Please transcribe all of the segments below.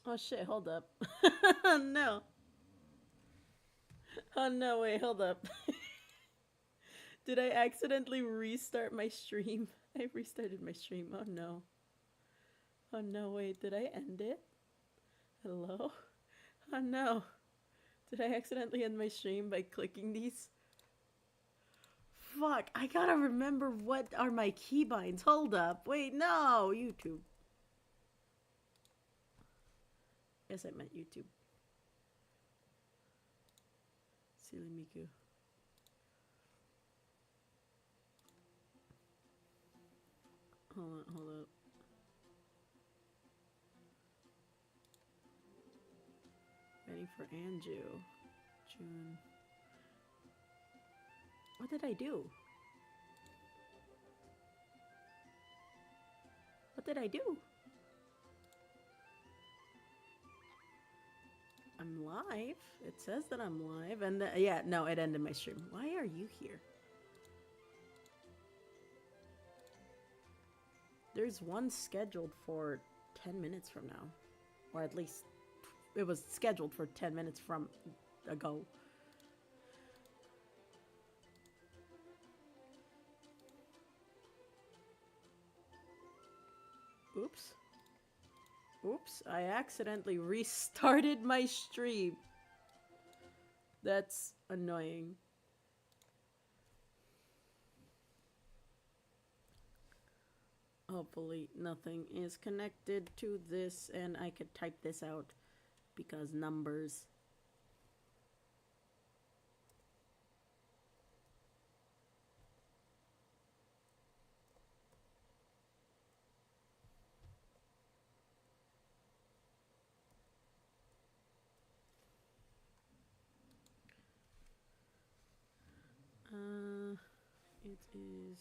Oh shit, hold up. No. Oh no, wait, hold up. Did I accidentally restart my stream? I restarted my stream. Oh no. Oh no, wait, did I end it? Hello? Oh no. Did I accidentally end my stream by clicking these? Fuck, I gotta remember what are my keybinds. Hold up. Wait, no, YouTube. Yes, I meant YouTube. Silly Miku. Hold up. Waiting for Anju. June. What did I do? What did I do? I'm live. It says that I'm live. And yeah, no, it ended my stream. Why are you here? There's one scheduled for 10 minutes from now. Or at least it was scheduled for 10 minutes from ago. Oops. Oops, I accidentally restarted my stream. That's annoying. Hopefully nothing is connected to this and I could type this out because numbers. It is.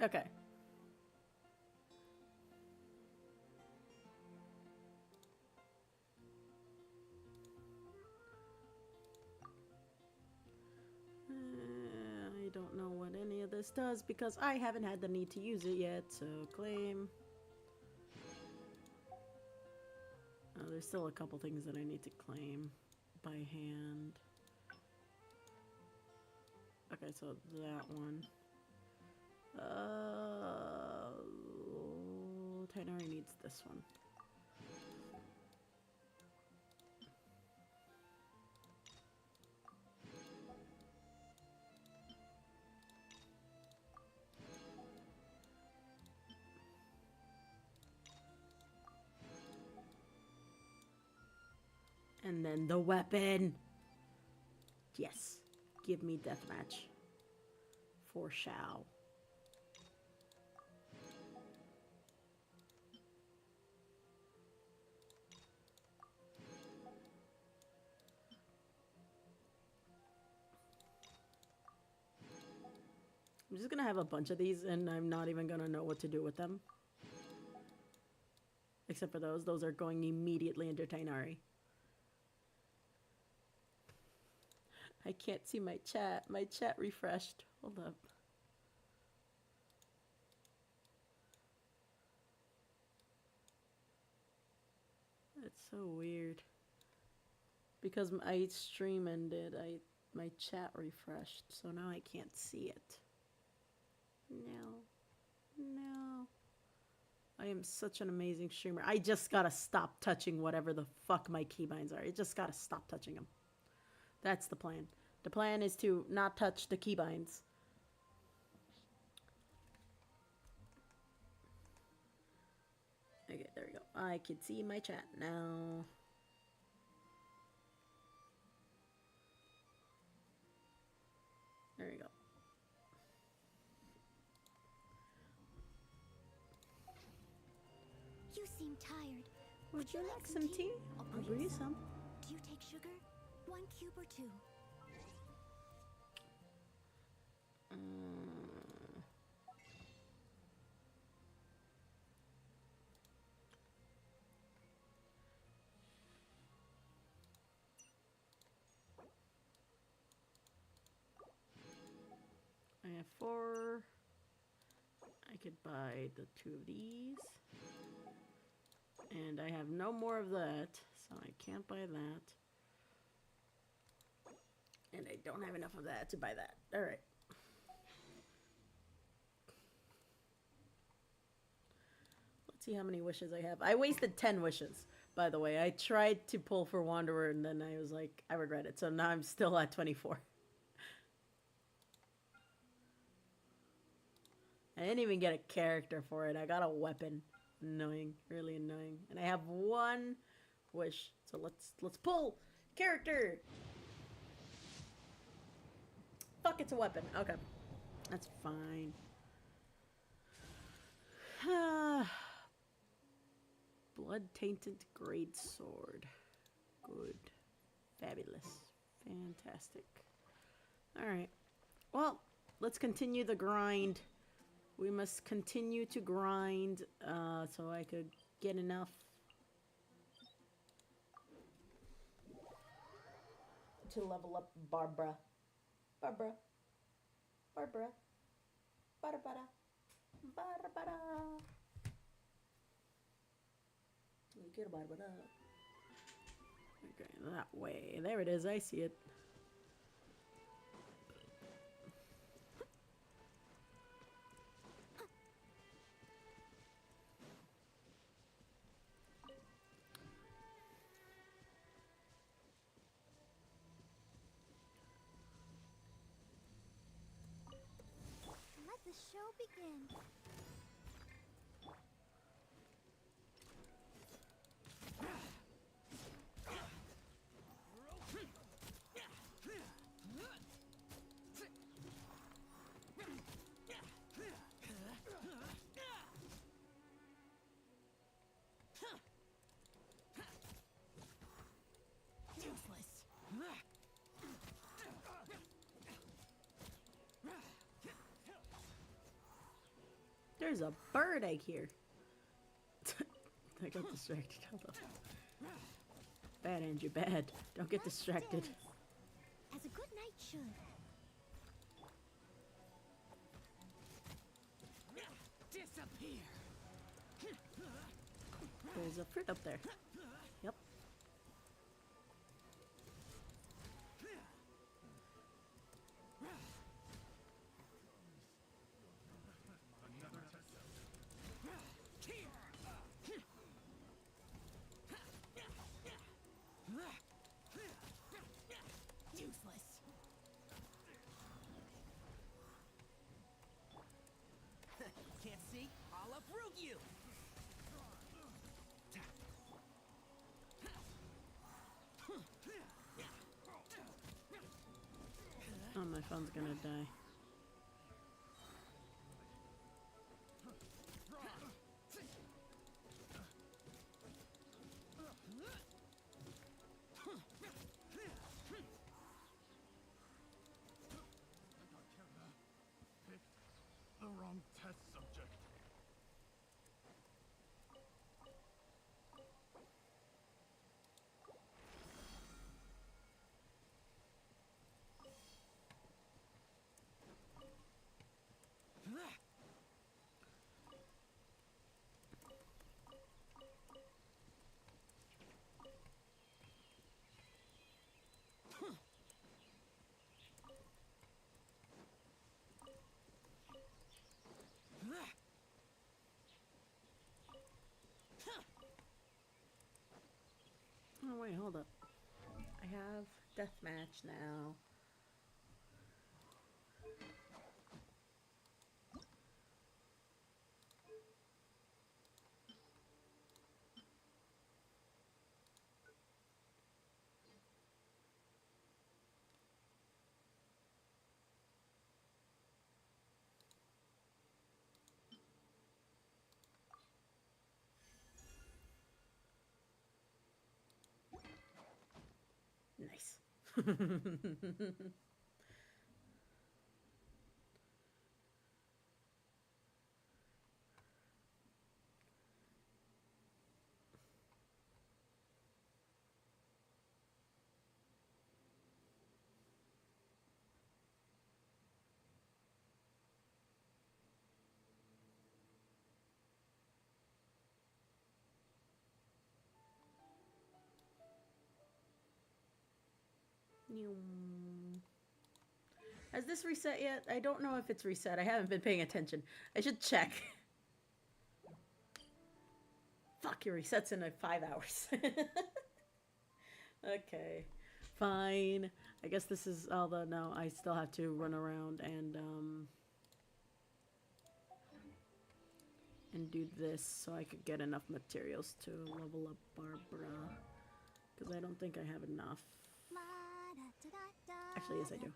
Okay. I don't know what any of this does because I haven't had the need to use it yet, so claim. There's still a couple things that I need to claim by hand. Okay, so that one. Tainari needs this one. And then the weapon. Yes. Give me deathmatch. For Shao. I'm just gonna have a bunch of these and I'm not even gonna know what to do with them. Except for those. Those are going immediately into Tainari. I can't see my chat. My chat refreshed. Hold up. That's so weird. Because my stream ended, my chat refreshed, so now I can't see it. No. No. I am such an amazing streamer. I just gotta stop touching whatever the fuck my keybinds are. I just gotta stop touching them. That's the plan. The plan is to not touch the keybinds. Okay, there we go. I can see my chat now. There we go. You seem tired. Would you like some tea? I'll brew you some. Do you take sugar? 1 cube or 2? I have 4. I could buy the 2 of these. And I have no more of that, so I can't buy that. And I don't have enough of that to buy that. Alright. Let's see how many wishes I have. I wasted 10 wishes, by the way. I tried to pull for Wanderer, and then I was like, I regret it. So now I'm still at 24. I didn't even get a character for it. I got a weapon. Annoying. Really annoying. And I have 1 wish. So let's pull. Character! Fuck, it's a weapon. Okay. That's fine. Blood-tainted great sword. Good. Fabulous. Fantastic. Alright. Well, let's continue the grind. We must continue to grind so I could get enough to level up Barbara. Barbara. Barbara. Barbara. Barbara. Look at Barbara. Okay, that way. There it is. I see it. Let the show begin. There's a bird egg here. I got distracted. Hold on. Bad, Andrew, bad. Don't get distracted. As a good knight should. Disappear. There's a fruit up there. Yep. Useless. Can't see? I'll uproot you. Oh, my phone's gonna die. The wrong test subject. Oh, wait, hold up. I have deathmatch now. Nice. Has this reset yet? I don't know if it's reset. I haven't been paying attention. I should check. Fuck, it resets in like 5 hours. Okay. Fine. I guess this is all the... No, I still have to run around and do this so I could get enough materials to level up Barbara. Because I don't think I have enough. Actually, yes, I do.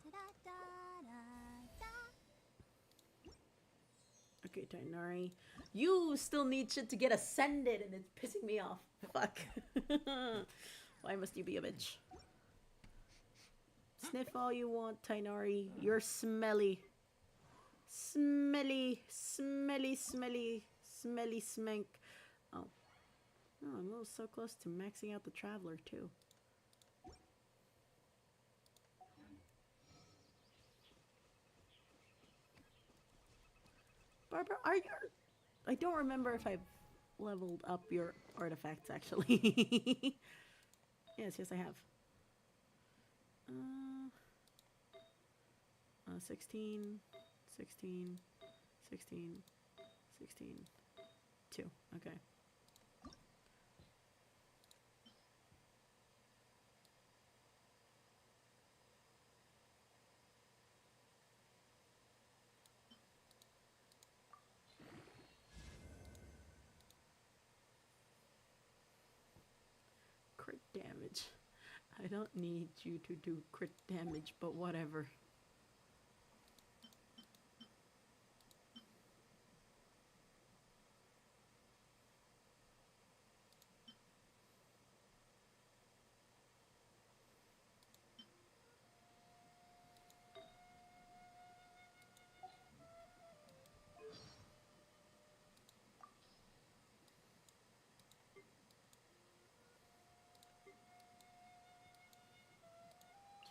Okay, Tainari. You still need shit to get ascended, and it's pissing me off. Fuck. Why must you be a bitch? Sniff all you want, Tainari. You're smelly. Smelly, smelly, smelly, smelly smank. Oh. Oh, I'm so close to maxing out the Traveler, too. Barbara, are you... I don't remember if I've leveled up your artifacts, actually. Yes, I have. 16, 16, 16, 16, 2. Okay. Crit damage. I don't need you to do crit damage, but whatever.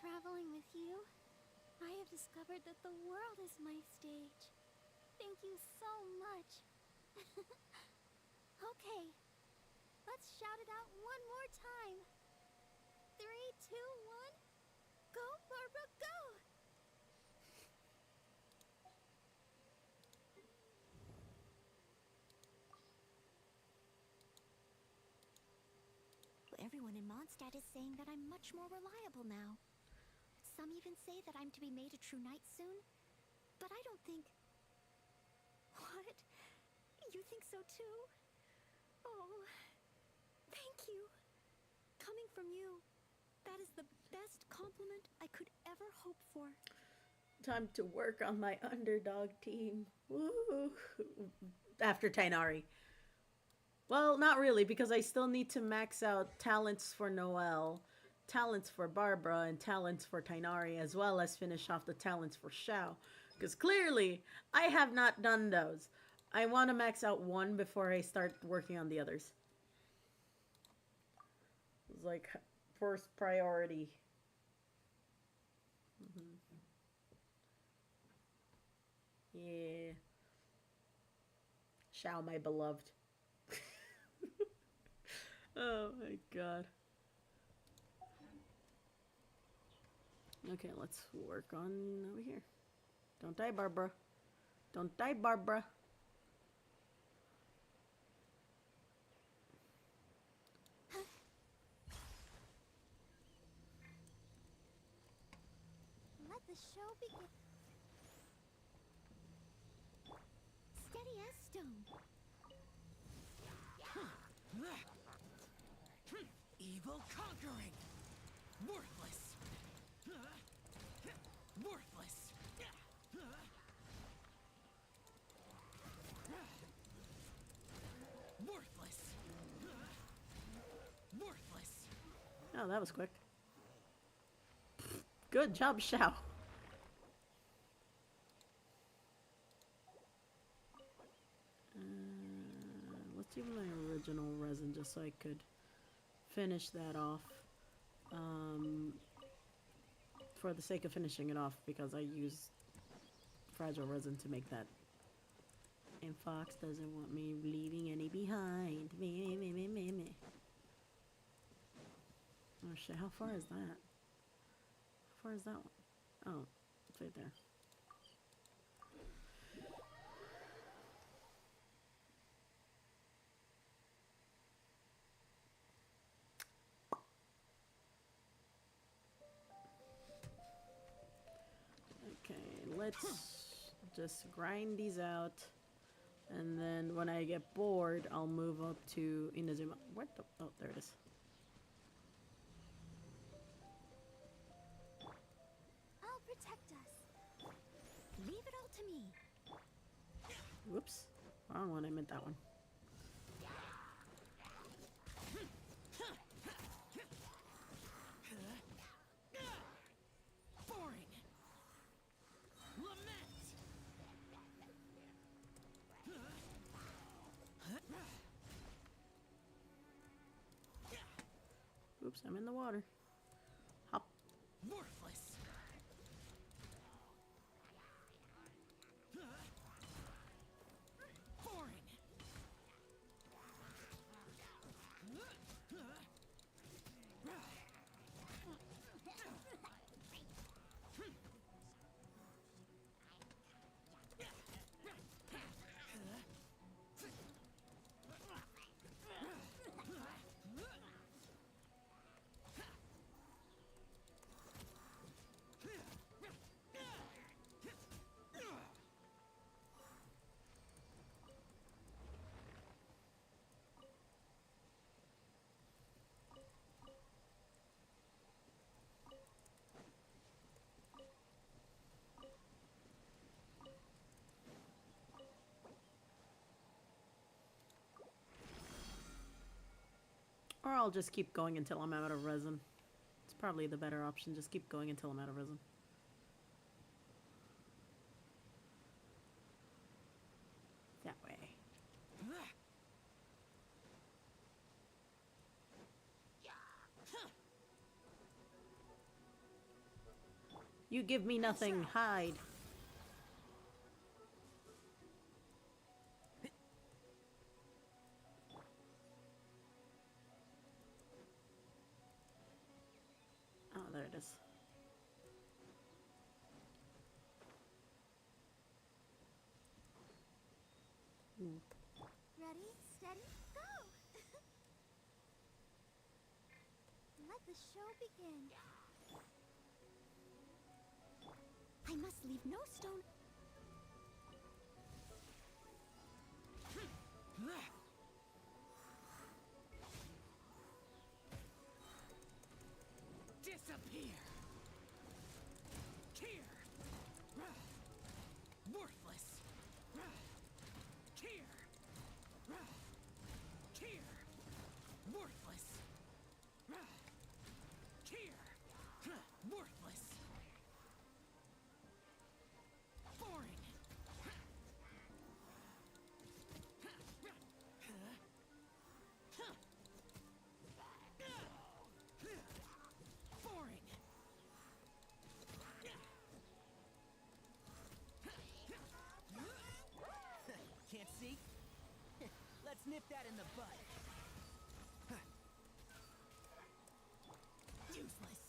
Traveling with you, I have discovered that the world is my stage. Thank you so much. Okay, let's shout it out one more time. 3, 2, 1. Go, Barbara, go! Everyone in Mondstadt is saying that I'm much more reliable now. Some even say that I'm to be made a true knight soon. But I don't think... What? You think so too? Oh, thank you. Coming from you, that is the best compliment I could ever hope for. Time to work on my underdog team. Woo! After Tainari. Well, not really, because I still need to max out talents for Noelle, talents for Barbara, and talents for Tainari, as well as finish off the talents for Xiao. Because clearly, I have not done those. I want to max out one before I start working on the others. It's like first priority. Yeah. Xiao, my beloved. Oh my god. Okay, let's work on over here. Don't die, Barbara. Don't die, Barbara. Let the show begin. Steady as stone. Evil conquering! Worthless! Worthless! Worthless! Worthless! Oh, that was quick. Good job, Xiao. Let's use my original resin just so I could finish that off. For the sake of finishing it off, because I use fragile resin to make that. And Fox doesn't want me leaving any behind. Oh shit, how far is that? far is that one? Oh, it's right there. Okay, let's just grind these out. And then when I get bored, I'll move up to Inazuma. What the? Oh, there it is. I'll protect us. Leave it all to me. Whoops. Wrong one. I meant that one. Boring. Lament. Oops, I'm in the water. Hop. Worthless. Boring. Or I'll just keep going until I'm out of resin. It's probably the better option. Just keep going until I'm out of resin. That way. You give me nothing. Hide. Oh, there it is. Ready, steady, go! Let the show begin. I must leave no stone. Disappear. Here. Worthless. Here. Here. Worthless. Here. Worthless. Boring. Boring. Can't see? Let's nip that in the bud. Useless.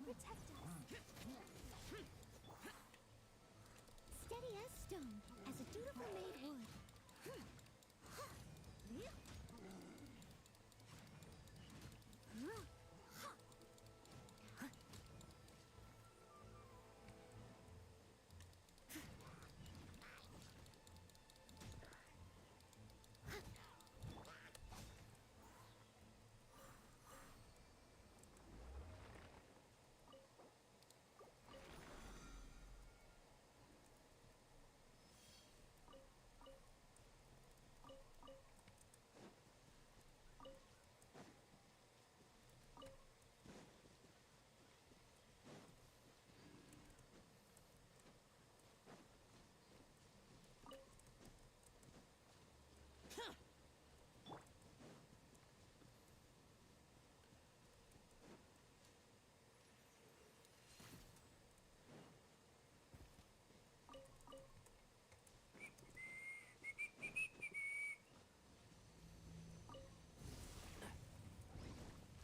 protect us. Steady as stone, as a dutiful maid would.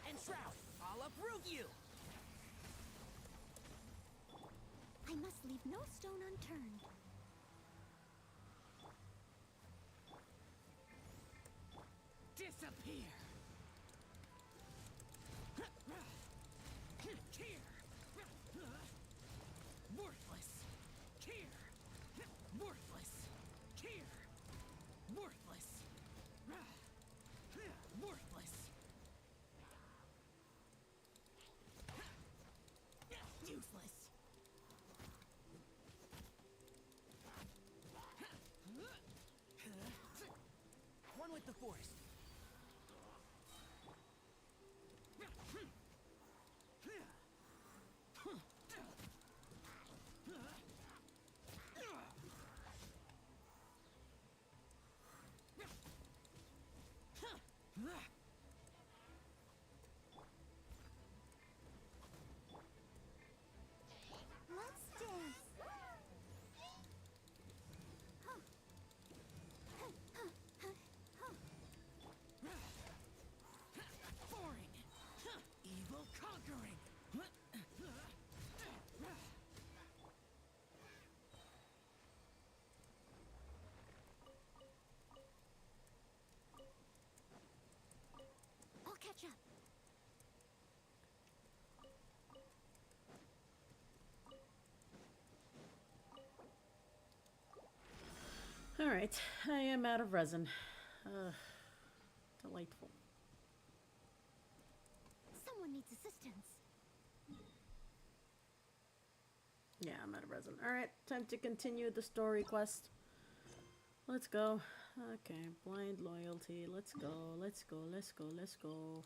And Shroud, I'll uproot you! I must leave no stone unturned. Disappear! Here! Worthless! Here! Worthless! Here! Worthless! Worthless! Useless! One with the Force. Let's dance. Boring! Evil conquering! I'll catch up. Alright, I am out of resin. Delightful. Someone needs assistance. Yeah, I'm out of resin. Alright, time to continue the story quest. Let's go. Okay, blind loyalty. Let's go, let's go, let's go, let's go.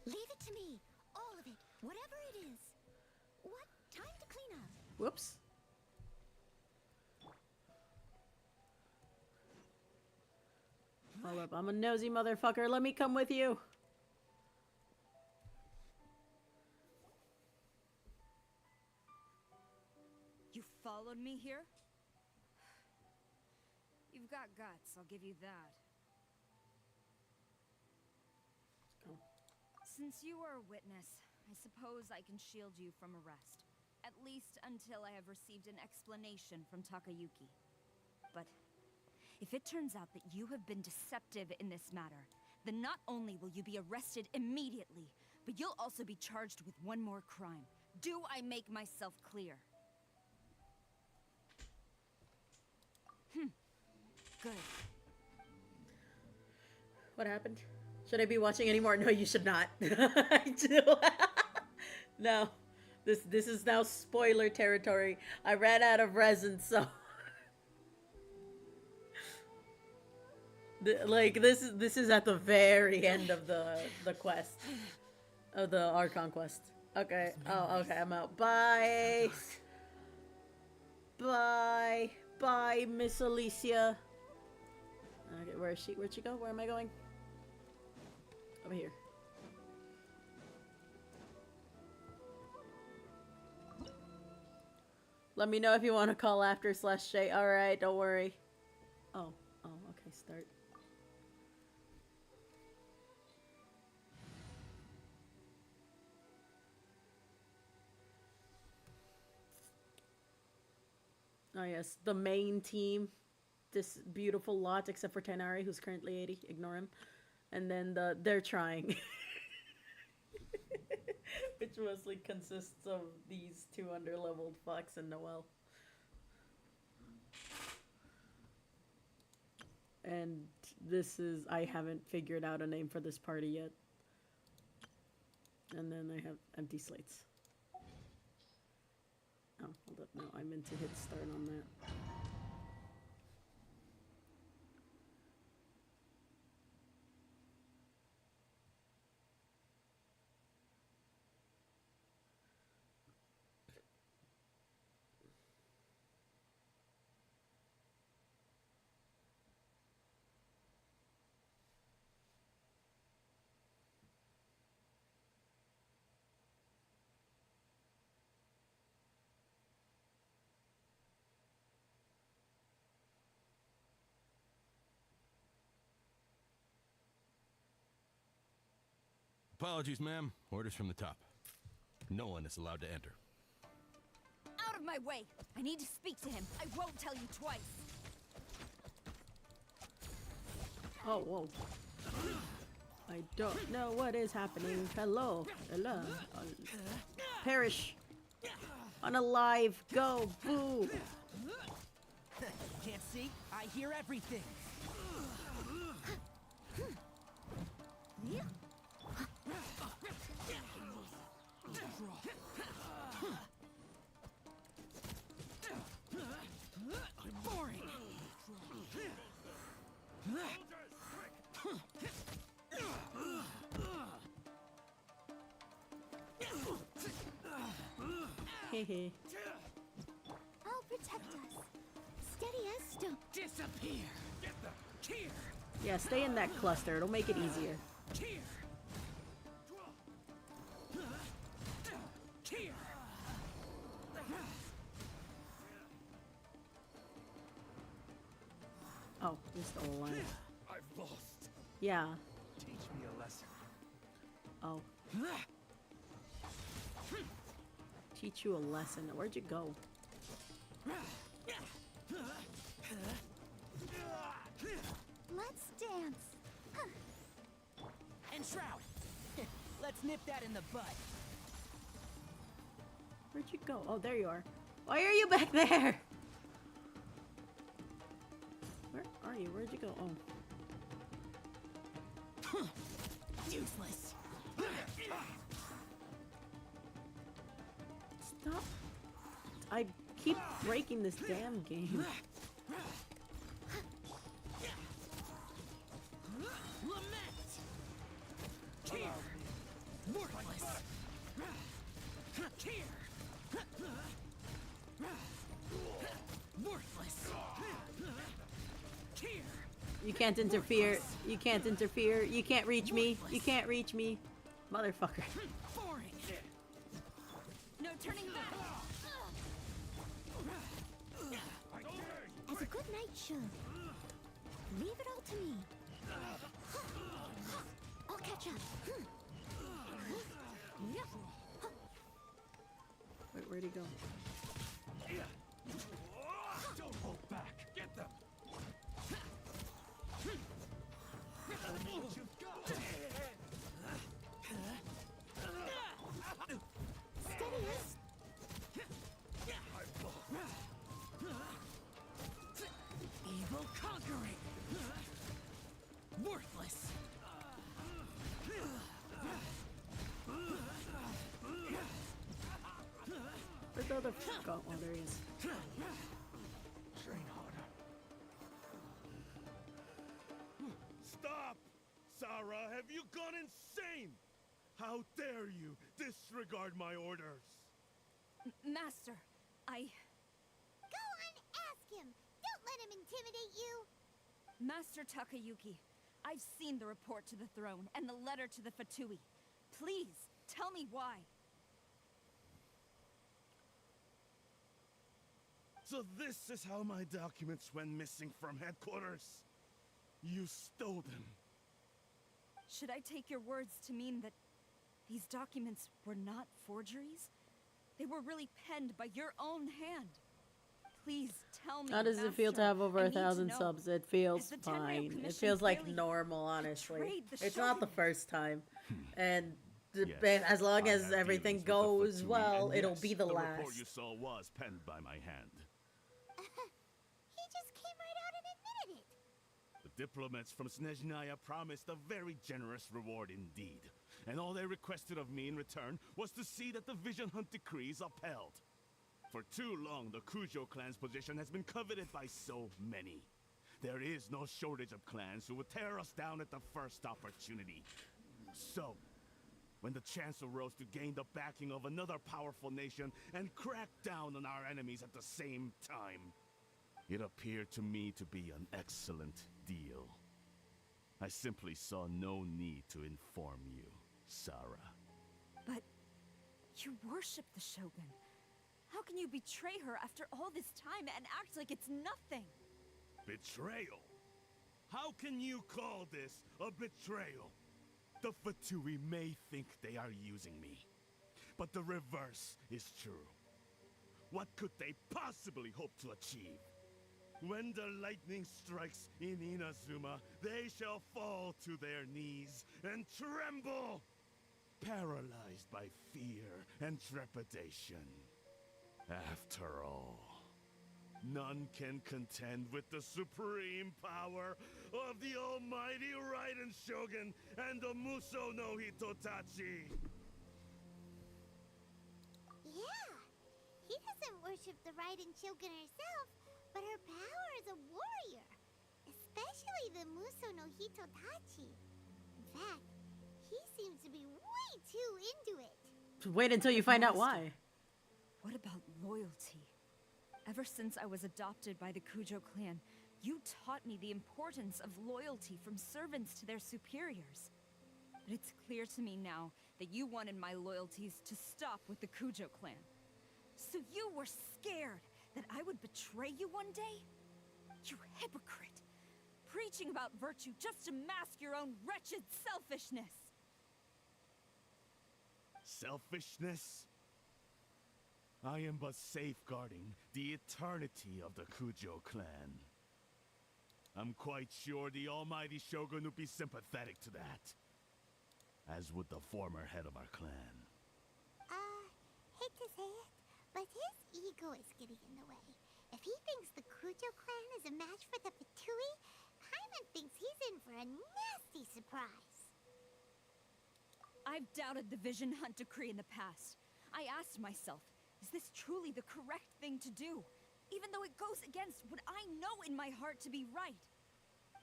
Leave it to me. All of it. Whatever it is. What? Time to clean up. Whoops. Hold up, I'm a nosy motherfucker. Let me come with you. You followed me here? You've got guts, I'll give you that. Let's go. Since you are a witness, I suppose I can shield you from arrest. At least until I have received an explanation from Takayuki. But if it turns out that you have been deceptive in this matter, then not only will you be arrested immediately, but you'll also be charged with one more crime. Do I make myself clear? Good. What happened? Should I be watching anymore? No, you should not. I do. No. This is now spoiler territory. I ran out of resin, so like this is at the very end of the quest of the Archon quest. Okay. Oh, okay. I'm out. Bye. Bye. Bye, Miss Alicia. Okay, where is she? Where'd she go? Where am I going? Over here. Let me know if you want to call after /Shay. Alright, don't worry. Oh, okay, start. Oh yes, the main team. This beautiful lot, except for Tainari, who's currently 80. Ignore him. And then they're trying. Which mostly consists of these two underleveled Fox and Noelle. And this is, I haven't figured out a name for this party yet. And then I have empty slates. Oh, hold up, no, I meant to hit start on that. Apologies, ma'am. Orders from the top. No one is allowed to enter. Out of my way! I need to speak to him. I won't tell you twice. Oh, whoa. I don't know what is happening. Hello. Hello. Perish. Unalive. Go. Boo. Can't see? I hear everything. Boring. Hehe. I'll protect us. Steady as stone. Disappear. Get them. Here. Yeah, stay in that cluster. It'll make it easier. Here. Here. Oh, you're still alive. I've lost. Yeah. Teach me a lesson. Oh. Teach you a lesson. Where'd you go? Let's dance. And Shroud. Let's nip that in the bud. Where'd you go? Oh, there you are. Why are you back there? Where are you? Where'd you go? Oh. Useless. Stop. I keep breaking this damn game. Lament. Here. Worthless. Here. Worthless. Here. You can't interfere. You can't interfere. You can't reach me. You can't reach me. Motherfucker. Boring. No turning back. As a good knight should. Leave it all to me. I'll catch up. Wait, where'd he go? Don't hold back. Get them. Steady as Evil conquering. Worthless. the fuck out. Oh, there he is. Train harder. Stop! Sarah, have you gone insane? How dare you disregard my orders? Master, I... Go on, ask him! Don't let him intimidate you! Master Takayuki, I've seen the report to the throne and the letter to the Fatui. Please, tell me why. So this is how my documents went missing from headquarters. You stole them. Should I take your words to mean that these documents were not forgeries? They were really penned by your own hand. Please tell me, How does it feel to Master, have over I 1,000 need to know. subs? It feels Has the Tenryou fine. It Commission feels like clearly normal, honestly. betrayed the It's not the shogunate? first time. And Yes, as long I as had everything dealings with the goes Fatui, well, and it'll yes, be the report last. you saw was penned by my hand. He just came right out and admitted it! The diplomats from Snezhnaya promised a very generous reward indeed. And all they requested of me in return was to see that the Vision Hunt decrees upheld. For too long, the Kujo clan's position has been coveted by so many. There is no shortage of clans who would tear us down at the first opportunity. So, when the chance arose to gain the backing of another powerful nation and crack down on our enemies at the same time, it appeared to me to be an excellent deal. I simply saw no need to inform you, Sarah. But you worship the Shogun. How can you betray her after all this time and act like it's nothing? Betrayal? How can you call this a betrayal? The Fatui may think they are using me, but the reverse is true. What could they possibly hope to achieve? When the lightning strikes in Inazuma, they shall fall to their knees and tremble, paralyzed by fear and trepidation. After all, none can contend with the supreme power of the almighty Raiden Shogun and the Muso no Hitotachi. Yeah, he doesn't worship the Raiden Shogun herself, but her power as a warrior. Especially the Muso no Hitotachi. In fact, he seems to be way too into it. Wait until you find out why. What about loyalty? Ever since I was adopted by the Kujo clan, you taught me the importance of loyalty from servants to their superiors. But it's clear to me now that you wanted my loyalties to stop with the Kujo clan. So you were scared that I would betray you one day? You hypocrite! Preaching about virtue just to mask your own wretched selfishness! Selfishness? I am but safeguarding the eternity of the Kujo clan. I'm quite sure the almighty Shogun would be sympathetic to that. As would the former head of our clan. Hate to say it, but his ego is getting in the way. If he thinks the Kujo clan is a match for the Fatui, Paimon thinks he's in for a nasty surprise. I've doubted the Vision Hunt decree in the past. I asked myself, is this truly the correct thing to do? Even though it goes against what I know in my heart to be right.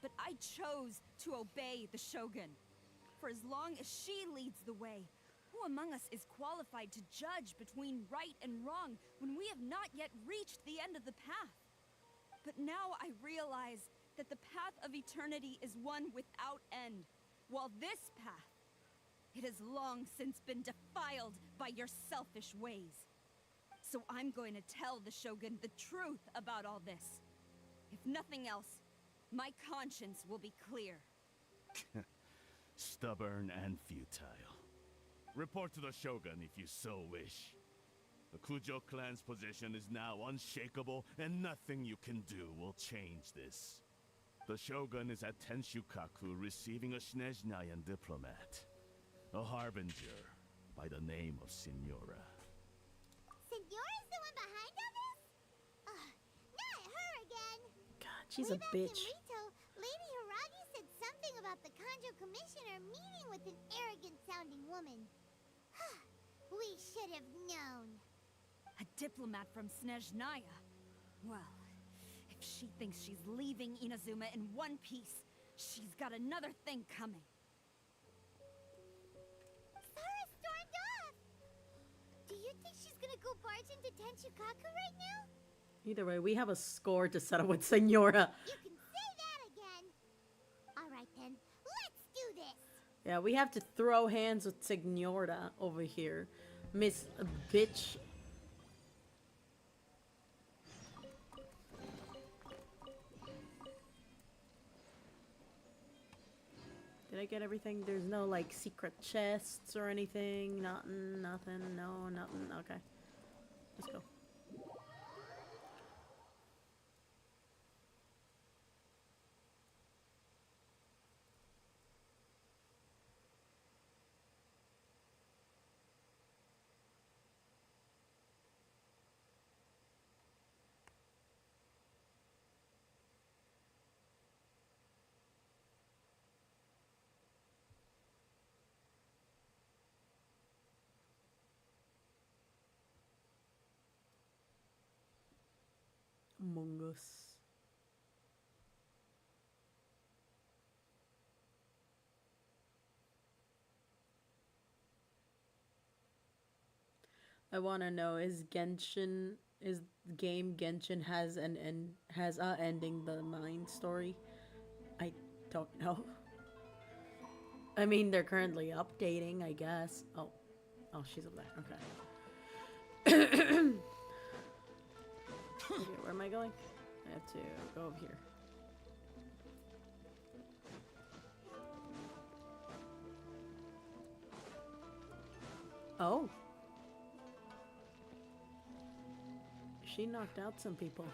But I chose to obey the Shogun. For as long as she leads the way, who among us is qualified to judge between right and wrong when we have not yet reached the end of the path? But now I realize that the path of eternity is one without end, while this path, it has long since been defiled by your selfish ways. So I'm going to tell the Shogun the truth about all this. If nothing else, my conscience will be clear. Stubborn and futile. Report to the Shogun if you so wish. The Kujo clan's position is now unshakable, and nothing you can do will change this. The Shogun is at Tenshukaku receiving a Snezhnayan diplomat. A harbinger by the name of Signora. Signora's the one behind all this? Ugh, not her again. God, she's Way a back bitch. in Rito, Lady Hiragi said something about the Kanjo Commissioner meeting with an arrogant-sounding woman. We should have known. A diplomat from Snezhnaya. Well, if she thinks she's leaving Inazuma in one piece, she's got another thing coming. Sara stormed off! Do you think she's gonna go barge into Tenchukaku right now? Either way, we have a score to settle with Senora. You can say that again! Alright then, let's do this! Yeah, we have to throw hands with Senora over here. Miss Bitch. Did I get everything? There's no, like, secret chests or anything? Nothing, no, nothing. Okay. Let's go. Among Us. I want to know, is game Genshin has a ending the mind story? I don't know. I mean, they're currently updating, I guess. Oh, she's up there. Okay. Okay, where am I going? I have to go over here. Oh. She knocked out some people.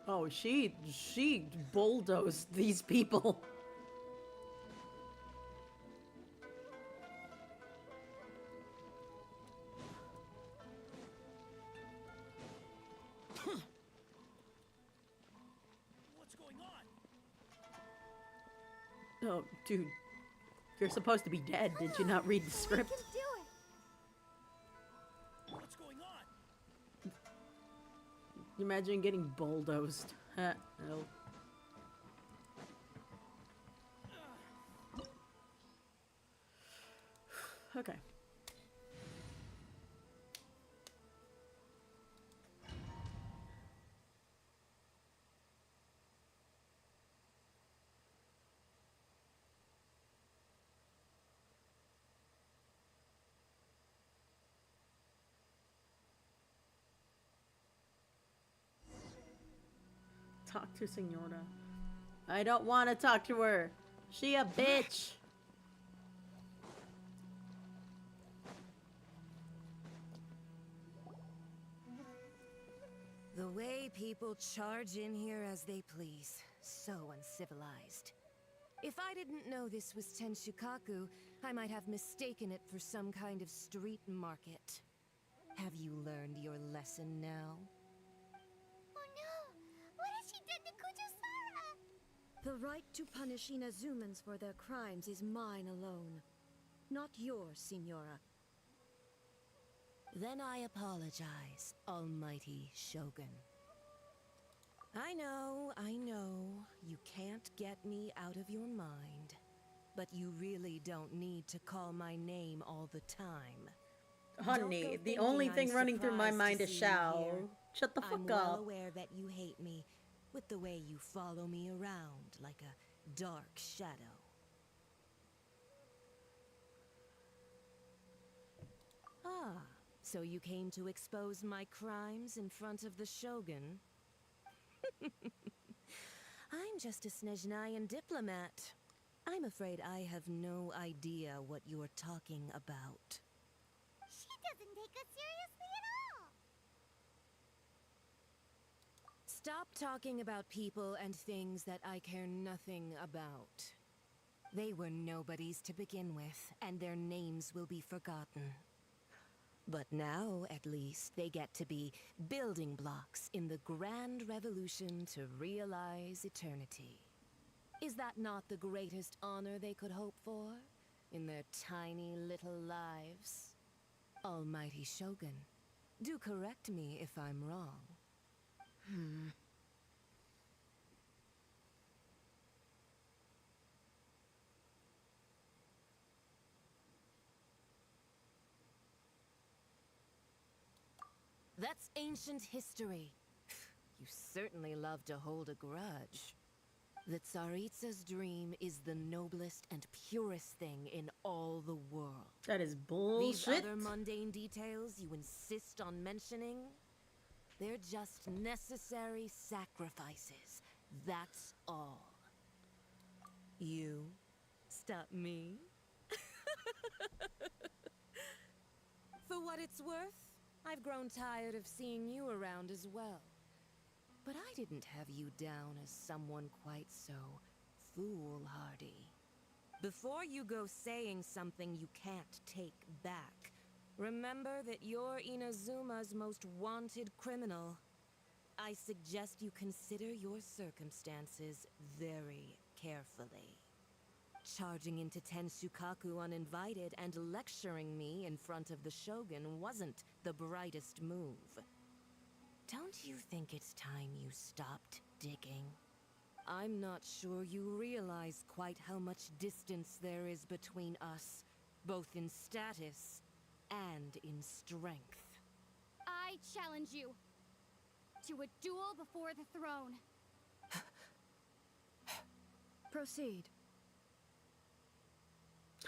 Oh, she bulldozed these people. What's going on? Oh, dude. You're supposed to be dead. Did you not read the script? We can do it! What's going on? Imagine getting bulldozed. No. Okay. Talk to Senora. I don't want to talk to her. She a bitch. The way people charge in here as they please. So uncivilized. If I didn't know this was Tenshukaku, I might have mistaken it for some kind of street market. Have you learned your lesson now? Oh no! What has she done to Kujusara? The right to punish Inazumans for their crimes is mine alone. Not yours, Signora. Then I apologize, Almighty Shogun. I know, you can't get me out of your mind. But you really don't need to call my name all the time. Honey, the only thing running through my mind is Shao. Shut the fuck I'm well up. aware that you hate me, with the way you follow me around like a dark shadow. Ah, so you came to expose my crimes in front of the Shogun? I'm just a Snezhnayan diplomat. I'm afraid I have no idea what you're talking about. She doesn't take us seriously at all! Stop talking about people and things that I care nothing about. They were nobodies to begin with, and their names will be forgotten. But now, at least, they get to be building blocks in the grand revolution to realize eternity. Is that not the greatest honor they could hope for? in their tiny little lives. Almighty Shogun, do correct me if I'm wrong. That's ancient history. You certainly love to hold a grudge. The Tsaritsa's dream is the noblest and purest thing in all the world. That is These bullshit. other mundane details you insist on mentioning, they're just necessary sacrifices. That's all. You stop me? For what it's worth, I've grown tired of seeing you around as well. But I didn't have you down as someone quite so foolhardy. Before you go saying something you can't take back, remember that you're Inazuma's most wanted criminal. I suggest you consider your circumstances very carefully. Charging into Tensukaku uninvited and lecturing me in front of the Shogun wasn't the brightest move. Don't you think it's time you stopped digging? I'm not sure you realize quite how much distance there is between us, both in status and in strength. I challenge you to a duel before the throne. Proceed.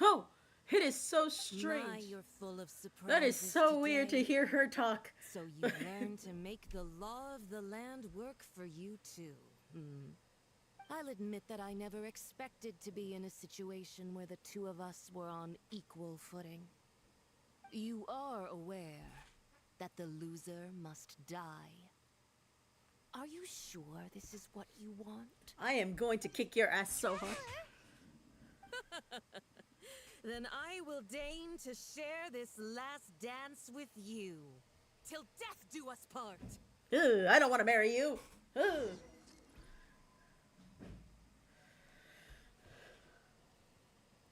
Oh, it is so strange. My, you're full of surprises. That is so weird to today. hear her talk. So you learn to make the law of the land work for you too. I'll admit that I never expected to be in a situation where the two of us were on equal footing. You are aware that the loser must die. Are you sure this is what you want? I am going to kick your ass so hard. Then I will deign to share this last dance with you. Till death do us part. Ugh, I don't want to marry you. Ugh.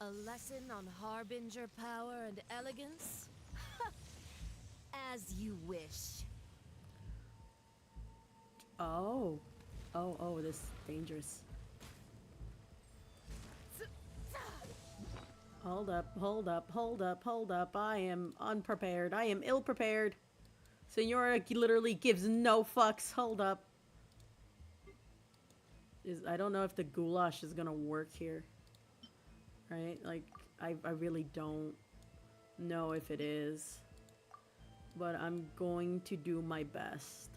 A lesson on harbinger power and elegance? As you wish. Oh. Oh, this is dangerous. Hold up. I am unprepared. I am ill-prepared. Senora literally gives no fucks. Hold up. I don't know if the goulash is gonna work here. Right? Like, I really don't know if it is. But I'm going to do my best.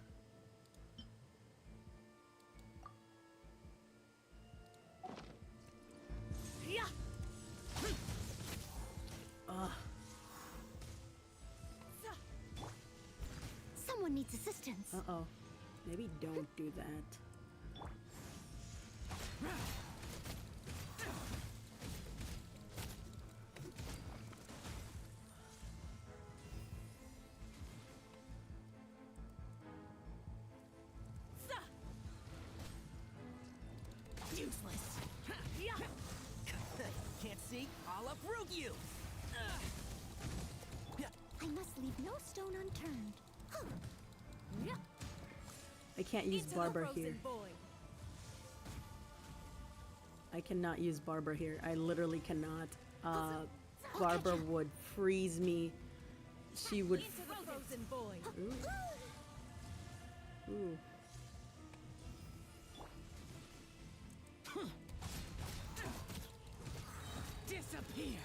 Someone needs assistance. Uh-oh. Maybe don't do that. Useless. Can't see? I'll uproot you. I must leave no stone unturned. I can't use Barber here. I cannot use Barber here. I literally cannot. Barber would freeze me. She would. Ooh. Ooh. Disappear.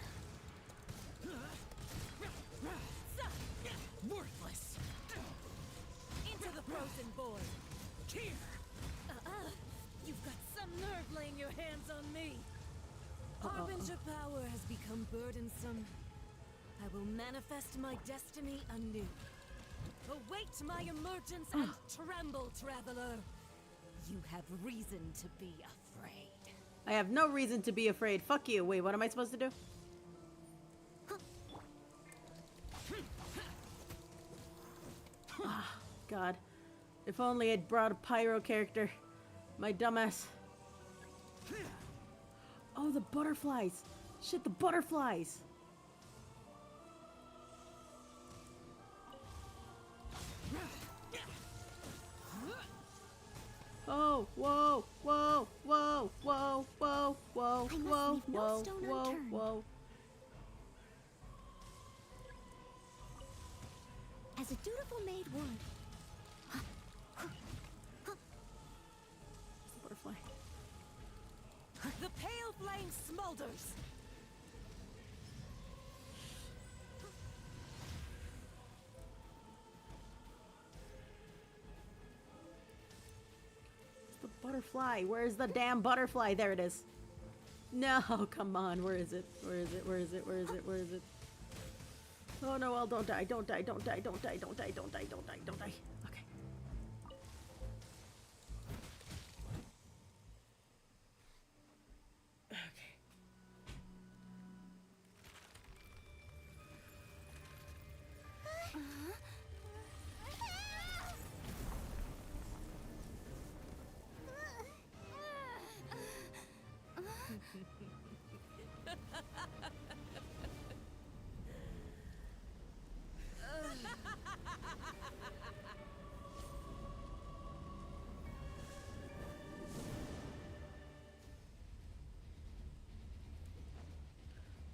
Worthless. Into the frozen void. Here. You've got some nerve laying your hands on me. Harbinger power has become burdensome. I will manifest my destiny anew. Await my emergence and tremble, traveler. You have reason to be afraid. I have no reason to be afraid. Fuck you. Wait, what am I supposed to do? Ah, God. If only I'd brought a pyro character. My dumbass. Oh, the butterflies. Shit, the butterflies. Oh, whoa, whoa, whoa, whoa, whoa, whoa, I must whoa, leave no whoa, stone whoa, unturned. whoa. As a dutiful maid would. It's a butterfly. The pale flame smolders. It's the butterfly. Where's the damn butterfly? There it is. No, come on. Where is it? Where is it? Where is it? Where is it? Where is it? Oh no, well, don't die. Don't die. Don't die. Don't die. Don't die. Don't die. Don't die. Don't die. Okay. Okay.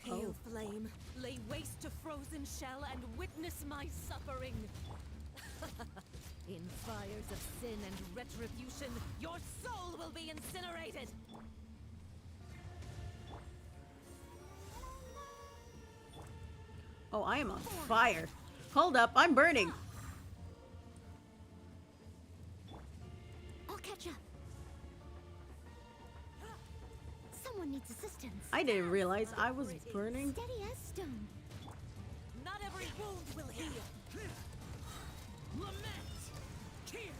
Pale flame, lay waste to frozen shell and witness my suffering. In fires of sin and retribution, your soul will be incinerated. Oh, I am on fire. Hold up, I'm burning. I'll catch up. Someone needs assistance. I didn't realize I was burning. Steady as stone. Not every wound will heal. Lament! Here!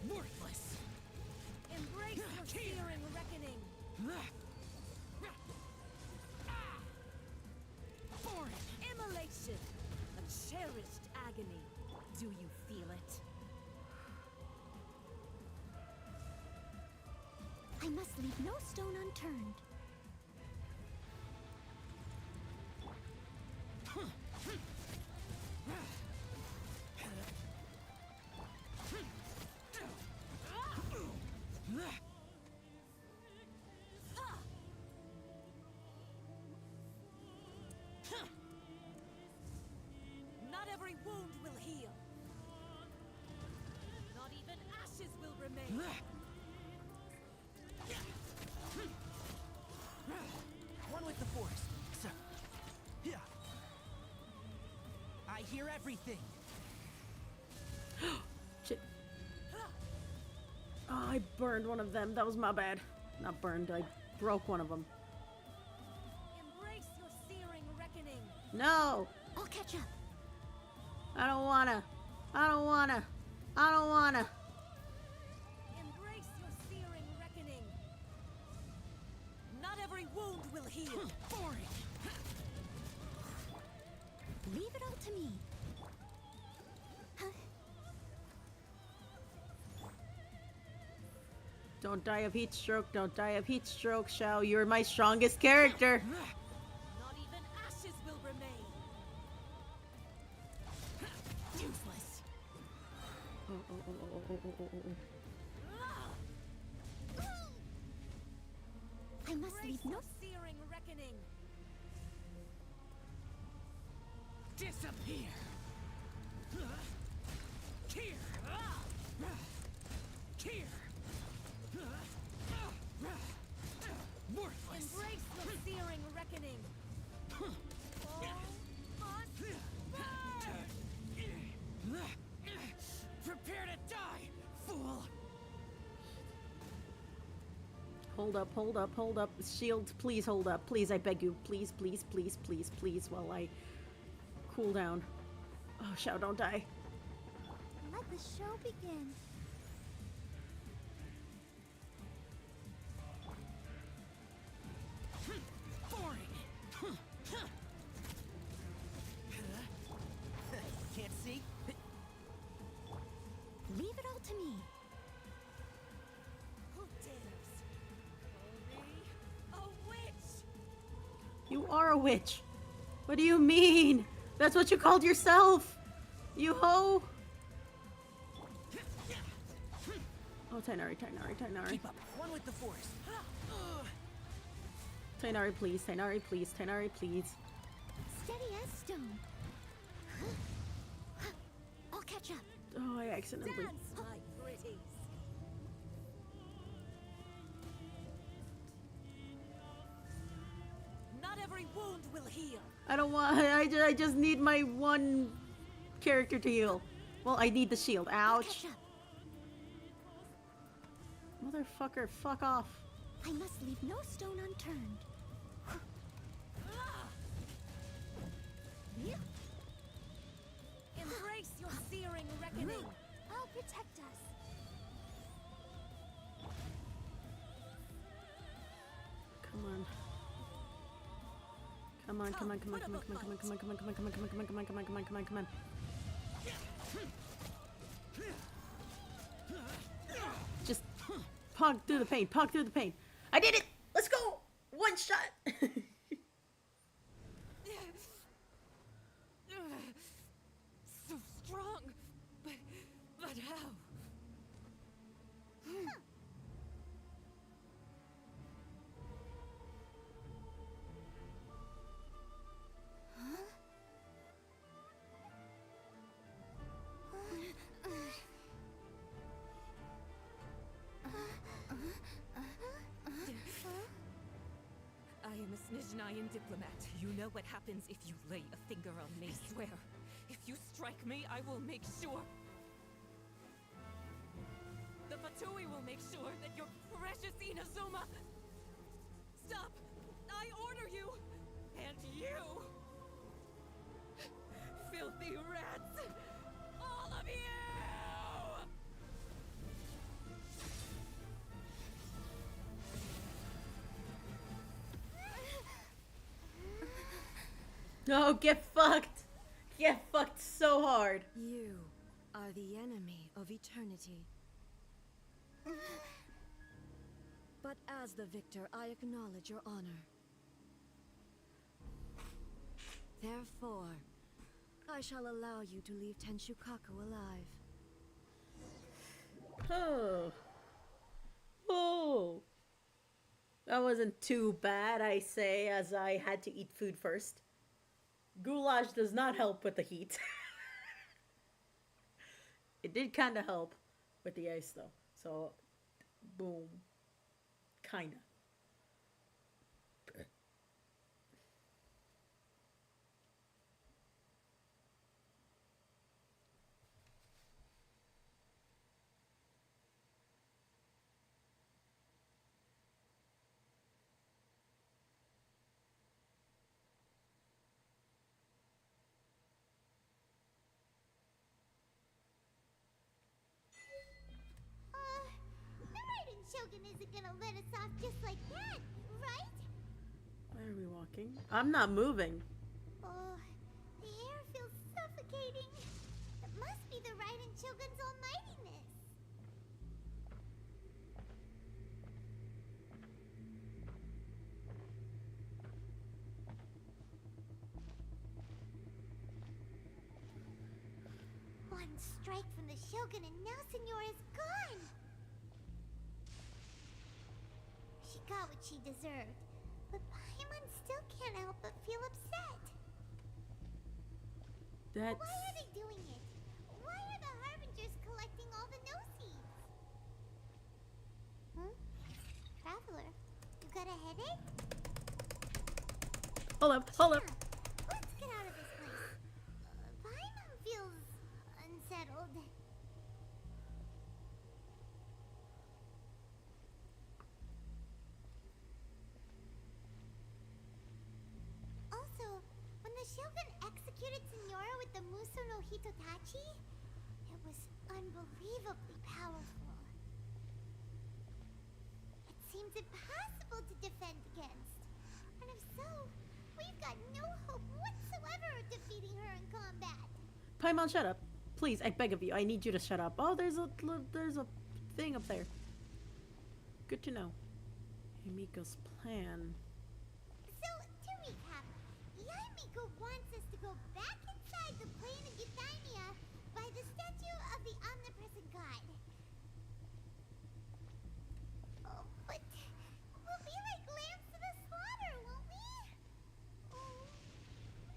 Worthless! Embrace your searing reckoning. Boring! Immolation. A cherished agony. Do you feel it? I must leave no stone unturned. Not every wound will heal. Not even ashes will remain. One with the force. So, yeah. I hear everything. Shit. Oh, I burned one of them. That was my bad. Not burned, I broke one of them. Embrace your searing reckoning. No! I'll catch up. I don't wanna. I don't wanna. I don't wanna. Embrace your searing reckoning. Not every wound will heal. Boring! Leave it all to me. Huh? Don't die of heat stroke. Don't die of heat stroke, Shao. You're my strongest character. Not even ashes will remain. Useless! Oh, oh, oh, oh, oh, oh, oh, oh. I must Embrace leave no. your searing reckoning. Disappear! Here! Here! Worthless! Embrace your searing reckoning. All must burn. Prepare to die, fool! Hold up, hold up, hold up. Shield, please hold up. Please, I beg you. Please, please, please, please, please, while I cool down. Oh, Shao, don't die. Let the show begin. Boring! Can't see? Leave it all to me. Who dares call me a witch? You are a witch. What do you mean? That's what you called yourself. You hoe. Oh, Tainari. Keep up. One with the force. Tainari, please. Tainari, please. Tainari, please. Steady as stone. I'll catch up. Oh, I accidentally. Dance, my pretties. Not every wound will heal. I don't want. I just need my one character to heal. Well, I need the shield. I'll Ouch. catch up. Motherfucker, fuck off. I must leave no stone unturned. Embrace your searing reckoning. I'll protect us. Come on. Come on, come on, come on, come on, come on, come on, come on, come on, come on, come on, come on, come on, come on, come on, come on, come on, come on. Just pog through the pain, pog through the pain. I did it! Let's go! One shot! So strong, but how? I am a Snezhnayan diplomat. You know what happens if you lay a finger on me, swear. If you strike me, I will make sure. The Fatui will make sure that your precious Inazuma... Stop! I order you! And you! Filthy rats! All of you! No, get fucked! Get fucked so hard. You are the enemy of eternity. But as the victor, I acknowledge your honor. Therefore, I shall allow you to leave Tenshukaku alive. Oh. Oh. That wasn't too bad, I say, as I had to eat food first. Goulash does not help with the heat. It did kind of help with the ice, though. So, boom. Kinda. The Raiden Shogun isn't gonna let us off just like that, right? Why are we walking? I'm not moving. Oh, the air feels suffocating. It must be the Raiden Shogun's almightiness. One strike from the Shogun and now Senyora's gone. She got what she deserved, but Paimon still can't help but feel upset. That's... Why are they doing it? Why are the Harbingers collecting all the no-seeds? Traveler, you got a headache? Hold up, hold up. Let's get out of this place. Paimon feels unsettled. Also, when the Shogun executed Senyora with the Muso no Hitotachi, it was unbelievably powerful. It seems impossible to defend against. And if so, we've got no hope whatsoever of defeating her in combat. Paimon, shut up. Please, I beg of you. I need you to shut up. Oh, there's a thing up there. Good to know. Himiko's plan. So, to recap, Miko wants us to go back inside the plane of Euthymia by the statue of the omnipresent god. Oh, but we'll be like lambs to the slaughter, won't we? Oh,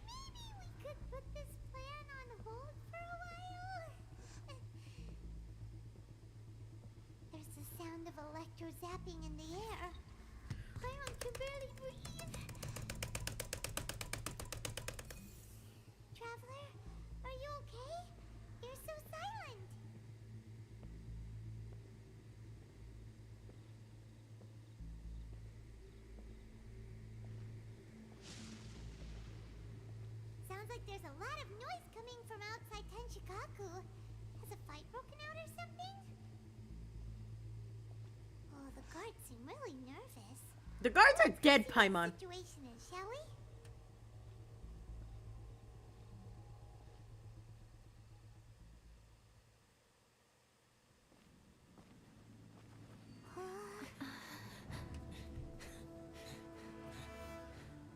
maybe we could put this plan on hold for a while? There's the sound of electro zapping in the air. Paimon can barely breathe. Traveler, are you okay? You're so silent. Sounds like there's a lot of noise coming from outside Tenshikaku. Has a fight broken out or something? Oh, the guards seem really nervous. The guards are dead, Paimon. Situation is, shall we?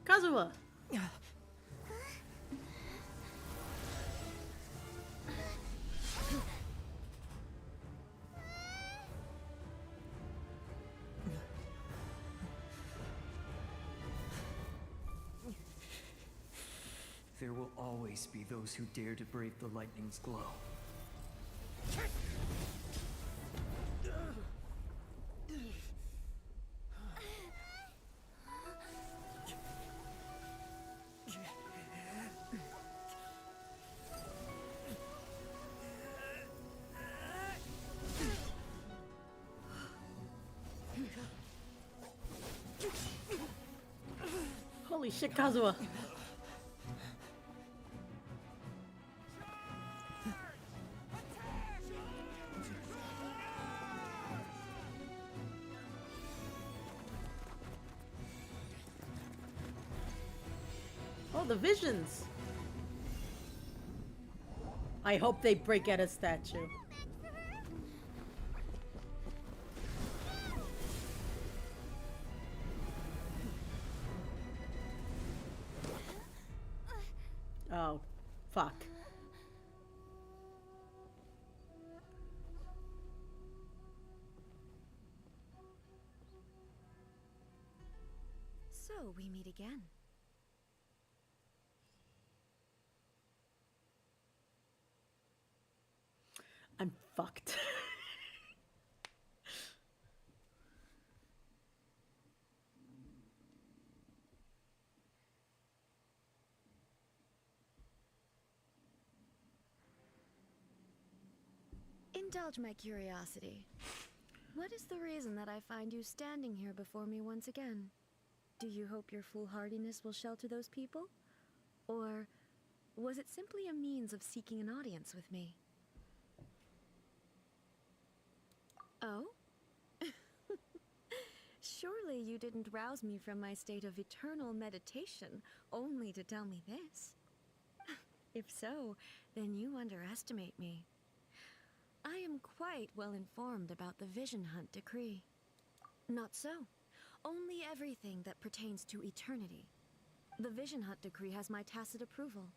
Kazuha. There will always be those who dare to brave the lightning's glow. Holy shit, Kazuha. Oh, the visions. I hope they break at a statue. Oh, fuck. So we meet again. I'm fucked. Indulge my curiosity. What is the reason that I find you standing here before me once again? Do you hope your foolhardiness will shelter those people? Or was it simply a means of seeking an audience with me? Oh? Surely you didn't rouse me from my state of eternal meditation only to tell me this. If so, then you underestimate me. I am quite well informed about the Vision Hunt decree. Not so. Only everything that pertains to eternity. The Vision Hunt decree has my tacit approval.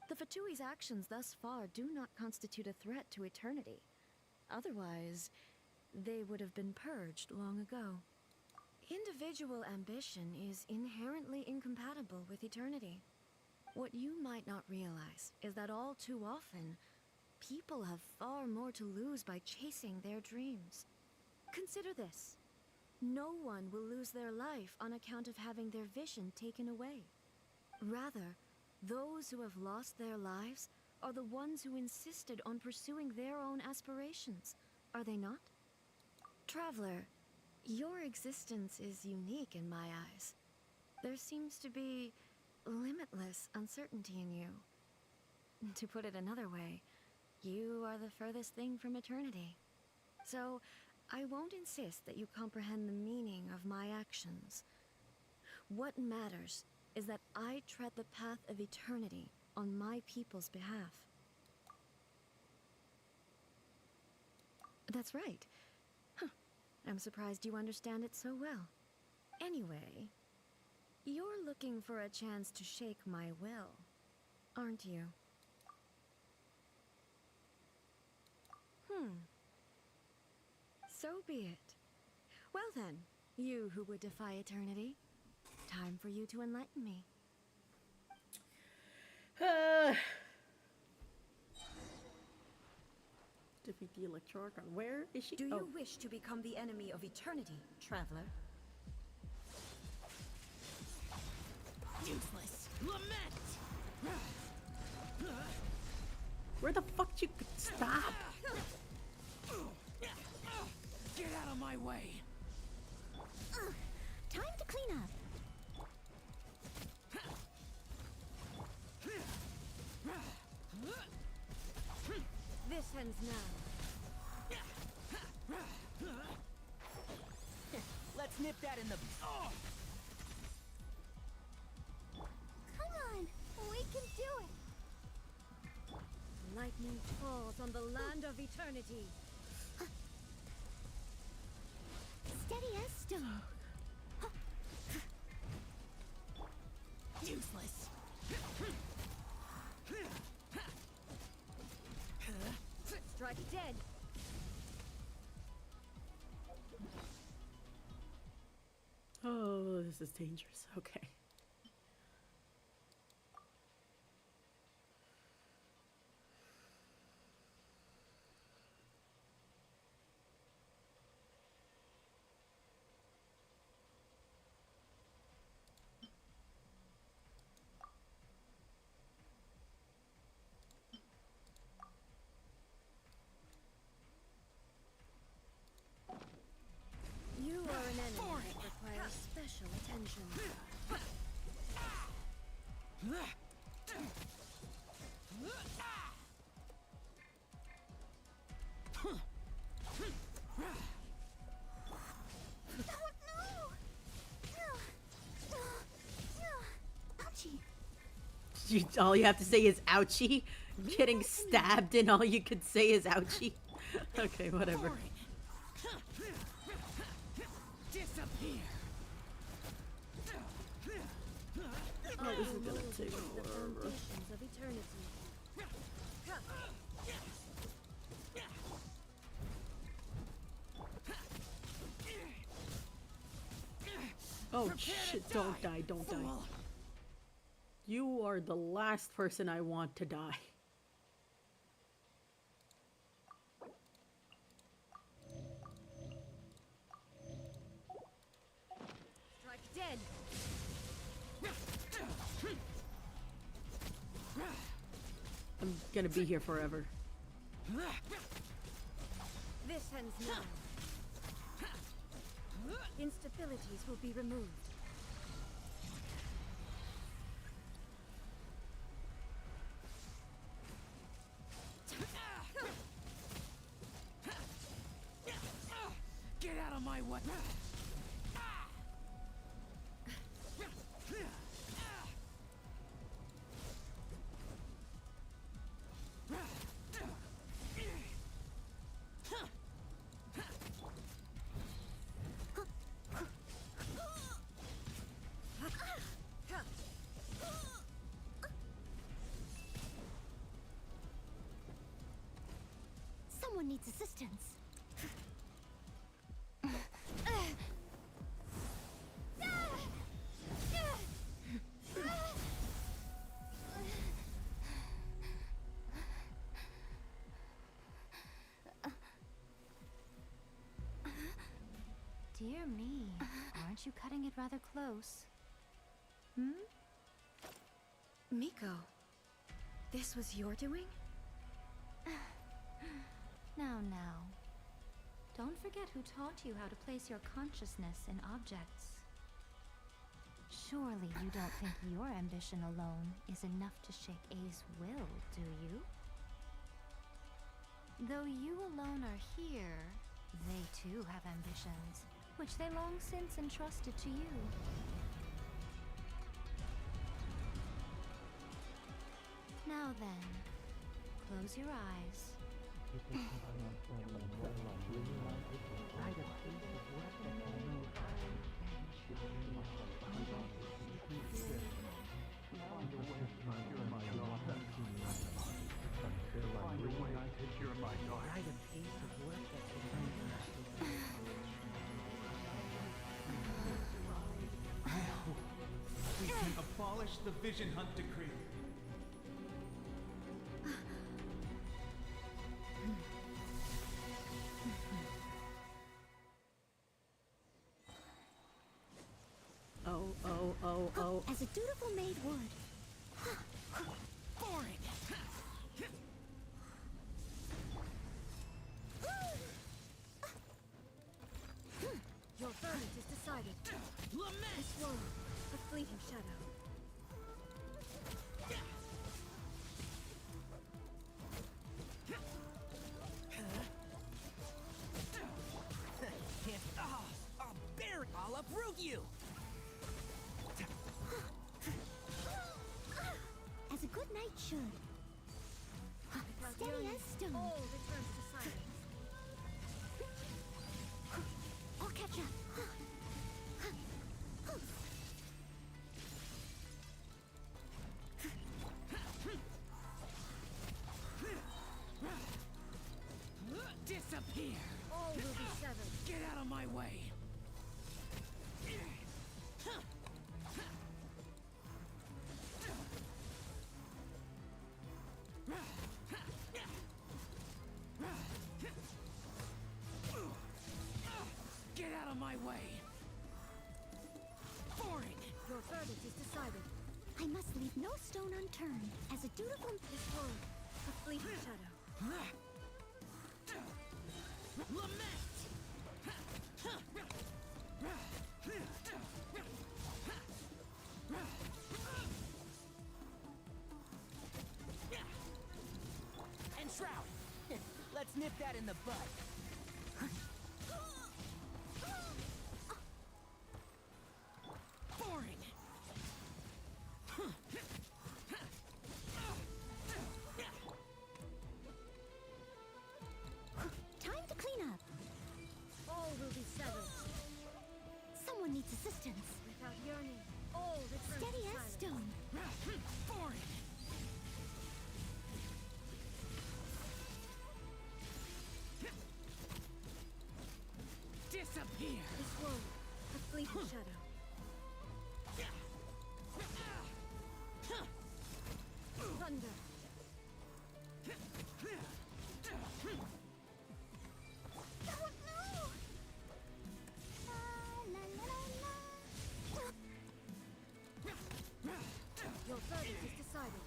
The Fatui's actions thus far do not constitute a threat to eternity. Otherwise, they would have been purged long ago. Individual ambition is inherently incompatible with eternity. What you might not realize is that all too often, people have far more to lose by chasing their dreams. Consider this. No one will lose their life on account of having their vision taken away. Rather, those who have lost their lives are the ones who insisted on pursuing their own aspirations, are they not? Traveler, your existence is unique in my eyes. There seems to be limitless uncertainty in you. To put it another way, you are the furthest thing from eternity. So, I won't insist that you comprehend the meaning of my actions. What matters is that I tread the path of eternity on my people's behalf. That's right. I'm surprised you understand it so well. Anyway, You're looking for a chance to shake my will, aren't you? So be it. Well then, you who would defy eternity, time for you to enlighten me. Defeat the Electroarchon. Where is she? Do you wish to become the enemy of eternity, traveler? Useless. Lament! Where the fuck you could stop? Get out of my way! Time to clean up. This ends now. Let's nip that in the... Come on, we can do it. Lightning falls on the land of eternity. Steady as stone. Useless. Strike dead. Oh, this is dangerous. Okay. You are an enemy that requires special attention. Ouchie. All you have to say is ouchie? Getting stabbed and all you could say is ouchie? Okay, whatever. Disappear! Oh, this is gonna take The forever. foundations of eternity. Oh shit, don't die, don't die. Fool. You are the last person I want to die. Strike dead. I'm gonna be here forever. This ends now. Instabilities will be removed. Get out of my way! Someone needs assistance. Dear me, aren't you cutting it rather close? Miko, this was your doing? Now. Don't forget who taught you how to place your consciousness in objects. Surely you don't think your ambition alone is enough to shake A's will, do you? Though you alone are here, they too have ambitions, which they long since entrusted to you. Now then, close your eyes. demolish the Vision Hunt decree. Oh. As a dutiful maid would. Boring! Your verdict is decided. Lament! Slow, a fleeting shadow. Can't. I'll bury. I'll uproot you. As a good knight should. Steady as stone. All returns to silence. I'll catch up. Disappear! All will be severed. Get out of my way! Get out of my way! Boring! Your verdict is decided. I must leave no stone unturned. As a dutiful... This world, a fleeting shadow. Lament! And Shroud. Let's nip that in the bud. Boring! Time to clean up. All will be severed. Someone needs assistance. Without yearning, all returns Steady to as silence. stone. Boring! Disappear! This world, a fleeting shadow. Thunder. Your verdict is decided.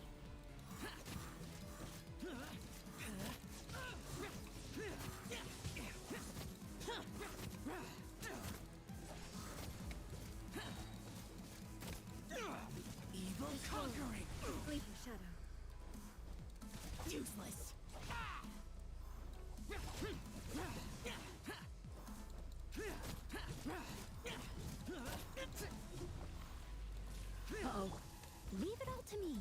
Evil conquering! Fleeting shadow. Useless! Uh-oh. Leave it all to me.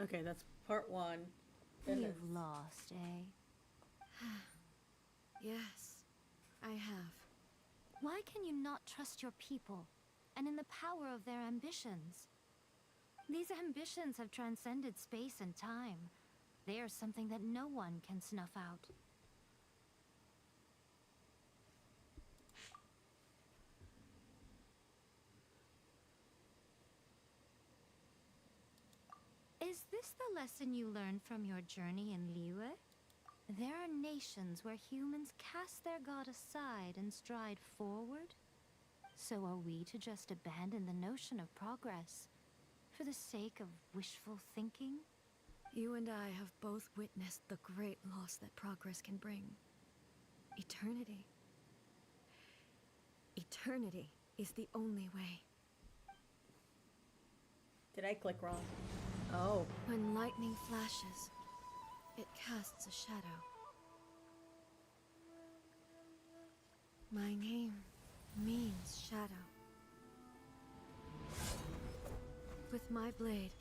Okay, that's part one. Then You've lost, eh? Yes, I have. Why can you not trust your people and in the power of their ambitions? These ambitions have transcended space and time. They are something that no one can snuff out. Is this the lesson you learned from your journey in Liyue? There are nations where humans cast their god aside and stride forward. So are we to just abandon the notion of progress for the sake of wishful thinking? You and I have both witnessed the great loss that progress can bring. Eternity. Eternity is the only way. Did I click wrong? Oh. When lightning flashes, it casts a shadow. My name means shadow. With my blade,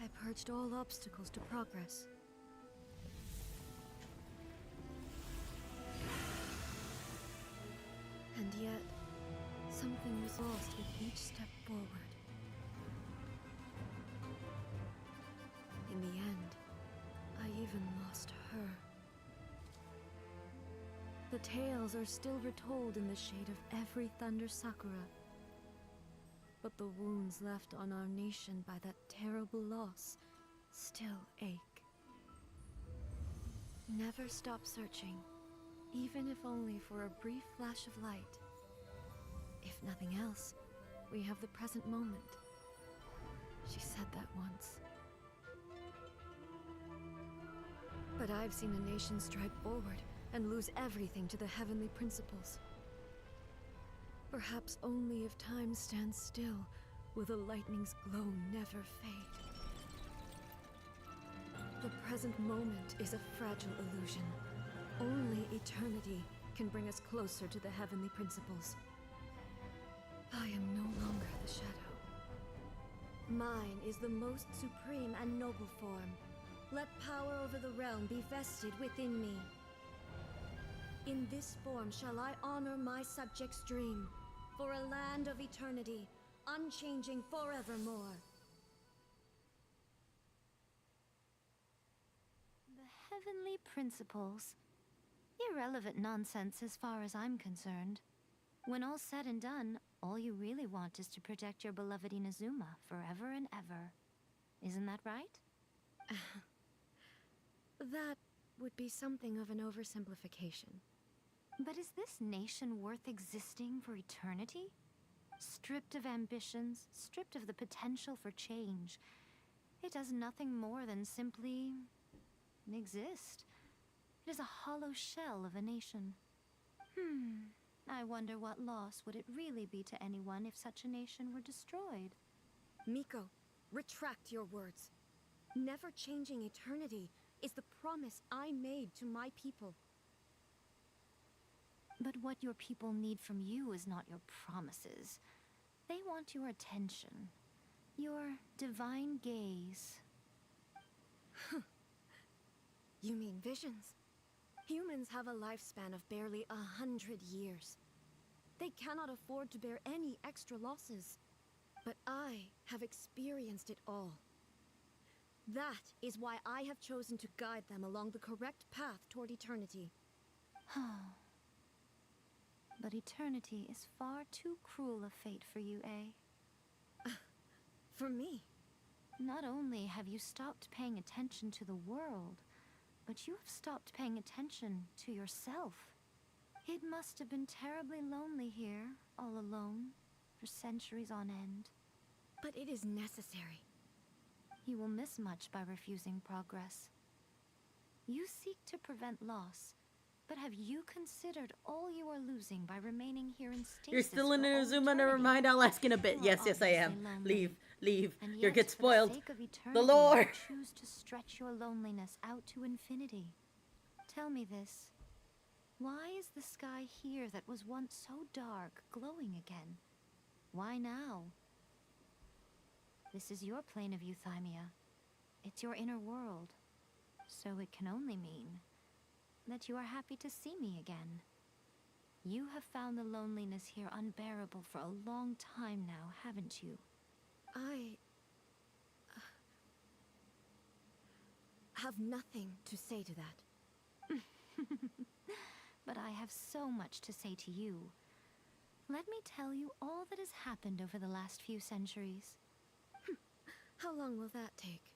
I purged all obstacles to progress. And yet, something was lost with each step forward. In the end, I even lost her. The tales are still retold in the shade of every thunder sakura. But the wounds left on our nation by that terrible loss still ache. Never stop searching, even if only for a brief flash of light. If nothing else, we have the present moment. She said that once. But I've seen a nation stride forward and lose everything to the heavenly principles. Perhaps only if time stands still will the lightning's glow never fade. The present moment is a fragile illusion. Only eternity can bring us closer to the heavenly principles. I am no longer the shadow. Mine is the most supreme and noble form. Let power over the realm be vested within me. In this form shall I honor my subject's dream, for a land of eternity, unchanging forevermore. The heavenly principles. Irrelevant nonsense as far as I'm concerned. When all's said and done, all you really want is to protect your beloved Inazuma forever and ever. Isn't that right? That would be something of an oversimplification. But is this nation worth existing for eternity? Stripped of ambitions, stripped of the potential for change. It does nothing more than simply exist. It is a hollow shell of a nation. I wonder what loss would it really be to anyone if such a nation were destroyed? Miko, retract your words. Never changing eternity is the promise I made to my people. But what your people need from you is not your promises. They want your attention. Your divine gaze. You mean visions? Humans have a lifespan of barely 100 years. They cannot afford to bear any extra losses. But I have experienced it all. That is why I have chosen to guide them along the correct path toward eternity. But eternity is far too cruel a fate for you, eh? For me? Not only have you stopped paying attention to the world, but you have stopped paying attention to yourself. It must have been terribly lonely here, all alone, for centuries on end. But it is necessary. You will miss much by refusing progress. You seek to prevent loss, but have you considered all you are losing by remaining here in stasis? You're still in for all Inazuma, never eternity? mind, I'll ask in a bit. You are Yes, yes, I am. obviously lonely. Leave, leave. And You'll yet, get for spoiled. the sake of The eternity, lore. you choose to stretch your loneliness out to infinity. Tell me this. Why is the sky here that was once so dark glowing again? Why now? This is your plane of euthymia. It's your inner world. So it can only mean that you are happy to see me again. You have found the loneliness here unbearable for a long time now, haven't you? I have nothing to say to that. But I have so much to say to you. Let me tell you all that has happened over the last few centuries. How long will that take?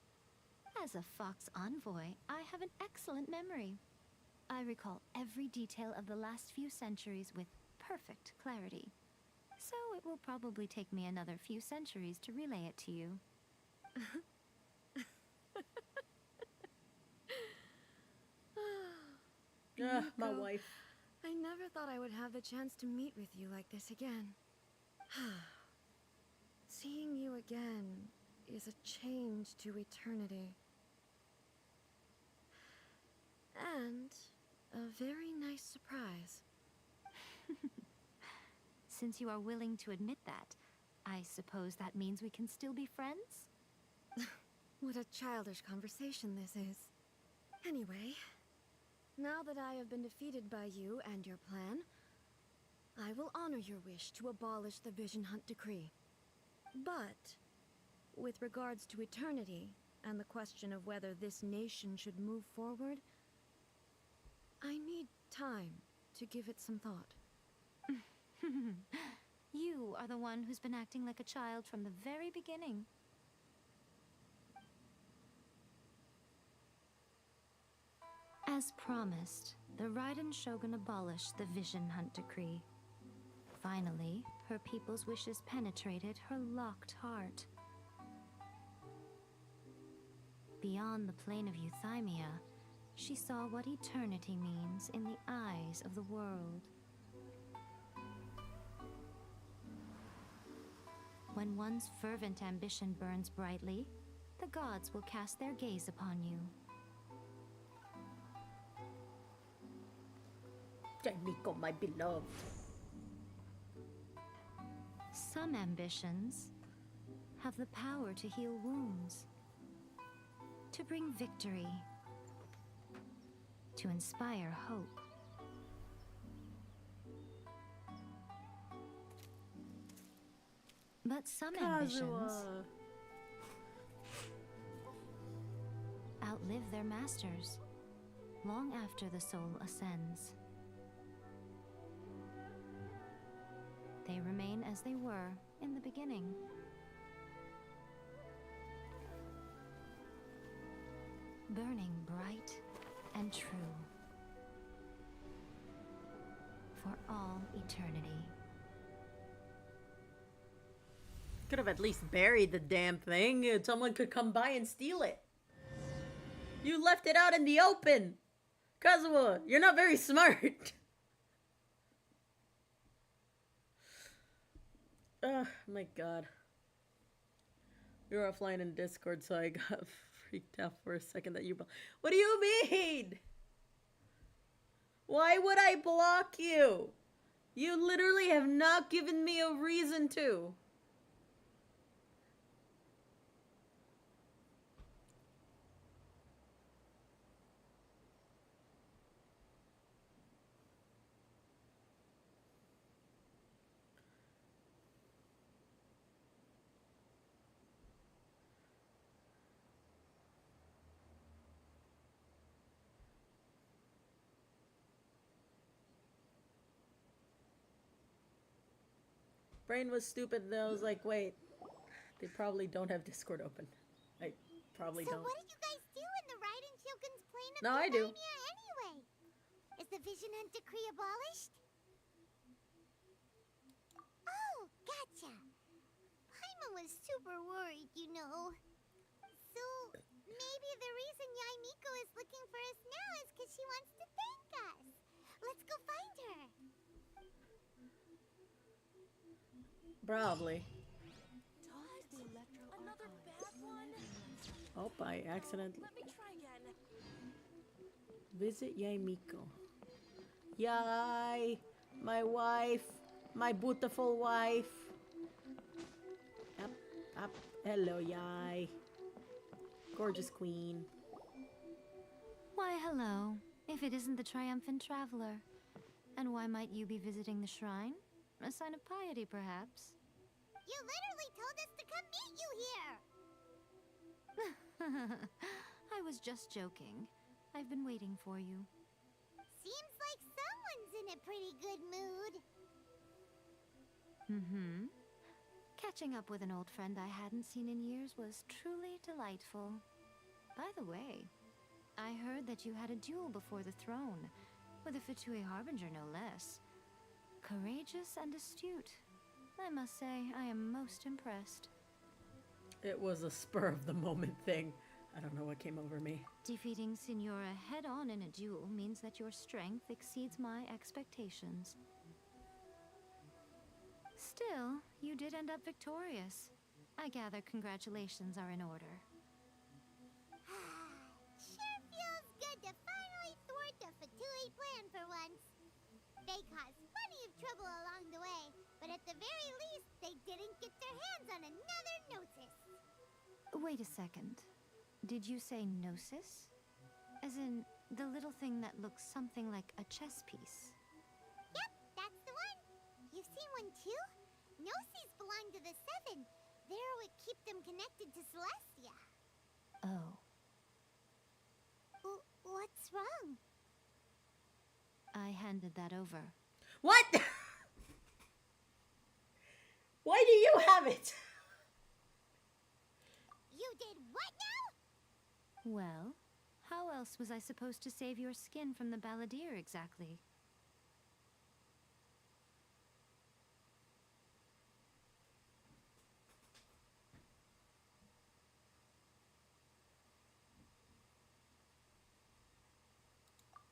As a Fox envoy, I have an excellent memory. I recall every detail of the last few centuries with perfect clarity. So it will probably take me another few centuries to relay it to you. My Miko, wife. I never thought I would have the chance to meet with you like this again. Seeing you again is a change to eternity. And a very nice surprise. Since you are willing to admit that, I suppose that means we can still be friends? What a childish conversation this is. Anyway, now that I have been defeated by you and your plan, I will honor your wish to abolish the Vision Hunt Decree. But, with regards to eternity, and the question of whether this nation should move forward, I need time to give it some thought. You are the one who's been acting like a child from the very beginning. As promised, the Raiden Shogun abolished the Vision Hunt Decree. Finally, her people's wishes penetrated her locked heart. Beyond the plane of euthymia, she saw what eternity means in the eyes of the world. When one's fervent ambition burns brightly, the gods will cast their gaze upon you. Miko, my beloved. Some ambitions have the power to heal wounds, to bring victory, to inspire hope. But some ambitions outlive their masters long after the soul ascends. They remain as they were in the beginning. Burning bright and true for all eternity. Could have at least buried the damn thing. Someone could come by and steal it. You left it out in the open. Kazuha, you're not very smart. Oh my god. We were offline in Discord, so I got freaked out for a second that you... What do you mean? Why would I block you? You literally have not given me a reason to. Brain was stupid, and I was like, wait, they probably don't have Discord open. I probably don't. So what do you guys do in the Raiden Shogun's plane of No, I do. euthymia anyway? Is the Vision Hunt Decree abolished? Oh, gotcha. Paimon was super worried, you know. So maybe the reason Yae Miko is looking for us now is because she wants to thank us. Let's go find her. Probably. Another bad one? Oh, I accidentally... Let me try again. Visit Yae Miko. Yae, my wife, my beautiful wife. Up. Hello, Yae. Gorgeous queen. Why, hello. If it isn't the triumphant traveler. And why might you be visiting the shrine? A sign of piety, perhaps? You literally told us to come meet you here! I was just joking. I've been waiting for you. Seems like someone's in a pretty good mood. Mm-hmm. Catching up with an old friend I hadn't seen in years was truly delightful. By the way, I heard that you had a duel before the throne, with a Fatui Harbinger no less. Courageous and astute. I must say, I am most impressed. It was a spur of the moment thing. I don't know what came over me. Defeating Signora head-on in a duel means that your strength exceeds my expectations. Still, you did end up victorious. I gather congratulations are in order. Sure feels good to finally thwart the Fatui plan for once. They caused plenty of trouble along the way, but at the very least, they didn't get their hands on another Gnosis. Wait a second. Did you say Gnosis? As in, the little thing that looks something like a chess piece? Yep, that's the one. You've seen one too? Gnosis belong to the Seven. They're what keep them connected to Celestia. Oh. What's wrong? I handed that over. What? Why do you have it? You did what now? Well, how else was I supposed to save your skin from the balladeer exactly?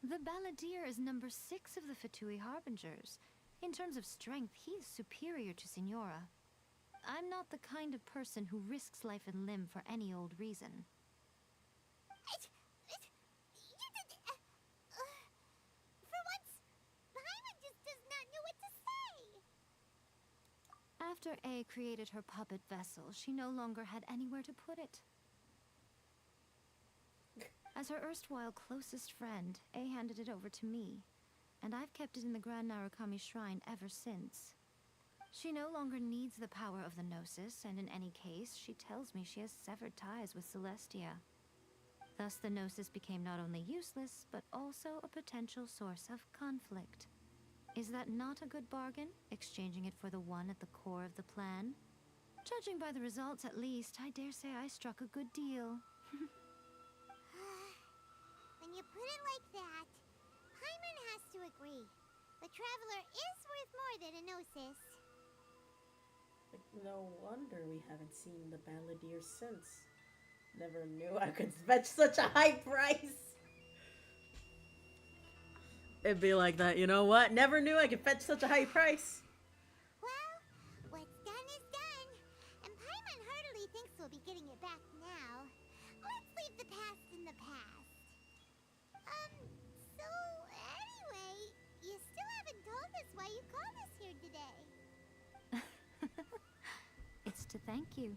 The balladeer is number 6 of the Fatui Harbingers. In terms of strength, he is superior to Signora. I'm not the kind of person who risks life and limb for any old reason. For once, Paimon just does not know what to say. After A created her puppet vessel, she no longer had anywhere to put it. As her erstwhile closest friend, A handed it over to me, and I've kept it in the Grand Narukami Shrine ever since. She no longer needs the power of the Gnosis, and in any case, she tells me she has severed ties with Celestia. Thus, the Gnosis became not only useless, but also a potential source of conflict. Is that not a good bargain, exchanging it for the one at the core of the plan? Judging by the results, at least, I dare say I struck a good deal. When you put it like that, Paimon has to agree. The Traveler is worth more than a Gnosis. No wonder we haven't seen the balladeer since. Never knew I could fetch such a high price. It'd be like that, you know what? Never knew I could fetch such a high price. Well, what's done is done. And Paimon heartily thinks we'll be getting it back now. Let's leave the past in the past. So anyway, you still haven't told us why you called us here today. It's to thank you.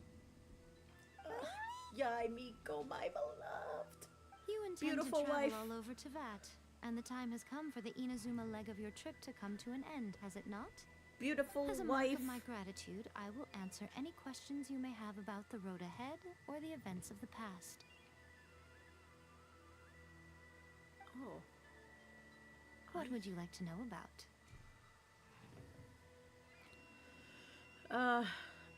Yai Miko, my beloved. You intend Beautiful to travel wife. all over Teyvat, and the time has come for the Inazuma leg of your trip to come to an end, has it not? Beautiful As a mark wife. of my gratitude, I will answer any questions you may have about the road ahead or the events of the past. Oh. What would you like to know about?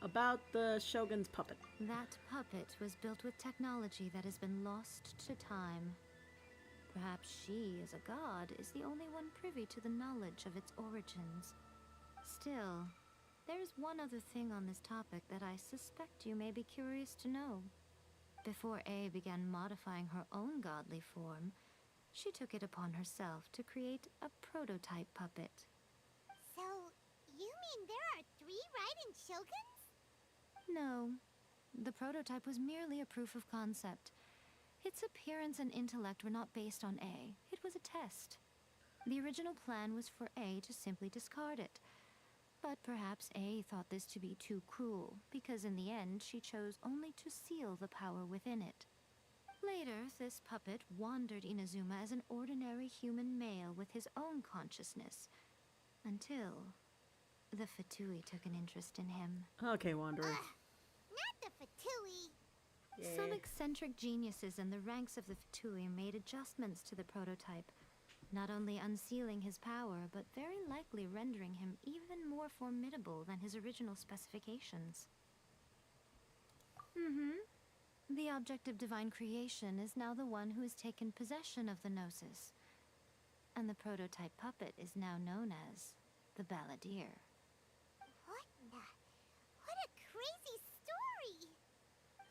About the Shogun's puppet. That puppet was built with technology that has been lost to time. Perhaps she, as a god, is the only one privy to the knowledge of its origins. Still, there is one other thing on this topic that I suspect you may be curious to know. Before A began modifying her own godly form, she took it upon herself to create a prototype puppet. So, you mean there are 3 Raiden Shoguns? No, the prototype was merely a proof of concept. Its appearance and intellect were not based on A. It was a test. The original plan was for A to simply discard it. But perhaps A thought this to be too cruel, because in the end she chose only to seal the power within it. Later, this puppet wandered Inazuma as an ordinary human male with his own consciousness, until the Fatui took an interest in him. Okay, Wanderer. Not the Fatui. Yeah. Some eccentric geniuses in the ranks of the Fatui made adjustments to the prototype, not only unsealing his power, but very likely rendering him even more formidable than his original specifications. The object of divine creation is now the one who has taken possession of the Gnosis, and the prototype puppet is now known as the Balladeer. What a crazy story!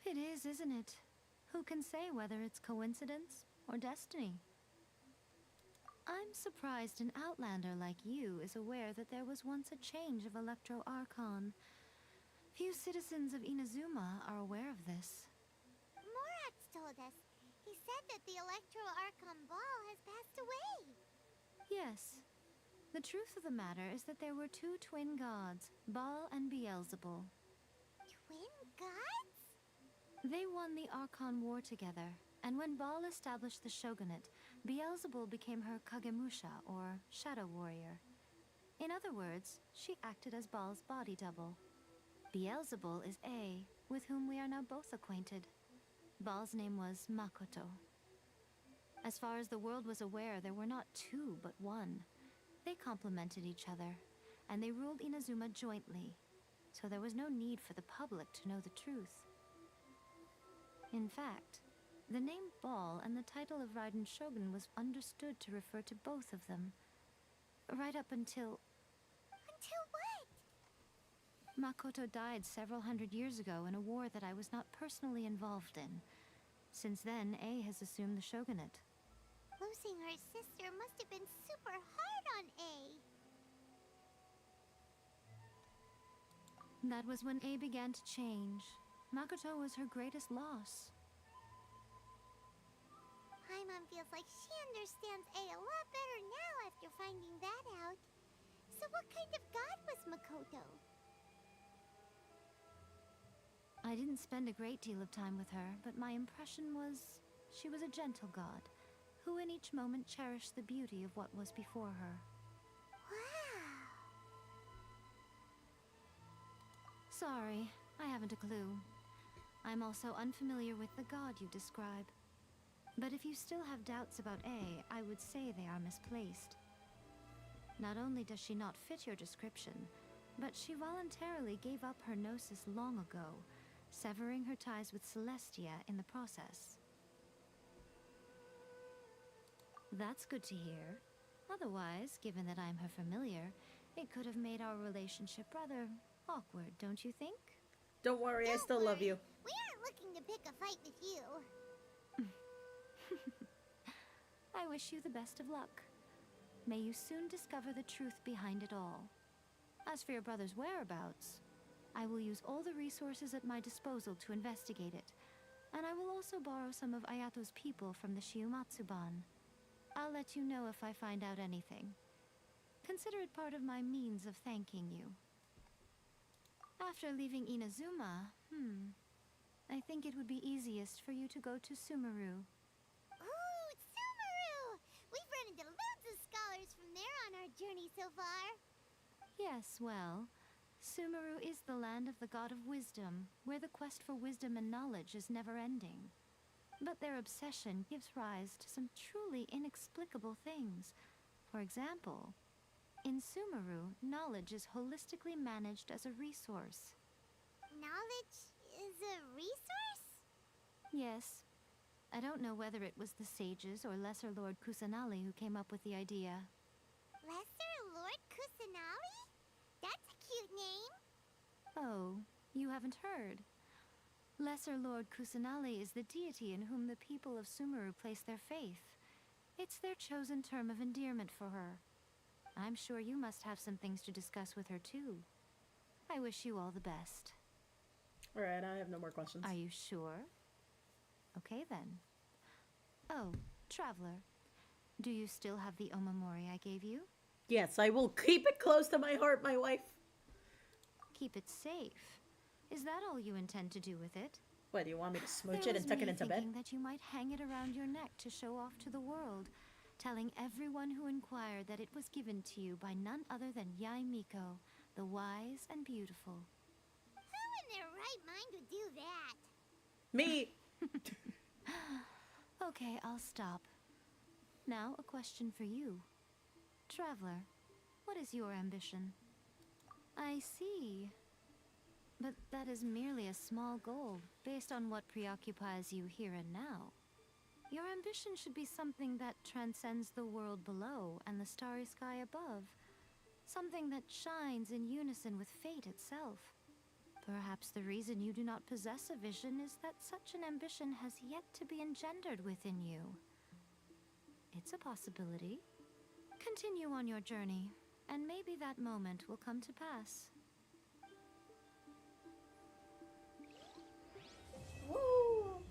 It is, isn't it? Who can say whether it's coincidence or destiny? I'm surprised an outlander like you is aware that there was once a change of Electro Archon. Few citizens of Inazuma are aware of this. Morat's told us. He said that the Electro Archon Ball has passed away. Yes. The truth of the matter is that there were 2 twin gods, Baal and Beelzebul. Twin gods? They won the Archon War together, and when Baal established the shogunate, Beelzebul became her Kagemusha, or shadow warrior. In other words, she acted as Baal's body double. Beelzebul is A, with whom we are now both acquainted. Baal's name was Makoto. As far as the world was aware, there were not 2, but 1. They complemented each other, and they ruled Inazuma jointly, so there was no need for the public to know the truth. In fact, the name Ball and the title of Raiden Shogun was understood to refer to both of them, right up until... Until what? Makoto died several hundred years ago in a war that I was not personally involved in. Since then, A has assumed the shogunate. Losing her sister must have been super hard on A. That was when A began to change. Makoto was her greatest loss. Paimon feels like she understands A a lot better now after finding that out. So what kind of god was Makoto? I didn't spend a great deal of time with her, but my impression was she was a gentle god, who in each moment cherished the beauty of what was before her. Wow. Sorry, I haven't a clue. I'm also unfamiliar with the god you describe. But if you still have doubts about A, I would say they are misplaced. Not only does she not fit your description, but she voluntarily gave up her gnosis long ago, severing her ties with Celestia in the process. That's good to hear. Otherwise, given that I'm her familiar, it could have made our relationship rather awkward, don't you think? Don't worry, I still love you. We aren't looking to pick a fight with you. I wish you the best of luck. May you soon discover the truth behind it all. As for your brother's whereabouts, I will use all the resources at my disposal to investigate it, and I will also borrow some of Ayato's people from the Shiumatsuban. I'll let you know if I find out anything. Consider it part of my means of thanking you. After leaving Inazuma, I think it would be easiest for you to go to Sumeru. Ooh, Sumeru! We've run into loads of scholars from there on our journey so far. Yes, well, Sumeru is the land of the god of wisdom, where the quest for wisdom and knowledge is never-ending. But their obsession gives rise to some truly inexplicable things. For example, in Sumeru, knowledge is holistically managed as a resource. Knowledge is a resource? Yes. I don't know whether it was the sages or Lesser Lord Kusanali who came up with the idea. Lesser Lord Kusanali? That's a cute name. Oh, you haven't heard. Lesser Lord Kusanali is the deity in whom the people of Sumeru place their faith. It's their chosen term of endearment for her. I'm sure you must have some things to discuss with her too. I wish you all the best. Alright, I have no more questions. Are you sure? Okay then. Oh, Traveler, do you still have the Omamori I gave you? Yes, I will keep it close to my heart, my wife. Keep it safe. Is that all you intend to do with it? What, do you want me to smooch There it and was tuck it me into bed? thinking that you might hang it around your neck to show off to the world, telling everyone who inquired that it was given to you by none other than Yai Miko, the wise and beautiful. Who in their right mind would do that? Me! Okay, I'll stop. Now, a question for you. Traveler, what is your ambition? I see. But that is merely a small goal, based on what preoccupies you here and now. Your ambition should be something that transcends the world below and the starry sky above. Something that shines in unison with fate itself. Perhaps the reason you do not possess a vision is that such an ambition has yet to be engendered within you. It's a possibility. Continue on your journey, and maybe that moment will come to pass. Woo!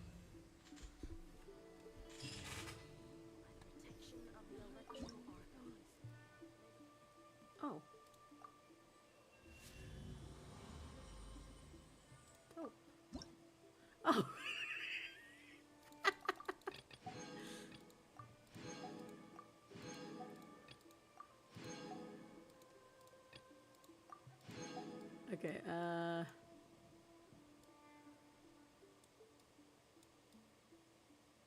Oh. Dope. Oh. Okay,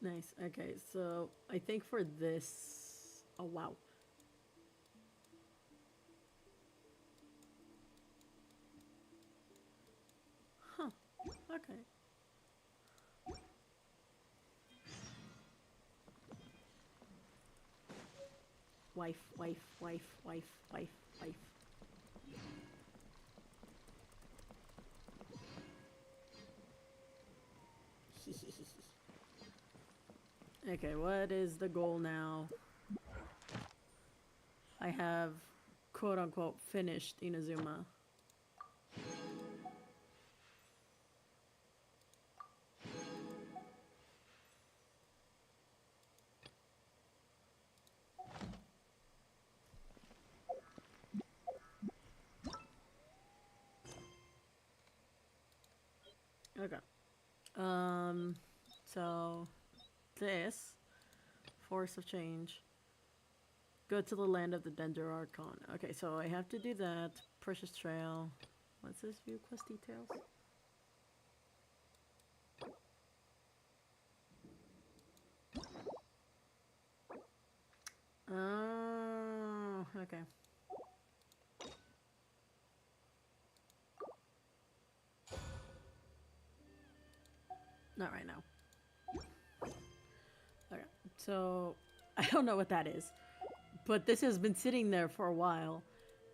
nice. Okay, so I think for this... Oh, wow. Okay. Wife, wife, wife, wife, wife, wife. Okay, what is the goal now? I have quote unquote finished Inazuma. Okay. So this Force of Change. Go to the land of the Dendroarchon. Okay, so I have to do that. Precious Trail. What's this? View quest details. Oh, okay. Not right now. Okay, so I don't know what that is, but this has been sitting there for a while,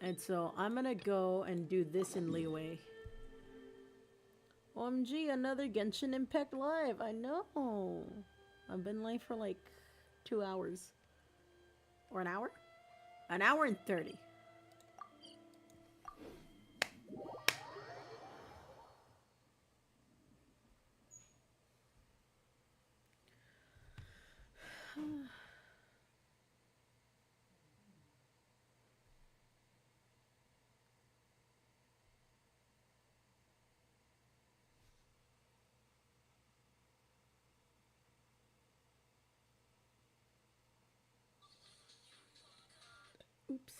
and so I'm gonna go and do this in Leeway. OMG, another Genshin Impact live. I know. I've been live for like 2 hours. Or an hour? An hour and 30. Oops.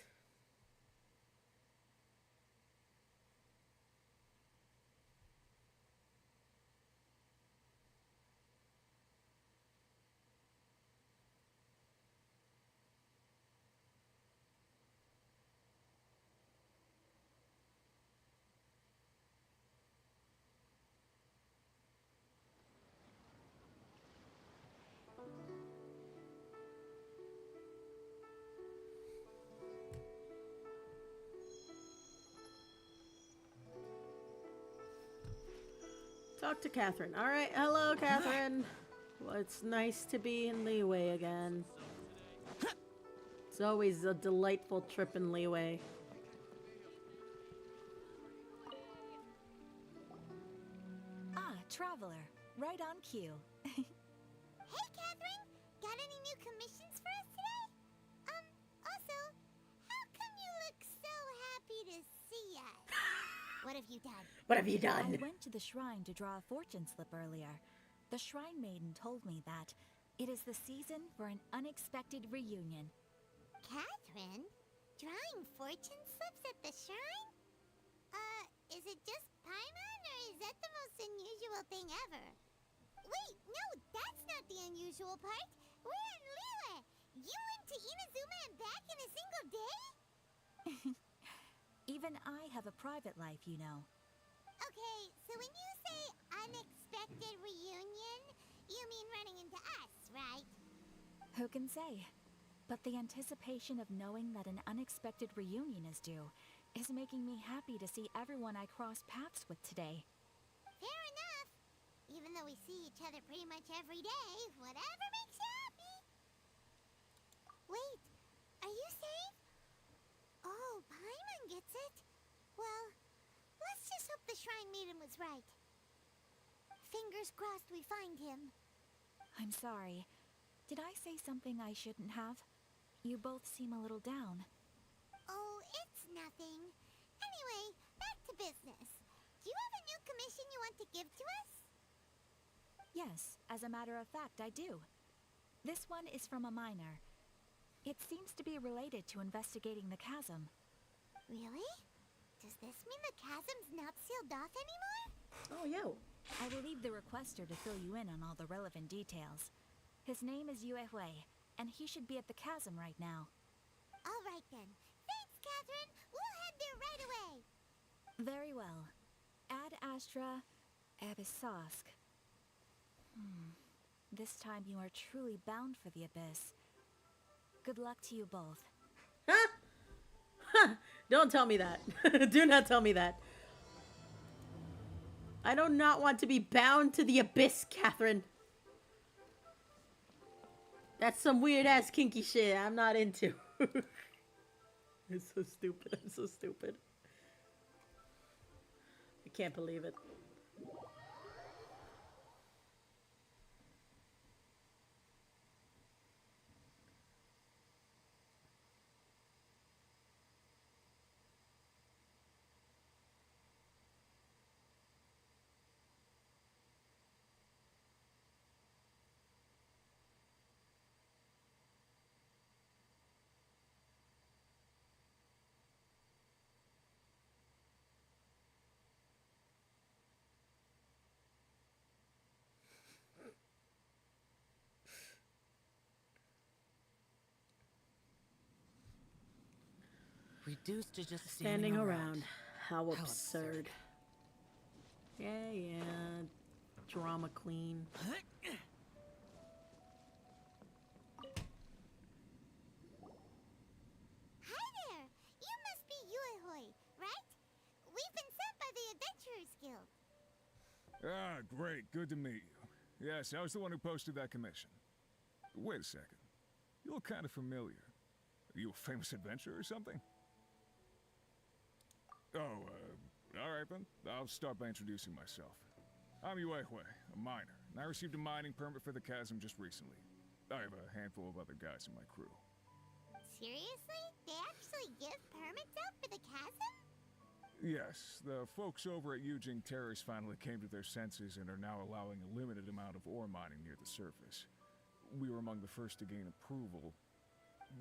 Talk to Catherine. All right. Hello, Catherine. Well, it's nice to be in Leeway again. It's always a delightful trip in Leeway. Ah, traveler. Right on cue. Hey, Catherine! Got any new commissions for us today? Also, how come you look so happy to see us? What have you done? What have you done? I went to the shrine to draw a fortune slip earlier. The shrine maiden told me that it is the season for an unexpected reunion. Catherine? Drawing fortune slips at the shrine? Is it just Paimon, or is that the most unusual thing ever? Wait, no, that's not the unusual part. We're in Liyue. You went to Inazuma and back in a single day? Even I have a private life, you know. Okay, so when you say unexpected reunion, you mean running into us, right? Who can say? But the anticipation of knowing that an unexpected reunion is due is making me happy to see everyone I cross paths with today. Fair enough. Even though we see each other pretty much every day, whatever makes you happy. Wait, are you safe? Oh, Paimon gets it. Well, let's just hope the shrine maiden was right. Fingers crossed we find him. I'm sorry. Did I say something I shouldn't have? You both seem a little down. Oh, it's nothing. Anyway, back to business. Do you have a new commission you want to give to us? Yes, as a matter of fact, I do. This one is from a miner. It seems to be related to investigating the chasm. Really? Does this mean the chasm's not sealed off anymore? Oh, yo. I will leave the requester to fill you in on all the relevant details. His name is Yue Hui, and he should be at the chasm right now. All right then. Thanks, Catherine. We'll head there right away. Very well. Ad Astra, Abyssosk. This time you are truly bound for the Abyss. Good luck to you both. Don't tell me that. Do not tell me that. I do not want to be bound to the Abyss, Catherine. That's some weird ass kinky shit I'm not into. It's so stupid. I'm so stupid. I can't believe it. Reduced to just Standing around. How absurd. Yeah. Drama queen. Hi there! You must be Yuehoi, right? We've been sent by the Adventurers Guild. Ah, great. Good to meet you. Yes, I was the one who posted that commission. Wait a second. You look kind of familiar. Are you a famous adventurer or something? Oh, alright then. I'll start by introducing myself. I'm Yuehoi, a miner, and I received a mining permit for the chasm just recently. I have a handful of other guys in my crew. Seriously? They actually give permits out for the chasm? Yes, the folks over at Yujing Terrace finally came to their senses and are now allowing a limited amount of ore mining near the surface. We were among the first to gain approval,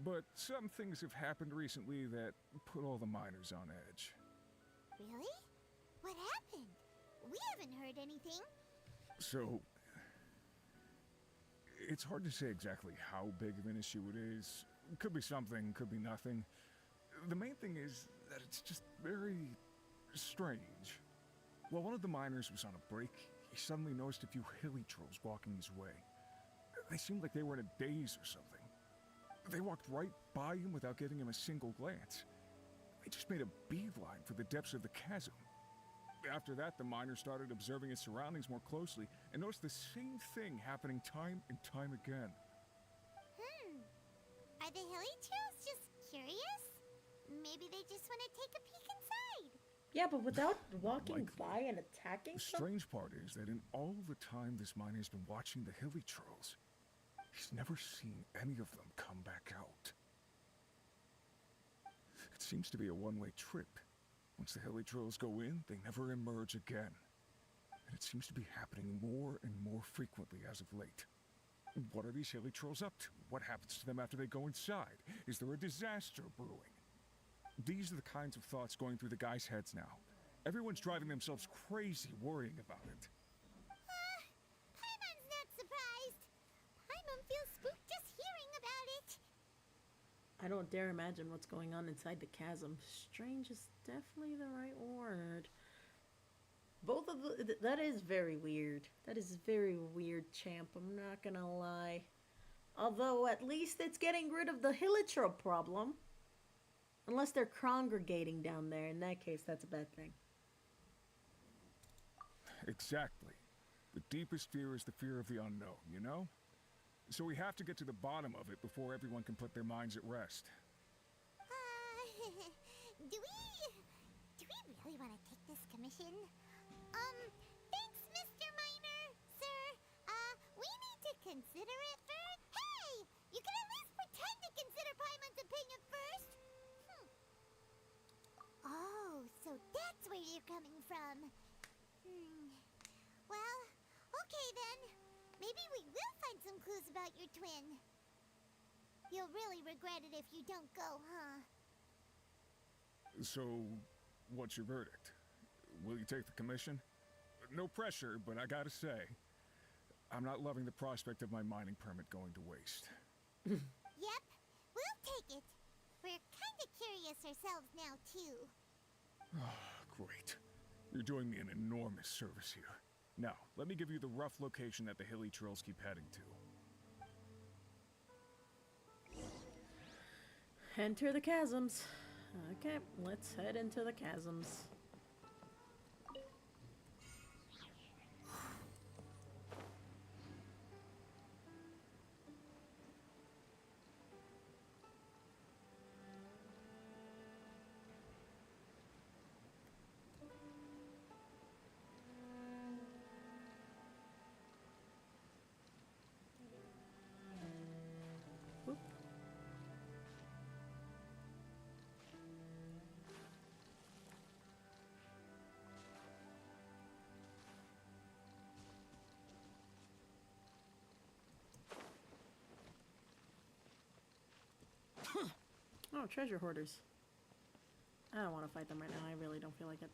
but some things have happened recently that put all the miners on edge. Really? What happened? We haven't heard anything. So, it's hard to say exactly how big of an issue it is. Could be something, could be nothing. The main thing is that it's just very strange. While one of the miners was on a break, he suddenly noticed a few hilly trolls walking his way. They seemed like they were in a daze or something. They walked right by him without getting him a single glance. They just made a beeline for the depths of the chasm. After that, the miner started observing his surroundings more closely and noticed the same thing happening time and time again. Are the hilly trolls just curious? Maybe they just want to take a peek inside. Yeah, but without walking Likely. by and attacking The stuff? strange part is that in all the time this miner's been watching the hilly trolls, he's never seen any of them come back out. It seems to be a one-way trip. Once the hilly trolls go in, they never emerge again. And it seems to be happening more and more frequently as of late. What are these hilly trolls up to? What happens to them after they go inside? Is there a disaster brewing? These are the kinds of thoughts going through the guys' heads now. Everyone's driving themselves crazy worrying about it. Paimon's not surprised. Paimon feels spooked just hearing about it. I don't dare imagine what's going on inside the chasm. Strange is definitely the right word. Both of the... That is very weird. That is very weird, champ. I'm not gonna lie. Although, at least it's getting rid of the hilichurl problem. Unless they're congregating down there. In that case, that's a bad thing. Exactly. The deepest fear is the fear of the unknown, you know? So we have to get to the bottom of it before everyone can put their minds at rest. Do we really want to take this commission? Thanks, Mr. Miner, sir. We need to consider it first. Hey! You can at least pretend to consider Paimon's opinion first. Oh, so that's where you're coming from. Well, okay then. Maybe we will find some clues about your twin. You'll really regret it if you don't go, huh? So, what's your verdict? Will you take the commission? No pressure, but I gotta say, I'm not loving the prospect of my mining permit going to waste. Yep, we'll take it. We're kinda curious ourselves now, too. Great. You're doing me an enormous service here. Now, let me give you the rough location that the hilly trails keep heading to. Enter the chasms. Okay, let's head into the chasms. Whoop. Oh, treasure hoarders. I don't want to fight them right now. I really don't feel like it.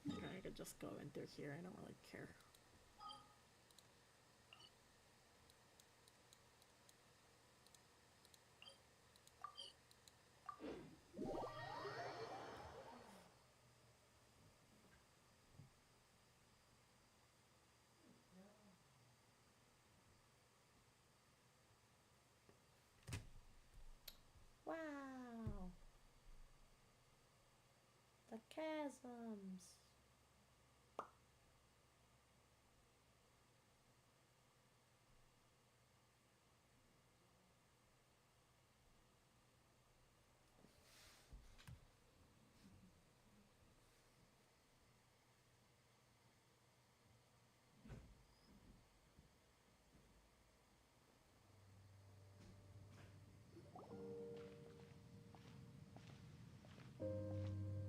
I could just go in through here. I don't really care. Wow. The chasms.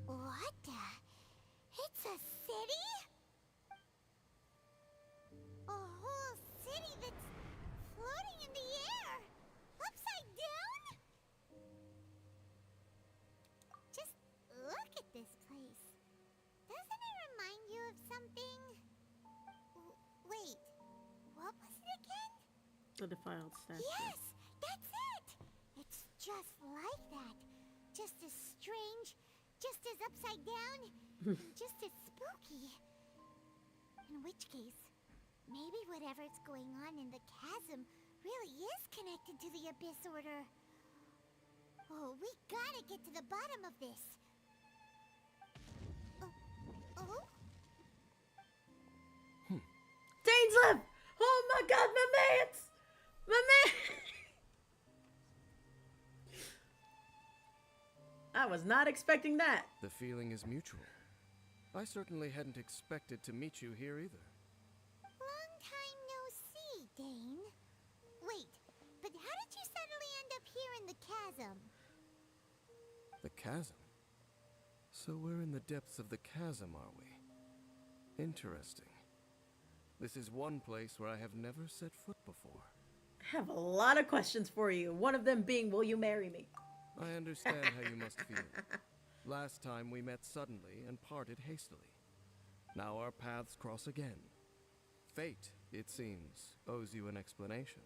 What the? It's a city? A whole city that's floating in the air! Upside down? Just look at this place. Doesn't it remind you of something? Wait, what was it again? The defiled statue. Yes, that's it! It's just like that. Just as strange, just as upside down, and just as spooky. In which case, maybe whatever's going on in the chasm really is connected to the Abyss Order. Oh, we gotta get to the bottom of this. Oh? Dainslev! Oh my god, my mans! My man! I was not expecting that. The feeling is mutual. I certainly hadn't expected to meet you here either. Long time no see, Dane. Wait, but how did you suddenly end up here in the chasm? The chasm? So we're in the depths of the chasm, are we? Interesting. This is one place where I have never set foot before. I have a lot of questions for you. One of them being, will you marry me? I understand how you must feel. Last time we met suddenly and parted hastily. Now our paths cross again. Fate, it seems, owes you an explanation.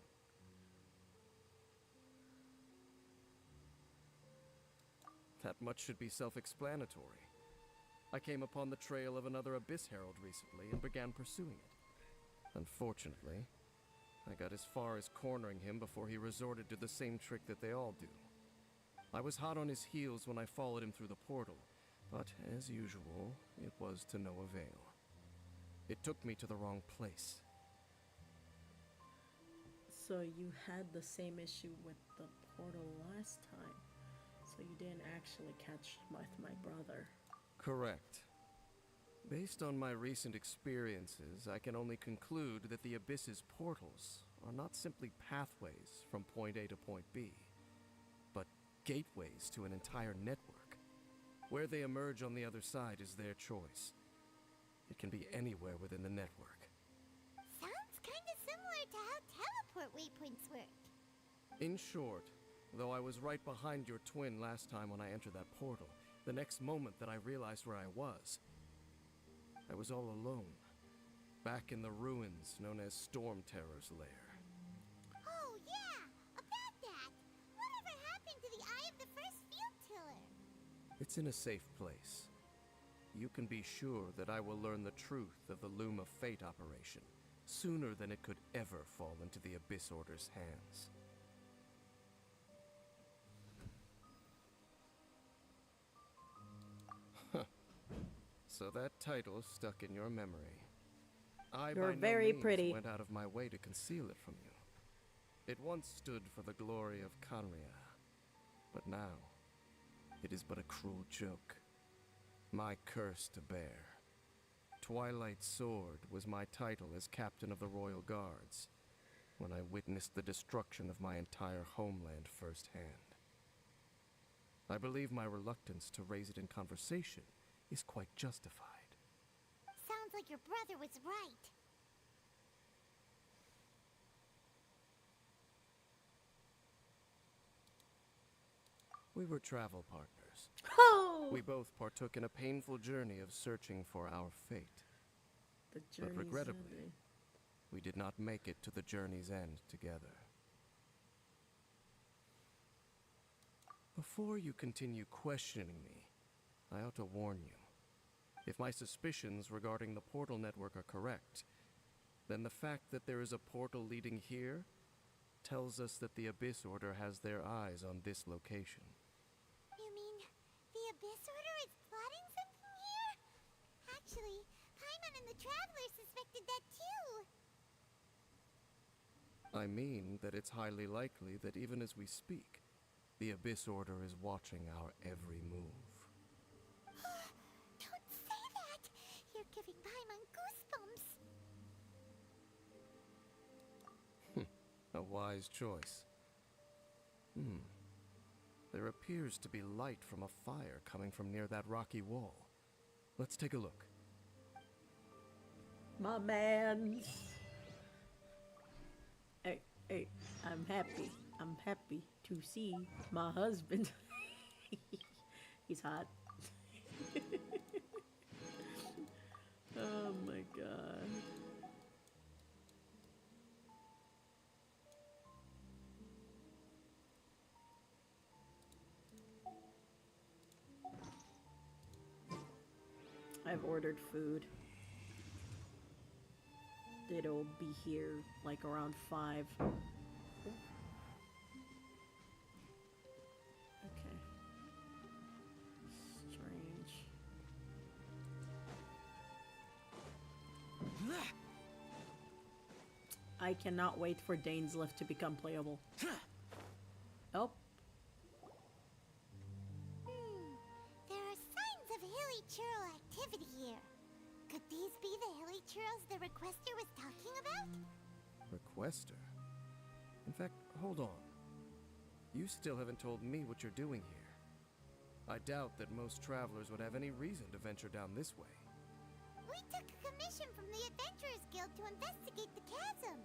That much should be self-explanatory. I came upon the trail of another Abyss Herald recently and began pursuing it. Unfortunately, I got as far as cornering him before he resorted to the same trick that they all do. I was hot on his heels when I followed him through the portal, but as usual, it was to no avail. It took me to the wrong place. So you had the same issue with the portal last time. So you didn't actually catch with my brother. Correct. Based on my recent experiences, I can only conclude that the Abyss's portals are not simply pathways from point A to point B, but gateways to an entire network. Where they emerge on the other side is their choice. It can be anywhere within the network. Sounds kinda similar to how teleport waypoints work. In short, though I was right behind your twin last time when I entered that portal, the next moment that I realized where I was all alone, back in the ruins known as Storm Terror's lair. Oh yeah, about that. Whatever happened to the Eye of the First Field Tiller? It's in a safe place, you can be sure that I will learn the truth of the Loom of Fate operation sooner than it could ever fall into the Abyss Order's hands. So that title stuck in your memory. I You're by no very means pretty. went out of my way to conceal it from you. It once stood for the glory of Conria, but now it is but a cruel joke. My curse to bear. Twilight Sword was my title as captain of the Royal Guards when I witnessed the destruction of my entire homeland firsthand. I believe my reluctance to raise it in conversation is quite justified. Sounds like your brother was right. We were travel partners. Oh! We both partook in a painful journey of searching for our fate. The But journey's regrettably, ending. we did not make it to the journey's end together. Before you continue questioning me, I ought to warn you. If my suspicions regarding the portal network are correct, then the fact that there is a portal leading here tells us that the Abyss Order has their eyes on this location. You mean the Abyss Order is plotting something here? Actually, Paimon and the Traveler suspected that too. I mean that it's highly likely that even as we speak, the Abyss Order is watching our every move. Don't say that! You're giving Paimon goosebumps. A wise choice. There appears to be light from a fire coming from near that rocky wall. Let's take a look. My mans. Hey, I'm happy. I'm happy to see my husband. He's hot. Oh my god. I've ordered food. It'll be here like around 5. Okay. Strange. I cannot wait for Dainslift to become playable. Oh. There are signs of hilly churl activity here. Could these be the hilly churls the requester was talking about? Requester? In fact, hold on. You still haven't told me what you're doing here. I doubt that most travelers would have any reason to venture down this way. We took a commission from the Adventurers Guild to investigate the chasm.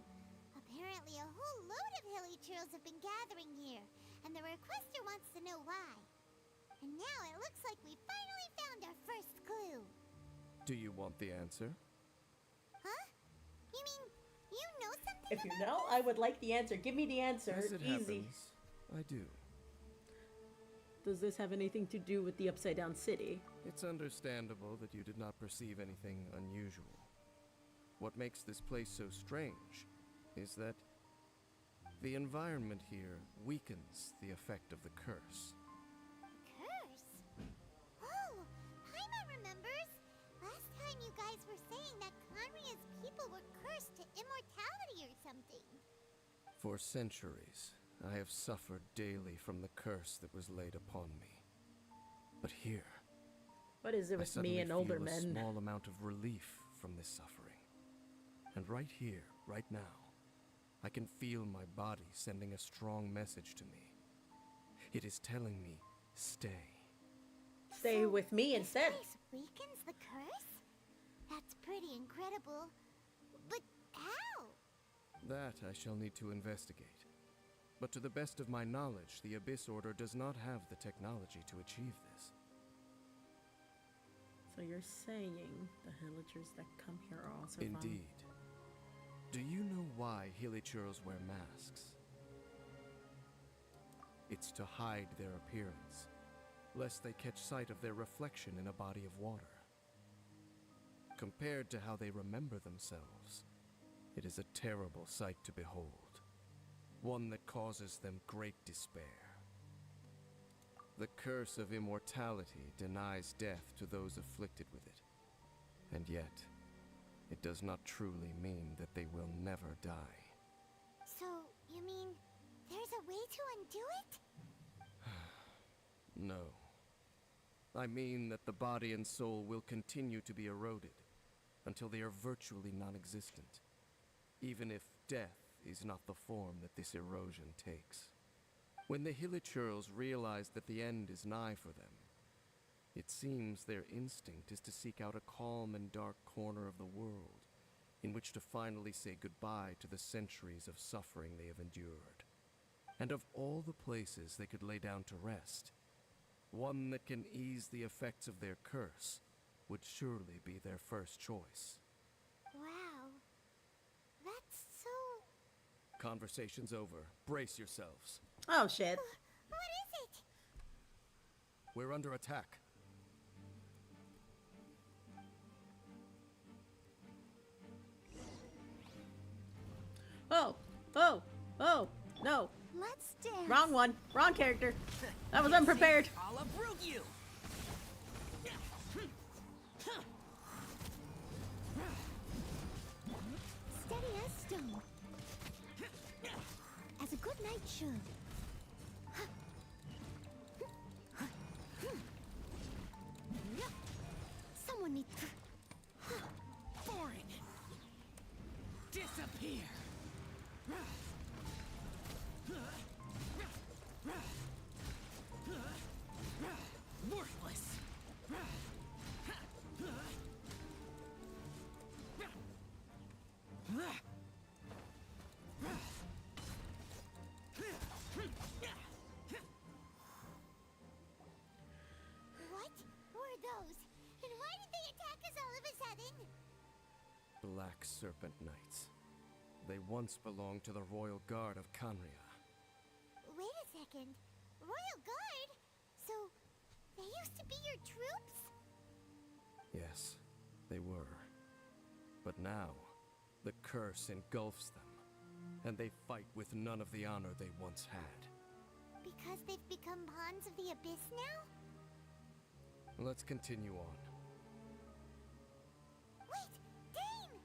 Apparently a whole load of hilly churls have been gathering here, and the requester wants to know why. And now it looks like we finally found our first clue. Do you want the answer? Huh? You mean you know something If you about know, this? I would like the answer. Give me the answer. As it Easy. happens, I do. Does this have anything to do with the Upside Down City? It's understandable that you did not perceive anything unusual. What makes this place so strange is that the environment here weakens the effect of the curse. Curse? Oh, Paimon remembers. Last time you guys were saying that Conria's people were cursed to immortality or something. For centuries, I have suffered daily from the curse that was laid upon me. But here, What is it I with suddenly me and older feel a men? small amount of relief from this suffering. And right here, right now, I can feel my body sending a strong message to me. It is telling me, stay. Stay with me instead. This weakens the curse? That's pretty incredible. But how? That I shall need to investigate. But to the best of my knowledge, the Abyss Order does not have the technology to achieve this. So you're saying the villagers that come here are also Indeed. Do you know why Hilichurls wear masks? It's to hide their appearance, lest they catch sight of their reflection in a body of water. compared to how they remember themselves, it is a terrible sight to behold, one that causes them great despair. The curse of immortality denies death to those afflicted with it, and yet, it does not truly mean that they will never die. So, you mean there's a way to undo it? No. I mean that the body and soul will continue to be eroded until they are virtually non-existent, even if death is not the form that this erosion takes. When the Hilichurls realize that the end is nigh for them, it seems their instinct is to seek out a calm and dark corner of the world in which to finally say goodbye to the centuries of suffering they have endured. And of all the places they could lay down to rest, one that can ease the effects of their curse would surely be their first choice. Wow. That's so... Conversation's over. Brace yourselves. Oh, shit. What is it? We're under attack. Oh, oh, oh, no. Let's dance. Wrong one. Wrong character. I was unprepared. I'll uproot you. Steady as stone. As a good knight should. Someone needs... Boring. Disappear. Worthless. What were those? And why did they attack us all of a sudden? Black Serpent Knights. They once belonged to the Royal Guard of Kanria. Wait a second. Royal Guard? So, they used to be your troops? Yes, they were. But now, the curse engulfs them, and they fight with none of the honor they once had. Because they've become pawns of the Abyss now? Let's continue on. Wait! Dane!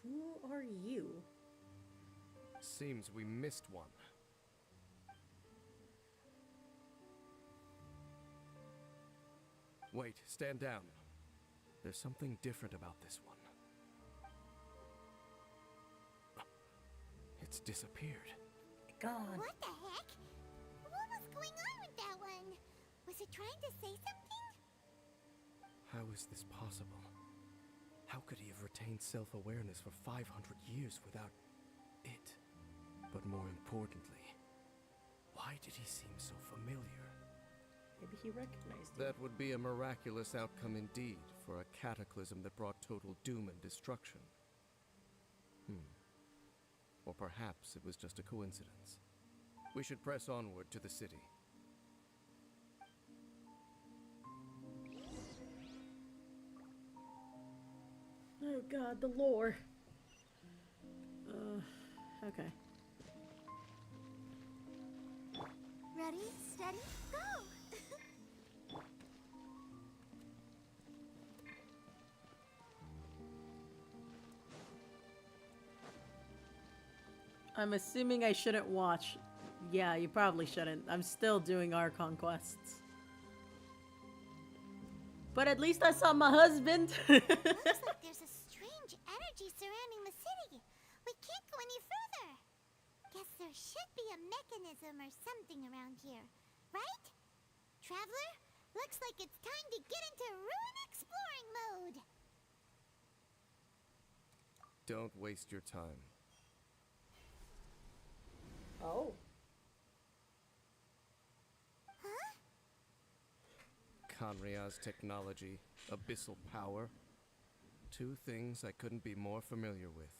Who are you? Seems we missed one. Wait, stand down. There's something different about this one. It's disappeared. God. What the heck? What was going on with that one? Was it trying to say something? How is this possible? How could he have retained self-awareness for 500 years without it? But more importantly, why did he seem so familiar? Maybe he recognized you. That would be a miraculous outcome indeed for a cataclysm that brought total doom and destruction. Or perhaps it was just a coincidence. We should press onward to the city. Oh god, the lore. Okay. Ready, steady, go! I'm assuming I shouldn't watch. Yeah, you probably shouldn't. I'm still doing our conquests. But at least I saw my husband. Looks like there's a strange energy surrounding the city. We can't go any further. Guess there should be a mechanism or something around here, right? Traveler, looks like it's time to get into ruin exploring mode. Don't waste your time. Oh. Huh? Kanria's technology, abyssal power. Two things I couldn't be more familiar with.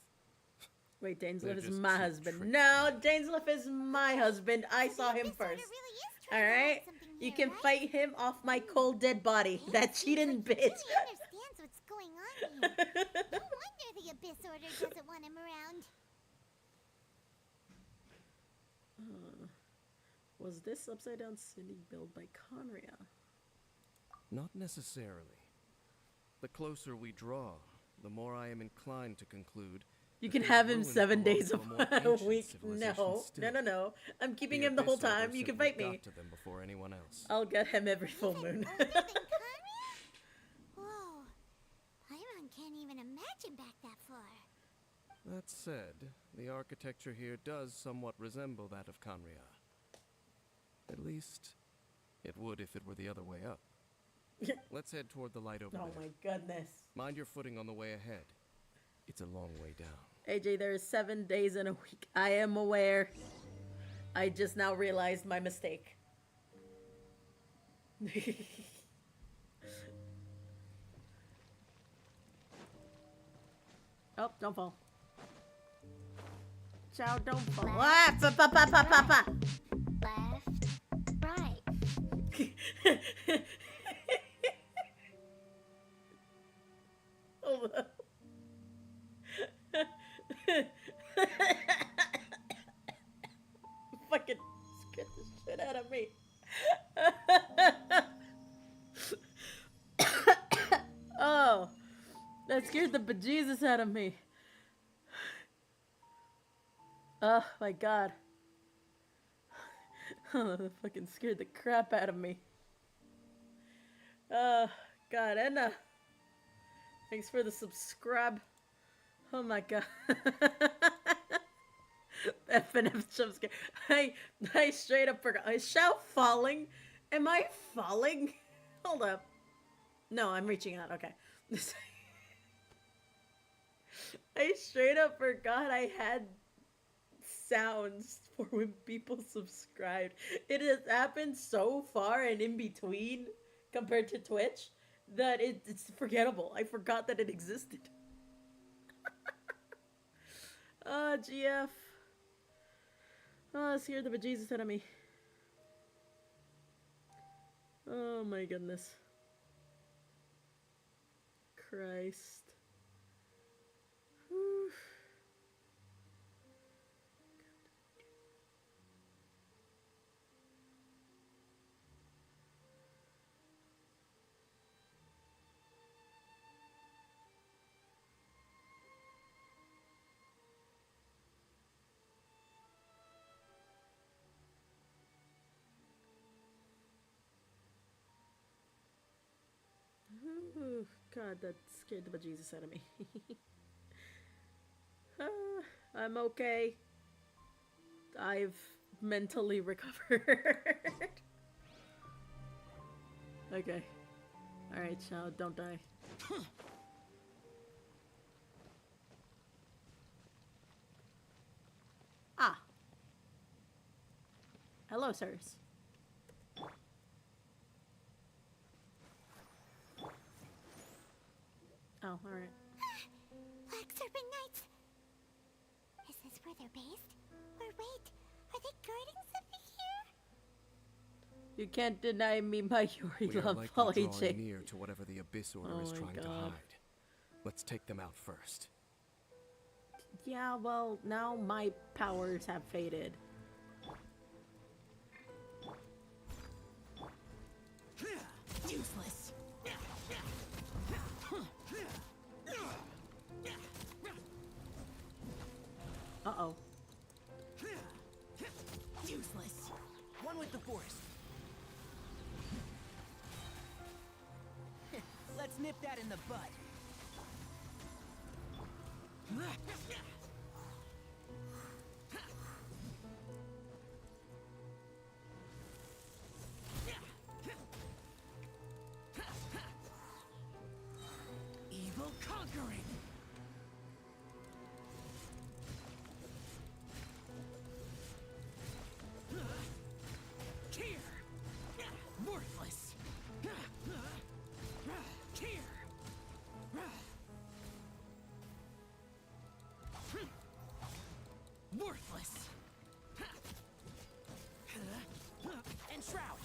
Wait, They're Dainsleif is just my cheap husband. tricks. No, Dainsleif is my husband. I saw him This order first. really is trying to Alright? hide something You here, can right? fight him off my cold dead body. That cheating bitch. He understands what's going on here. No wonder the Abyss Order doesn't want him around. Was this upside down city built by Conria? Not necessarily. The closer we draw, the more I am inclined to conclude You that can those have him ruins 7 belong days to of a more a ancient week. civilization No, still. no, no, no. I'm keeping The him the whole Abyss Order time. You can simply fight me. got to them before anyone else. I'll get him every full moon. Older than Conria? Whoa. Paimon can't even imagine back that far. That said, the architecture here does somewhat resemble that of Conria. At least, it would if it were the other way up. Let's head toward the light over Oh there. my goodness. Mind your footing on the way ahead. It's a long way down. AJ, there is 7 days in a week. I am aware. I just now realized my mistake. Oh, don't fall. Chow, don't fall. Ah, pa pa pa pa pa pa. Left, right. Hold up. Fucking scared the shit out of me. Oh, that scared the bejesus out of me. Oh my god. Oh, that fucking scared the crap out of me. Oh, God, Edna. Thanks for the subscribe. Oh my god. FNF jump scare. I straight up forgot. Is Shao falling? Am I falling? Hold up. No, I'm reaching out. Okay. I straight up forgot I had sounds for when people subscribed. It has happened so far and in between compared to Twitch that it's forgettable. I forgot that it existed. GF. Oh, scared the bejesus out of me. Oh my goodness. Christ. Whew. Ooh, God, that scared the bejesus out of me. I'm okay. I've mentally recovered. Okay. Alright, child, don't die. Ah. Hello, sirs. Oh, alright. Black Serpent Knights. Is this where they're based? Or wait, are they guarding something here? You can't deny me my We Yuri are love, likely Paul drawing AJ. near to whatever the Abyss Order Oh is my trying to God. hide. Let's take them out first. Yeah, well, now my powers have faded. Useless. Uh-oh. Useless. One with the force. Let's nip that in the bud. Evil conquering. Here. Worthless. Here. Worthless. And Shroud.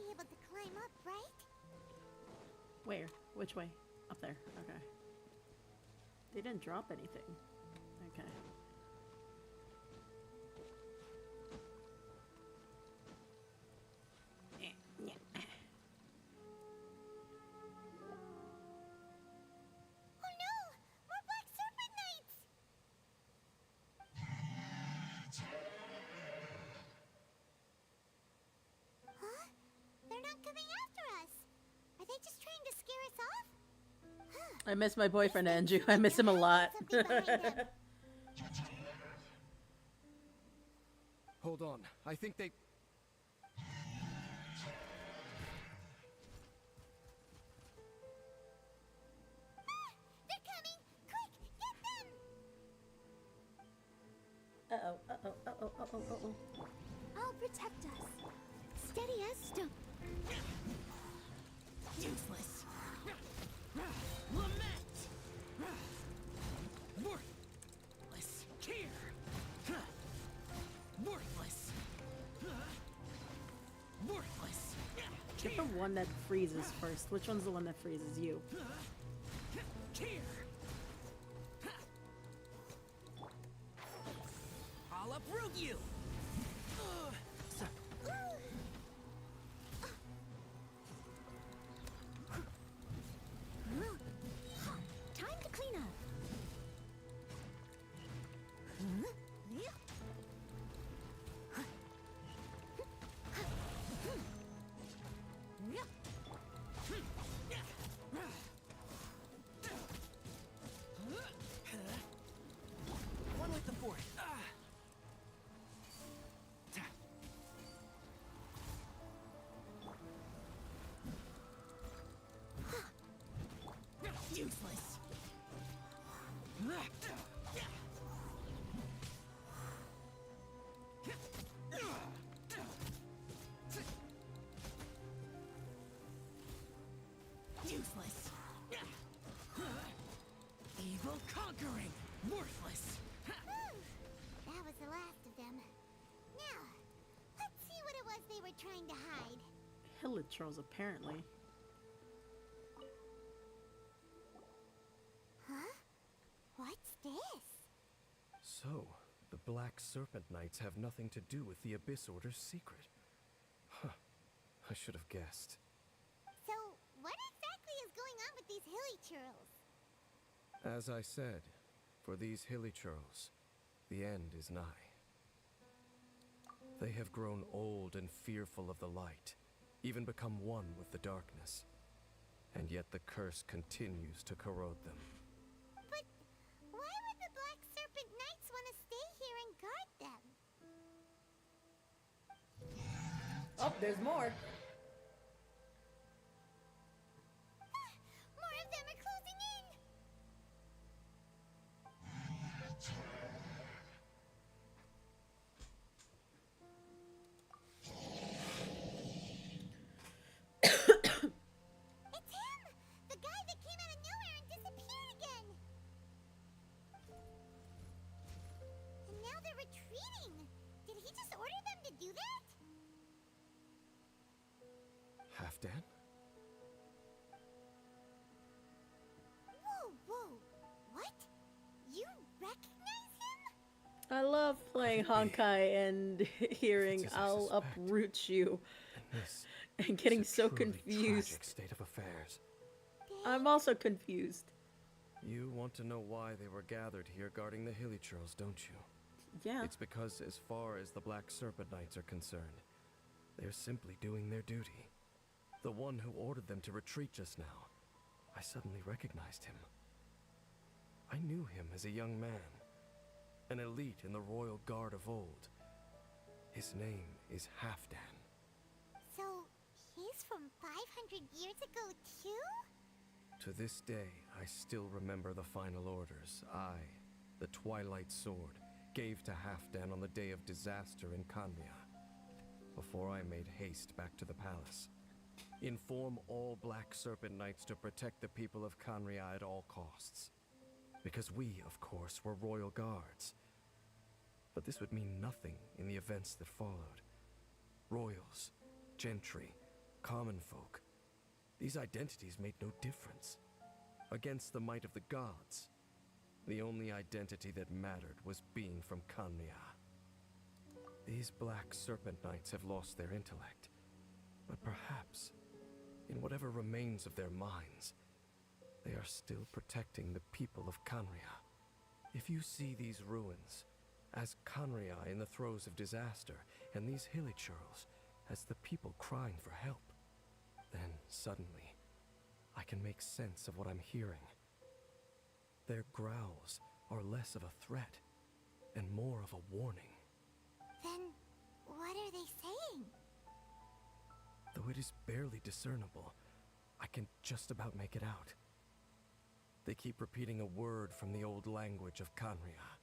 be able to climb up, right? Where? Which way? Up there. Okay. They didn't drop anything. Okay. Oh no! More Black Serpent Knights! Huh? They're not coming after us. Are they just trying to scare us off? I miss my boyfriend Andrew. I miss him a lot. Hold on. I think they... They're coming! Quick, get them! Uh-oh, uh-oh, uh-oh, uh-oh, uh-oh. I'll protect us. Steady as stone. Useless. Lament. Worthless. Here. Worthless. Worthless. Get the one that freezes first. Which one's the one that freezes? You. Here. I'll uproot you. Time to clean up. One with the fort. Useless. Useless. Evil conquering. Worthless. That was the last of them. Now, let's see what it was they were trying to hide. Hilichurls, apparently. Huh? What's this? So, the Black Serpent Knights have nothing to do with the Abyss Order's secret. Huh. I should have guessed. So, what exactly is going on with these hilichurls? As I said, for these hilichurls, the end is nigh. They have grown old and fearful of the light, even become one with the darkness. And yet the curse continues to corrode them. But why would the Black Serpent Knights want to stay here and guard them? Oh, there's more. More of them are closing in! It's him! The guy that came out of nowhere and disappeared again! And now they're retreating! Did he just order them to do that? Halfdan? Whoa, whoa! What? You recognize him? I love playing Honkai and hearing It's as I I'll suspect. uproot you And this and getting is a so truly confused. tragic state of affairs. I'm also confused. You want to know why they were gathered here guarding the hilichurls, don't you? Yeah. It's because as far as the Black Serpent Knights are concerned, they're simply doing their duty. The one who ordered them to retreat just now, I suddenly recognized him. I knew him as a young man, an elite in the royal guard of old. His name is Halfdan. So, he's from 500 years ago, too? To this day, I still remember the final orders I, the Twilight Sword, gave to Halfdan on the day of disaster in Kanya, before I made haste back to the palace. Inform all Black Serpent Knights to protect the people of Khaenri'ah at all costs. Because we, of course, were royal guards. But this would mean nothing in the events that followed. Royals, gentry, common folk. These identities made no difference. Against the might of the gods, the only identity that mattered was being from Kanria. These Black Serpent Knights have lost their intellect, but perhaps, in whatever remains of their minds, they are still protecting the people of Kanria. If you see these ruins as Kanria in the throes of disaster, and these hilichurls as the people crying for help, then suddenly I can make sense of what I'm hearing. Their growls are less of a threat and more of a warning. Then, what are they saying? Though it is barely discernible, I can just about make it out. They keep repeating a word from the old language of Kanria.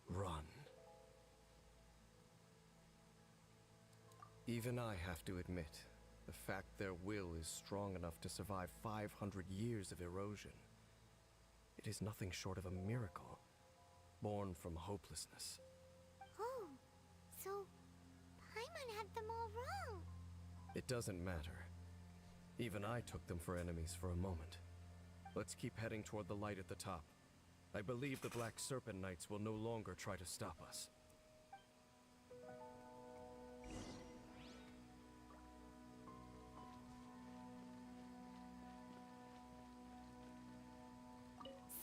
Run. Even I have to admit, the fact their will is strong enough to survive 500 years of erosion. It is nothing short of a miracle, born from hopelessness. Oh, so Paimon had them all wrong. It doesn't matter. Even I took them for enemies for a moment. Let's keep heading toward the light at the top. I believe the Black Serpent Knights will no longer try to stop us.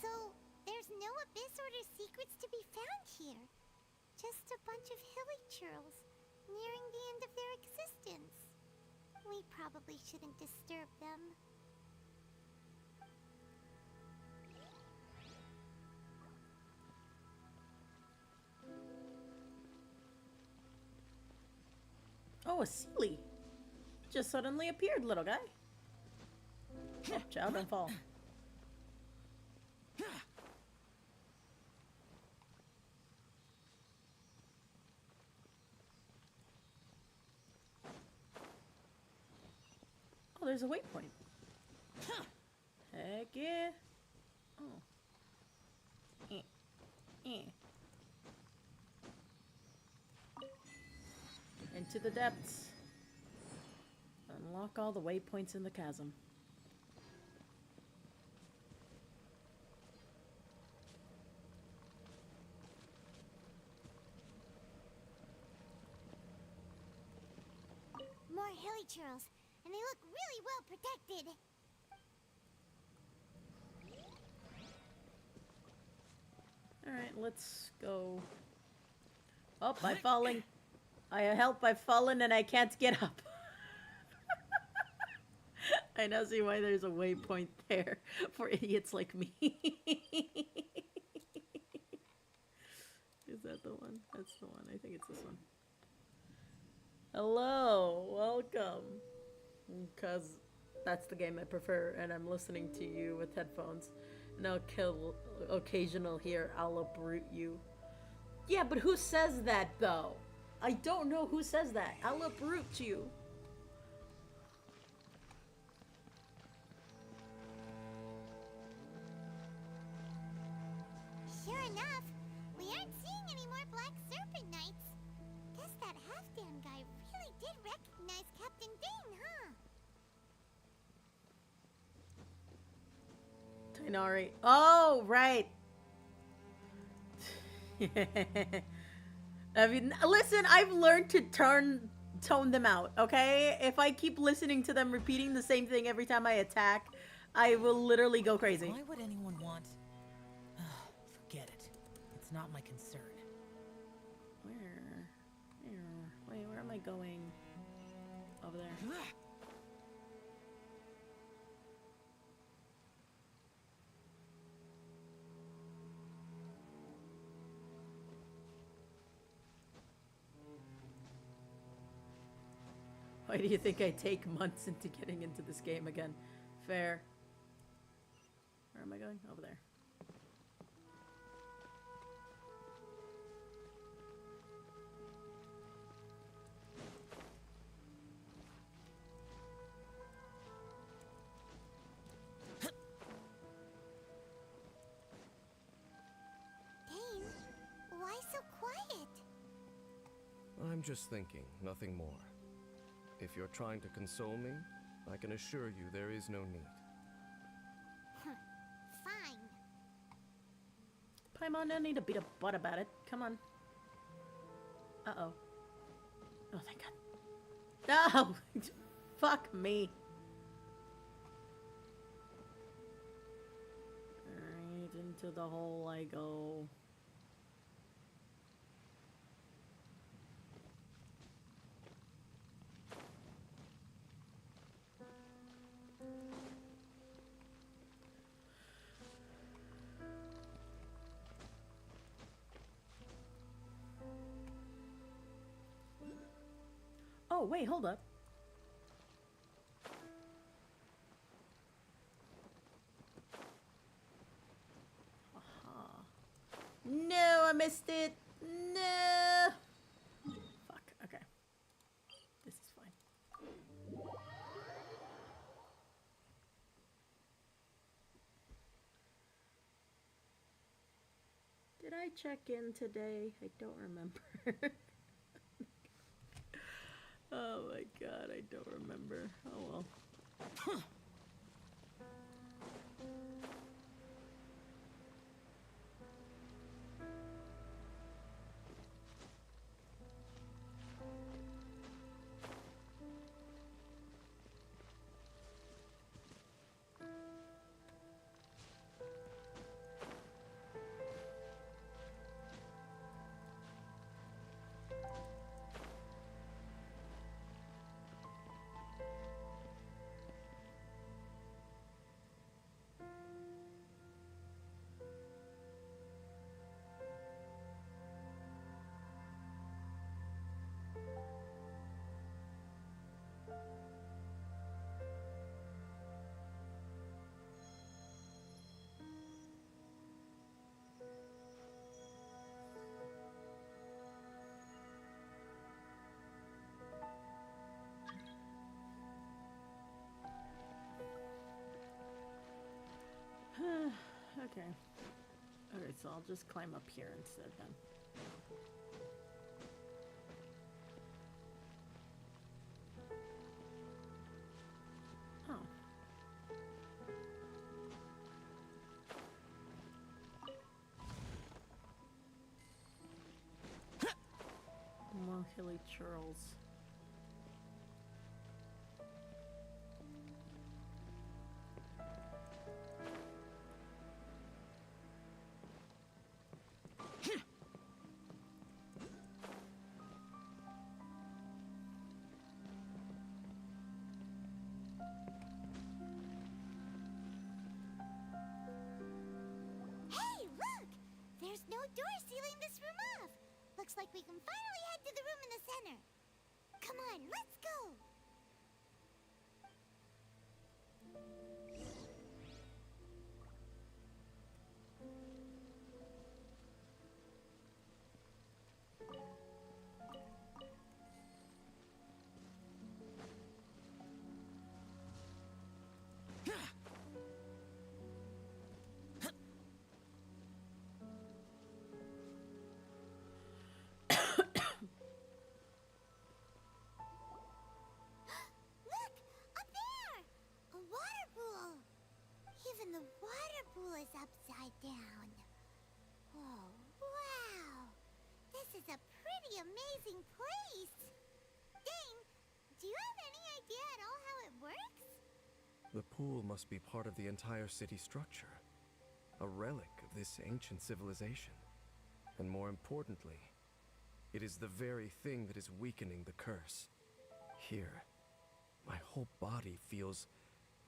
So, there's no Abyss Order secrets to be found here. Just a bunch of hilichurls nearing the end of their existence. We probably shouldn't disturb them. Oh, a Sealy. Just suddenly appeared, little guy. Watch out and fall. Oh, there's a waypoint. Heck yeah. Oh. Into the depths. Unlock all the waypoints in the chasm. More hilichurls, and they look really well protected. Alright, let's go. Oh, I'm falling. I help, I've fallen and I can't get up. I now see why there's a waypoint there for idiots like me. Is that the one? That's the one. I think it's this one. Hello, welcome. Because that's the game I prefer, and I'm listening to you with headphones. And I'll kill occasional here. I'll uproot you. Yeah, but who says that though? I don't know who says that. I'll uproot you. Sure enough, we aren't seeing any more Black Serpent Knights. Guess that Halfdan guy really did recognize Captain Dane, huh? Tainari. Oh, right. I mean, listen, I've learned to tone them out, okay? If I keep listening to them repeating the same thing every time I attack, I will literally go crazy. Why would anyone want... Forget it. It's not my concern. Wait, where am I going? Over there. Why do you think I take months into getting into this game again? Fair. Where am I going? Over there. Dane, why so quiet? I'm just thinking, nothing more. If you're trying to console me, I can assure you there is no need. Fine. Paimon, no need to beat a butt about it. Come on. Uh-oh. Oh, thank God. No! Fuck me. Right into the hole I go. Oh, wait, hold up. Aha. No, I missed it. No. Fuck, okay. This is fine. Did I check in today? I don't remember. Oh my God, I don't remember. Oh well. Okay. Alright, so I'll just climb up here instead then. Oh. More hilly churls. Hey, look! There's no door sealing this room off. Looks like we can finally head to the room in the center. Come on, let's go! Look! Up there! A water pool! Even the water pool is upside down. Oh, wow! This is a pretty amazing place! Dane, do you have any idea at all how it works? The pool must be part of the entire city structure, a relic of this ancient civilization. And more importantly, it is the very thing that is weakening the curse. Here, my whole body feels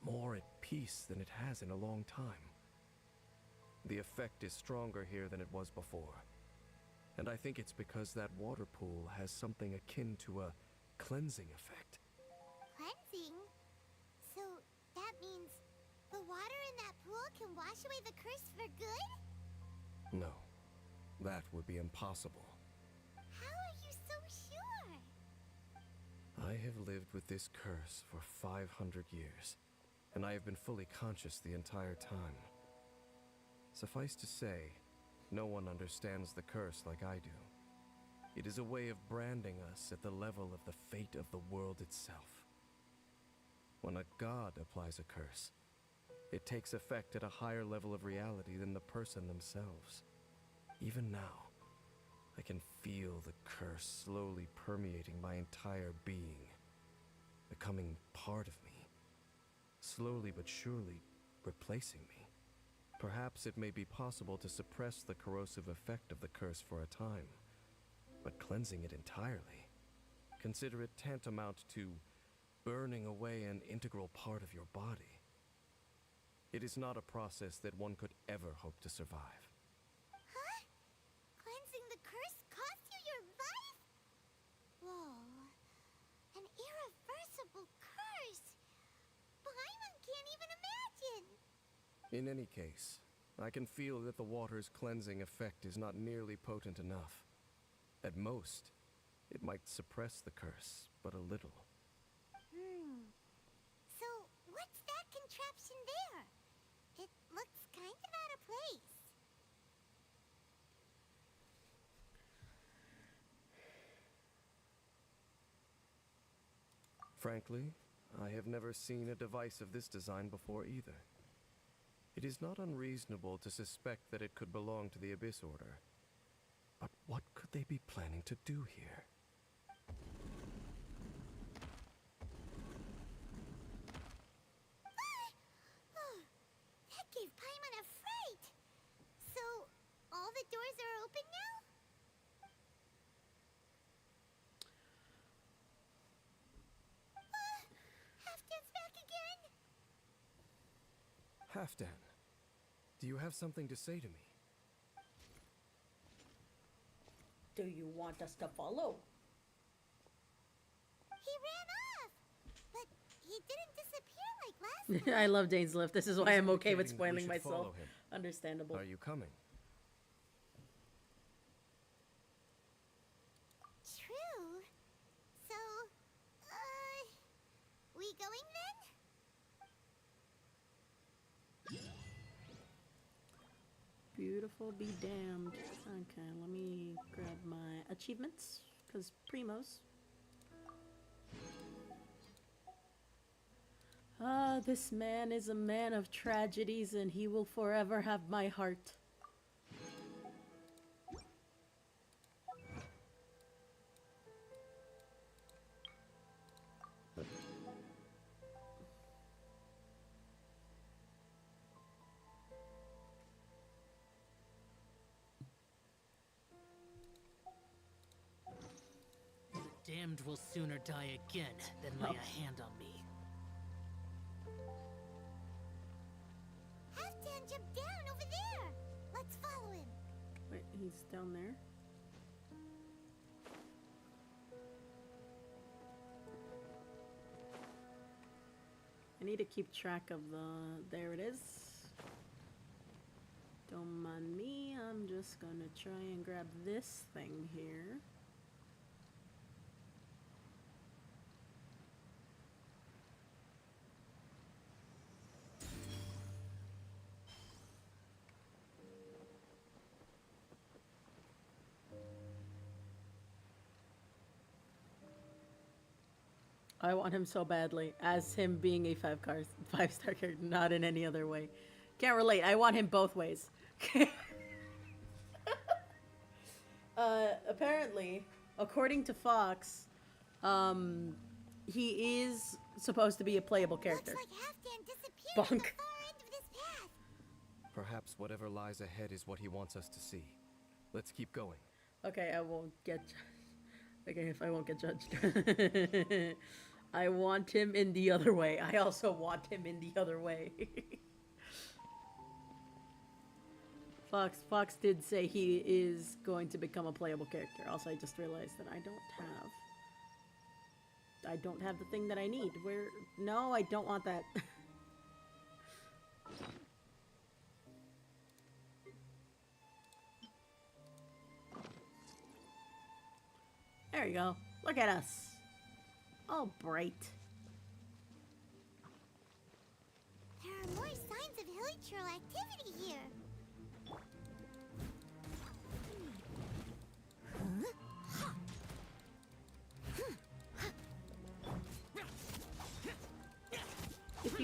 more at peace than it has in a long time. The effect is stronger here than it was before. And I think it's because that water pool has something akin to a cleansing effect. Cleansing? So that means the water in that pool can wash away the curse for good? No, that would be impossible. How are you so sure? I have lived with this curse for 500 years, and I have been fully conscious the entire time. Suffice to say, no one understands the curse like I do. It is a way of branding us at the level of the fate of the world itself. When a god applies a curse, it takes effect at a higher level of reality than the person themselves. Even now, I can feel the curse slowly permeating my entire being, becoming part of me, slowly but surely replacing me. Perhaps it may be possible to suppress the corrosive effect of the curse for a time, but cleansing it entirely, consider it tantamount to burning away an integral part of your body. It is not a process that one could ever hope to survive. Huh? Cleansing the curse cost you your life? Whoa. An irreversible curse. Paimon can't even imagine. In any case, I can feel that the water's cleansing effect is not nearly potent enough. At most, it might suppress the curse, but a little. So, what's that contraption there? It looks kind of out of place. Frankly, I have never seen a device of this design before either. It is not unreasonable to suspect that it could belong to the Abyss Order. But what could they be planning to do here? That gave Paimon a fright. So, all the doors are open now? Halfdan's back again. Halfdan, do you have something to say to me? Do you want us to follow? He ran off. But he didn't disappear like last time. I love Dane's Lift. This is why I'm okay with Indicating that we spoiling should follow myself. him. Understandable. Are you coming? True. So, we going then? Beautiful be damned. Okay, let me grab my achievements, because primos. Ah, this man is a man of tragedies, and he will forever have my heart. The damned will sooner die again than lay a hand on me. Halfdan jumped down over there. Let's follow him. Wait, he's down there? I need to keep track of the... There it is. Don't mind me, I'm just gonna try and grab this thing here. I want him so badly, as him being a 5-star character, not in any other way. Can't relate. I want him both ways. Apparently, according to Fox, he is supposed to be a playable character. Looks like Halfdan disappeared at the Bonk. far end of this path. Perhaps whatever lies ahead is what he wants us to see. Let's keep going. Okay, I won't get... Okay, if I won't get judged. I want him in the other way. I also want him in the other way. Fox did say he is going to become a playable character. Also, I just realized that I don't have the thing that I need. Where? No, I don't want that. There you go. Look at us. All bright. There are more signs of hilichurl activity here. Huh? Ha!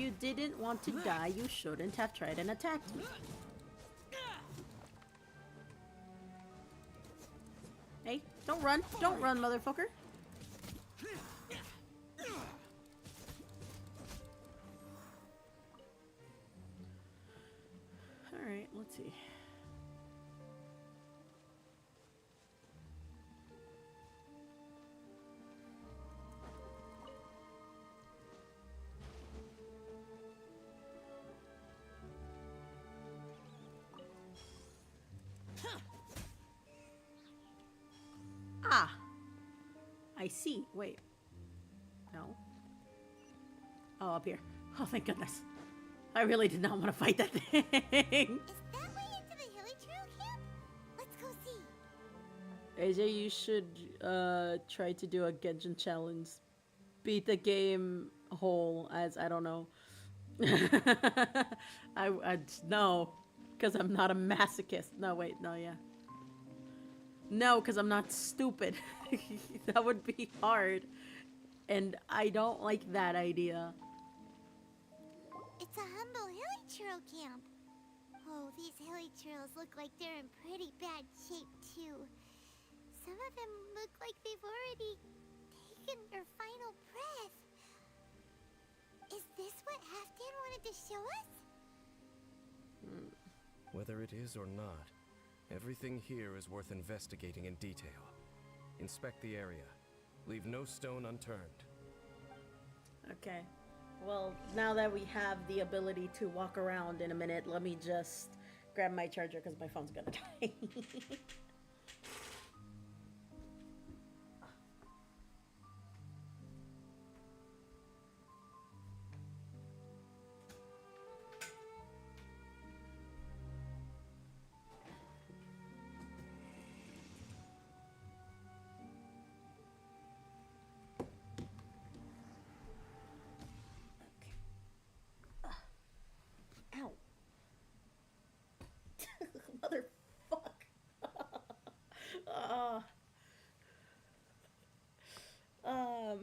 you didn't want to die, you shouldn't have tried and attacked me. Hey, don't run. Don't run, motherfucker. Alright, let's see. Ah! I see. Wait. No. Oh, up here. Oh, thank goodness. I really did not want to fight that thing. Is that way into the Hilly Trail camp? Let's go see. AJ, you should try to do a Genshin challenge. Beat the game whole as, I don't know. I no, because I'm not a masochist. No, wait, no, yeah. No, because I'm not stupid. That would be hard. And I don't like that idea. It's a humble Hilly Trail camp. Oh, these Hilly Trails look like they're in pretty bad shape, too. Some of them look like they've already taken their final breath. Is this what Halfdan wanted to show us? Whether it is or not, everything here is worth investigating in detail. Inspect the area. Leave no stone unturned. Okay. Well, now that we have the ability to walk around in a minute, let me just grab my charger because my phone's gonna die. Ow. Motherfuck.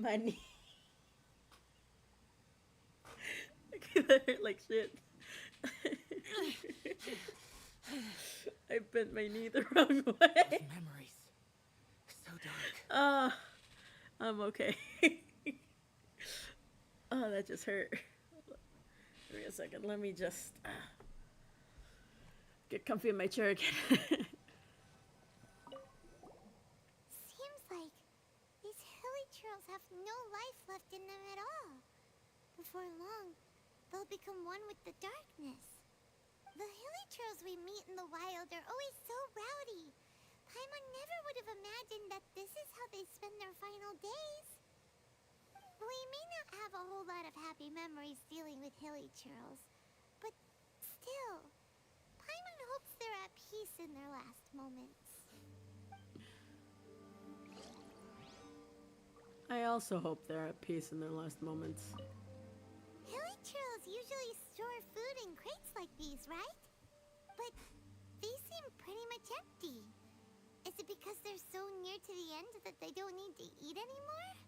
My knee. That hurt like shit. I bent my knee the wrong way. Memories. So dark. I'm okay. Oh, that just hurt. Give me a second. Let me just get comfy in my chair again. Seems like these Hilly Trails have no life left in them at all. Before long, they'll become one with the darkness. The Hilly Trails we meet in the wild are always so rowdy. Paimon never would have imagined that this is how they spend their final days. We may not have a whole lot of happy memories dealing with Hilly Trails, but still, Paimon hopes they're at peace in their last moments. I also hope they're at peace in their last moments. Hilly Trails usually store food in crates like these, right? But these seem pretty much empty. Is it because they're so near to the end that they don't need to eat anymore?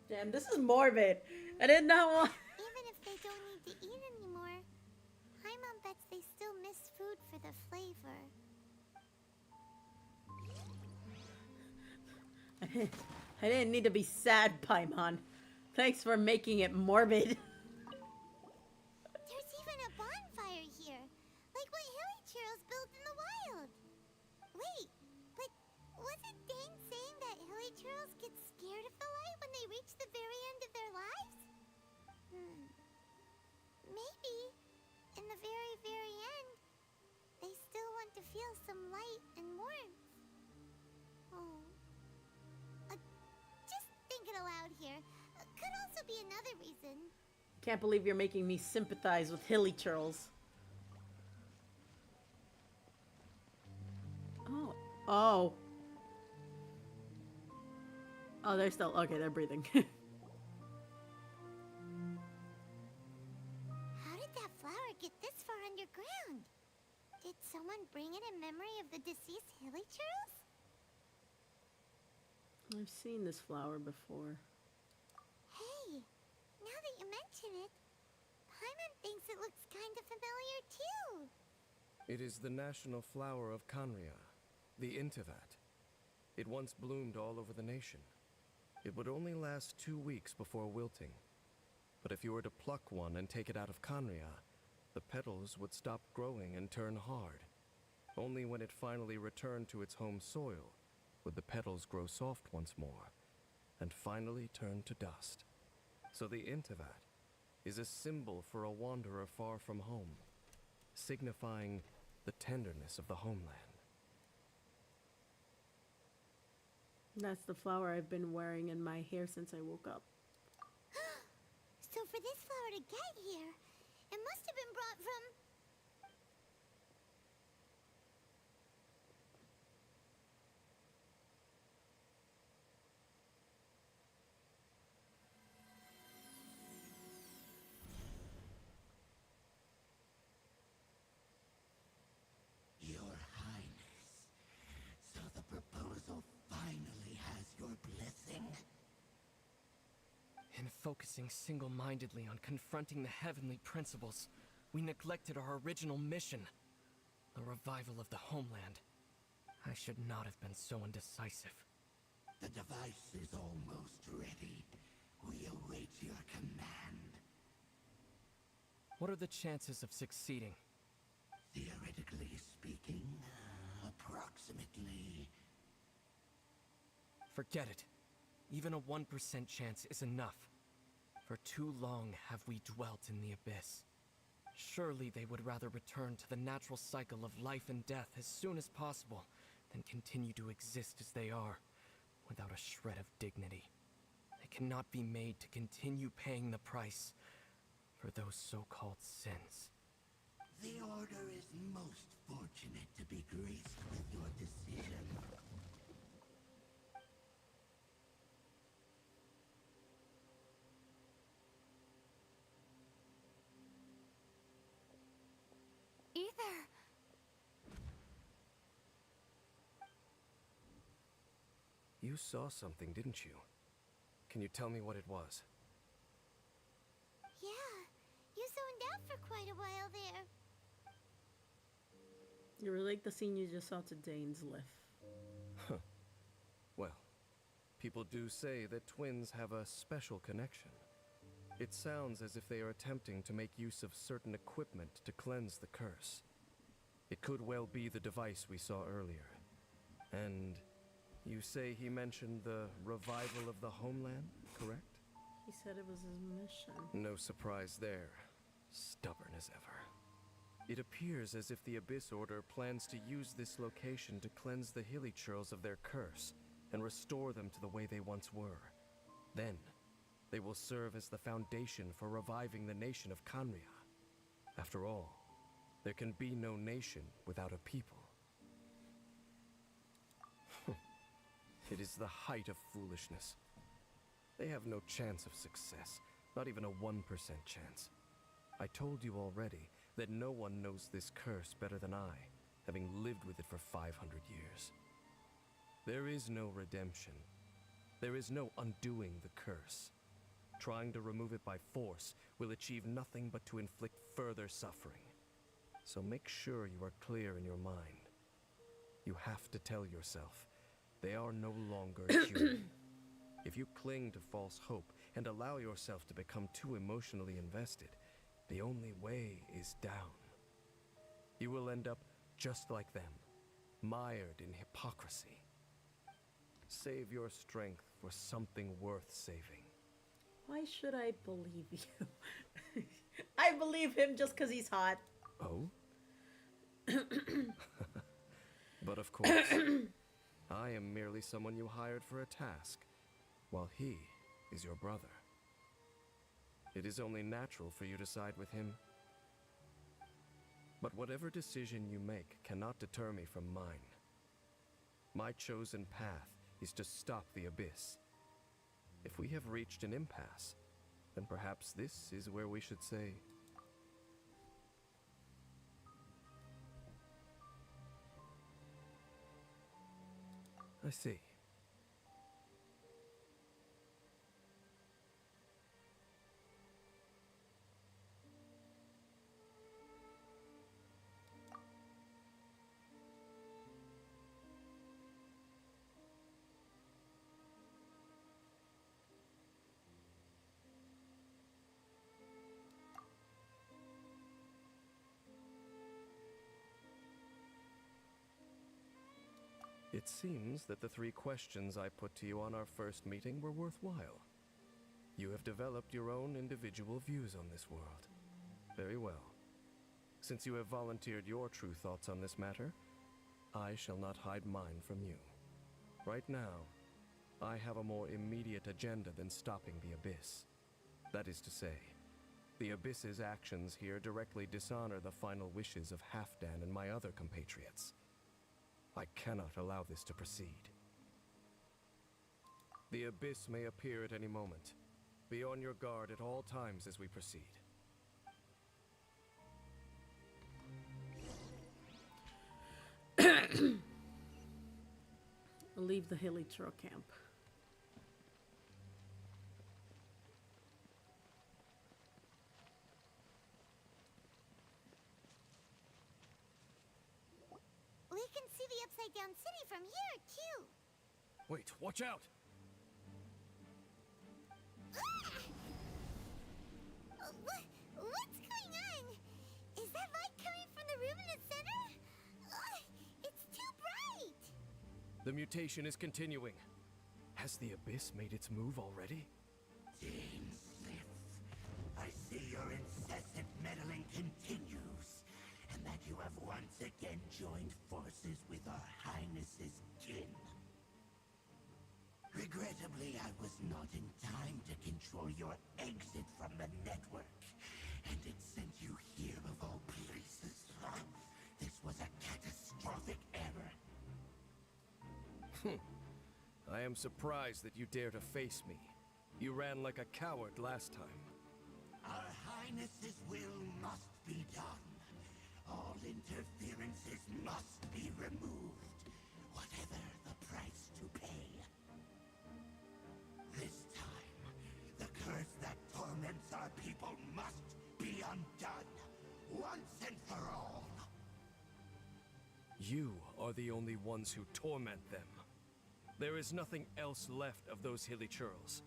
Damn, this is morbid. I did not want... Even if they don't need to eat anymore, Paimon bets they still miss food for the flavor. I didn't need to be sad, Paimon. Thanks for making it morbid. There's even a bonfire here, like what Hilly Trails built in the wild. Wait, but wasn't Dane saying that Hilly Trails get scared of the light when they reach the very end of their lives? Maybe, in the very, very end, they still want to feel some light and warmth. Oh. Just thinking aloud here. Could also be another reason. Can't believe you're making me sympathize with Hilly Churls. Oh. Oh. Oh, they're still... Okay, they're breathing. How did that flower get this far underground? Did someone bring it in memory of the deceased Hilly Churls? I've seen this flower before. Hey, now that you mention fortunate. Paimon thinks it looks kind of familiar too. It is the national flower of Kanria, the Intivat. It once bloomed all over the nation. It would only last 2 weeks before wilting. But if you were to pluck one and take it out of Kanria, the petals would stop growing and turn hard. Only when it finally returned to its home soil would the petals grow soft once more and finally turn to dust. So the Intivat is a symbol for a wanderer far from home, signifying the tenderness of the homeland. That's the flower I've been wearing in my hair since I woke up. So for this flower to get here, it must have been brought from... Your Highness, so the proposal finally has your blessing? In focusing single-mindedly on confronting the heavenly principles, we neglected our original mission, the revival of the homeland. I should not have been so indecisive. The device is almost ready. We await your command. What are the chances of succeeding? Theoretically speaking, approximately... Forget it. Even a 1% chance is enough. For too long have we dwelt in the abyss. Surely they would rather return to the natural cycle of life and death as soon as possible than continue to exist as they are, without a shred of dignity. They cannot be made to continue paying the price for those so-called sins. The Order is most fortunate to be graced with your decision. Either. You saw something, didn't you? Can you tell me what it was? Yeah, you zoned out for quite a while there. You were like the scene you just saw to Dane's lift. Huh. Well, people do say that twins have a special connection. It sounds as if they are attempting to make use of certain equipment to cleanse the curse. It could well be the device we saw earlier. And you say he mentioned the revival of the homeland, correct? He said it was his mission. No surprise there. Stubborn as ever. It appears as if the Abyss Order plans to use this location to cleanse the Hilichurls of their curse and restore them to the way they once were. Then, they will serve as the foundation for reviving the nation of Kanria. After all, there can be no nation without a people. It is the height of foolishness. They have no chance of success, not even a 1% chance. I told you already that no one knows this curse better than I, having lived with it for 500 years. There is no redemption. There is no undoing the curse. Trying to remove it by force will achieve nothing but to inflict further suffering. So make sure you are clear in your mind. You have to tell yourself, they are no longer human. If you cling to false hope and allow yourself to become too emotionally invested, the only way is down. You will end up just like them, mired in hypocrisy. Save your strength for something worth saving. Why should I believe you? I believe him just because he's hot. Oh? But of course, I am merely someone you hired for a task, while he is your brother. It is only natural for you to side with him. But whatever decision you make cannot deter me from mine. My chosen path is to stop the Abyss. If we have reached an impasse, then perhaps this is where we should say... I see. It seems that the 3 questions I put to you on our first meeting were worthwhile. You have developed your own individual views on this world. Very well. Since you have volunteered your true thoughts on this matter, I shall not hide mine from you. Right now, I have a more immediate agenda than stopping the Abyss. That is to say, the Abyss's actions here directly dishonor the final wishes of Halfdan and my other compatriots. I cannot allow this to proceed. The Abyss may appear at any moment. Be on your guard at all times as we proceed. Leave the hilly trail camp. We can see the Upside Down City from here, too. Wait, watch out! What's going on? Is that light coming from the room in the center? It's too bright! The mutation is continuing. Has the Abyss made its move already? I see your incessant meddling continues, and that you have once again joined forces with our Highness's kin. Regrettably, I was not in time to control your exit from the network, and it sent you here of all places. This was a catastrophic error. I am surprised that you dare to face me. You ran like a coward last time. Our Highness's will must be done. All interferences must be removed, whatever the price to pay. This time, the curse that torments our people must be undone, once and for all. You are the only ones who torment them. There is nothing else left of those hilly churls.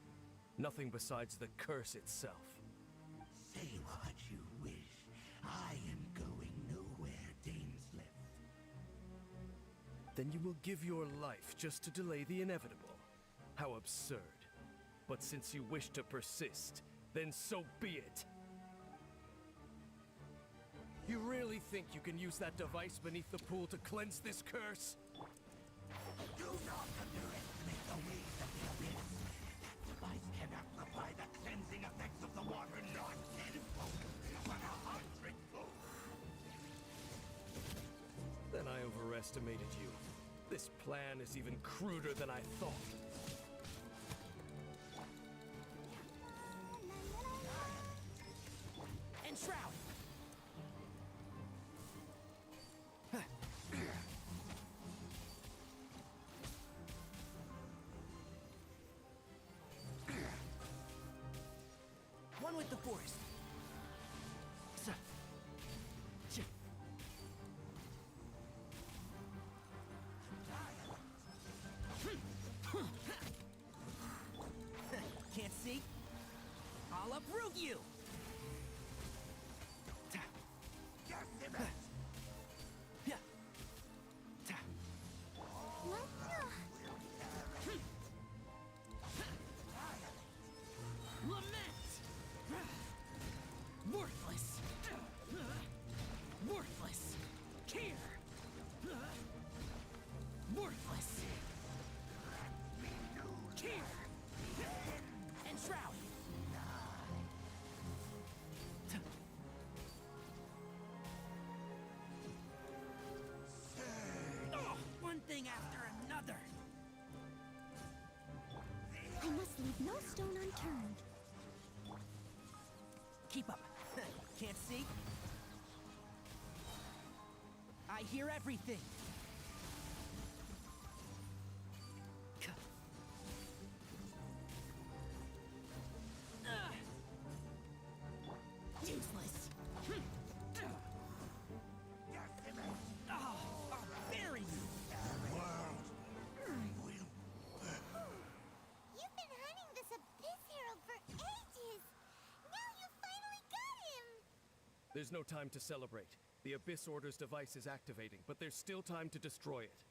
Nothing besides the curse itself. Say what you wish. I am going nowhere, Dainsliff. Then you will give your life just to delay the inevitable. How absurd. But since you wish to persist, then so be it. You really think you can use that device beneath the pool to cleanse this curse? Do not underestimate the ways of the Abyss. That device cannot supply the cleansing effects of the water not tenfold, but 100-fold. Then I overestimated you. This plan is even cruder than I thought. Enshroud! One with the forest. Can't see? I'll uproot you! Lament! Worthless! Worthless! Here! Worthless! Here! Enshroud! Oh, one thing after another! I must leave no stone unturned. Keep up. Can't see? I hear everything. Useless. Oh, I'll bury you. You've been hunting this Abyss Herald for ages. Now you finally got him. There's no time to celebrate. The Abyss Order's device is activating, but there's still time to destroy it.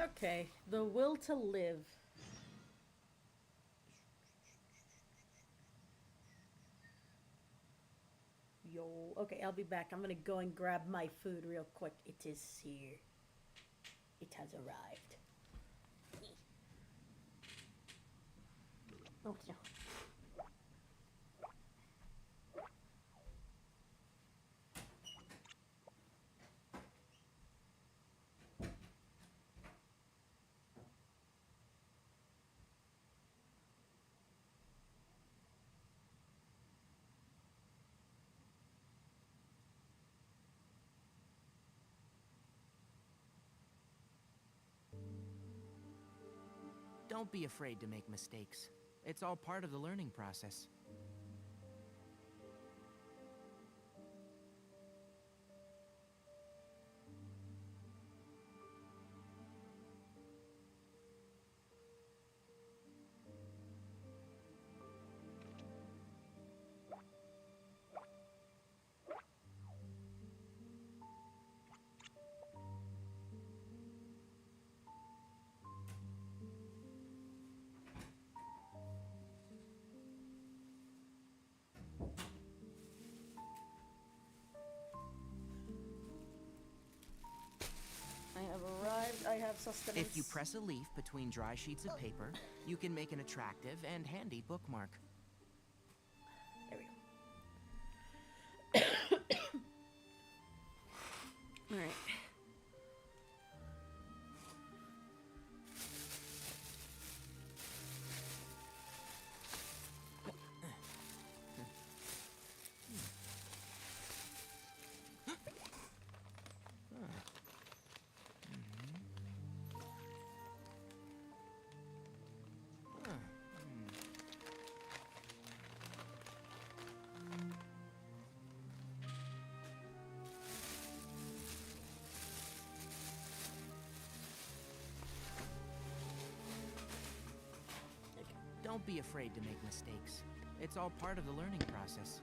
Okay, the will to live. Yo, okay, I'll be back. I'm gonna go and grab my food real quick. It is here. It has arrived. Oh, no. Don't be afraid to make mistakes. It's all part of the learning process. I have arrived. I have sustenance. If you press a leaf between dry sheets of paper, you can make an attractive and handy bookmark. There we go. All right. Don't be afraid to make mistakes. It's all part of the learning process.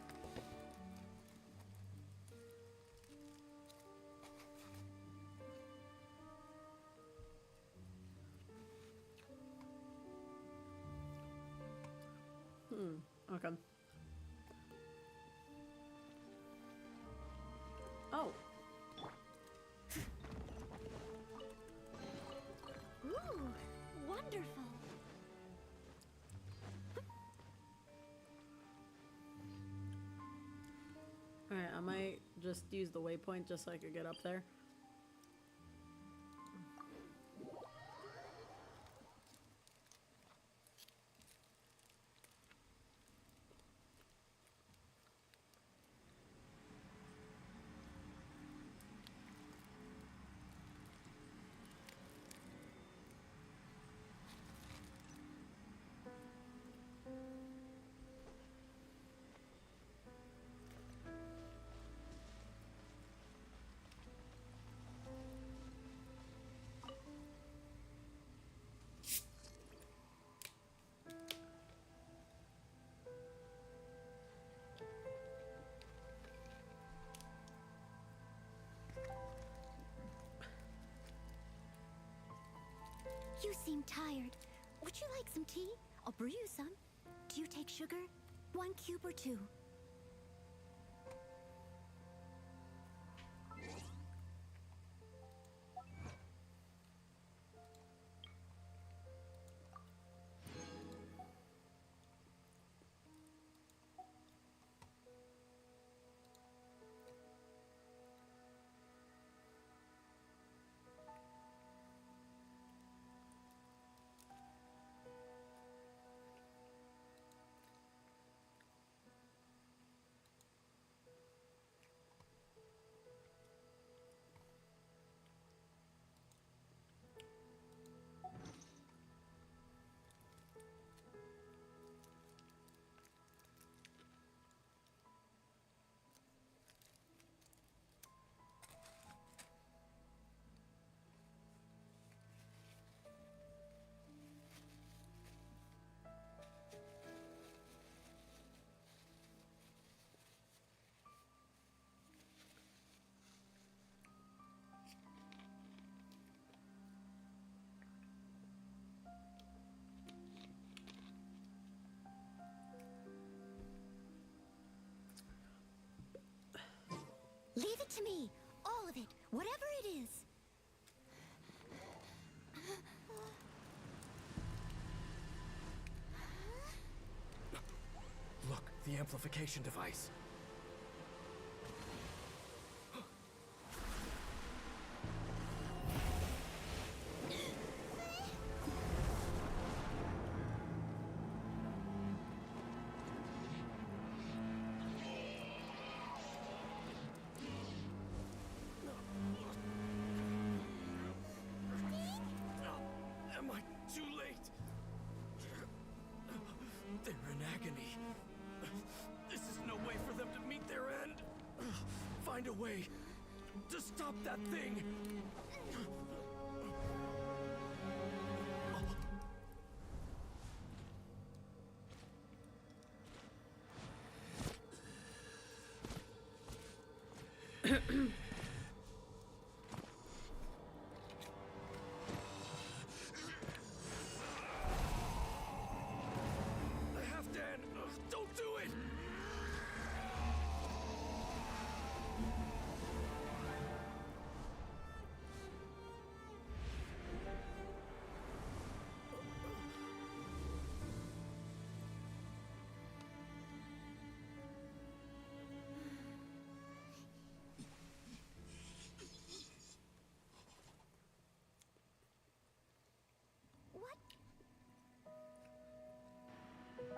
Okay. Oh. Ooh, wonderful. Alright, I might just use the waypoint just so I could get up there. You seem tired. Would you like some tea? I'll brew you some. Do you take sugar? 1 cube or 2? Whatever it is. Look, the amplification device. Am I too late? They're in agony. This is no way for them to meet their end. Find a way to stop that thing. Halfdan, don't do it!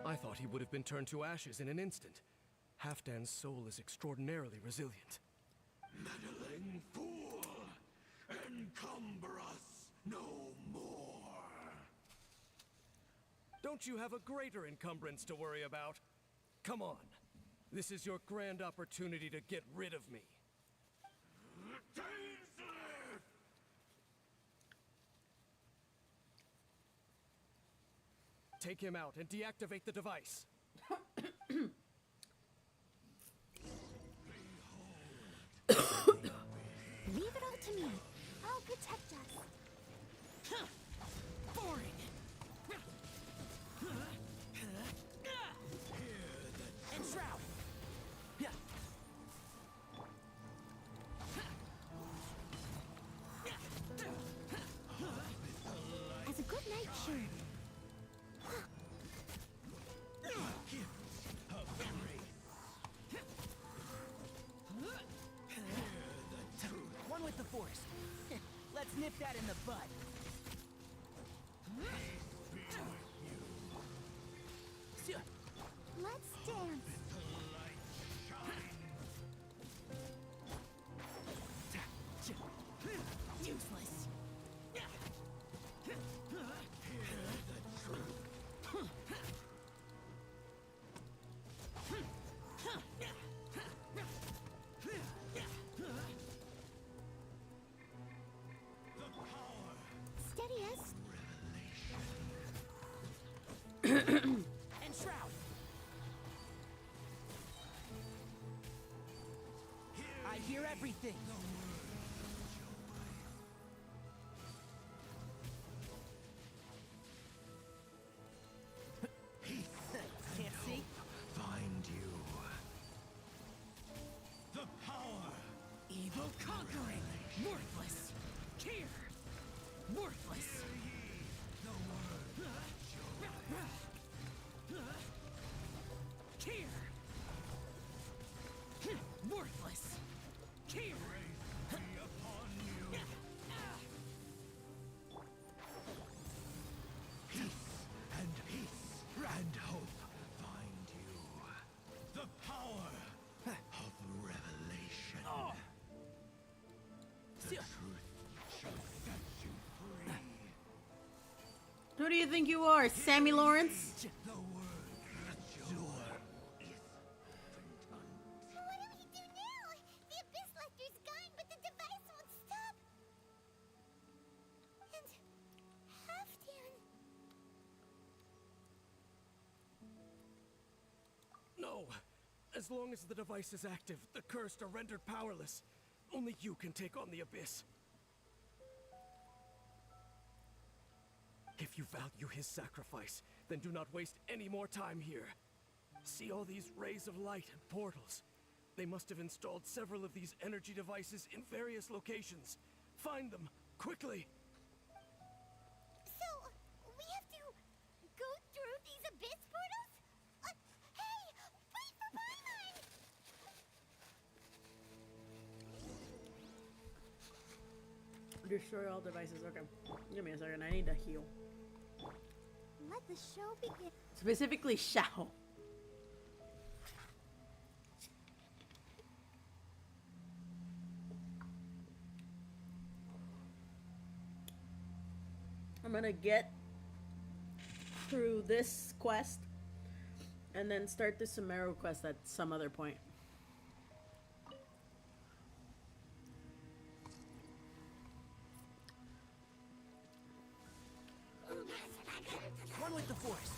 I thought he would have been turned to ashes in an instant. Halfdan's soul is extraordinarily resilient. Meddling fool! Encumber us no more! Don't you have a greater encumbrance to worry about? Come on. This is your grand opportunity to get rid of me. Take him out and deactivate the device. Leave it all to me. I'll protect us. Boring. And Shroud. Yeah. As a good knight should. One with the Force. Let's nip that in the bud. Let's dance. Useless. Steady as. And Shroud. I hear everything. Can't see? Find you. The power! Evil conquering. Worthless. Here. Worthless. The word. Here. Worthless. Here. Be upon you. And hope find you. The power of revelation. The truth shall set you free. Who do you think you are, Sammy Lawrence? The word Joy is open. What do we do now? The Abyss Lecter's gone, but the device won't stop. And Halfdan. No. As long as the device is active, the cursed are rendered powerless. Only you can take on the Abyss. If you value his sacrifice, then do not waste any more time here. See all these rays of light and portals? They must have installed several of these energy devices in various locations. Find them, quickly! So, we have to go through these abyss portals? Hey! Wait for Paimon! Destroy all devices. Okay. Give me a second. I need to heal. Let the show begin. Specifically, Shao. I'm gonna get through this quest and then start the Sumeru quest at some other point. One with the Force.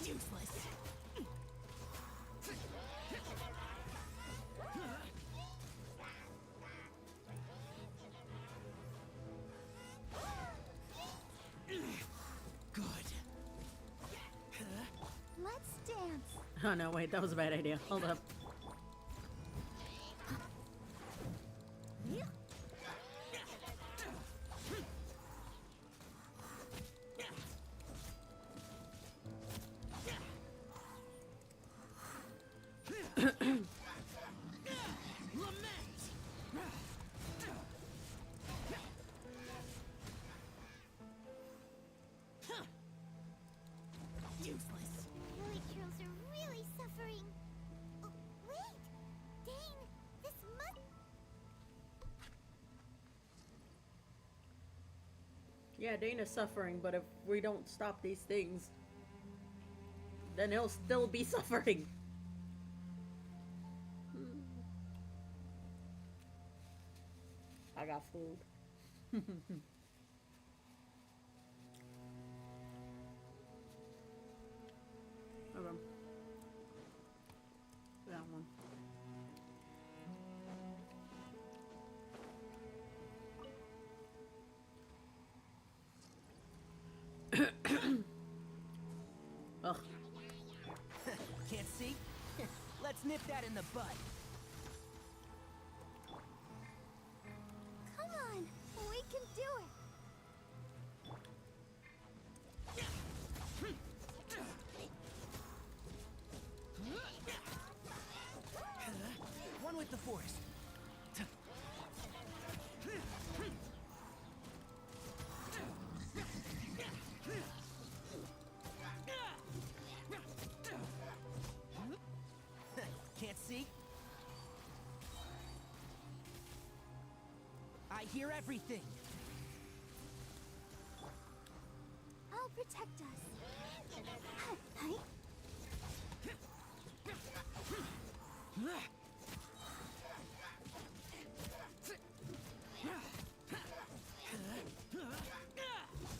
Useless. Good. Let's dance. Oh no, wait, that was a bad idea. Hold up. Useless. Villagers are really suffering. Oh, wait! Dane, this must... Yeah, Dana's suffering, but if we don't stop these things, then he'll still be suffering. I got fooled. Okay. That one. Ugh. Can't see? Let's nip that in the bud. Come on, we can do it. One with the Force. Can't see? I hear everything. I'll protect us. Hi.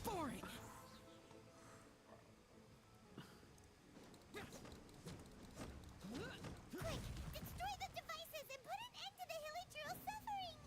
Boring. Quick, destroy the devices and put an end to the Hilichurl suffering.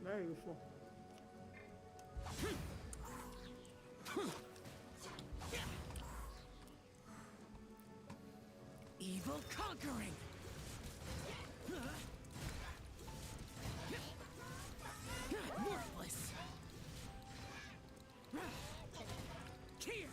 Very useful. Evil conquering. Worthless. Here.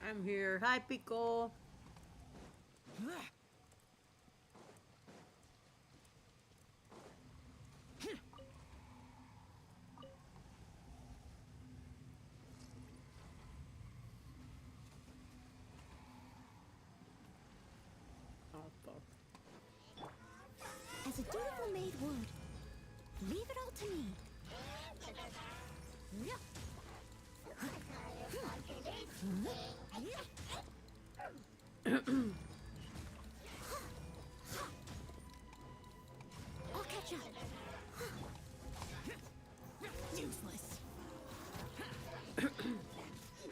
I'm here. Hi, Pico. Oh, fuck. As a dutiful maid would, leave it all to me. I'll catch up. Useless.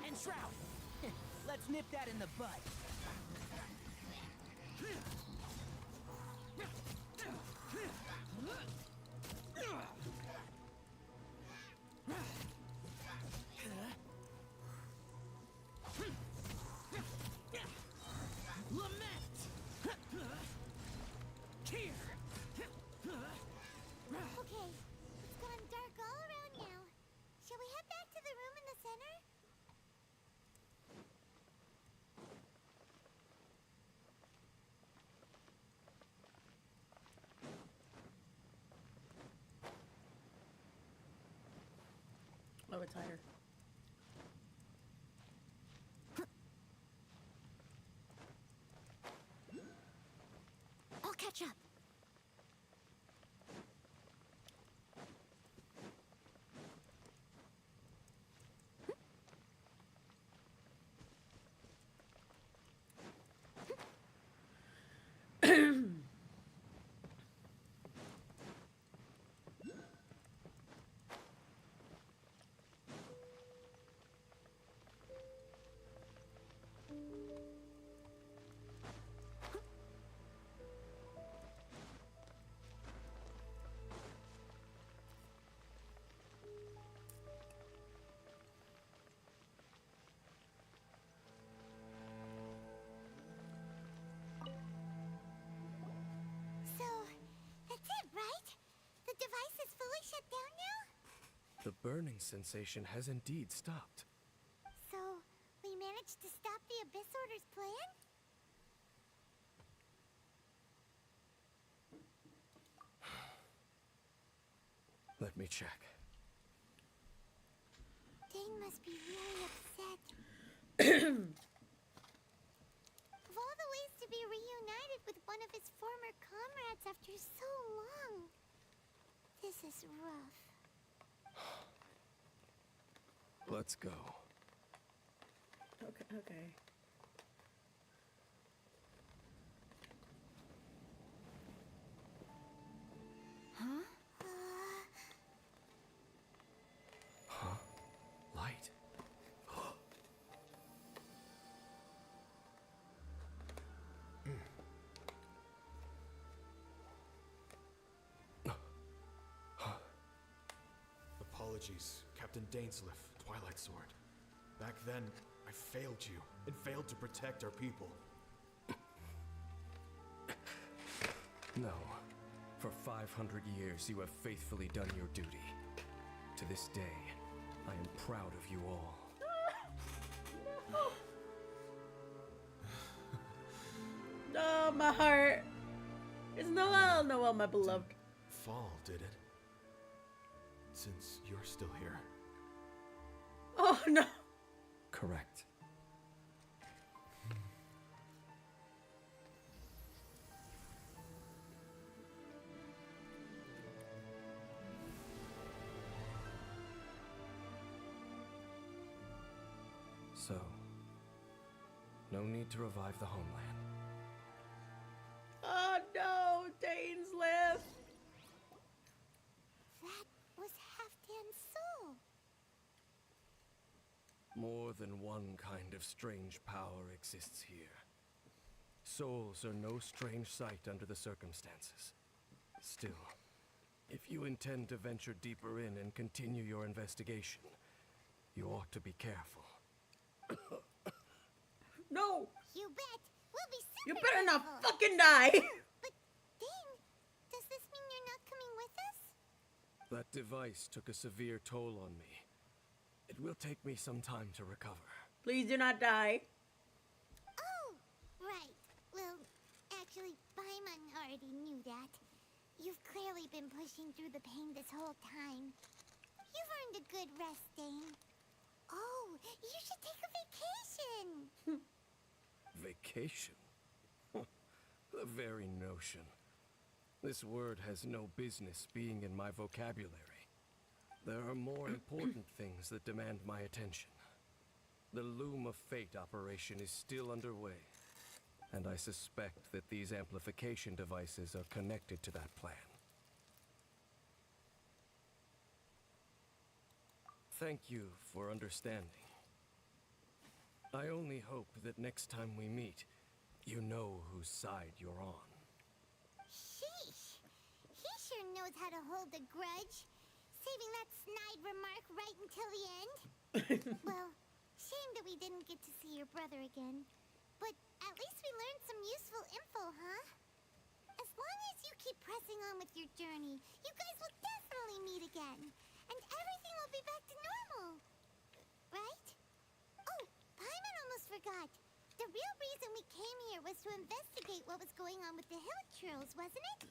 And Shroud. Let's nip that in the bud. Okay, it's gone dark all around now. Shall we head back to the room in the center? Oh, it's higher. I'll catch up. So, that's it, right? The device is fully shut down now? The burning sensation has indeed stopped. So, we managed to stop the Abyss Order's plan? Let me check. Dane must be really upset. Of all the ways to be reunited with one of his former comrades after so long, this is rough. Let's go. Okay, okay. Huh? Huh? Light. Apologies, Captain Dainsliff, Twilight Sword. Back then, I failed you and failed to protect our people. No. For 500 years, you have faithfully done your duty. To this day, I am proud of you all. Oh, my heart. It's Noel, Noel, my beloved. Fall, did it? Since you're still here. Oh, no. Correct. So, no need to revive the homeland. Oh, no, Dainsliff. That was Halfdan's soul. More than one kind of strange power exists here. Souls are no strange sight under the circumstances. Still, if you intend to venture deeper in and continue your investigation, you ought to be careful. No! You bet! We'll be super You better not careful. fucking die! But, Dane, does this mean you're not coming with us? That device took a severe toll on me. It will take me some time to recover. Please do not die. already knew that. You've clearly been pushing through the pain this whole time. You've earned a good rest, Dane. Oh, you should take a vacation! Vacation? The very notion. This word has no business being in my vocabulary. There are more important things that demand my attention. The Loom of Fate operation is still underway, and I suspect that these amplification devices are connected to that plan. Thank you for understanding. I only hope that next time we meet, you know whose side you're on. Sheesh! He sure knows how to hold a grudge. Saving that snide remark right until the end. Well, shame that we didn't get to see your brother again. But at least we learned some useful info, huh? As long as you keep pressing on with your journey, you guys will definitely meet again. And everything will be back to normal. Right? Oh, Paimon almost forgot. The real reason we came here was to investigate what was going on with the hill trolls, wasn't it?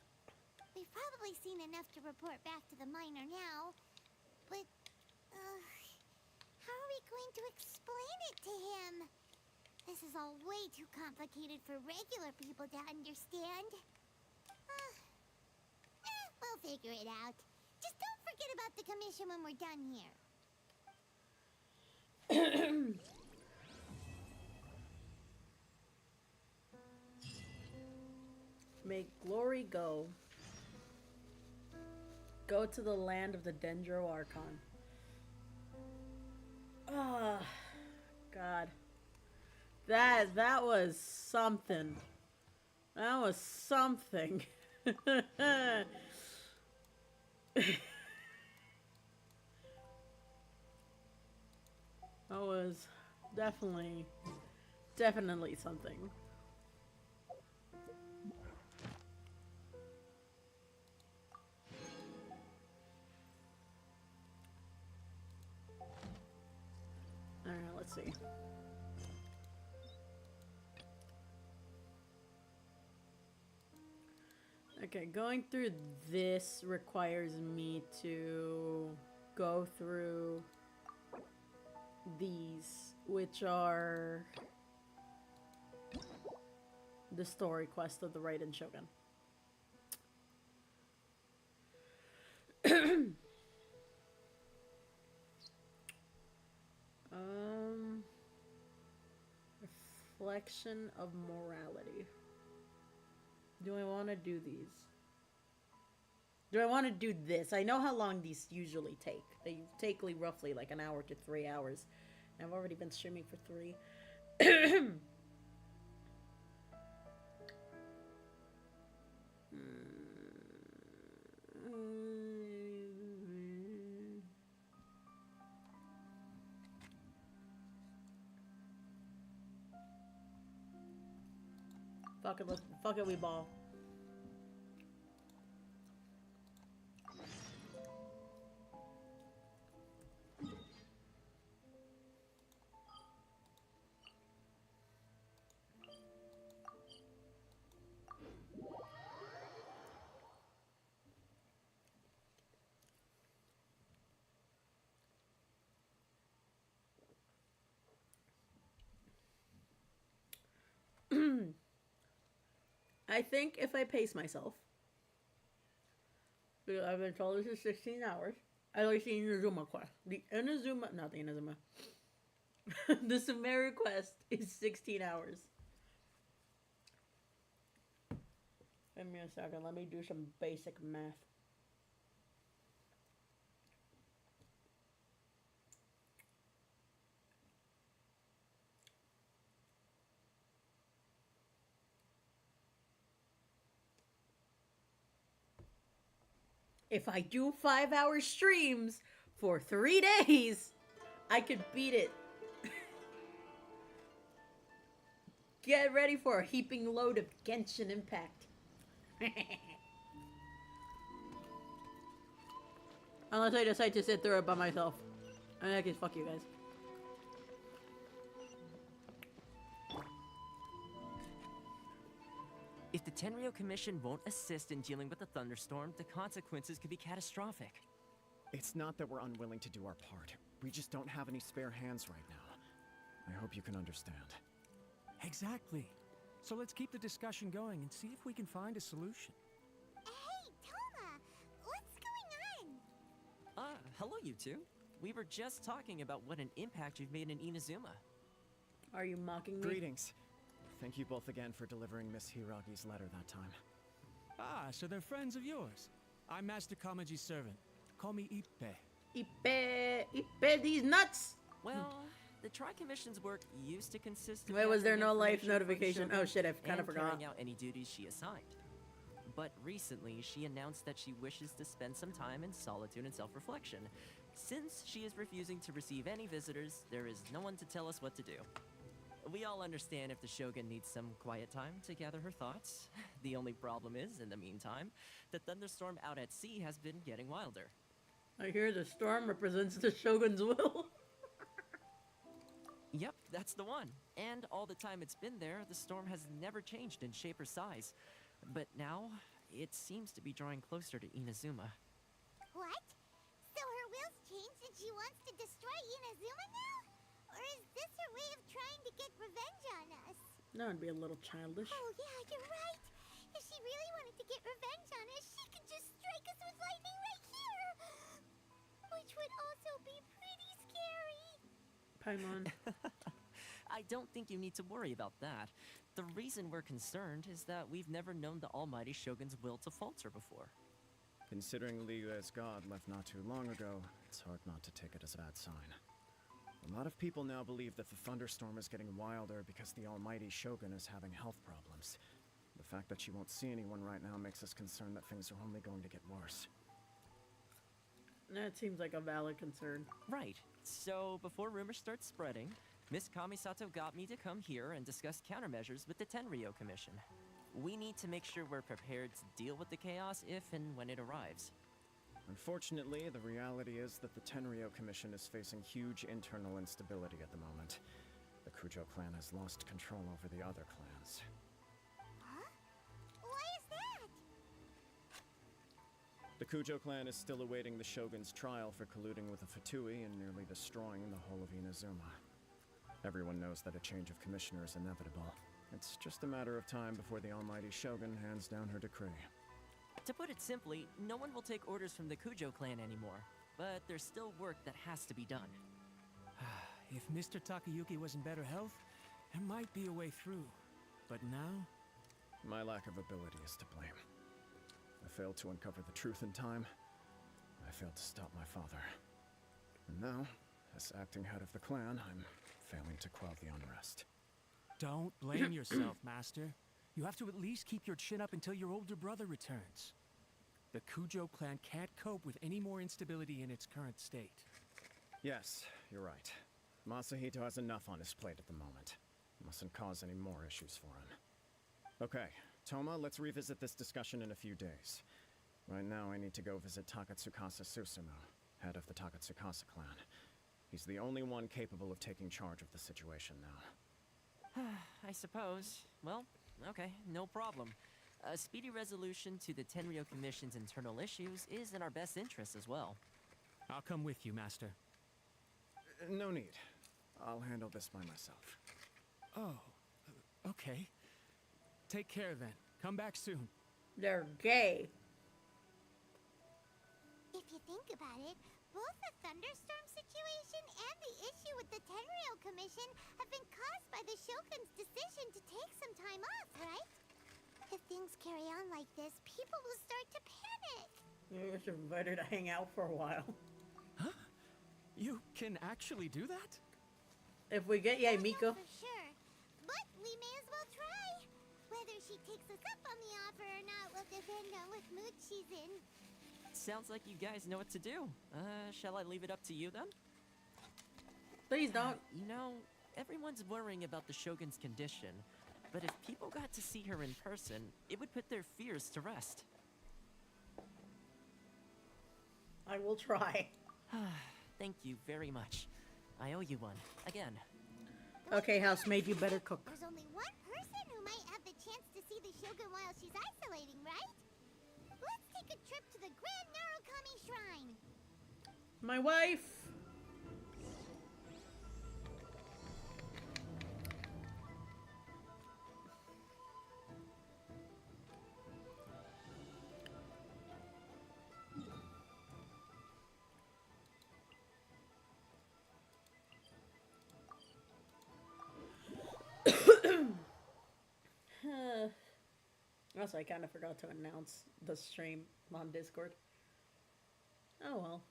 We've probably seen enough to report back to the miner now. But, how are we going to explain it to him? This is all way too complicated for regular people to understand. We'll figure it out. Just don't forget about the commission when we're done here. May glory go. Go to the land of the Dendro Archon. Ah, God. That was something. That was something. That was definitely something. Alright, let's see. Okay, going through this requires me to go through these, which are the story quest of the Raiden Shogun. Reflection of morality. Do I want to do these? Do I want to do this? I know how long these usually take. They take roughly like an hour to 3 hours. I've already been streaming for 3. Fuck it, we ball. I think if I pace myself, because I've been told this is 16 hours. I like the Inazuma quest. Not the Inazuma. The Sumeru quest is 16 hours. Give me a second. Let me do some basic math. If I do 5-hour streams for 3 days, I could beat it. Get ready for a heaping load of Genshin Impact. Unless I decide to sit through it by myself. I guess fuck you guys. It If the Tenryo Commission won't assist in dealing with the thunderstorm, the consequences could be catastrophic. It's not that we're unwilling to do our part. We just don't have any spare hands right now. I hope you can understand. Exactly. So let's keep the discussion going and see if we can find a solution. Hey, Toma! What's going on? Hello you two. We were just talking about what an impact you've made in Inazuma. Are you mocking me? Greetings. Thank you both again for delivering Miss Hiragi's letter that time. Ah, so they're friends of yours. I'm Master Kamaji's servant. Call me Ippe. Ippe these nuts! Well, the Tri-Commission's work used to consist of Wait, was there gathering no life information from notification? Shogun Oh shit, I kind of and forgot. carrying out any duties she assigned. But recently, she announced that she wishes to spend some time in solitude and self-reflection. Since she is refusing to receive any visitors, there is no one to tell us what to do. We all understand if the Shogun needs some quiet time to gather her thoughts. The only problem is, in the meantime, the thunderstorm out at sea has been getting wilder. I hear the storm represents the Shogun's will. Yep, that's the one. And all the time it's been there, the storm has never changed in shape or size. But now, it seems to be drawing closer to Inazuma. What? So her will's changed and she wants to destroy Inazuma now? Or is this her way of trying to get revenge on us? No, it'd be a little childish. Oh yeah, you're right. If she really wanted to get revenge on us, she could just strike us with lightning right here. Which would also be pretty scary. Paimon. I don't think you need to worry about that. The reason we're concerned is that we've never known the almighty Shogun's will to falter before. Considering Liu as god left not too long ago, it's hard not to take it as a bad sign. A lot of people now believe that the thunderstorm is getting wilder because the almighty Shogun is having health problems. The fact that she won't see anyone right now makes us concerned that things are only going to get worse. That seems like a valid concern. Right. So, before rumors start spreading, Miss Kamisato got me to come here and discuss countermeasures with the Tenryo Commission. We need to make sure we're prepared to deal with the chaos if and when it arrives. Unfortunately, the reality is that the Tenryo Commission is facing huge internal instability at the moment. The Kujo clan has lost control over the other clans. Huh? Why is that? The Kujo clan is still awaiting the Shogun's trial for colluding with the Fatui and nearly destroying the whole of Inazuma. Everyone knows that a change of commissioner is inevitable. It's just a matter of time before the almighty Shogun hands down her decree. To put it simply, no one will take orders from the Kujo clan anymore, but there's still work that has to be done. If Mr. Takayuki was in better health, there might be a way through. But now? My lack of ability is to blame. I failed to uncover the truth in time. I failed to stop my father. And now, as acting head of the clan, I'm failing to quell the unrest. Don't blame yourself, Master. You have to at least keep your chin up until your older brother returns. The Kujo clan can't cope with any more instability in its current state. Yes, you're right. Masahito has enough on his plate at the moment. Mustn't cause any more issues for him. Okay, Toma, let's revisit this discussion in a few days. Right now, I need to go visit Takatsukasa Susumu, head of the Takatsukasa clan. He's the only one capable of taking charge of the situation now. I suppose. Well, okay, no problem. A speedy resolution to the Tenryo Commission's internal issues is in our best interest as well. I'll come with you, Master. No need. I'll handle this by myself. Oh, okay. Take care then. Come back soon. They're gay. If you think about it, both the thunderstorm situation and the issue with the Tenryo Commission have been caused by the Shogun's decision to take some time off, right? If things carry on like this, people will start to panic. Maybe we should invite her to hang out for a while. Huh? You can actually do that? If we get Miko. For sure. But we may as well try. Whether she takes us up on the offer or not will depend on what mood she's in. Sounds like you guys know what to do. Shall I leave it up to you then? Please don't. You know, everyone's worrying about the Shogun's condition, but if people got to see her in person, it would put their fears to rest. I will try. Thank you very much. I owe you one, again. Okay, housemaid, you better cook. There's only one person who might have the chance to see the Shogun while she's isolating, right? Let's take a trip to the Grand Narukami Shrine. My wife. Also, I kind of forgot to announce the stream on Discord. Oh well.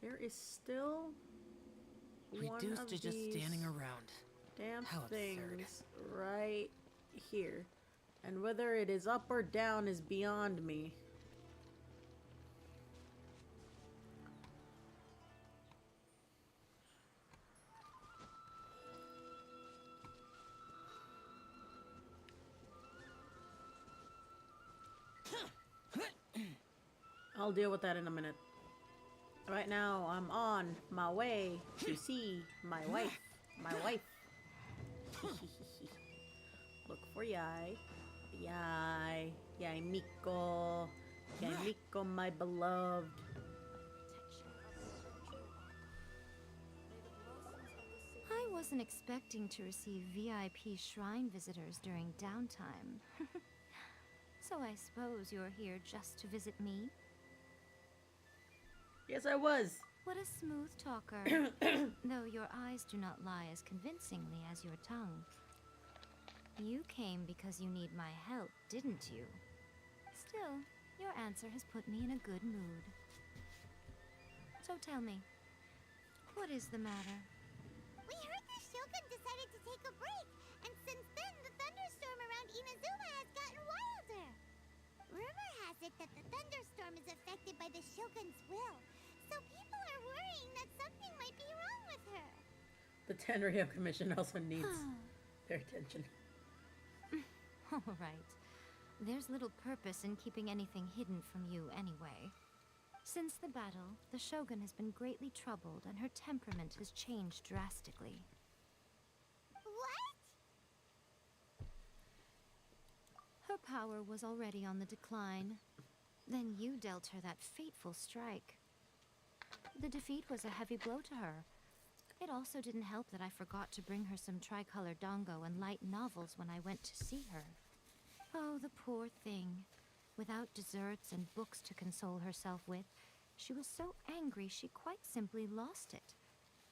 There is still Reduced to just standing around. Damn How things right here. And whether it is up or down is beyond me. I'll deal with that in a minute. Right now, I'm on my way to see my wife. My wife. Look for Yai. Yai. Yai Miko. Yai Miko, my beloved. I wasn't expecting to receive VIP shrine visitors during downtime. So I suppose you're here just to visit me? Yes, I was. What a smooth talker. Though your eyes do not lie as convincingly as your tongue. You came because you need my help, didn't you? Still, your answer has put me in a good mood. So tell me, what is the matter? We heard the Shogun decided to take a break, and since then the thunderstorm around Inazuma has gotten wilder. Rumor has it that the thunderstorm is affected by the Shogun's will, so people are worrying that something might be wrong with her. The Tenryou Commission also needs their attention. All right. There's little purpose in keeping anything hidden from you anyway. Since the battle, the Shogun has been greatly troubled and her temperament has changed drastically. What? Her power was already on the decline. Then you dealt her that fateful strike. The defeat was a heavy blow to her. It also didn't help that I forgot to bring her some tricolor dango and light novels when I went to see her. Oh, the poor thing. Without desserts and books to console herself with, she was so angry she quite simply lost it.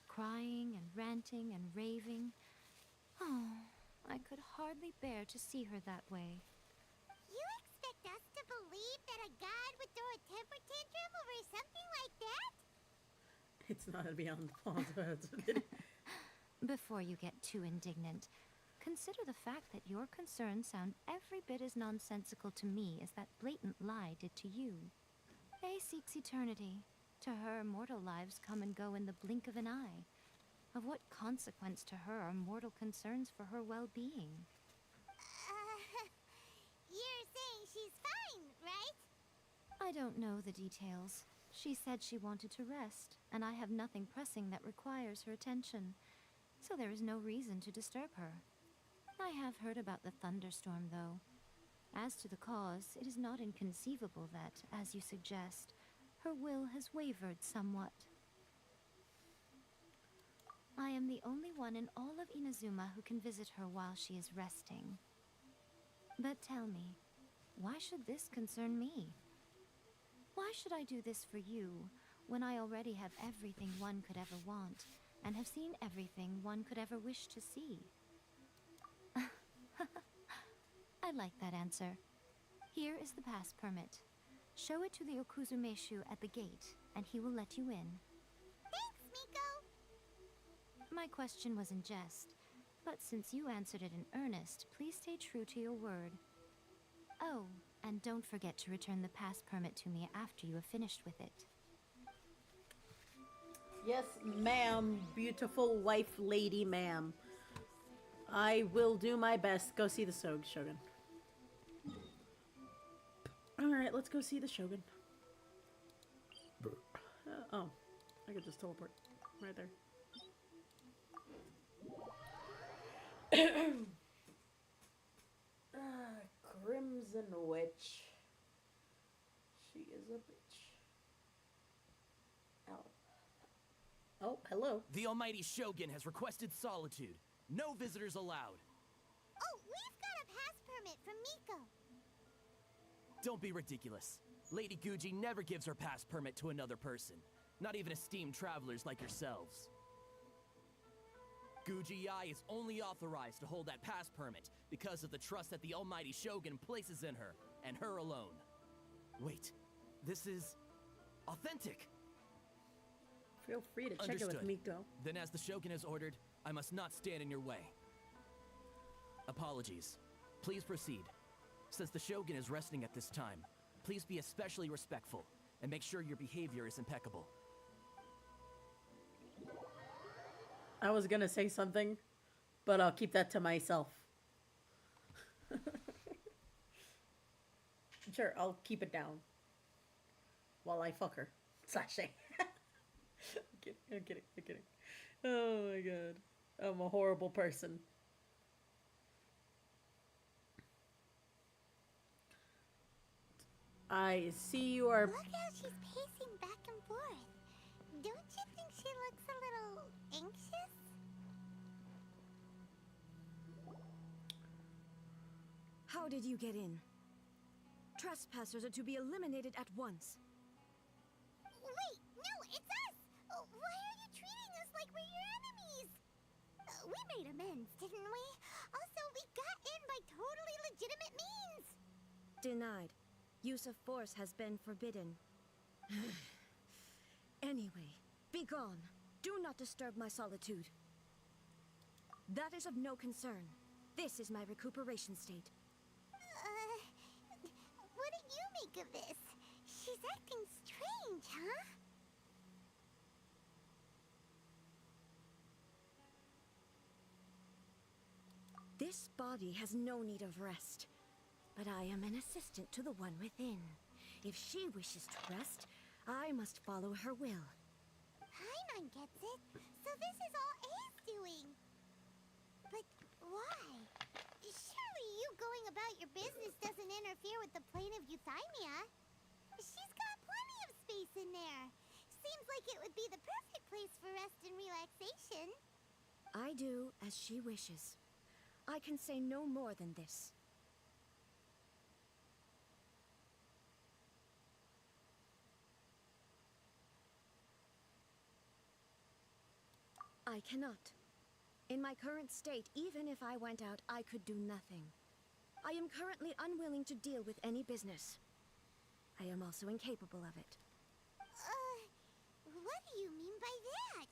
Crying and ranting and raving. Oh, I could hardly bear to see her that way. You expect us to believe that a god would throw a temper tantrum over something like that? It's not beyond the Before you get too indignant, consider the fact that your concerns sound every bit as nonsensical to me as that blatant lie did to you. Faye seeks eternity. To her, mortal lives come and go in the blink of an eye. Of what consequence to her are mortal concerns for her well-being? You're saying she's fine, right? I don't know the details. She said she wanted to rest, and I have nothing pressing that requires her attention, so there is no reason to disturb her. I have heard about the thunderstorm, though. As to the cause, it is not inconceivable that, as you suggest, her will has wavered somewhat. I am the only one in all of Inazuma who can visit her while she is resting. But tell me, why should this concern me? Why should I do this for you, when I already have everything one could ever want, and have seen everything one could ever wish to see? I like that answer. Here is the pass permit. Show it to the Okuzumeshu at the gate, and he will let you in. Thanks, Miko! My question was in jest, but since you answered it in earnest, please stay true to your word. Oh, and don't forget to return the pass permit to me after you have finished with it. Yes, ma'am. Beautiful wife, lady, ma'am. I will do my best. Go see the Shogun. Alright, let's go see the Shogun. Oh, I could just teleport right there. Crimson Witch. She is a bitch. Ow. Oh, hello. The almighty Shogun has requested solitude. No visitors allowed. Oh, we've got a pass permit from Miko. Don't be ridiculous. Lady Guji never gives her pass permit to another person. Not even esteemed travelers like yourselves. Guji Yai is only authorized to hold that pass permit because of the trust that the almighty Shogun places in her, and her alone. Wait, this is authentic. Feel free to check Understood. it with Miko. Then as the Shogun has ordered, I must not stand in your way. Apologies. Please proceed. Since the Shogun is resting at this time, please be especially respectful and make sure your behavior is impeccable. I was gonna say something, but I'll keep that to myself. Sure, I'll keep it down. While I fuck her. Sashay. I'm kidding. Oh my god. I'm a horrible person. I see you are... Look how she's pacing back and forth. Don't you think she looks a little anxious? How did you get in? Trespassers are to be eliminated at once. Wait, no, it's us! Why are you treating us like we're your enemies? We made amends, didn't we? Also, we got in by totally legitimate means. Denied. Use of force has been forbidden. Anyway, be gone. Do not disturb my solitude. That is of no concern. This is my recuperation state. What do you make of this? She's acting strange, huh? This body has no need of rest, but I am an assistant to the one within. If she wishes to rest, I must follow her will. Paimon gets it. So this is all A's doing. But why? Surely you going about your business doesn't interfere with the plane of euthymia. She's got plenty of space in there. Seems like it would be the perfect place for rest and relaxation. I do as she wishes. I can say no more than this. I cannot. In my current state, even if I went out, I could do nothing. I am currently unwilling to deal with any business. I am also incapable of it. What do you mean by that?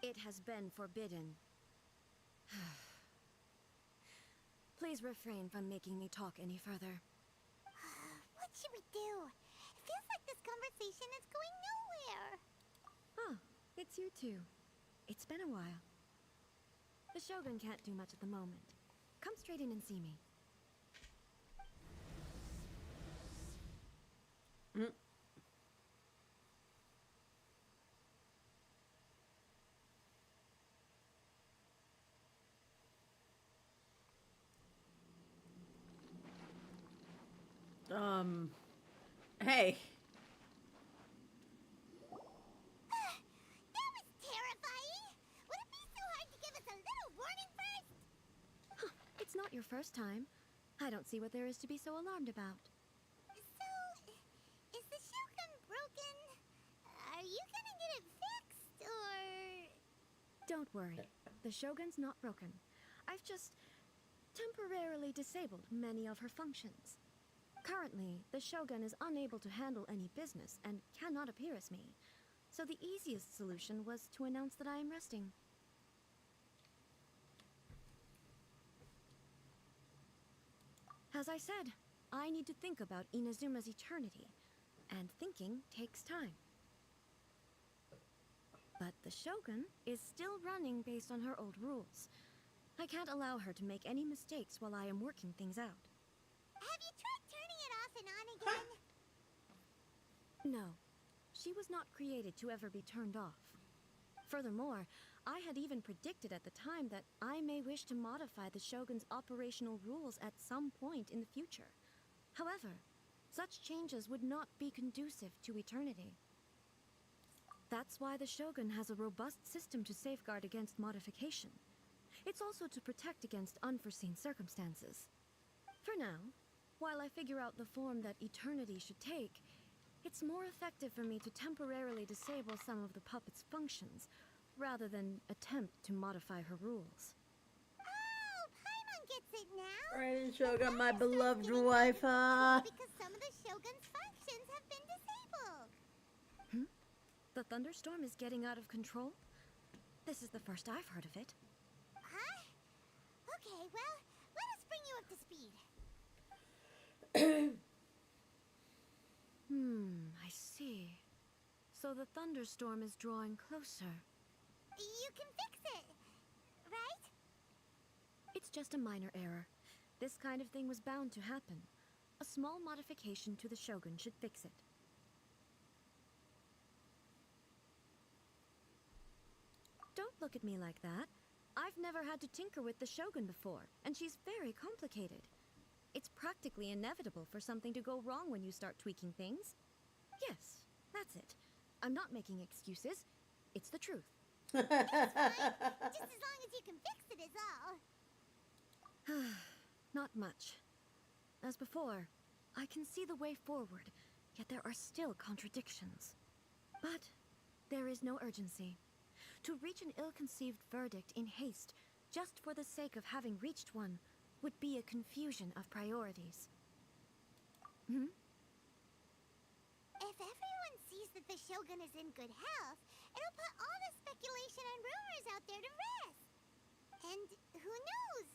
It has been forbidden. Please refrain from making me talk any further. What should we do? It feels like this conversation is going nowhere. Oh, it's you two. It's been a while. The Shogun can't do much at the moment. Come straight in and see me. Hey. That was terrifying! Would it be so hard to give us a little warning first? It's not your first time. I don't see what there is to be so alarmed about. So, is the Shogun broken? Are you gonna get it fixed, or...? Don't worry. The Shogun's not broken. I've just temporarily disabled many of her functions. Currently, the Shogun is unable to handle any business and cannot appear as me. So the easiest solution was to announce that I am resting. As I said, I need to think about Inazuma's eternity, and thinking takes time. But the Shogun is still running based on her old rules. I can't allow her to make any mistakes while I am working things out. Have you tried turning it off and on again? No, she was not created to ever be turned off. Furthermore, I had even predicted at the time that I may wish to modify the Shogun's operational rules at some point in the future. However, such changes would not be conducive to eternity. That's why the Shogun has a robust system to safeguard against modification. It's also to protect against unforeseen circumstances. For now, while I figure out the form that eternity should take, it's more effective for me to temporarily disable some of the puppet's functions, rather than attempt to modify her rules. Oh, Paimon gets it now! Right, Shogun, my beloved wife, Because some of the Shogun's functions have been disabled. The thunderstorm is getting out of control? This is the first I've heard of it. Huh? Okay, well, let us bring you up to speed. I see. So the thunderstorm is drawing closer. You can fix it, right? It's just a minor error. This kind of thing was bound to happen. A small modification to the Shogun should fix it. Don't look at me like that. I've never had to tinker with the Shogun before, and she's very complicated. It's practically inevitable for something to go wrong when you start tweaking things. Yes, that's it. I'm not making excuses. It's the truth. It's fine, just as long as you can fix it is all. Not much. As before, I can see the way forward, yet there are still contradictions. But there is no urgency. To reach an ill-conceived verdict in haste, just for the sake of having reached one, would be a confusion of priorities. If everyone sees that the Shogun is in good health, it'll put all the speculation and rumors out there to rest. And who knows?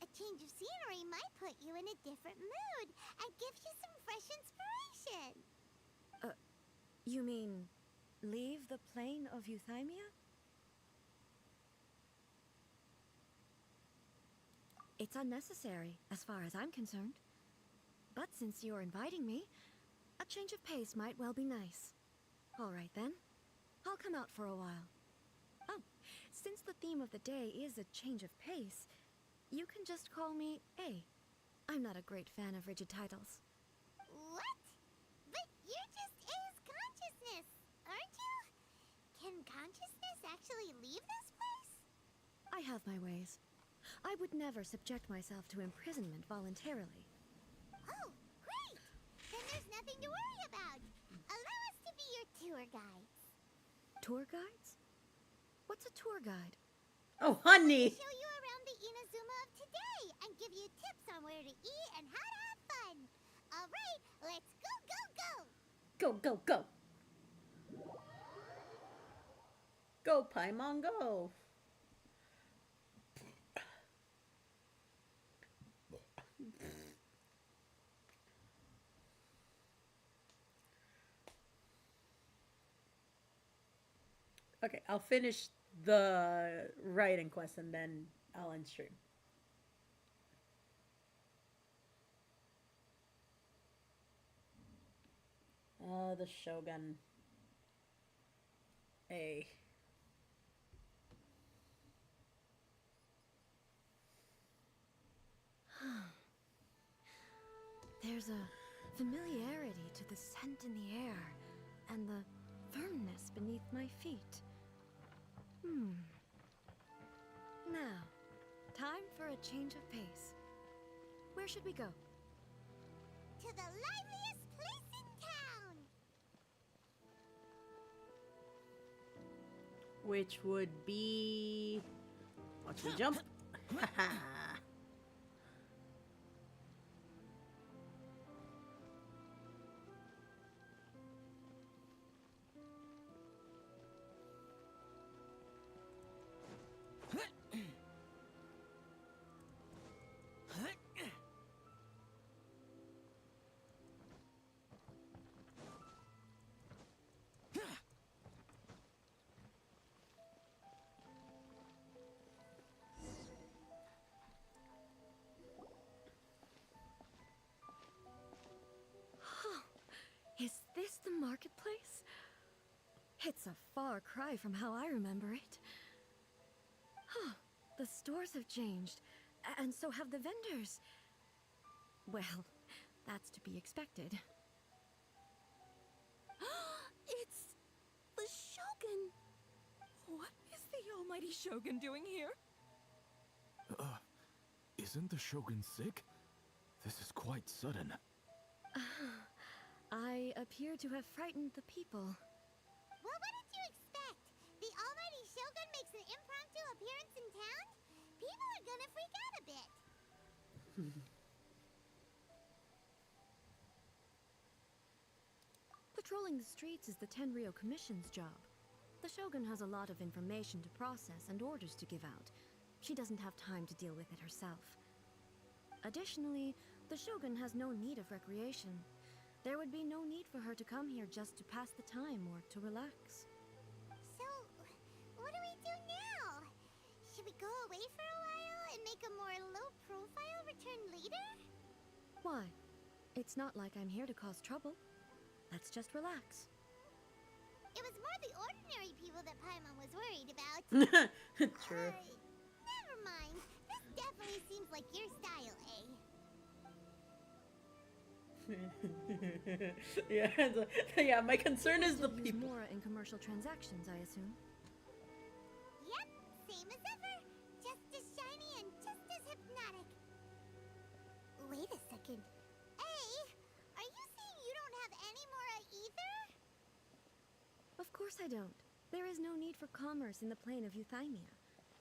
A change of scenery might put you in a different mood and give you some fresh inspiration. You mean, leave the plane of Euthymia? It's unnecessary, as far as I'm concerned. But since you're inviting me, a change of pace might well be nice. All right then, I'll come out for a while. Oh, since the theme of the day is a change of pace, you can just call me A. I'm not a great fan of rigid titles. What? But you're just A's consciousness, aren't you? Can consciousness actually leave this place? I have my ways. I would never subject myself to imprisonment voluntarily. Oh, great! Then there's nothing to worry about. Allow us to be your tour guides. Tour guides? What's a tour guide? Oh, honey! We'll show you around the Inazuma of today and give you tips on where to eat and how to have fun. All right, let's go, go, go! Go, go, go! Go, Paimon, go! Okay, I'll finish the writing quest and then I'll end stream. The Shogun. A. There's a familiarity to the scent in the air and the firmness beneath my feet. Now, time for a change of pace. Where should we go? To the liveliest place in town! Which would be... Watch me jump. It's a far cry from how I remember it. Huh. The stores have changed, and so have the vendors. Well, that's to be expected. It's the Shogun! What is the almighty Shogun doing here? Isn't the Shogun sick? This is quite sudden. I appear to have frightened the people. Well, what did you expect? The almighty Shogun makes an impromptu appearance in town? People are gonna freak out a bit. Patrolling the streets is the Tenryo Commission's job. The Shogun has a lot of information to process and orders to give out. She doesn't have time to deal with it herself. Additionally, the Shogun has no need of recreation. There would be no need for her to come here just to pass the time or to relax. So, what do we do now? Should we go away for a while and make a more low-profile return later? Why? It's not like I'm here to cause trouble. Let's just relax. It was more the ordinary people that Paimon was worried about. True. Never mind. This definitely seems like your style, eh? Yeah, my concern is the Use people. Mora in commercial transactions, I assume. Yep, same as ever. Just as shiny and just as hypnotic. Wait a second. Are you saying you don't have any Mora either? Of course I don't. There is no need for commerce in the plane of Euthymia.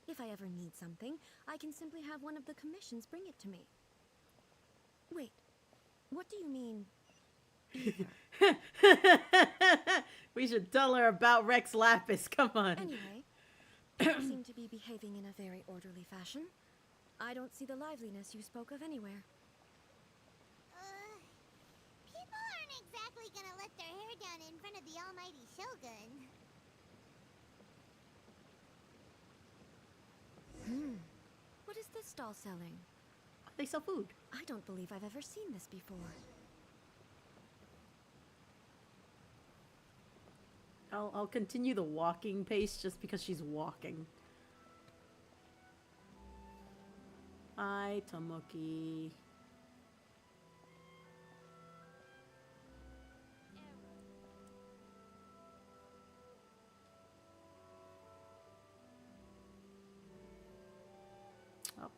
If I ever need something, I can simply have one of the commissions bring it to me. Wait, what do you mean, either? We should tell her about Rex Lapis, come on. Anyway, you seem to be behaving in a very orderly fashion. I don't see the liveliness you spoke of anywhere. People aren't exactly gonna let their hair down in front of the almighty Shogun. What is this stall selling? They sell food. I don't believe I've ever seen this before. I'll continue the walking pace just because she's walking. Hi, Tomoki. Oh,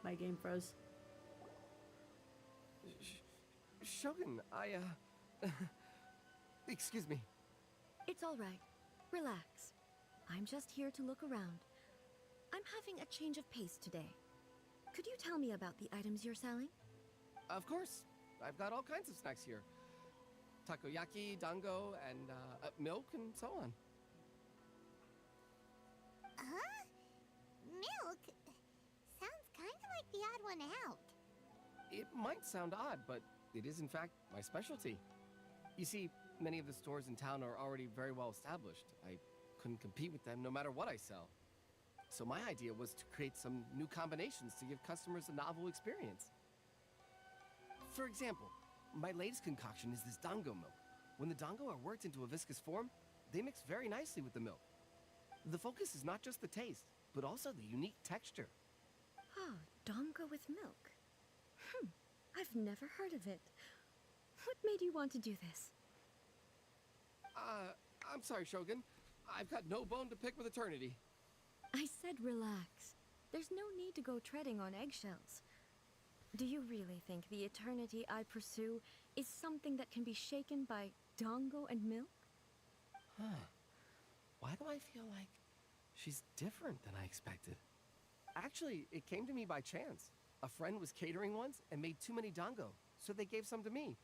my game froze. Shogun, excuse me. It's all right. Relax. I'm just here to look around. I'm having a change of pace today. Could you tell me about the items you're selling? Of course. I've got all kinds of snacks here. Takoyaki, dango, and milk, and so on. Huh? Milk? Sounds kinda like the odd one out. It might sound odd, but it is in fact my specialty. You see, many of the stores in town are already very well established. I couldn't compete with them no matter what I sell. So my idea was to create some new combinations to give customers a novel experience. For example, my latest concoction is this dango milk. When the dango are worked into a viscous form, they mix very nicely with the milk. The focus is not just the taste, but also the unique texture. Ah, dango with milk. I've never heard of it. What made you want to do this? I'm sorry, Shogun. I've got no bone to pick with eternity. I said relax. There's no need to go treading on eggshells. Do you really think the eternity I pursue is something that can be shaken by dango and milk? Huh. Why do I feel like she's different than I expected? Actually, it came to me by chance. A friend was catering once and made too many dango, so they gave some to me.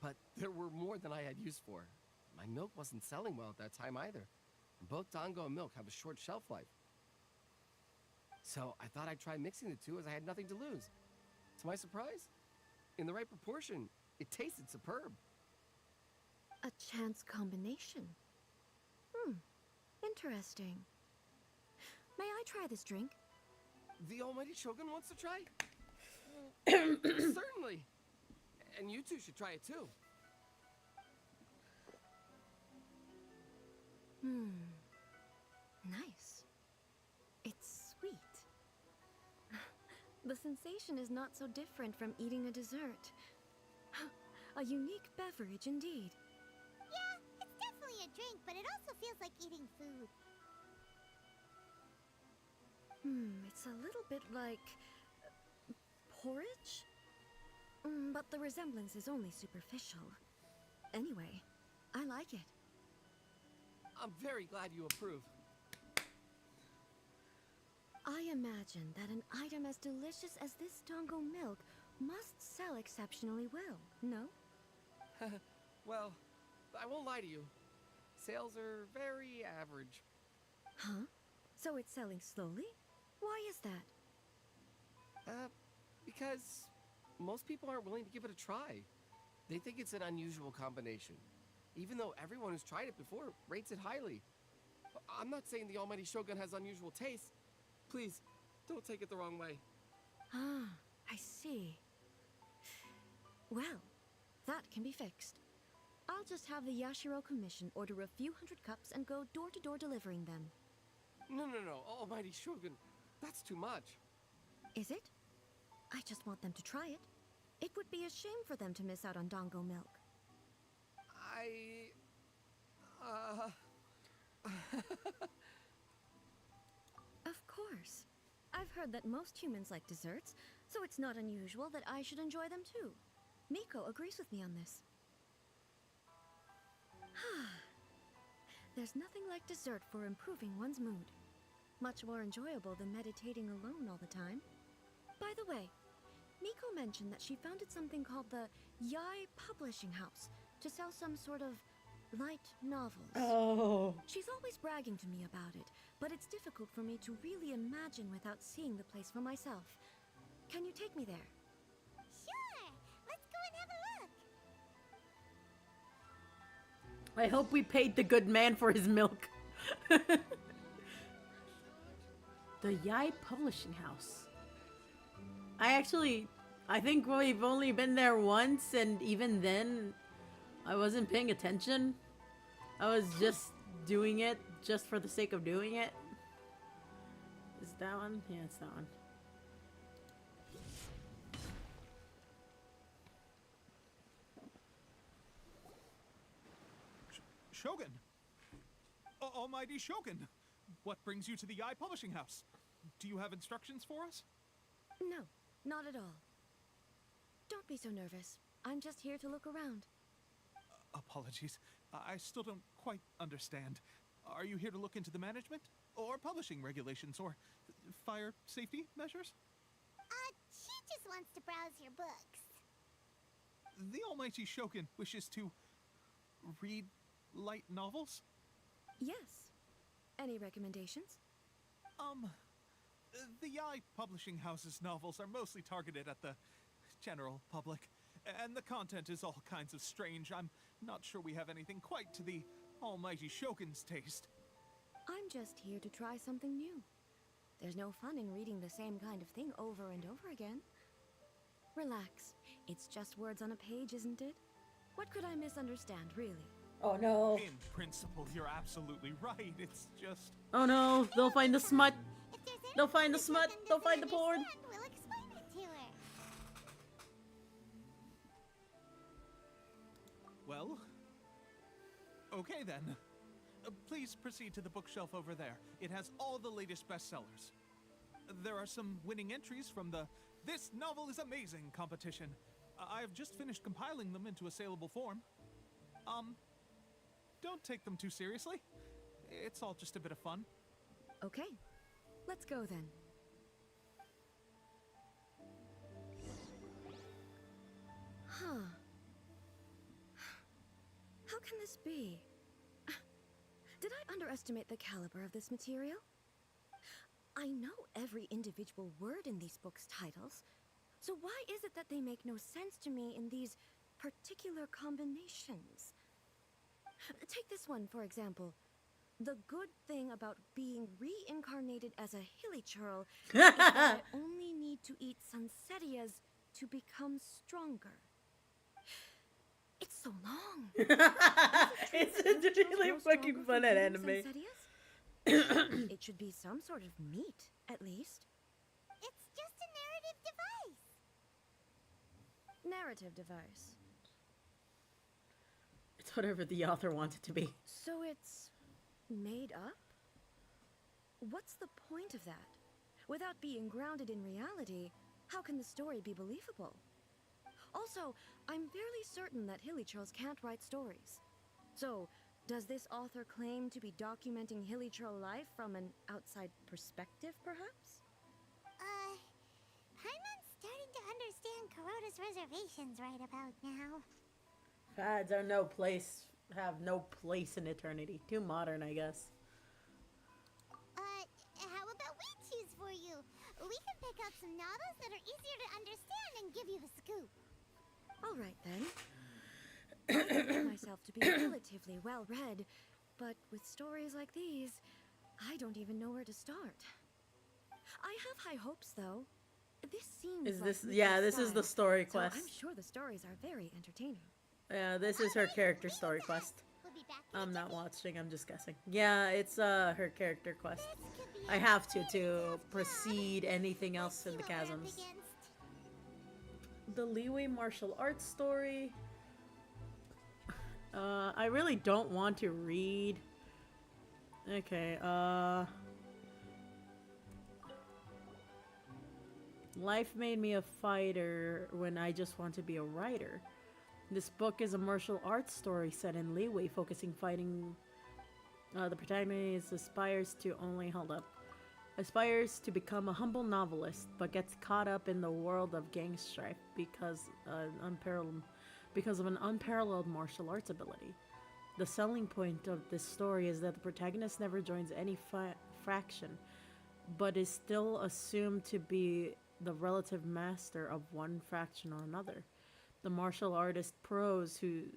But there were more than I had use for. My milk wasn't selling well at that time either. Both dango and milk have a short shelf life. So I thought I'd try mixing the two as I had nothing to lose. To my surprise, in the right proportion, it tasted superb. A chance combination. Interesting. May I try this drink? The almighty Shogun wants to try? Certainly. And you two should try it too. Nice. It's sweet. The sensation is not so different from eating a dessert. A unique beverage indeed. Yeah, it's definitely a drink, but it also feels like eating food. It's a little bit like porridge? But the resemblance is only superficial. Anyway, I like it. I'm very glad you approve. I imagine that an item as delicious as this Dongo milk must sell exceptionally well, no? Well, I won't lie to you. Sales are very average. Huh? So it's selling slowly? Why is that? Because most people aren't willing to give it a try. They think it's an unusual combination. Even though everyone who's tried it before rates it highly. I'm not saying the Almighty Shogun has unusual taste. Please, don't take it the wrong way. Ah, I see. Well, that can be fixed. I'll just have the Yashiro Commission order a few hundred cups and go door-to-door delivering them. No, Almighty Shogun. That's too much. Is it? I just want them to try it. It would be a shame for them to miss out on Dongo milk. Of course. I've heard that most humans like desserts, so it's not unusual that I should enjoy them too. Miko agrees with me on this. There's nothing like dessert for improving one's mood. Much more enjoyable than meditating alone all the time. By the way, Miko mentioned that she founded something called the Yai Publishing House to sell some sort of light novels. Oh. She's always bragging to me about it, but it's difficult for me to really imagine without seeing the place for myself. Can you take me there? Sure! Let's go and have a look! I hope we paid the good man for his milk. The Yai Publishing House. I think we've only been there once, and even then, I wasn't paying attention. I was just doing it just for the sake of doing it. Is that one? Yeah, it's that one. Shogun! Almighty Shogun! What brings you to the Yai Publishing House? Do you have instructions for us? No, not at all. Don't be so nervous. I'm just here to look around. Apologies. I still don't quite understand. Are you here to look into the management? Or publishing regulations? Or fire safety measures? She just wants to browse your books. The Almighty Shogun wishes to read light novels? Yes. Any recommendations? The Yai Publishing House's novels are mostly targeted at the general public, and the content is all kinds of strange. I'm not sure we have anything quite to the Almighty Shogun's taste. I'm just here to try something new. There's no fun in reading the same kind of thing over and over again. Relax. It's just words on a page, isn't it? What could I misunderstand, really? Oh no. In principle, you're absolutely right. It's just... Oh no, they'll find the smut. They'll find the smut. They'll find the porn. We'll explain it to her. Well... Okay then. Please proceed to the bookshelf over there. It has all the latest bestsellers. There are some winning entries from the This Novel is Amazing competition. I have just finished compiling them into a saleable form. Don't take them too seriously. It's all just a bit of fun. Okay, let's go then. Huh. How can this be? Did I underestimate the caliber of this material? I know every individual word in these books' titles, so why is it that they make no sense to me in these particular combinations? Take this one, for example. The good thing about being reincarnated as a hilichurl is that I only need to eat Sansetias to become stronger. It's so long. It's really fucking fun at anime. It should be some sort of meat, at least. It's just a narrative device. Narrative device. It's whatever the author wants it to be. So it's made up? What's the point of that? Without being grounded in reality, how can the story be believable? Also, I'm fairly certain that Hilichurls can't write stories. So, does this author claim to be documenting Hilichurl life from an outside perspective, perhaps? Paimon's starting to understand Kuroda's reservations right about now. Fads have no place in eternity. Too modern, I guess. How about we choose for you? We can pick out some novels that are easier to understand and give you the scoop. All right, then. I consider myself to be relatively well-read, but with stories like these, I don't even know where to start. I have high hopes, though. This seems This is the story quest. So I'm sure the stories are very entertaining. Yeah, this is her character story quest. I'm not watching, I'm just guessing. Yeah, it's her character quest. I have to proceed anything else in the chasms. The Leeway martial arts story. I really don't want to read. Okay, Life made me a fighter when I just want to be a writer. This book is a martial arts story set in Leeway, focusing fighting. The protagonist aspires to become a humble novelist, but gets caught up in the world of gang strife because of an unparalleled martial arts ability. The selling point of this story is that the protagonist never joins any faction, but is still assumed to be the relative master of one faction or another. The martial artist pros who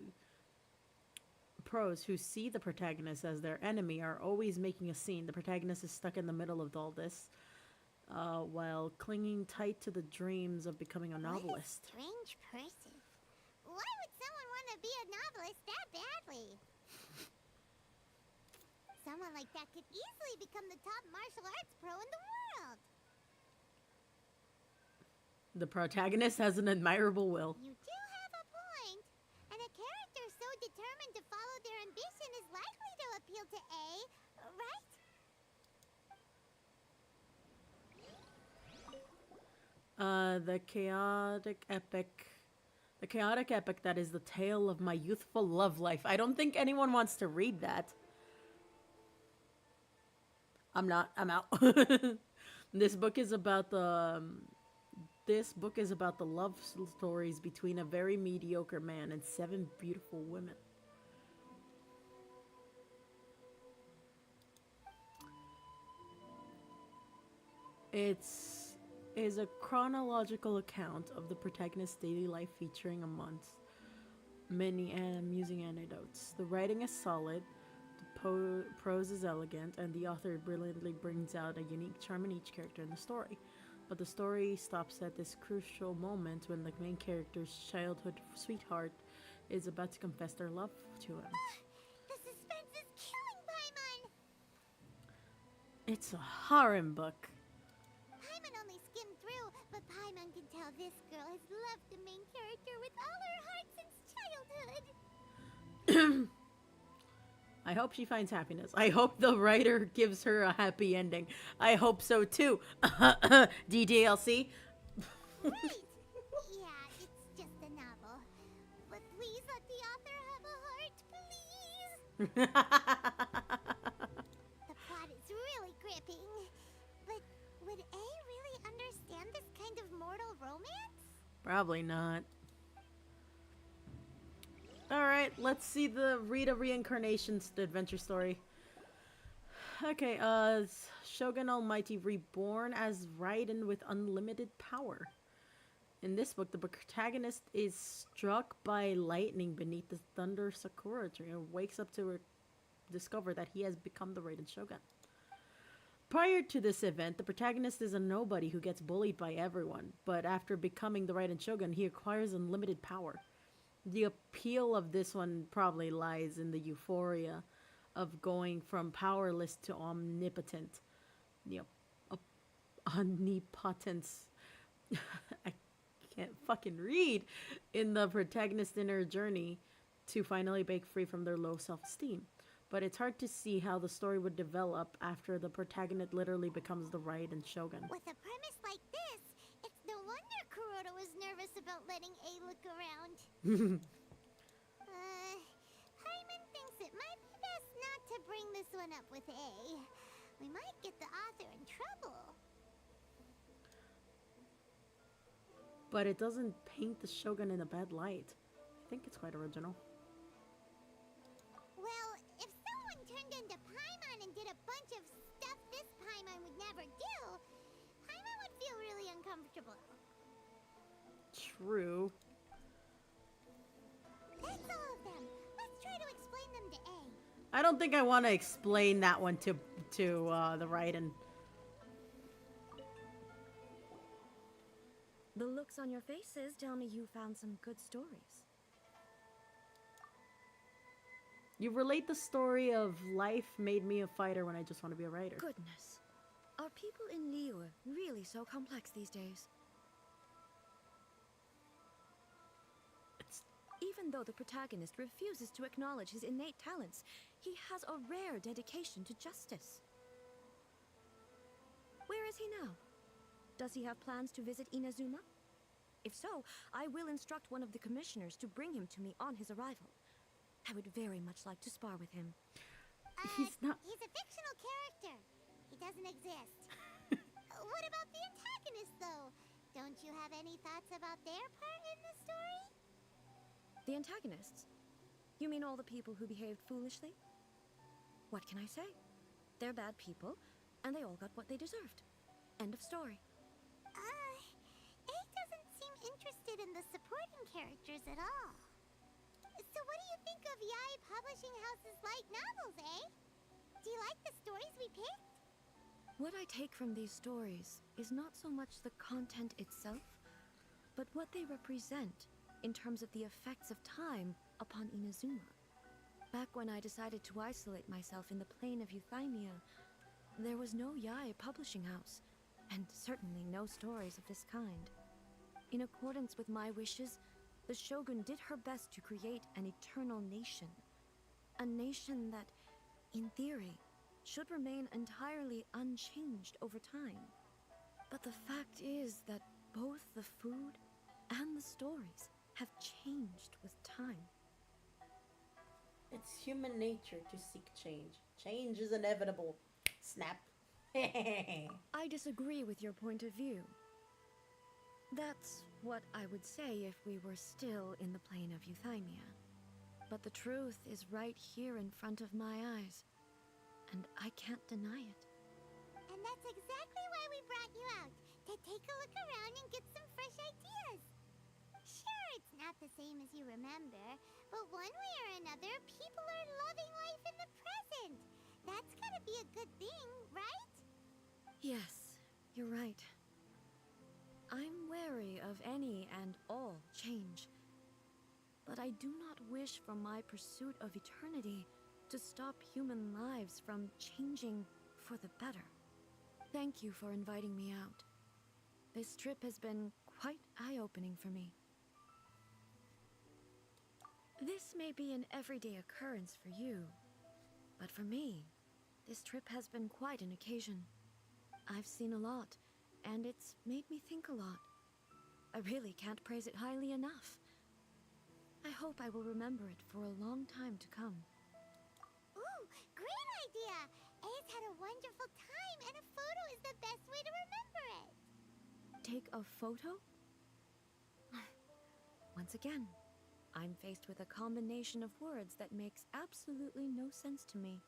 see the protagonist as their enemy are always making a scene. The protagonist is stuck in the middle of all this, while clinging tight to the dreams of becoming a novelist. What a strange person. Why would someone want to be a novelist that badly? Someone like that could easily become the top martial arts pro in the world. The protagonist has an admirable will. You do have a point. And a character so determined to follow their ambition is likely to appeal to A, right? The chaotic epic that is the tale of my youthful love life. I don't think anyone wants to read that. I'm out. This book is about the love stories between a very mediocre man and 7 beautiful women. It is a chronological account of the protagonist's daily life featuring many amusing anecdotes. The writing is solid, the prose is elegant, and the author brilliantly brings out a unique charm in each character in the story. But the story stops at this crucial moment when the main character's childhood sweetheart is about to confess their love to him. The suspense is killing Paimon! It's a harem book. Paimon only skimmed through, but Paimon can tell this girl has loved the main character with all her heart since childhood. I hope she finds happiness. I hope the writer gives her a happy ending. I hope so too. DDLC. Right. Yeah, it's just a novel. But please let the author have a heart, please. The plot is really gripping. But would A really understand this kind of mortal romance? Probably not. Alright, let's see the Rita Reincarnations adventure story. Okay, Shogun Almighty reborn as Raiden with unlimited power. In this book, the protagonist is struck by lightning beneath the Thunder Sakura tree and wakes up to discover that he has become the Raiden Shogun. Prior to this event, the protagonist is a nobody who gets bullied by everyone, but after becoming the Raiden Shogun, he acquires unlimited power. the appeal of this one probably lies in the euphoria of going from powerless to omnipotent. The omnipotence. I can't fucking read. In the protagonist's inner journey to finally break free from their low self-esteem. But it's hard to see how the story would develop after the protagonist literally becomes the Raiden Shogun. With a premise like this, it's no wonder Kuroda was nervous about letting A look around. Hyman thinks it might be best not to bring this one up with A. We might get the author in trouble. But it doesn't paint the Shogun in a bad light. I think it's quite original. Well, if someone turned into Paimon and did a bunch of stuff this Paimon would never do, Paimon would feel really uncomfortable. True. That's all of them. Let's try to explain them to A. I don't think I want to explain that one to the Raiden. The looks on your faces tell me you found some good stories. You relate the story of life made me a fighter when I just want to be a writer. Goodness. Are people in Liyue really so complex these days? Even though the protagonist refuses to acknowledge his innate talents, he has a rare dedication to justice. Where is he now? Does he have plans to visit Inazuma? If so, I will instruct one of the commissioners to bring him to me on his arrival. I would very much like to spar with him. He's not... He's a fictional character. He doesn't exist. What about the antagonist, though? Don't you have any thoughts about their part in the story? The antagonists? You mean all the people who behaved foolishly? What can I say? They're bad people, and they all got what they deserved. End of story. A doesn't seem interested in the supporting characters at all. So what do you think of Yae Publishing House's light novels, eh? Do you like the stories we picked? What I take from these stories is not so much the content itself, but what they represent in terms of the effects of time upon Inazuma. Back when I decided to isolate myself in the plane of Euthymia, there was no Yae Publishing House, and certainly no stories of this kind. In accordance with my wishes, the Shogun did her best to create an eternal nation. A nation that, in theory, should remain entirely unchanged over time. But the fact is that both the food and the stories have changed with time. It's human nature to seek change. Change is inevitable. Snap. I disagree with your point of view. That's what I would say if we were still in the plane of Euthymia. But the truth is right here in front of my eyes, and I can't deny it. And that's exactly why we brought you out, to take a look around and get some fresh ideas. Sure, it's not the same as you remember, but one way or another, people are loving life in the present. That's gotta be a good thing, right? Yes, you're right. I'm wary of any and all change. But I do not wish for my pursuit of eternity to stop human lives from changing for the better. Thank you for inviting me out. This trip has been quite eye-opening for me. This may be an everyday occurrence for you, but for me, this trip has been quite an occasion. I've seen a lot, and it's made me think a lot. I really can't praise it highly enough. I hope I will remember it for a long time to come. Ooh, great idea! A's had a wonderful time, and a photo is the best way to remember it. Take a photo? Once again, I'm faced with a combination of words that makes absolutely no sense to me.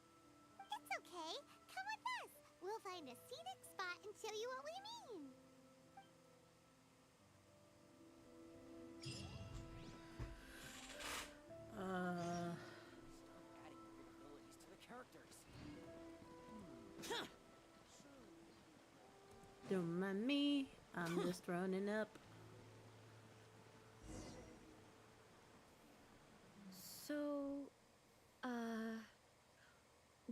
It's okay. Come with us. We'll find a scenic spot and show you what we mean. Don't mind me. I'm just running up. So,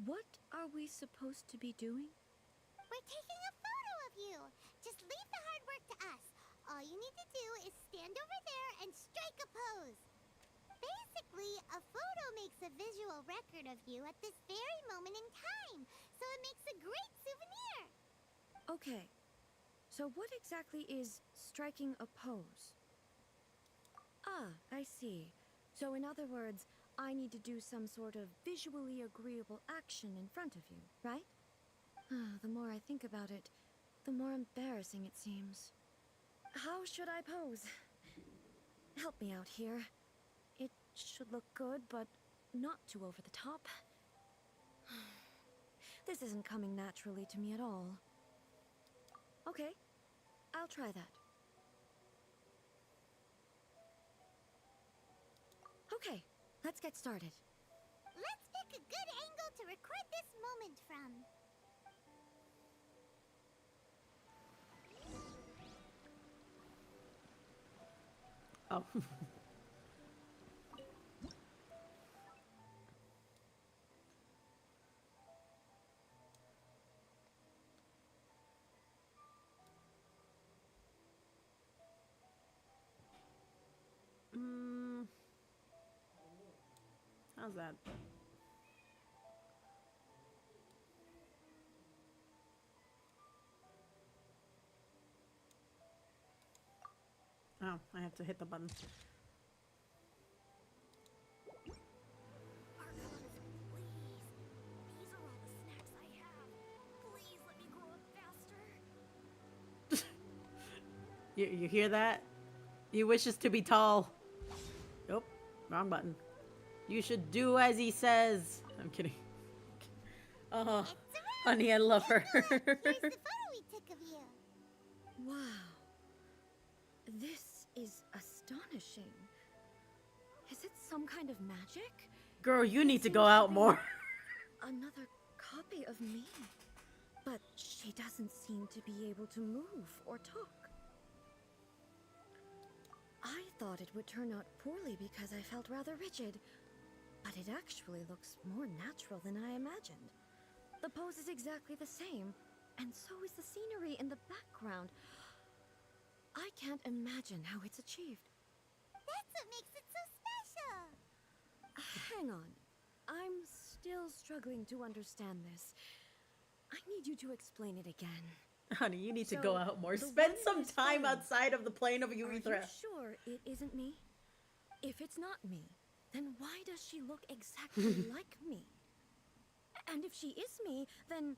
what are we supposed to be doing? We're taking a photo of you. Just leave the hard work to us. All you need to do is stand over there and strike a pose. Basically, a photo makes a visual record of you at this very moment in time, so it makes a great souvenir. Okay, so what exactly is striking a pose? Ah, I see. So in other words, I need to do some sort of visually agreeable action in front of you, right? The more I think about it, the more embarrassing it seems. How should I pose? Help me out here. It should look good, but not too over the top. This isn't coming naturally to me at all. Okay, I'll try that. Okay, let's get started. Let's pick a good angle to record this moment from. Oh. How's that? Oh, I have to hit the button. You hear that? He wishes to be tall. Nope, wrong button. You should do as he says. I'm kidding. Oh, honey, I love her. Here's the photo we took of you. Wow. This is astonishing. Is it some kind of magic? Girl, you need to go out more. Another copy of me. But she doesn't seem to be able to move or talk. I thought it would turn out poorly because I felt rather rigid, but it actually looks more natural than I imagined. The pose is exactly the same, and so is the scenery in the background. I can't imagine how it's achieved. That's what makes it so special. Hang on. I'm still struggling to understand this. I need you to explain it again. Honey, you need to So, go out more. the Spend one in some this time photo, outside of the plane of Are you urethra. sure it isn't me? If it's not me, then why does she look exactly like me? And if she is me, then...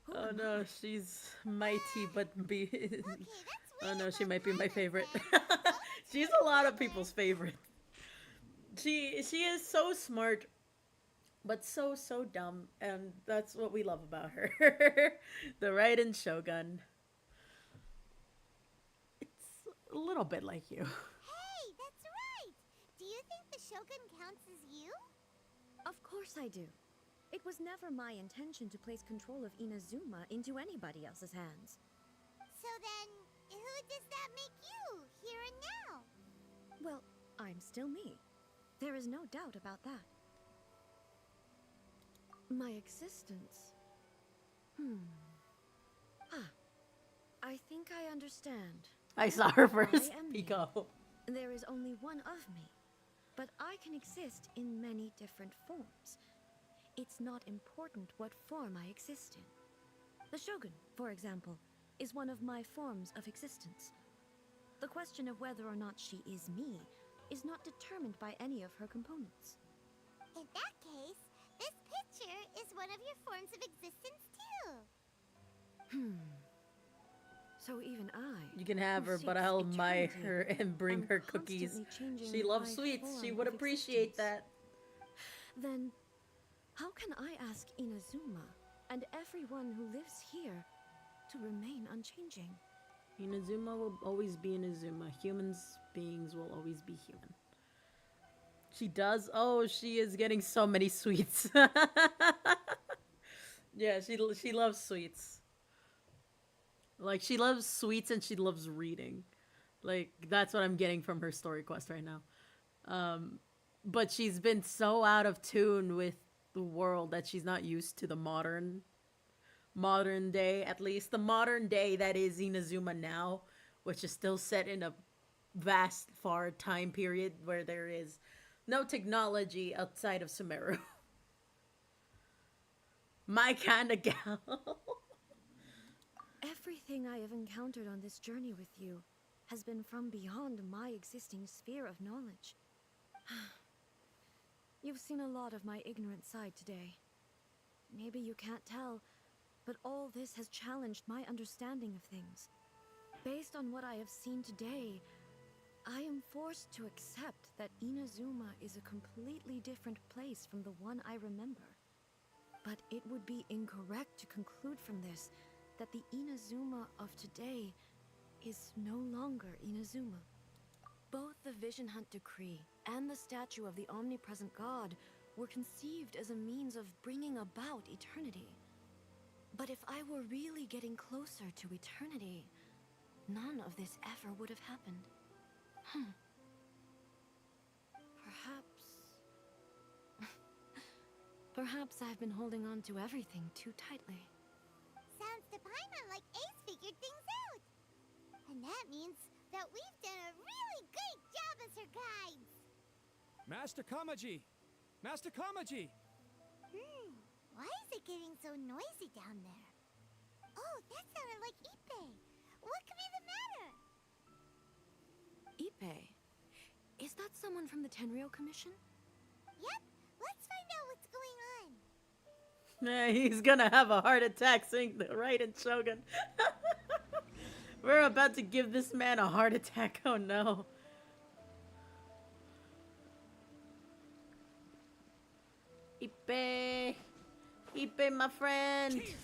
who Oh am no, I? she's mighty, but be. Oh no, she might be my favorite. She's a lot of people's favorite. She is so smart, but so dumb, and that's what we love about her. The Raiden Shogun. It's a little bit like you. Hey, that's right. Do you think the Shogun counts as you? Of course I do. It was never my intention to place control of Inazuma into anybody else's hands. So then, who does that make you, here and now? Well, I'm still me. There is no doubt about that. My existence... I think I understand. I saw her I first, am me. Pico. There is only one of me, but I can exist in many different forms. It's not important what form I exist in. The Shogun, for example, is one of my forms of existence. The question of whether or not she is me is not determined by any of her components. In that case, this picture is one of your forms of existence too. So even I... You can have who her, but seeks I'll admire eternity, her and bring am her cookies. constantly changing She loves my sweets. She form would of appreciate that. Then, how can I ask Inazuma and everyone who lives here to remain unchanging? Inazuma will always be Inazuma. Beings will always be human. She does? Oh, she is getting so many sweets. Yeah, she loves sweets. Like, she loves sweets and she loves reading. Like, that's what I'm getting from her story quest right now. But she's been so out of tune with the world that she's not used to the modern day, at least the modern day that is Inazuma now, which is still set in a vast far time period where there is no technology outside of Sumeru. My kind of gal. Everything I have encountered on this journey with you has been from beyond my existing sphere of knowledge. You've seen a lot of my ignorant side today. Maybe you can't tell, but all this has challenged my understanding of things. Based on what I have seen today, I am forced to accept that Inazuma is a completely different place from the one I remember. But it would be incorrect to conclude from this that the Inazuma of today is no longer Inazuma. Both the Vision Hunt Decree and the statue of the omnipresent god were conceived as a means of bringing about eternity. But if I were really getting closer to eternity, none of this ever would have happened. Perhaps I've been holding on to everything too tightly. Sounds to Paimon like Ace figured things out. And that means that we've done a really great job as her guides. Master Kamaji! Master Kamaji! Why is it getting so noisy down there? Oh, that sounded like Ippei. What could be the matter? Ippei? Is that someone from the Tenryou Commission? Yep, let's find out what's going on. He's gonna have a heart attack saying the right in Shogun. We're about to give this man a heart attack. Oh no. Ippei. Ippei, my friend. Hey,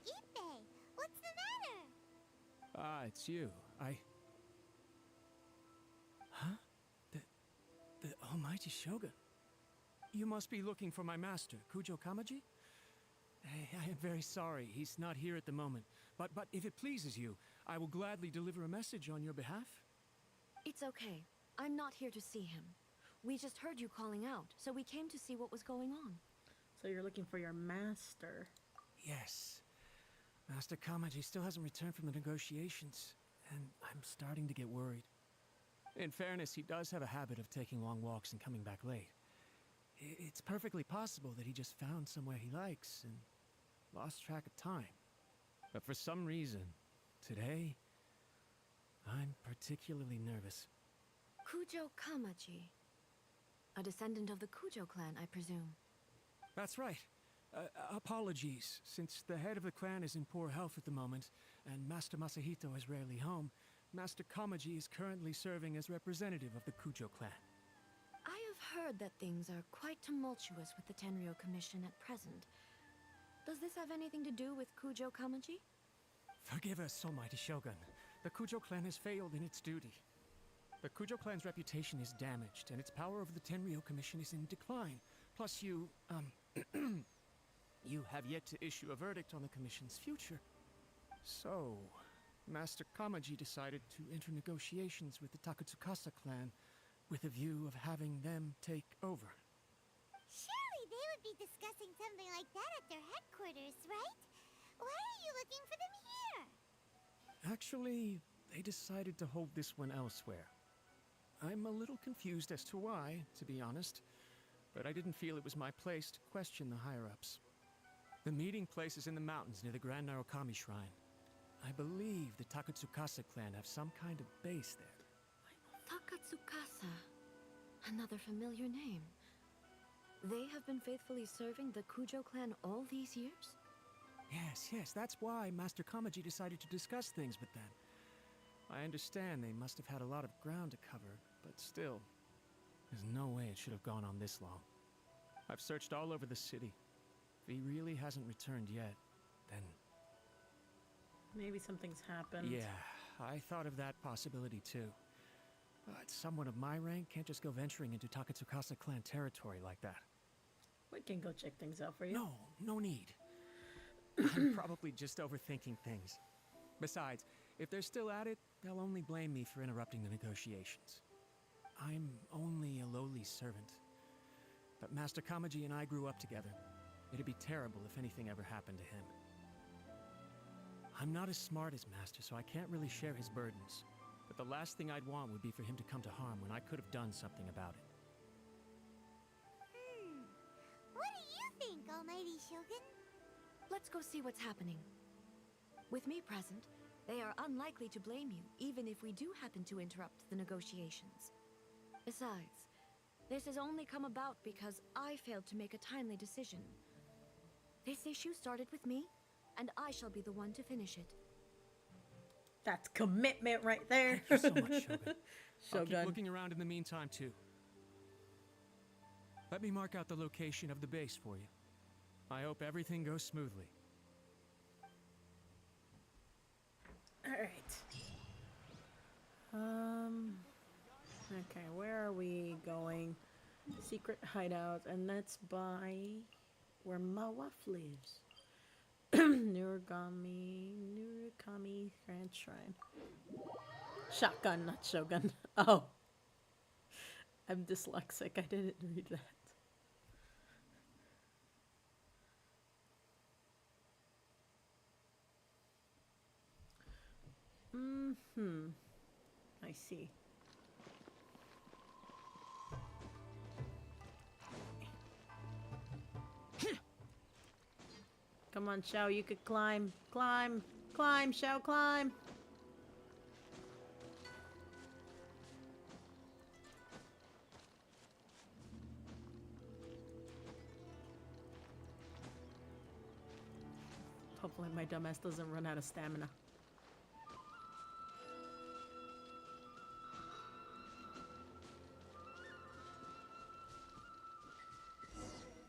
Ippei, what's the matter? Ah, it's you. Huh? The almighty Shogun. You must be looking for my master, Kujo Kamaji? I am very sorry, he's not here at the moment. But if it pleases you, I will gladly deliver a message on your behalf. It's okay. I'm not here to see him. We just heard you calling out, so we came to see what was going on. So you're looking for your master? Yes. Master Kamaji still hasn't returned from the negotiations, and I'm starting to get worried. In fairness, he does have a habit of taking long walks and coming back late. It's perfectly possible that he just found somewhere he likes and lost track of time. But for some reason, today, I'm particularly nervous. Kujo Kamaji. A descendant of the Kujo clan, I presume. That's right. Apologies, since the head of the clan is in poor health at the moment, and Master Masahito is rarely home, Master Kamaji is currently serving as representative of the Kujo clan. I have heard that things are quite tumultuous with the Tenryou Commission at present. Does this have anything to do with Kujo Kamaji? Forgive us, almighty Shogun. The Kujo clan has failed in its duty. The Kujo clan's reputation is damaged, and its power over the Tenryou Commission is in decline. Plus you have yet to issue a verdict on the Commission's future. So, Master Kamaji decided to enter negotiations with the Takatsukasa clan with a view of having them take over. Surely they would be discussing something like that at their headquarters, right? Why are you looking for them here? Actually, they decided to hold this one elsewhere. I'm a little confused as to why, to be honest, but I didn't feel it was my place to question the higher-ups. The meeting place is in the mountains near the Grand Narukami Shrine. I believe the Takatsukasa clan have some kind of base there. Takatsukasa. Another familiar name. They have been faithfully serving the Kujo clan all these years? Yes, that's why Master Kamaji decided to discuss things with them. I understand they must have had a lot of ground to cover, but still, there's no way it should have gone on this long. I've searched all over the city. If he really hasn't returned yet, then... Maybe something's happened. Yeah, I thought of that possibility too. But someone of my rank can't just go venturing into Takatsukasa clan territory like that. We can go check things out for you. No need. I'm probably just overthinking things. Besides, if they're still at it, they'll only blame me for interrupting the negotiations. I'm only a lowly servant. But Master Kamaji and I grew up together. It'd be terrible if anything ever happened to him. I'm not as smart as Master, so I can't really share his burdens. But the last thing I'd want would be for him to come to harm when I could have done something about it. What do you think, Almighty Shogun? Let's go see what's happening. With me present, they are unlikely to blame you, even if we do happen to interrupt the negotiations. Besides, this has only come about because I failed to make a timely decision. This issue started with me, and I shall be the one to finish it. That's commitment right there. Thank you so much, Shogun. I'll Shogun. keep looking around in the meantime, too. Let me mark out the location of the base for you. I hope everything goes smoothly. Alright. Okay, where are we going? Secret hideout, and that's by where Mawaf lives. Nurukami Grand Shrine. Shotgun, not Shogun. Oh. I'm dyslexic. I didn't read that. I see. Come on, Xiao, you could climb. Climb. Climb, Xiao, climb. Hopefully my dumbass doesn't run out of stamina.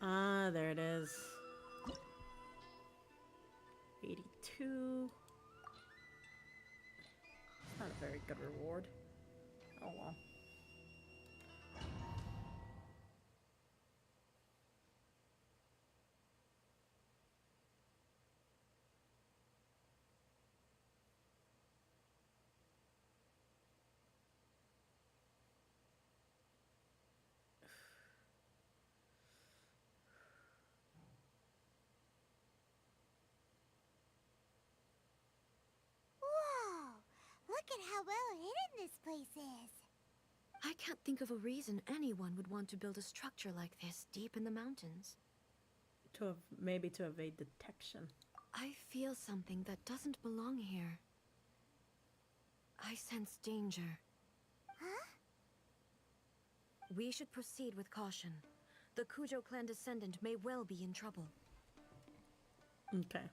Ah, there it is. 82. It's not a very good reward. Oh well. Whoa! Look at how well hidden this place is. I can't think of a reason anyone would want to build a structure like this deep in the mountains. Maybe to evade detection. I feel something that doesn't belong here. I sense danger. Huh? We should proceed with caution. The Kujo clan descendant may well be in trouble. Okay.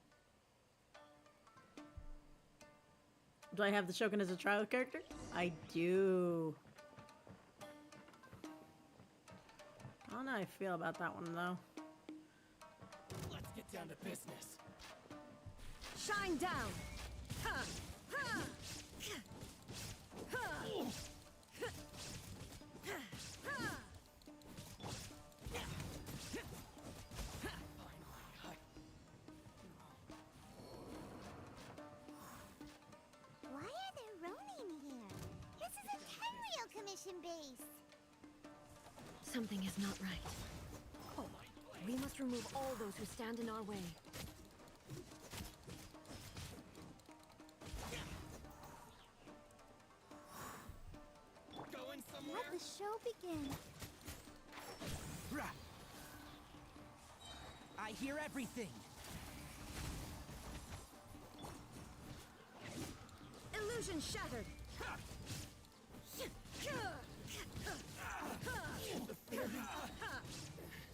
Do I have the Shogun as a trial character? I do. I don't know how I feel about that one though. Let's get down to business. Shine down! Ha! Ha! Ha! Why are there Ronin here? This is a Tenryou Commission base. Something is not right. We must remove all those who stand in our way. Going somewhere? Let the show begin. I hear everything. Illusion shattered!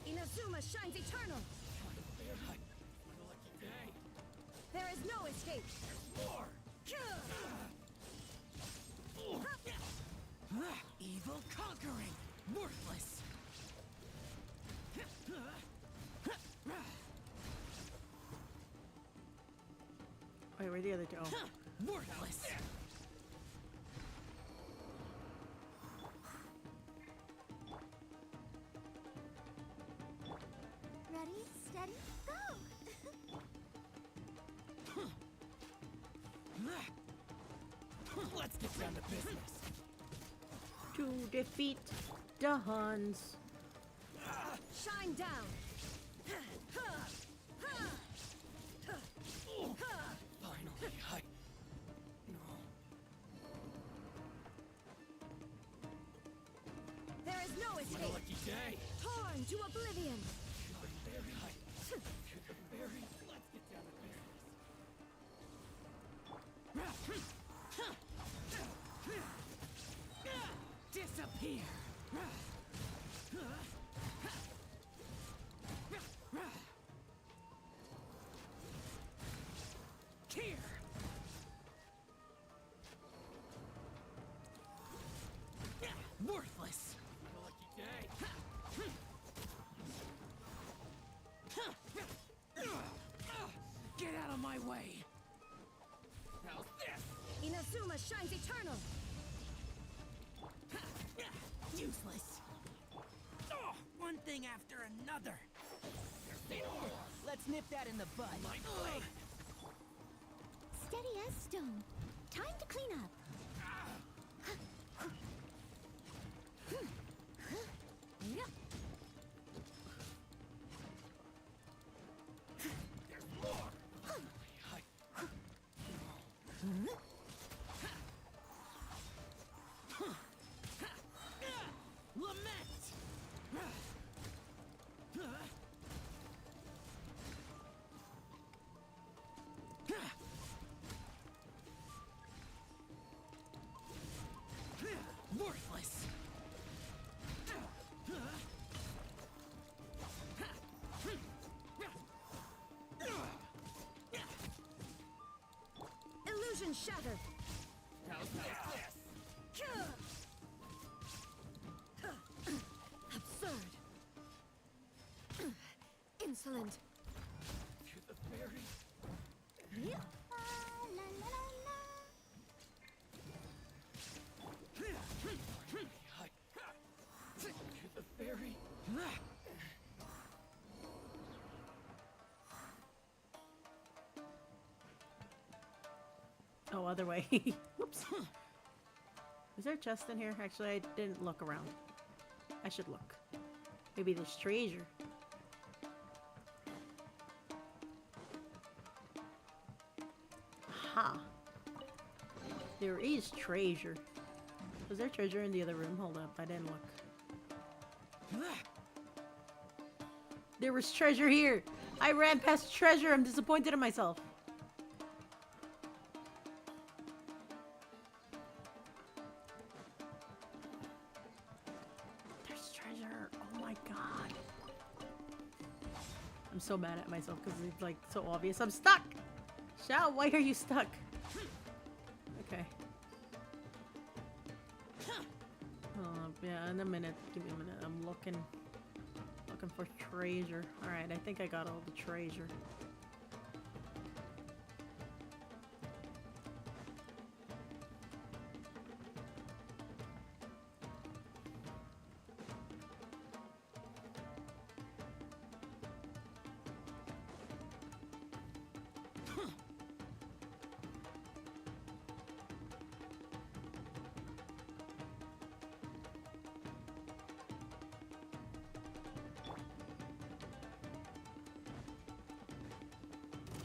Inazuma shines eternal! There is no escape! Evil conquering! Worthless! Wait, where'd the other two? Oh. Worthless! Ready, steady, go! Let's get down to business. To defeat the Huns. Shine down. Finally, There is no escape. What a lucky day. Torn to oblivion. Let's get down to business. Disappear. Here. Worthless. What a lucky day. Get out of my way. How's this? Inazuma shines eternal. Useless. Oh, one thing after another. Let's nip that in the bud. Steady as stone. Time to clean up. Worthless. Illusion shattered. How's this? Absurd. Insolent. You're the fairy. You're the fairy. Oh, other way. Whoops. Is there a chest in here? Actually, I didn't look around. I should look. Maybe there's treasure. Ha! There is treasure. Was there treasure in the other room? Hold up, I didn't look. There was treasure here! I ran past treasure! I'm disappointed in myself. There's treasure! Oh my god. I'm so mad at myself because it's like so obvious. I'm stuck! Shao, why are you stuck? Okay. Yeah, in a minute. Give me a minute. I'm looking for treasure. Alright, I think I got all the treasure.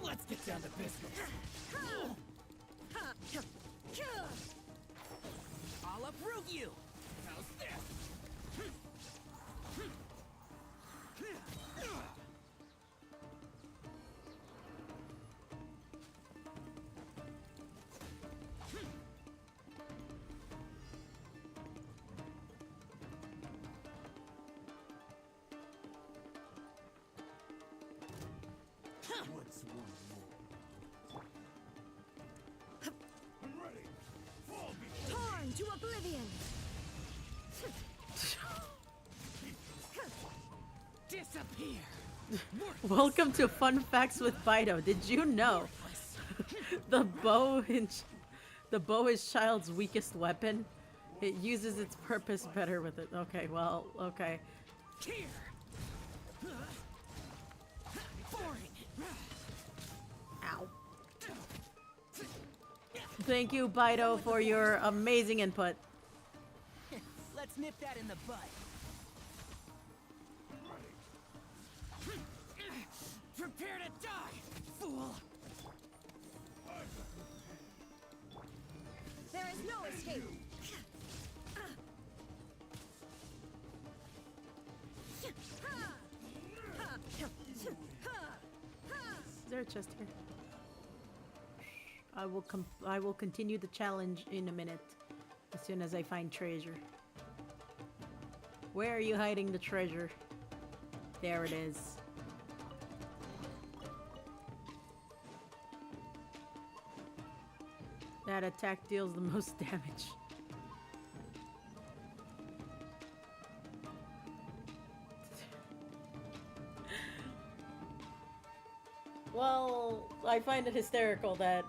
Let's get down to business. I'll uproot you. How's this? What's one more? I'm ready. Fall Torn to oblivion. Disappear. Welcome to Fun Facts with Fido. Did you know the bow is Child's weakest weapon? It uses its purpose better with it. Okay, well, okay. Here. Boring. Ow. Thank you, Baido, for your amazing input. Let's nip that in the bud. Prepare to die, fool! There is no escape. Is there a chest here? I will continue the challenge in a minute, as soon as I find treasure. Where are you hiding the treasure? There it is. That attack deals the most damage. Well, I find it hysterical that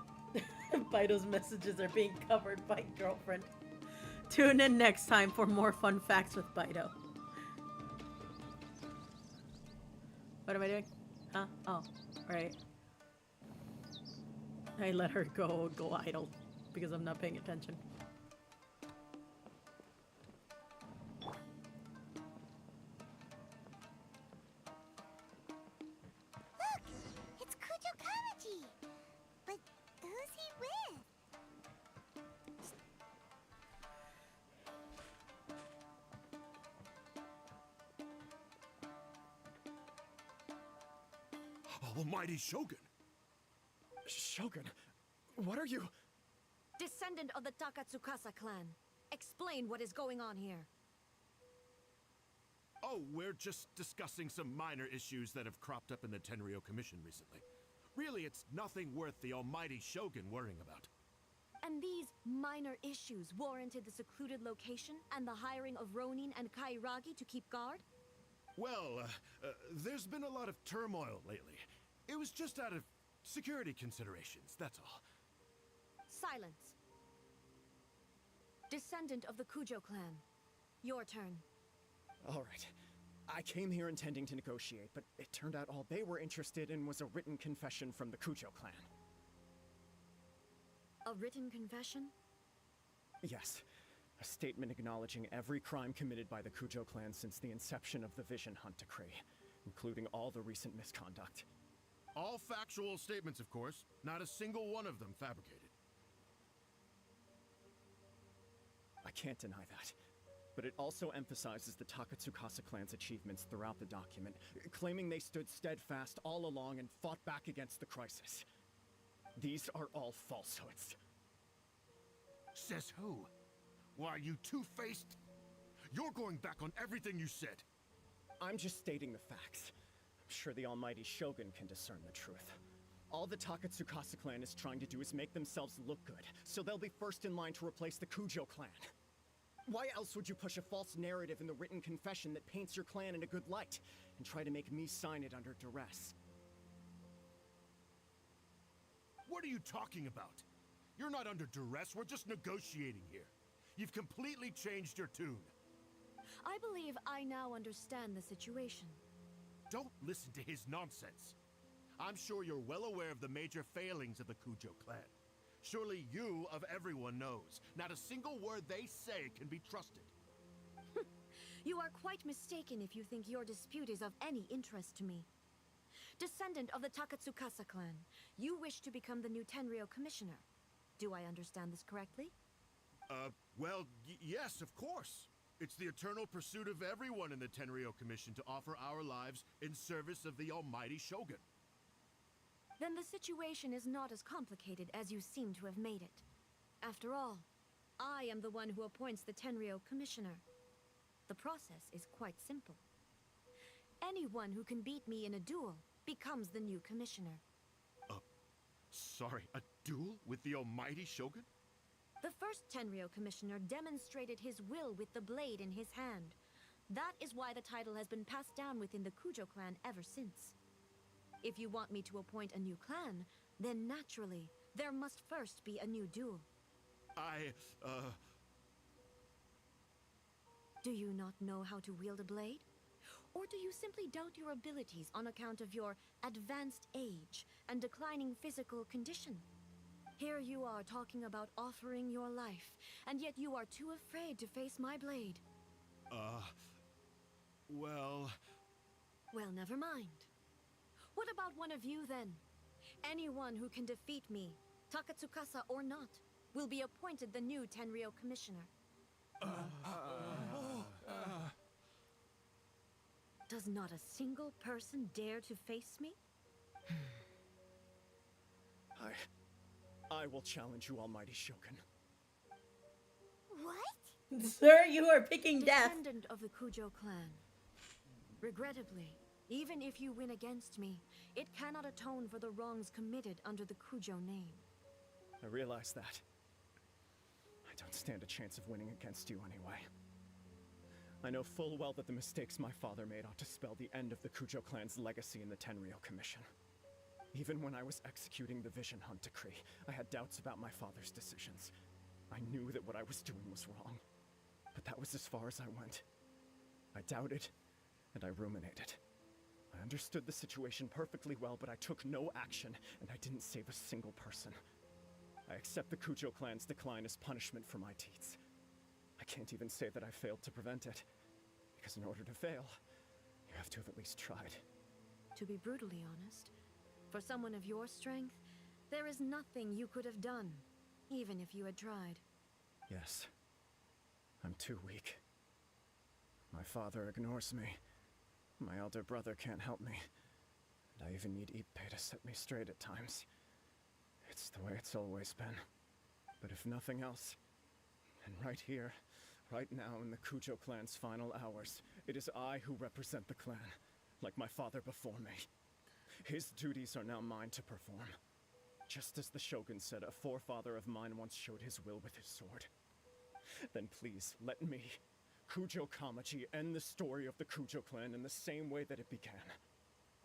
Baido's messages are being covered by girlfriend. Tune in next time for more fun facts with Baido. What am I doing? Huh? Oh, right. I let her go idle because I'm not paying attention. Look! It's Kujo Kamaji! But who's he with? Almighty Shogun! Shogun, what are you? Descendant of the Takatsukasa clan. Explain what is going on here. Oh, we're just discussing some minor issues that have cropped up in the Tenryou Commission recently. Really, it's nothing worth the almighty Shogun worrying about. And these minor issues warranted the secluded location and the hiring of Ronin and Kairagi to keep guard? Well, there's been a lot of turmoil lately. It was just out of security considerations, that's all. Silence. Descendant of the Kujo clan. Your turn. All right. I came here intending to negotiate, but it turned out all they were interested in was a written confession from the Kujo clan. A written confession? Yes. A statement acknowledging every crime committed by the Kujo clan since the inception of the Vision Hunt Decree, including all the recent misconduct. All factual statements, of course. Not a single one of them fabricated. I can't deny that. But it also emphasizes the Takatsukasa clan's achievements throughout the document, claiming they stood steadfast all along and fought back against the crisis. These are all falsehoods. Says who? Why, are you two-faced? You're going back on everything you said. I'm just stating the facts. I'm sure the almighty Shogun can discern the truth. All the Takatsukasa clan is trying to do is make themselves look good, so they'll be first in line to replace the Kujo clan. Why else would you push a false narrative in the written confession that paints your clan in a good light, and try to make me sign it under duress? What are you talking about? You're not under duress, we're just negotiating here. You've completely changed your tune. I believe I now understand the situation. Don't listen to his nonsense. I'm sure you're well aware of the major failings of the Kujo clan. Surely you, of everyone, knows. Not a single word they say can be trusted. You are quite mistaken if you think your dispute is of any interest to me. Descendant of the Takatsukasa clan, you wish to become the new Tenryou commissioner. Do I understand this correctly? Well, yes, of course. It's the eternal pursuit of everyone in the Tenryou Commission to offer our lives in service of the almighty Shogun. Then the situation is not as complicated as you seem to have made it. After all, I am the one who appoints the Tenryou commissioner. The process is quite simple. Anyone who can beat me in a duel becomes the new commissioner. Sorry, a duel with the almighty Shogun? The first Tenryou commissioner demonstrated his will with the blade in his hand. That is why the title has been passed down within the Kujo clan ever since. If you want me to appoint a new clan, then naturally, there must first be a new duel. Do you not know how to wield a blade? Or do you simply doubt your abilities on account of your advanced age and declining physical condition? Here you are talking about offering your life, and yet you are too afraid to face my blade. Well... Well, never mind. What about one of you, then? Anyone who can defeat me, Takatsukasa or not, will be appointed the new Tenryou Commissioner. Does not a single person dare to face me? I will challenge you, Almighty Shogun. What? Sir, you are picking death. Descendant of the Kujo clan. Regrettably, even if you win against me, it cannot atone for the wrongs committed under the Kujo name. I realize that. I don't stand a chance of winning against you anyway. I know full well that the mistakes my father made ought to spell the end of the Kujo clan's legacy in the Tenryou Commission. Even when I was executing the Vision Hunt decree, I had doubts about my father's decisions. I knew that what I was doing was wrong, but that was as far as I went. I doubted, and I ruminated. I understood the situation perfectly well, but I took no action, and I didn't save a single person. I accept the Kujo clan's decline as punishment for my deeds. I can't even say that I failed to prevent it, because in order to fail, you have to have at least tried. To be brutally honest, for someone of your strength, there is nothing you could have done, even if you had tried. Yes. I'm too weak. My father ignores me. My elder brother can't help me. And I even need Ippei to set me straight at times. It's the way it's always been. But if nothing else, and right here, right now in the Kujo clan's final hours, it is I who represent the clan, like my father before me. His duties are now mine to perform. Just as the Shogun said, a forefather of mine once showed his will with his sword. Then please, let me, Kujo Kamaji, end the story of the Kujo clan in the same way that it began.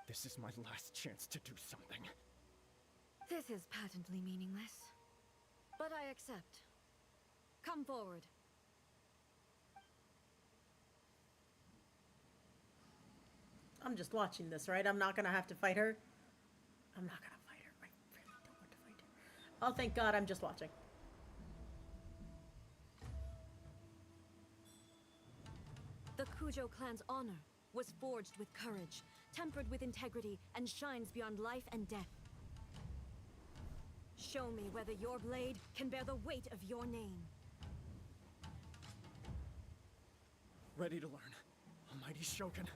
This is my last chance to do something. This is patently meaningless, but I accept. Come forward. I'm just watching this, right? I'm not gonna have to fight her. I'm not gonna fight her. I really don't want to fight her. Oh, thank God, I'm just watching. The Kujo clan's honor was forged with courage, tempered with integrity, and shines beyond life and death. Show me whether your blade can bear the weight of your name. Ready to learn, Almighty Shogun.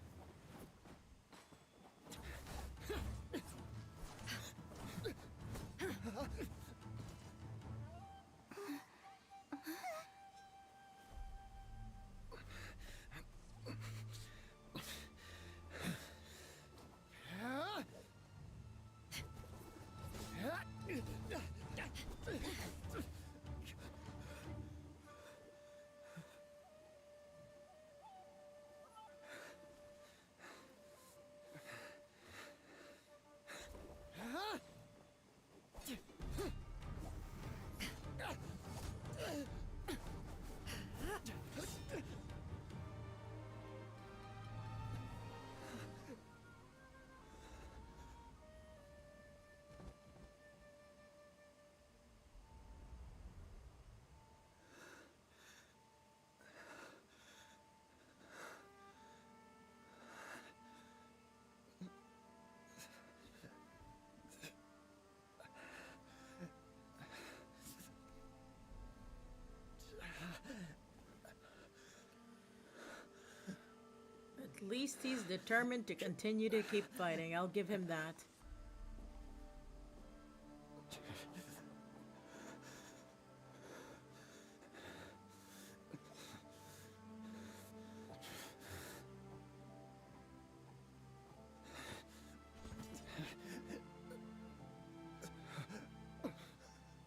At least he's determined to continue to keep fighting. I'll give him that.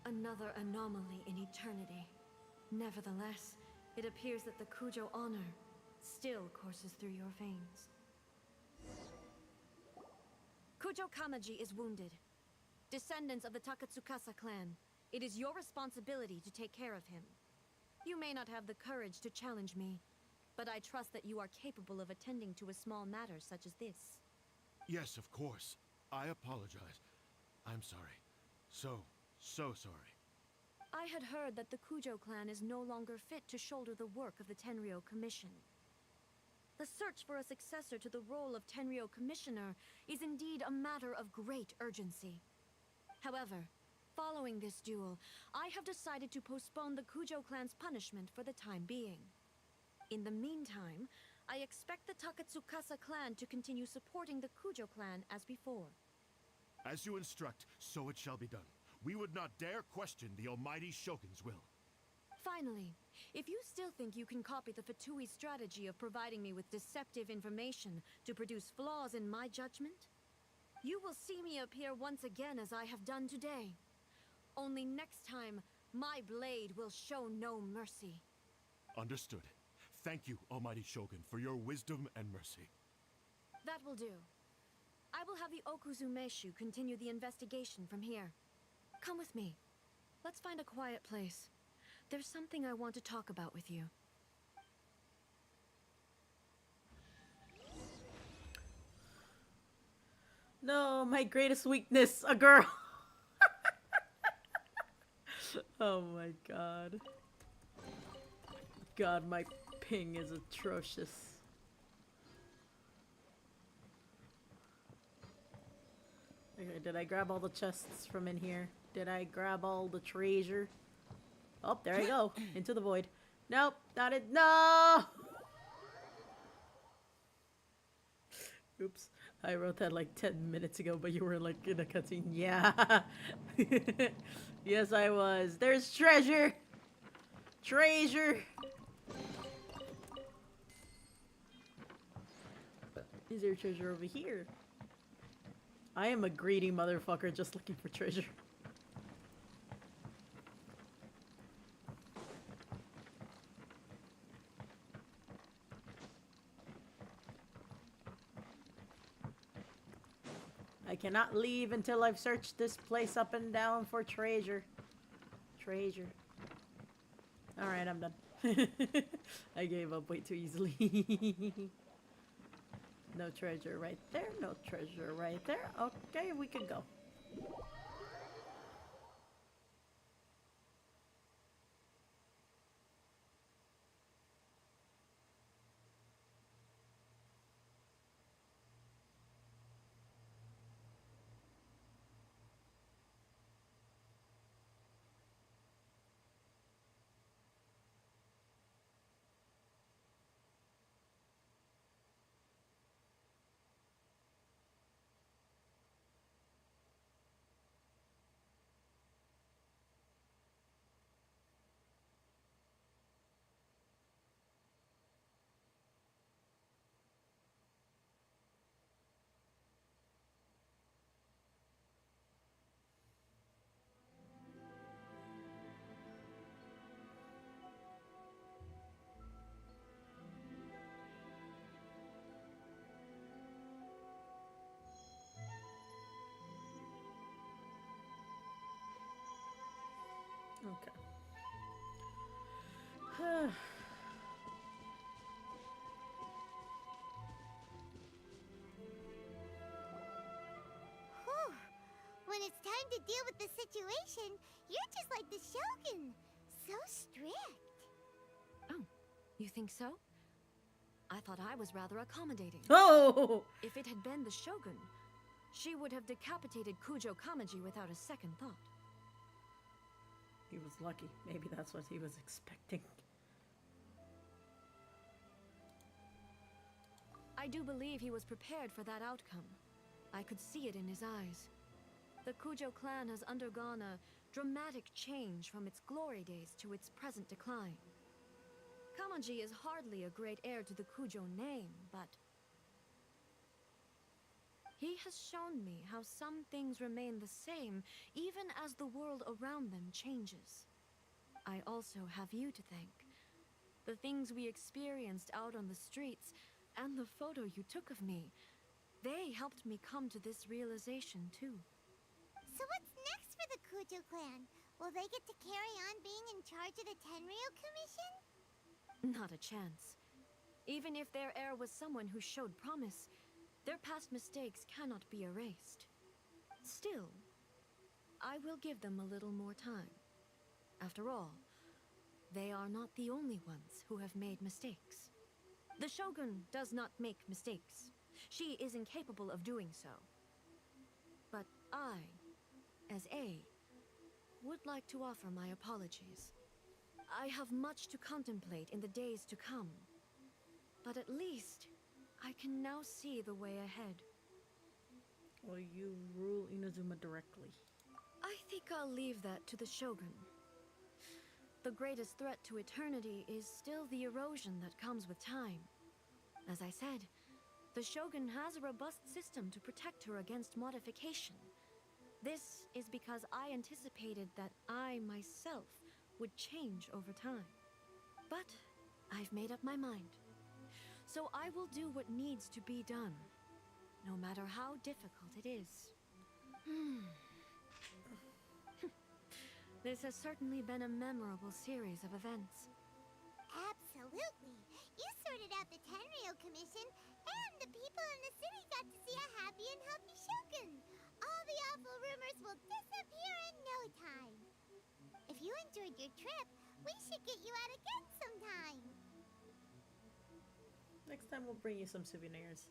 Another anomaly in eternity. Nevertheless, it appears that the Kujo honor still courses through your veins. Kujo Kamaji is wounded. Descendants of the Takatsukasa clan, it is your responsibility to take care of him. You may not have the courage to challenge me, but I trust that you are capable of attending to a small matter such as this. Yes, of course. I apologize. I'm sorry. So, So sorry. I had heard that the Kujo clan is no longer fit to shoulder the work of the Tenryou Commission. The search for a successor to the role of Tenryou Commissioner is indeed a matter of great urgency. However, following this duel, I have decided to postpone the Kujo clan's punishment for the time being. In the meantime, I expect the Takatsukasa clan to continue supporting the Kujo clan as before. As you instruct, so it shall be done. We would not dare question the almighty Shogun's will. Finally, if you still think you can copy the Fatui strategy of providing me with deceptive information to produce flaws in my judgment, you will see me appear once again as I have done today. Only next time, my blade will show no mercy. Understood. Thank you, almighty Shogun, for your wisdom and mercy. That will do. I will have the Okuzumeshu continue the investigation from here. Come with me. Let's find a quiet place. There's something I want to talk about with you. No, my greatest weakness, a girl. Oh my god. God, my ping is atrocious. Okay, did I grab all the chests from in here? Did I grab all the treasure? Oh, there I go. Into the void. Nope, not it. No! Oops. I wrote that like 10 minutes ago, but you were like in a cutscene. Yeah. Yes, I was. There's treasure! Treasure! Is there treasure over here? I am a greedy motherfucker just looking for treasure. I cannot leave until I've searched this place up and down for treasure. Treasure. Alright, I'm done. I gave up way too easily. No treasure right there, no treasure right there. Okay, we can go. Okay. Whew. When it's time to deal with the situation, you're just like the Shogun. So strict. Oh, you think so? I thought I was rather accommodating. Oh! If it had been the Shogun, she would have decapitated Kujo Kamaji without a second thought. He was lucky. Maybe that's what he was expecting. I do believe he was prepared for that outcome. I could see it in his eyes. The Kujo clan has undergone a dramatic change from its glory days to its present decline. Kamaji is hardly a great heir to the Kujo name, but he has shown me how some things remain the same even as the world around them changes. I also have you to thank. The things we experienced out on the streets and the photo you took of me, they helped me come to this realization too. So what's next for the Kujo clan? Will they get to carry on being in charge of the Tenryou Commission? Not a chance. Even if their heir was someone who showed promise, their past mistakes cannot be erased. Still, I will give them a little more time. After all, they are not the only ones who have made mistakes. The Shogun does not make mistakes. She is incapable of doing so. But I, as A, would like to offer my apologies. I have much to contemplate in the days to come, but at least I can now see the way ahead. Will you rule Inazuma directly? I think I'll leave that to the Shogun. The greatest threat to eternity is still the erosion that comes with time. As I said, the Shogun has a robust system to protect her against modification. This is because I anticipated that I myself would change over time. But I've made up my mind. So I will do what needs to be done, no matter how difficult it is. This has certainly been a memorable series of events. Absolutely. You sorted out the Tenryo Commission, and the people in the city got to see a happy and healthy Shogun. All the awful rumors will disappear in no time. If you enjoyed your trip, we should get you out again sometime. Next time we'll bring you some souvenirs.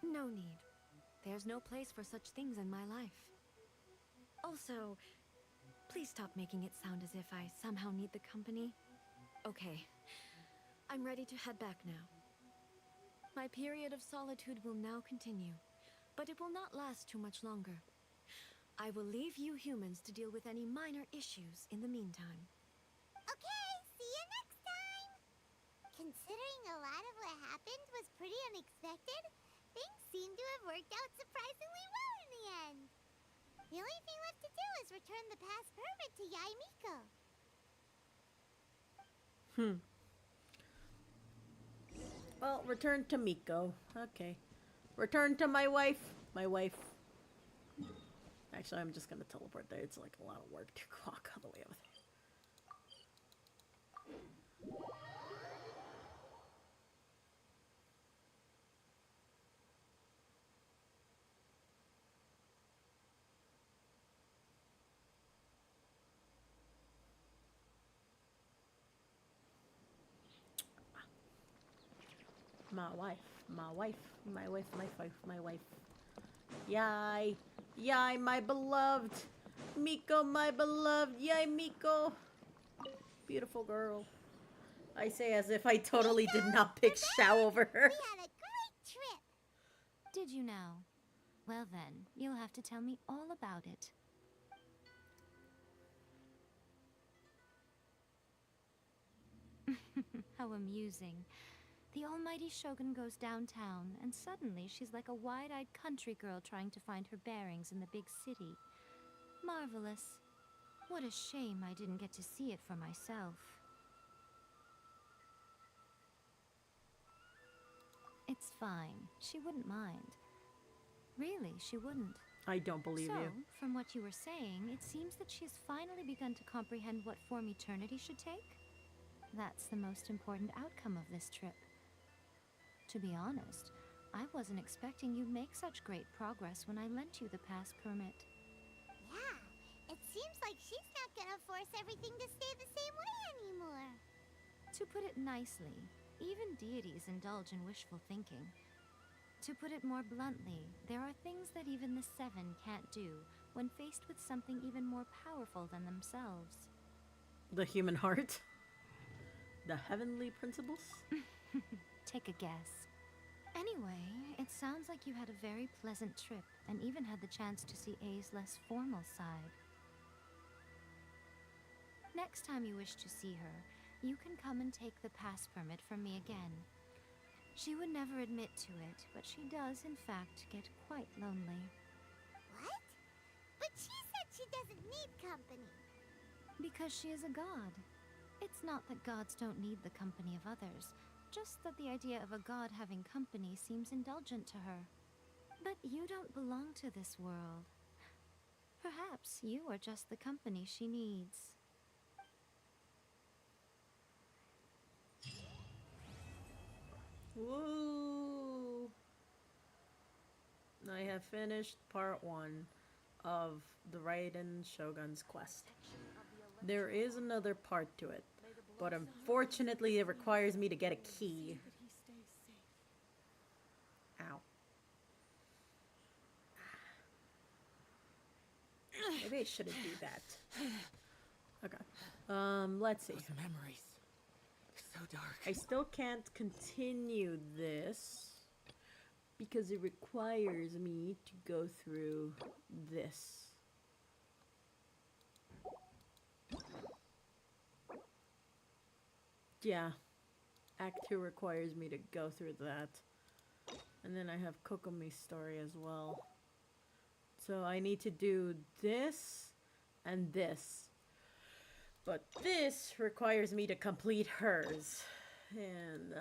No need. There's no place for such things in my life. Also, please stop making it sound as if I somehow need the company. Okay, I'm ready to head back now. My period of solitude will now continue, but it will not last too much longer. I will leave you humans to deal with any minor issues in the meantime. Okay, see you next time! Considering a lot of what happened was pretty unexpected, things seem to have worked out surprisingly well in the end. The only thing left to do is return the past permit to Yai Miko. Well, return to Miko. Okay. Return to my wife. My wife. Actually, I'm just gonna teleport there. It's like a lot of work to walk all the way over there. My wife, my wife, my wife, my wife, my wife. Yai, Yai, my beloved. Miko, my beloved. Yai, Miko. Beautiful girl. I say as if I totally did not pick Xiao over her. We had a great trip. Did you now? Well then, you'll have to tell me all about it. How amusing. The almighty Shogun goes downtown, and suddenly she's like a wide-eyed country girl trying to find her bearings in the big city. Marvelous. What a shame I didn't get to see it for myself. It's fine. She wouldn't mind. Really, she wouldn't. I don't believe you. So, from what you were saying, it seems that she has finally begun to comprehend what form eternity should take. That's the most important outcome of this trip. To be honest, I wasn't expecting you'd make such great progress when I lent you the pass permit. Yeah, it seems like she's not gonna force everything to stay the same way anymore. To put it nicely, even deities indulge in wishful thinking. To put it more bluntly, there are things that even the Seven can't do when faced with something even more powerful than themselves. The human heart? The heavenly principles? Take a guess. Anyway, it sounds like you had a very pleasant trip and even had the chance to see A's less formal side. Next time you wish to see her, you can come and take the pass permit from me again. She would never admit to it, but she does in fact get quite lonely. What? But she said she doesn't need company. Because she is a god. It's not that gods don't need the company of others, just that the idea of a god having company seems indulgent to her. But you don't belong to this world. Perhaps you are just the company she needs. Woo! have finished part 1 of the Raiden Shogun's quest. There is another part to it, but unfortunately it requires me to get a key. Ow. Maybe I shouldn't do that. Okay. Let's see. Those memories. So dark. I still can't continue this because it requires me to go through this. Yeah. Act 2 requires me to go through that. And then I have Kokomi's story as well. So I need to do this and this. But this requires me to complete hers. And,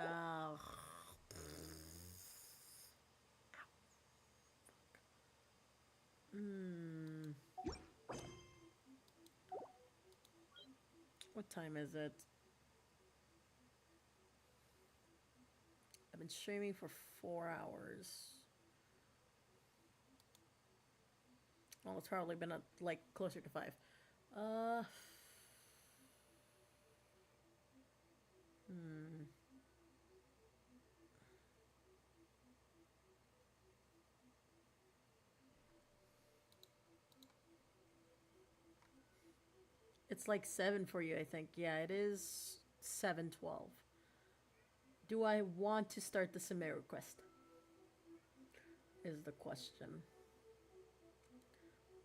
What time is it? I've been streaming for 4 hours. Well, it's probably been like closer to 5. It's like 7 for you, I think. Yeah, it is 7:12. Do I want to start the Sumeru quest? Is the question.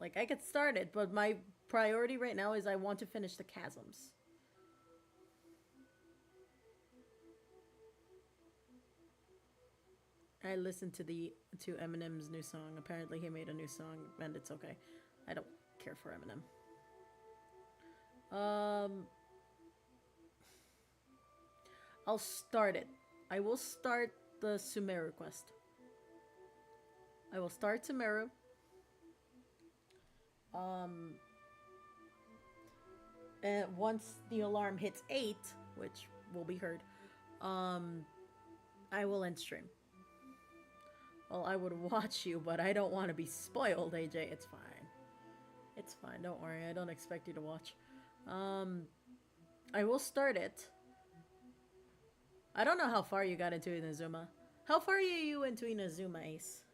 Like, I could start it, but my priority right now is I want to finish the chasms. I listened to Eminem's new song. Apparently he made a new song, and it's okay. I don't care for Eminem. I'll start it. I will start the Sumeru quest. I will start Sumeru. And once the alarm hits 8, which will be heard, I will end stream. Well, I would watch you, but I don't want to be spoiled, AJ. It's fine. It's fine. Don't worry. I don't expect you to watch. I will start it. I don't know how far you got into Inazuma. How far are you into Inazuma, Ace?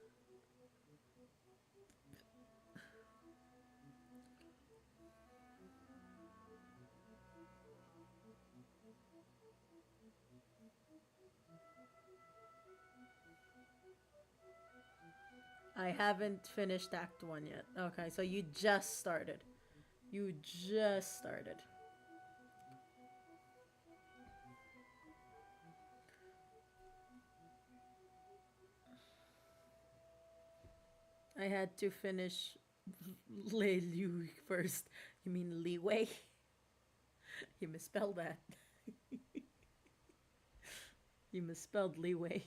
I haven't finished Act 1 yet. Okay, so you just started. You just started. I had to finish Lei Liu first. You mean Li Wei? You misspelled that. You misspelled Li Wei.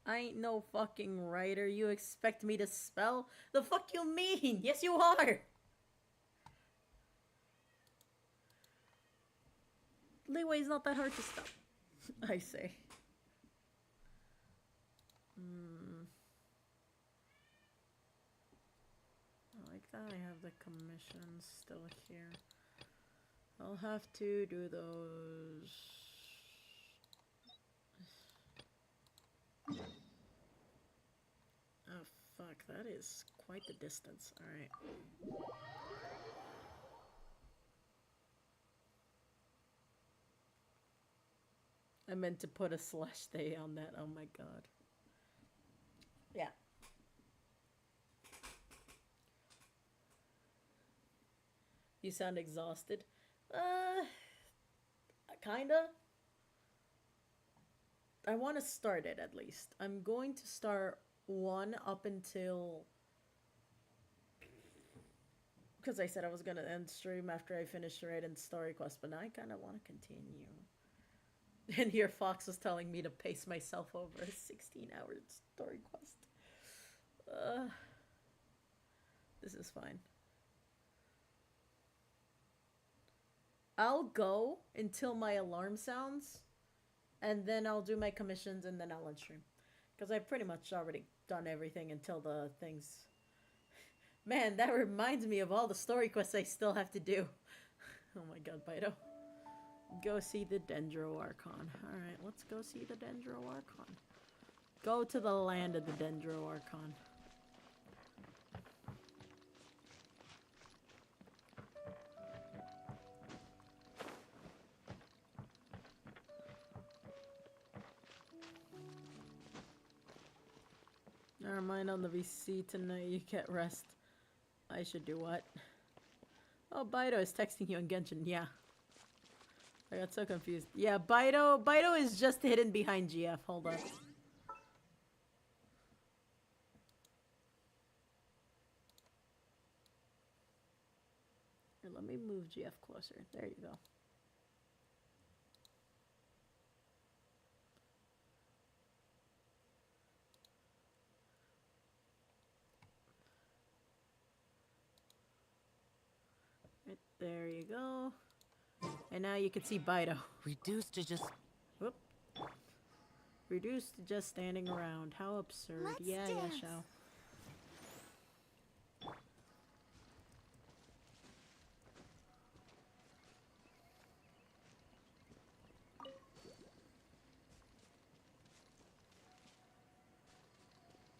I ain't no fucking writer. You expect me to spell? The fuck you mean? Yes, you are. Li Wei's not that hard to spell. I say. I like that I have the commissions still here. I'll have to do those. Oh fuck, that is quite the distance. Alright. I meant to put a slash day on that. Oh my god. Yeah. You sound exhausted. Kinda. I want to start it at least. I'm going to start 1 up until... Because I said I was going to end stream after I finished Raiden's story quest, but now I kind of want to continue. And here Fox was telling me to pace myself over a 16-hour story quest. This is fine. I'll go until my alarm sounds, and then I'll do my commissions, and then I'll end stream. Because I've pretty much already done everything until the things... Man, that reminds me of all the story quests I still have to do. Oh my god, Bido. Go see the Dendro Archon. Alright, let's go see the Dendro Archon. Go to the land of the Dendro Archon. Never mind on the VC tonight, you can't rest. I should do what? Oh, Bido is texting you on Genshin, yeah. I got so confused. Yeah, Bido is just hidden behind GF, hold on. Here, let me move GF closer. There you go. Right, there you go. And now you can see Bido. Reduced to just... Whoop. Reduced to just standing around. How absurd. Let's yeah, dance. Shao.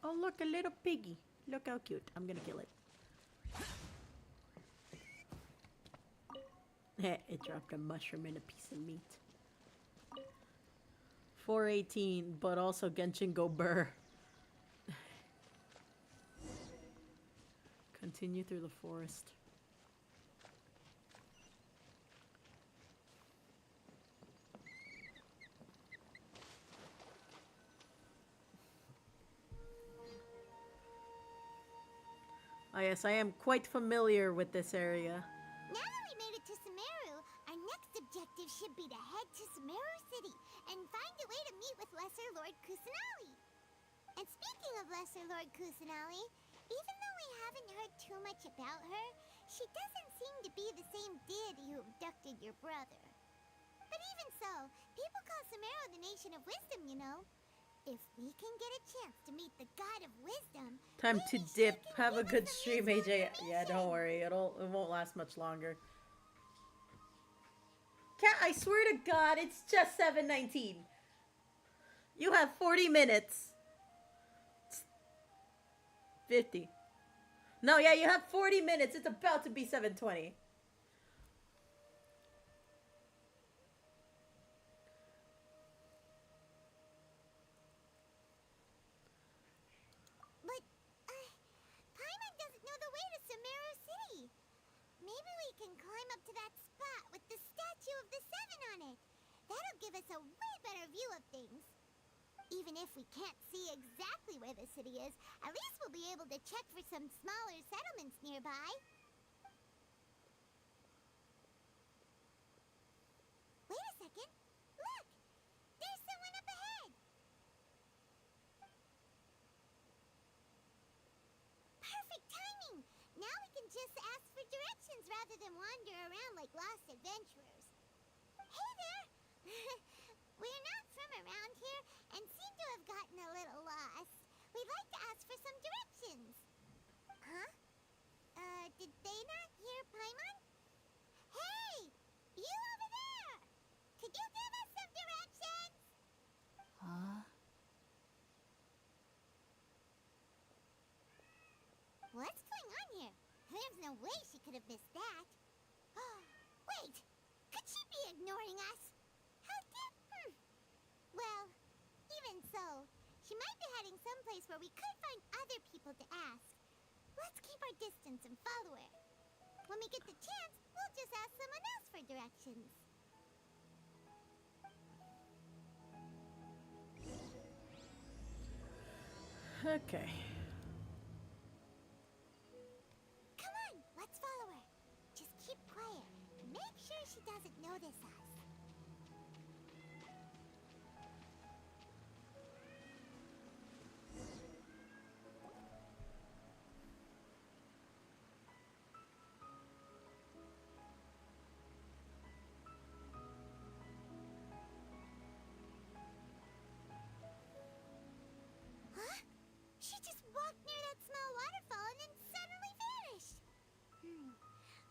Oh, look, a little piggy. Look how cute. I'm gonna kill it. It dropped a mushroom and a piece of meat. 418, but also Genshin Go Burr. Continue through the forest. Ah, yes, I am quite familiar with this area. Now that we made it to Sumeru, our next objective should be to head to Sumeru City and find a way to meet with Lesser Lord Kusanali. And speaking of Lesser Lord Kusanali, even though we haven't heard too much about her, she doesn't seem to be the same deity who abducted your brother. But even so, people call Sumeru the Nation of Wisdom, you know. If we can get a chance to meet the God of Wisdom... Time to dip. Have a good stream, AJ. Yeah, don't worry. It won't last much longer. Cat, I swear to God, it's just 7:19. You have 40 minutes. 50. No, yeah, you have 40 minutes. It's about to be 7:20. Paimon doesn't know the way to Sumeru City. Maybe we can climb up to that spot with the statue of the Seven on it. That'll give us a way better view of things. Even if we can't see exactly where the city is, at least we'll be able to check for some smaller settlements nearby. Wait a second. Look! There's someone up ahead! Perfect timing! Now we can just ask for directions rather than wander around like lost adventurers. Hey there! We're not from around here and seem to have gotten a little lost. We'd like to ask for some directions. Huh? Did they not hear Paimon? Hey! You over there! Could you give us some directions? Huh? What's going on here? There's no way she could have missed that. Wait! Could she be ignoring us? How did... Well, even so, she might be heading someplace where we could find other people to ask. Let's keep our distance and follow her. When we get the chance, we'll just ask someone else for directions. Okay. Come on, let's follow her. Just keep quiet. Make sure she doesn't notice us.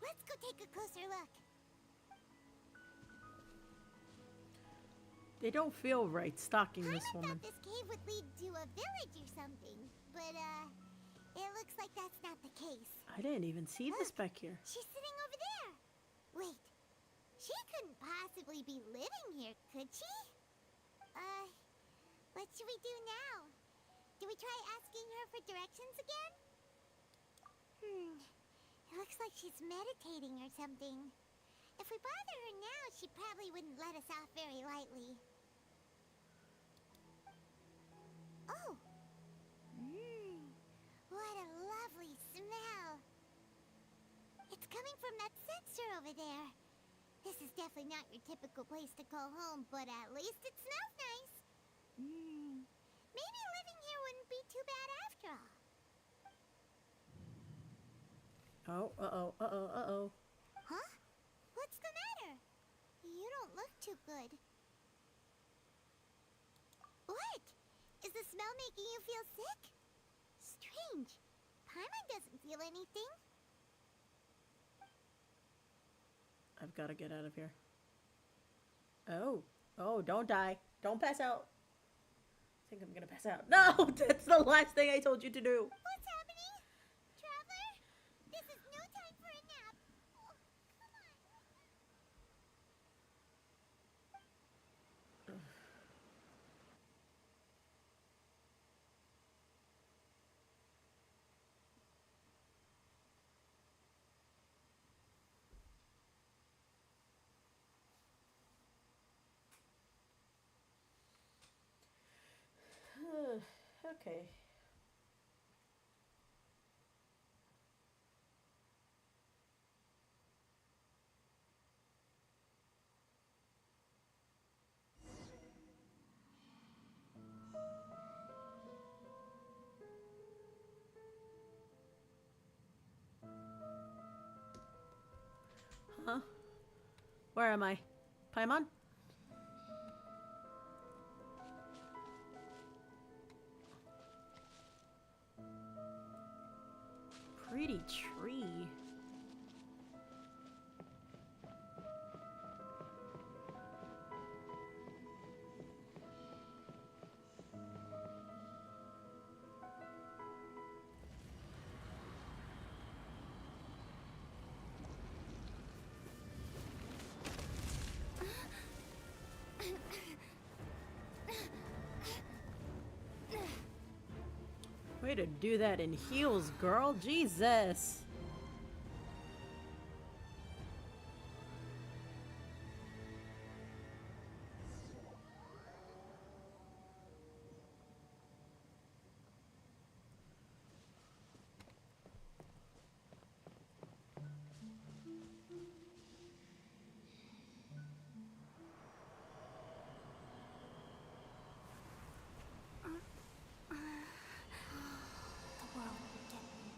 Let's go take a closer look. They don't feel right stalking this Paimon woman. thought this cave would lead to a village or something, but it looks like that's not the case. I didn't even see this back here. She's sitting over there. Wait, she couldn't possibly be living here, could she? What should we do now? Do we try asking her for directions again? It looks like she's meditating or something. If we bother her now, she probably wouldn't let us off very lightly. Oh! What a lovely smell! It's coming from that sensor over there. This is definitely not your typical place to call home, but at least it smells nice. Maybe living here wouldn't be too bad after all. Oh, uh-oh. Huh? What's the matter? You don't look too good. What? Is the smell making you feel sick? Strange. Paimon doesn't feel anything. I've got to get out of here. Oh, don't die. Don't pass out. I think I'm gonna pass out. No, that's the last thing I told you to do. What's happening? Traveler? This is no time for a nap. Oh, come on. Okay. Huh? Where am I? Paimon? Pretty tree. Way to do that in heels, girl. Jesus. The world will get me.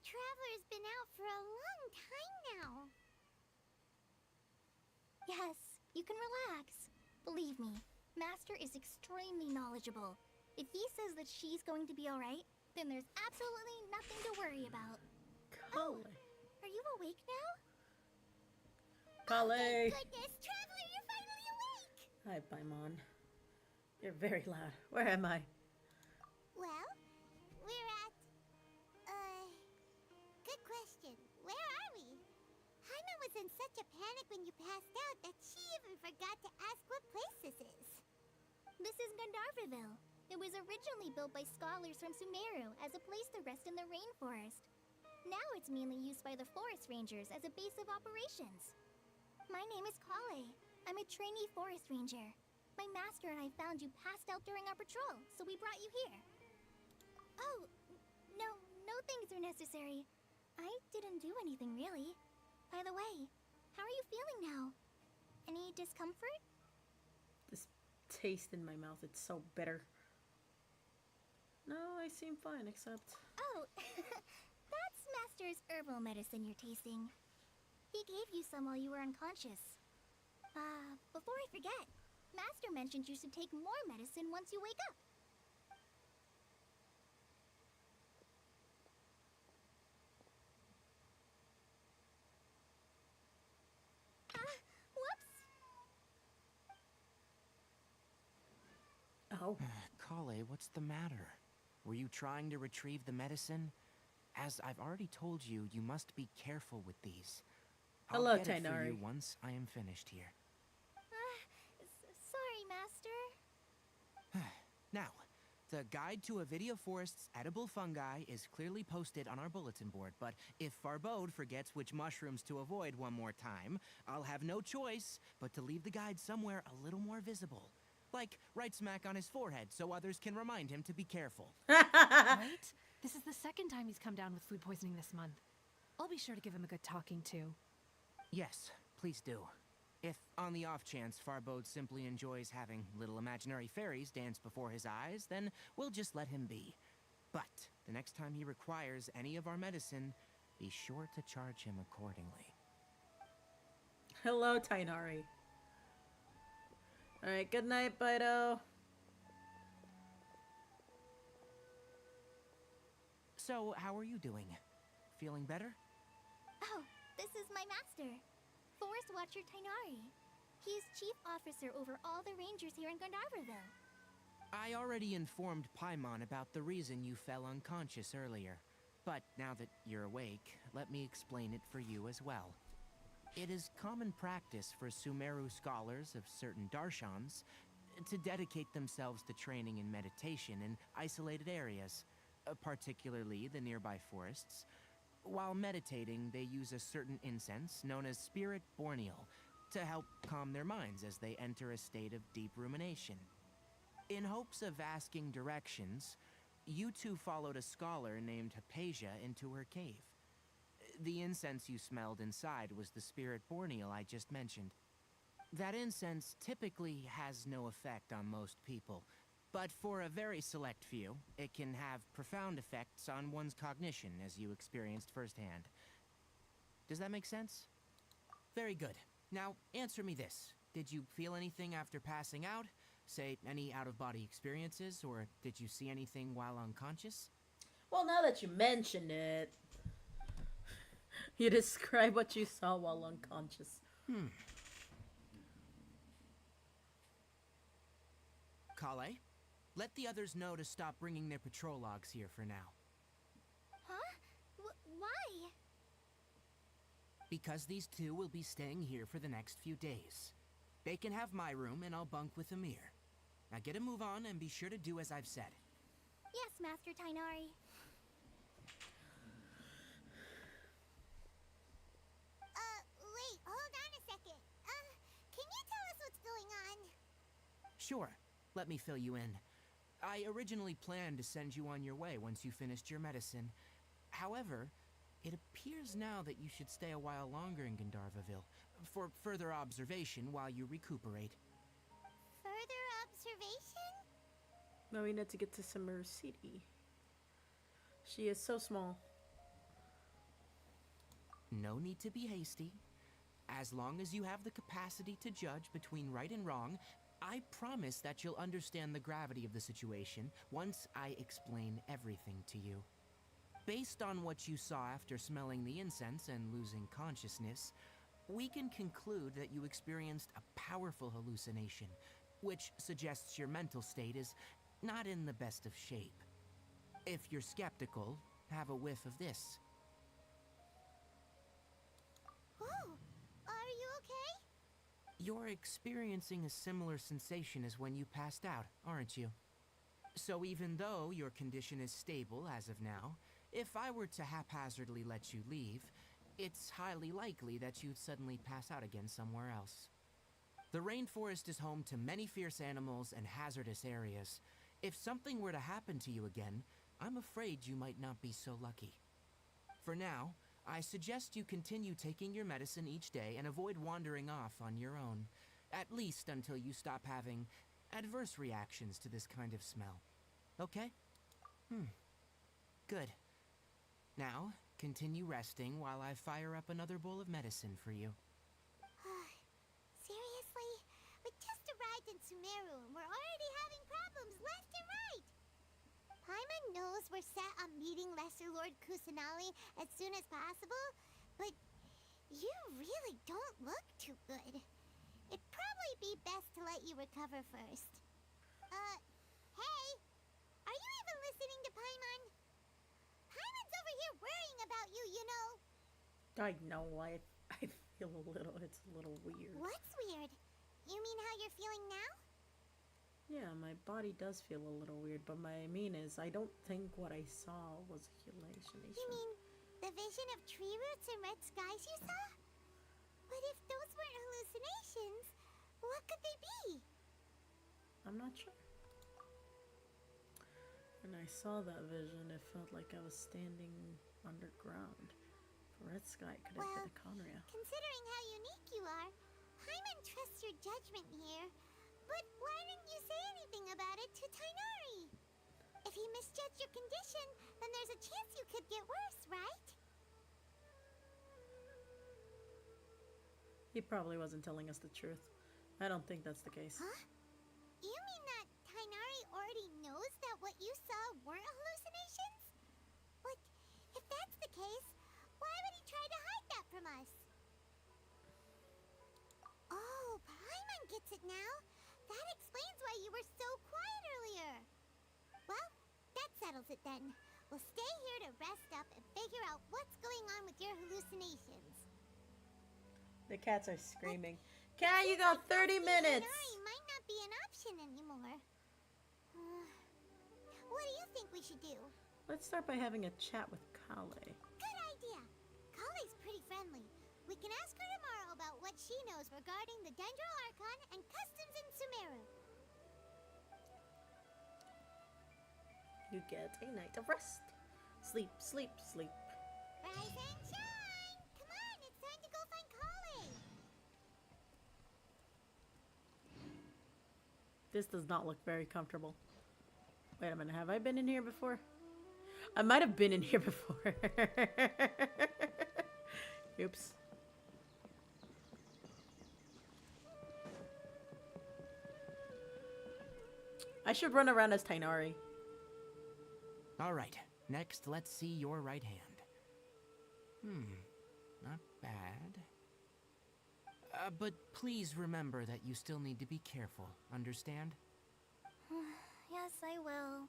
Traveler's been out for a long time now. Yes, you can relax. Believe me, Master is extremely knowledgeable. If he says that she's going to be alright, then there's absolutely nothing to worry about. Kale. Are you awake now? Kale. Thank goodness, Traveler, you're finally awake! Hi, Paimon. You're very loud. Where am I? Well, we're at... Good question. Where are we? Hyman was in such a panic when you passed out that she even forgot to ask what place this is. This is Gandharvaville. It was originally built by scholars from Sumeru as a place to rest in the rainforest. Now it's mainly used by the forest rangers as a base of operations. My name is Kale. I'm a trainee forest ranger. My master and I found you passed out during our patrol, so we brought you here. Oh, no things are necessary. I didn't do anything really. By the way, how are you feeling now? Any discomfort? This taste in my mouth, it's so bitter. No, I seem fine, except... Oh, that's Master's herbal medicine you're tasting. He gave you some while you were unconscious. Before I forget, Master mentioned you should take more medicine once you wake up. Whoops! Oh. Kale, what's the matter? Were you trying to retrieve the medicine? As I've already told you, you must be careful with these. Hello, I'll get it for Tainari. you once I am finished here. Sorry, Master. Now, the guide to Avidia Forest's edible fungi is clearly posted on our bulletin board, but if Farbode forgets which mushrooms to avoid one more time, I'll have no choice but to leave the guide somewhere a little more visible. Like right smack on his forehead so others can remind him to be careful. Right? This is the second time he's come down with food poisoning this month. I'll be sure to give him a good talking to. Yes, please do. If, on the off chance, Farbode simply enjoys having little imaginary fairies dance before his eyes, then we'll just let him be. But the next time he requires any of our medicine, be sure to charge him accordingly. Hello, Tainari. Alright, good night, Bido. So, how are you doing? Feeling better? Oh, this is my master, Forest Watcher Tainari. He's chief officer over all the rangers here in Gandharvaville. I already informed Paimon about the reason you fell unconscious earlier. But now that you're awake, let me explain it for you as well. It is common practice for Sumeru scholars of certain darshans to dedicate themselves to training in meditation in isolated areas, particularly the nearby forests. While meditating, they use a certain incense known as Spirit Borneal to help calm their minds as they enter a state of deep rumination. In hopes of asking directions, you two followed a scholar named Hypatia into her cave. The incense you smelled inside was the Spirit Borneal I just mentioned. That incense typically has no effect on most people, but for a very select few, it can have profound effects on one's cognition, as you experienced firsthand. Does that make sense? Very good. Now, answer me this. Did you feel anything after passing out? Say, any out-of-body experiences, or did you see anything while unconscious? Well, now that you mention it, you describe what you saw while unconscious. Kale, let the others know to stop bringing their patrol logs here for now. Huh? Why? Because these two will be staying here for the next few days. They can have my room and I'll bunk with Amir. Now get a move on and be sure to do as I've said. Yes, Master Tainari. Wait, hold on a second. Can you tell us what's going on? Sure, let me fill you in. I originally planned to send you on your way once you finished your medicine. However, it appears now that you should stay a while longer in Gandharvaville for further observation while you recuperate. Further observation? But we need to get to Summer City. She is so small. No need to be hasty. As long as you have the capacity to judge between right and wrong, I promise that you'll understand the gravity of the situation once I explain everything to you. Based on what you saw after smelling the incense and losing consciousness, we can conclude that you experienced a powerful hallucination, which suggests your mental state is not in the best of shape. If you're skeptical, have a whiff of this. Whoa! Are you okay? You're experiencing a similar sensation as when you passed out, aren't you? So even though your condition is stable as of now, if I were to haphazardly let you leave, it's highly likely that you'd suddenly pass out again somewhere else. The rainforest is home to many fierce animals and hazardous areas. If something were to happen to you again, I'm afraid you might not be so lucky. For now, I suggest you continue taking your medicine each day and avoid wandering off on your own, at least until you stop having adverse reactions to this kind of smell. Okay? Good. Now, continue resting while I fire up another bowl of medicine for you. Seriously? We just arrived in Sumeru and we're already having problems left and right! Paimon knows we're set on meeting Lesser Lord Kusanali as soon as possible, but you really don't look too good. It'd probably be best to let you recover first. Hey! Are you even listening to Paimon? Paimon's over here worrying about you, you know. I know, I feel it's a little weird. What's weird? You mean how you're feeling now? Yeah, my body does feel a little weird, but my mean is, I don't think what I saw was a hallucination. You mean the vision of tree roots and red skies you saw? But if those weren't hallucinations, what could they be? I'm not sure. When I saw that vision, it felt like I was standing underground. The red sky could have been a Conria. Considering how unique you are, Paimon trusts your judgment here. But why didn't you say anything about it to Tainari? If he misjudged your condition, then there's a chance you could get worse, right? He probably wasn't telling us the truth. I don't think that's the case. Huh? You mean that Tainari already knows that what you saw weren't hallucinations? But if that's the case, why would he try to hide that from us? Oh, Paimon gets it now. That explains why you were so quiet earlier. Well, that settles it then. We'll stay here to rest up and figure out what's going on with your hallucinations. The cats are screaming. Cat, you got 30 minutes! Tainari might not be an option anymore. What do you think we should do? Let's start by having a chat with Kale. Good idea. Kale's pretty friendly. We can ask her tomorrow about what she knows regarding the Dendro Archon and customs in Sumeru. You get a night of rest. Sleep, sleep, sleep. Rise and shine! Come on, it's time to go find Kale! This does not look very comfortable. Wait a minute, have I been in here before? I might have been in here before. Oops. I should run around as Tainari. Alright, next let's see your right hand. Not bad. But please remember that you still need to be careful, understand? Yes, I will.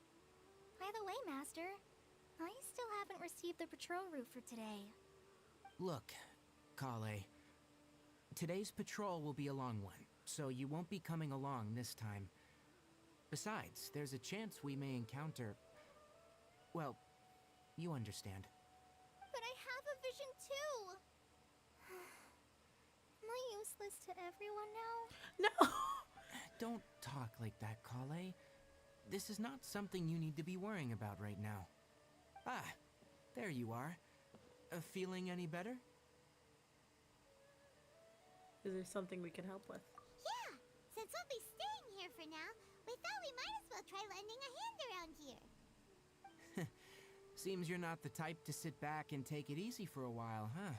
By the way, Master, I still haven't received the patrol route for today. Look, Kale. Today's patrol will be a long one, so you won't be coming along this time. Besides, there's a chance we may encounter... Well, you understand. But I have a vision too! Am I useless to everyone now? No! Don't talk like that, Kale. This is not something you need to be worrying about right now. Ah, there you are. Feeling any better? Is there something we can help with? Yeah! Since we'll be staying here for now, we thought we might as well try lending a hand around here. Seems you're not the type to sit back and take it easy for a while, huh?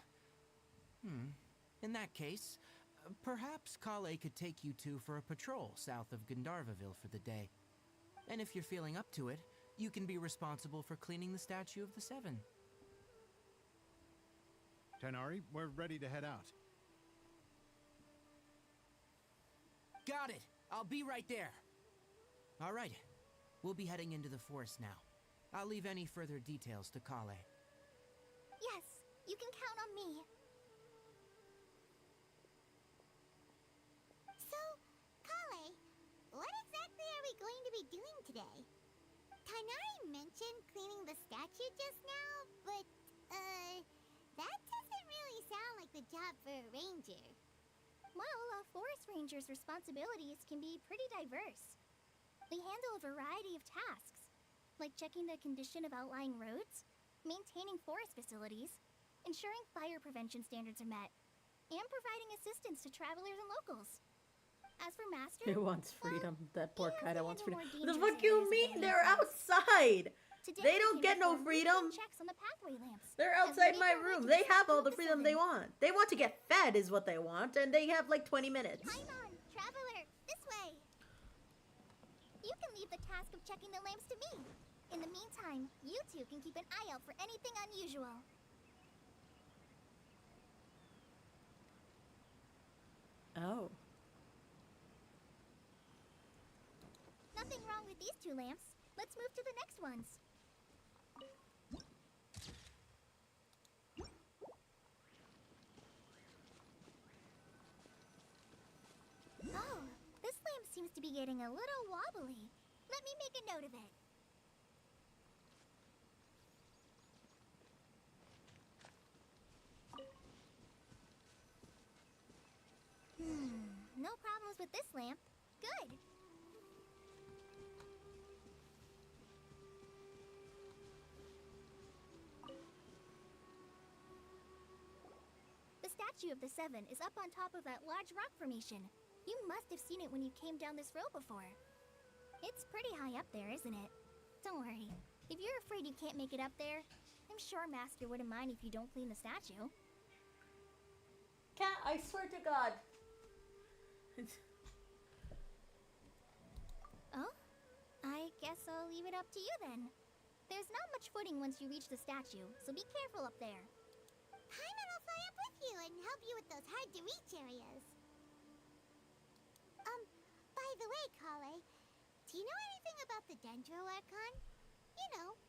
In that case, perhaps Kale could take you two for a patrol south of Gandharvaville for the day. And if you're feeling up to it, you can be responsible for cleaning the statue of the Seven. Tighnari, we're ready to head out. Got it! I'll be right there! Alright, we'll be heading into the forest now. I'll leave any further details to Kale. Yes, you can count on me. So, Kale, what exactly are we going to be doing today? Tighnari mentioned cleaning the statue just now, but, that doesn't really sound like the job for a ranger. Well, a forest ranger's responsibilities can be pretty diverse. They handle a variety of tasks, like checking the condition of outlying roads, maintaining forest facilities, ensuring fire prevention standards are met, and providing assistance to travelers and locals. As for Master, He wants freedom. That poor Kaida wants freedom. more What the dangerous fuck you areas of the mean? They're rainforest. outside. Today They we don't came get to no perform freedom. checks on the pathway lamps. They're as we outside make my our way room. to They the have all statue the of freedom Seven. they want. They want to get fed is what they want, and they have like 20 minutes. Paimon, traveler, this way. You can leave the task of checking the lamps to me. In the meantime, you two can keep an eye out for anything unusual. Oh. Nothing wrong with these two lamps. Let's move to the next ones. Oh, this lamp seems to be getting a little wobbly. Let me make a note of it. No problems with this lamp. Good. The statue of the Seven is up on top of that large rock formation. You must have seen it when you came down this road before. It's pretty high up there, isn't it? Don't worry. If you're afraid you can't make it up there, I'm sure Master wouldn't mind if you don't clean the statue. Cat, I swear to God. Oh? I guess I'll leave it up to you then. There's not much footing once you reach the statue, so be careful up there. Paimon will fly up with you and help you with those hard-to-reach areas. By the way, Kale, do you know anything about the Dendro Archon? You know,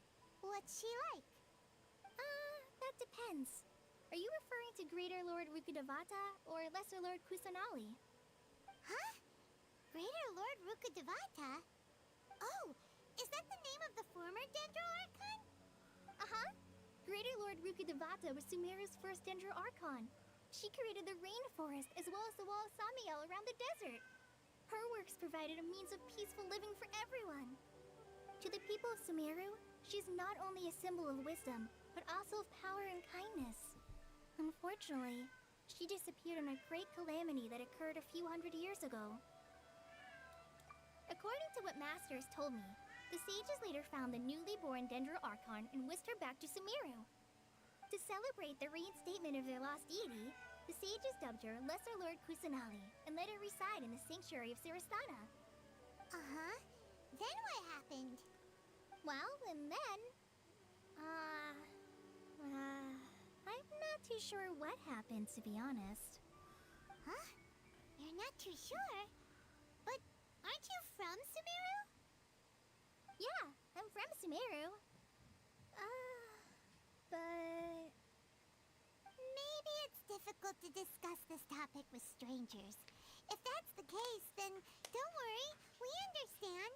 what's she like? That depends. Are you referring to Greater Lord Rukkhadevata or Lesser Lord Kusanali? Huh? Greater Lord Rukkhadevata? Oh, is that the name of the former Dendro Archon? Uh-huh. Greater Lord Rukkhadevata was Sumeru's first Dendro Archon. She created the rainforest as well as the wall of Samiel around the desert. Her works provided a means of peaceful living for everyone. To the people of Sumeru, she's not only a symbol of wisdom, but also of power and kindness. Unfortunately, she disappeared in a great calamity that occurred a few hundred years ago. According to what Master has told me, the sages later found the newly born Dendro Archon and whisked her back to Sumeru. To celebrate the reinstatement of their lost deity, the sages dubbed her Lesser Lord Kusanali and let her reside in the sanctuary of Siristana. Uh-huh. Then what happened? Well, and then... I'm not too sure what happened, to be honest. Huh? You're not too sure? But aren't you from Sumeru? Yeah, I'm from Sumeru. But... Maybe it's difficult to discuss this topic with strangers. If that's the case, then don't worry, we understand.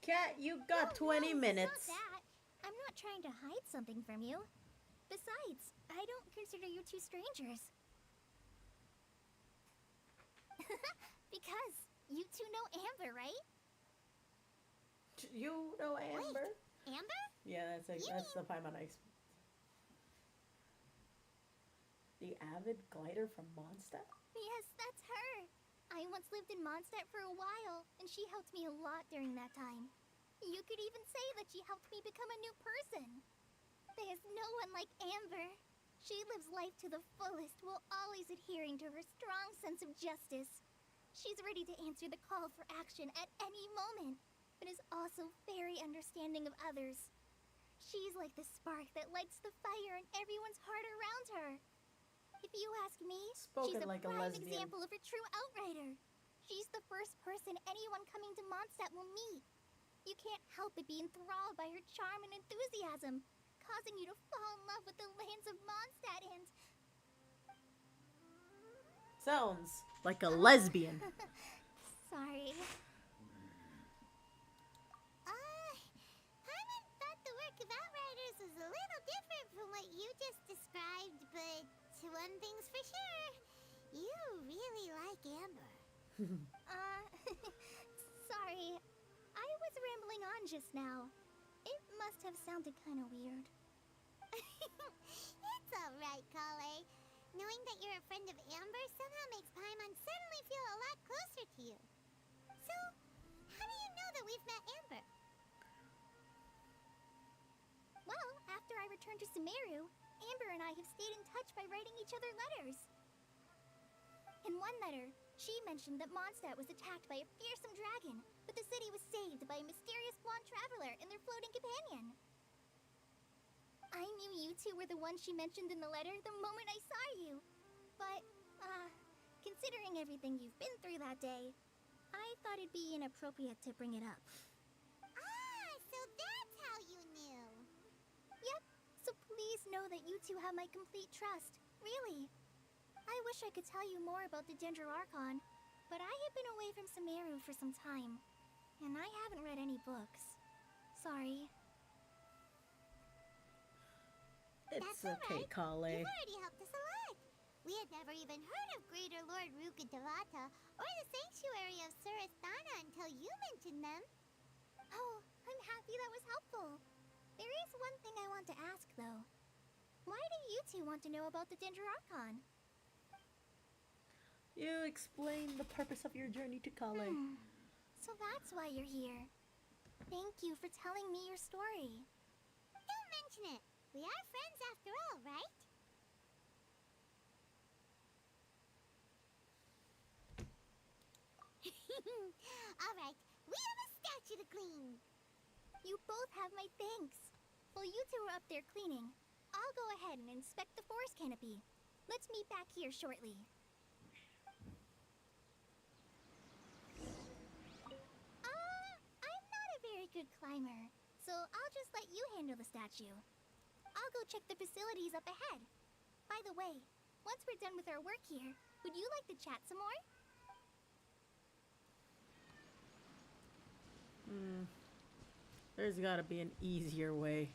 Cat, you got 20 minutes. It's not that. I'm not trying to hide something from you. Besides, I don't consider you two strangers. Because you two know Amber, right? You know Amber? Wait, Amber? Yeah, that's the Paimon I expect. The avid glider from Mondstadt? Yes, that's her. I once lived in Mondstadt for a while, and she helped me a lot during that time. You could even say that she helped me become a new person. There's no one like Amber. She lives life to the fullest while always adhering to her strong sense of justice. She's ready to answer the call for action at any moment, but is also very understanding of others. She's like the spark that lights the fire in everyone's heart around her. If you ask me, she's Spoken a like a prime lesbian. example of a true outrider. She's the first person anyone coming to Mondstadt will meet. You can't help but be enthralled by her charm and enthusiasm, causing you to fall in love with the lands of Mondstadt and... Sounds like a lesbian. Sorry. Paimon thought the work of Outriders was a little different from what you just described, but one thing's for sure, you really like Amber. Sorry. I was rambling on just now. It must have sounded kind of weird. It's alright, Kale. Knowing that you're a friend of Amber somehow makes Paimon suddenly feel a lot closer to you. So, how do you know that we've met Amber? Well, after I returned to Sumeru, Amber and I have stayed in touch by writing each other letters. In one letter, she mentioned that Mondstadt was attacked by a fearsome dragon, but the city was saved by a mysterious blonde traveler and their floating companion. I knew you two were the ones she mentioned in the letter the moment I saw you. But, considering everything you've been through that day, I thought it'd be inappropriate to bring it up. Ah, so that's how you knew. Yep, so please know that you two have my complete trust. Really. I wish I could tell you more about the Dendroarchon, but I have been away from Sumeru for some time, and I haven't read any books. Sorry. It's okay, Kale. You've already helped us a lot. We had never even heard of Greater Lord Rukkhadevata or the Sanctuary of Surasthana until you mentioned them. Oh, I'm happy that was helpful. There is one thing I want to ask, though. Why do you two want to know about the Dendroarchon? You explain the purpose of your journey to Kale. So that's why you're here. Thank you for telling me your story. Don't mention it. We are friends after all, right? Alright, we have a statue to clean. You both have my thanks. While you two are up there cleaning, I'll go ahead and inspect the forest canopy. Let's meet back here shortly. I'm not a very good climber, so I'll just let you handle the statue. I'll go check the facilities up ahead. By the way, once we're done with our work here, would you like to chat some more? There's gotta be an easier way.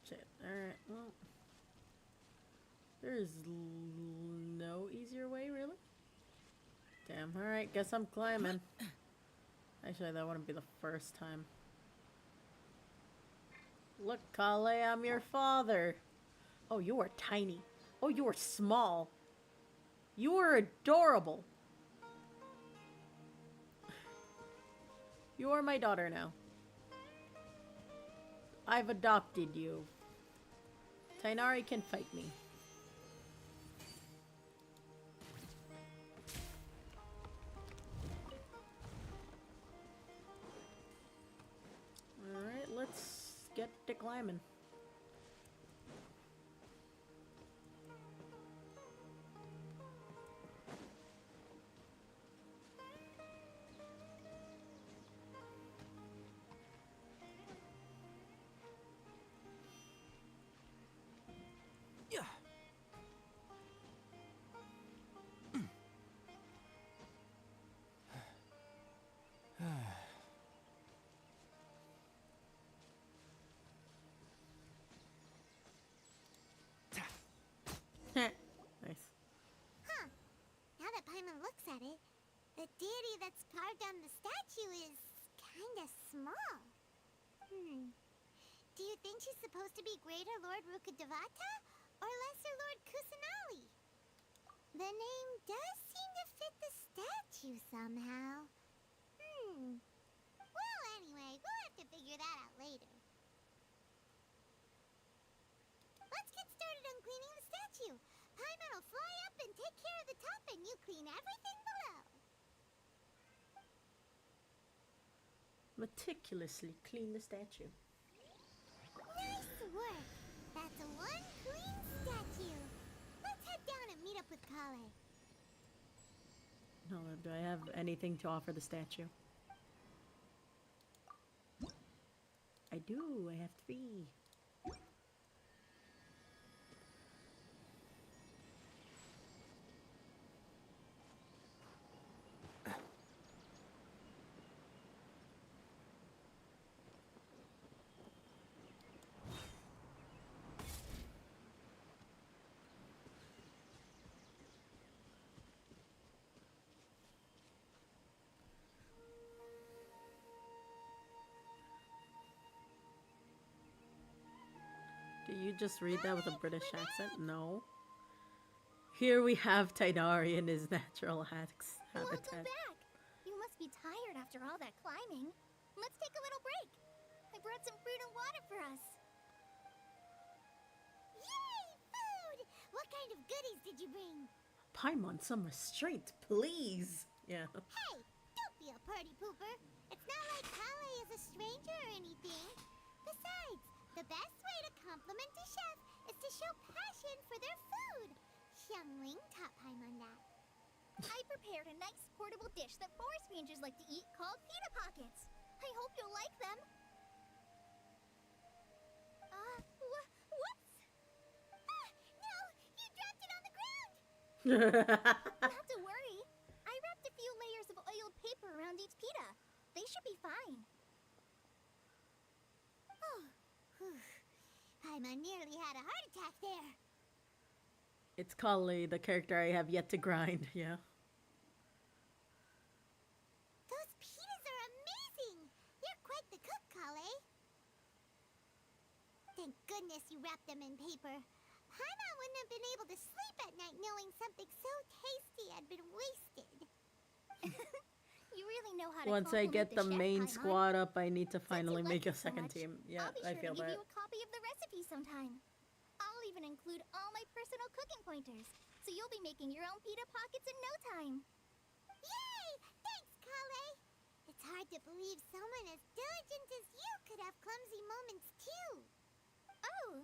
Shit. Alright, well. There's no easier way, really? Damn, alright, guess I'm climbing. Actually, that wouldn't be the first time. Look, Kale, I'm your father. Oh, you are tiny. Oh, you are small. You are adorable. You are my daughter now. I've adopted you. Tainari can fight me. Alright, let's get to climbing. Nice. Huh. Now that Paimon looks at it, the deity that's carved on the statue is kinda small. Do you think she's supposed to be Greater Lord Rukkhadevata or Lesser Lord Kusanali? The name does seem to statue somehow. Well, anyway, we'll have to figure that out later. Let's get started on cleaning the statue. Paimon will fly up and take care of the top, and you clean everything below. Meticulously clean the statue. Nice work. That's one clean statue. Let's head down and meet up with Kale. No, do I have anything to offer the statue? I do. I have 3. Do you just read that with a British accent? No. Here we have Tighnari in his natural habitat. Welcome back. You must be tired after all that climbing. Let's take a little break. I brought some fruit and water for us. Yay, food! What kind of goodies did you bring? Paimon, some restraint, please. Yeah. Hey, don't be a party pooper. It's not like Kale is a stranger or anything. Besides, the best way to compliment a chef is to show passion for their food. Xiangling taught Paimon that. I prepared a nice portable dish that forest rangers like to eat called pita pockets. I hope you'll like them. Whoops! Ah, no! You dropped it on the ground! Not to worry. I wrapped a few layers of oiled paper around each pita. They should be fine. Oh, whew. Paimon nearly had a heart attack there. It's Kale, the character I have yet to grind. Yeah. Those pitas are amazing! You're quite the cook, Kale. Thank goodness you wrapped them in paper. Paimon wouldn't have been able to sleep at night knowing something so tasty had been wasted. You really know how to Once I get the chef, main Paimon. squad up, I need to finally like make a it so second much, team. Yeah, I'll be I sure feel to give that. you a copy of the recipe sometime. I'll even include all my personal cooking pointers, so you'll be making your own pita pockets in no time. Yay! Thanks, Kale. It's hard to believe someone as diligent as you could have clumsy moments too. Oh,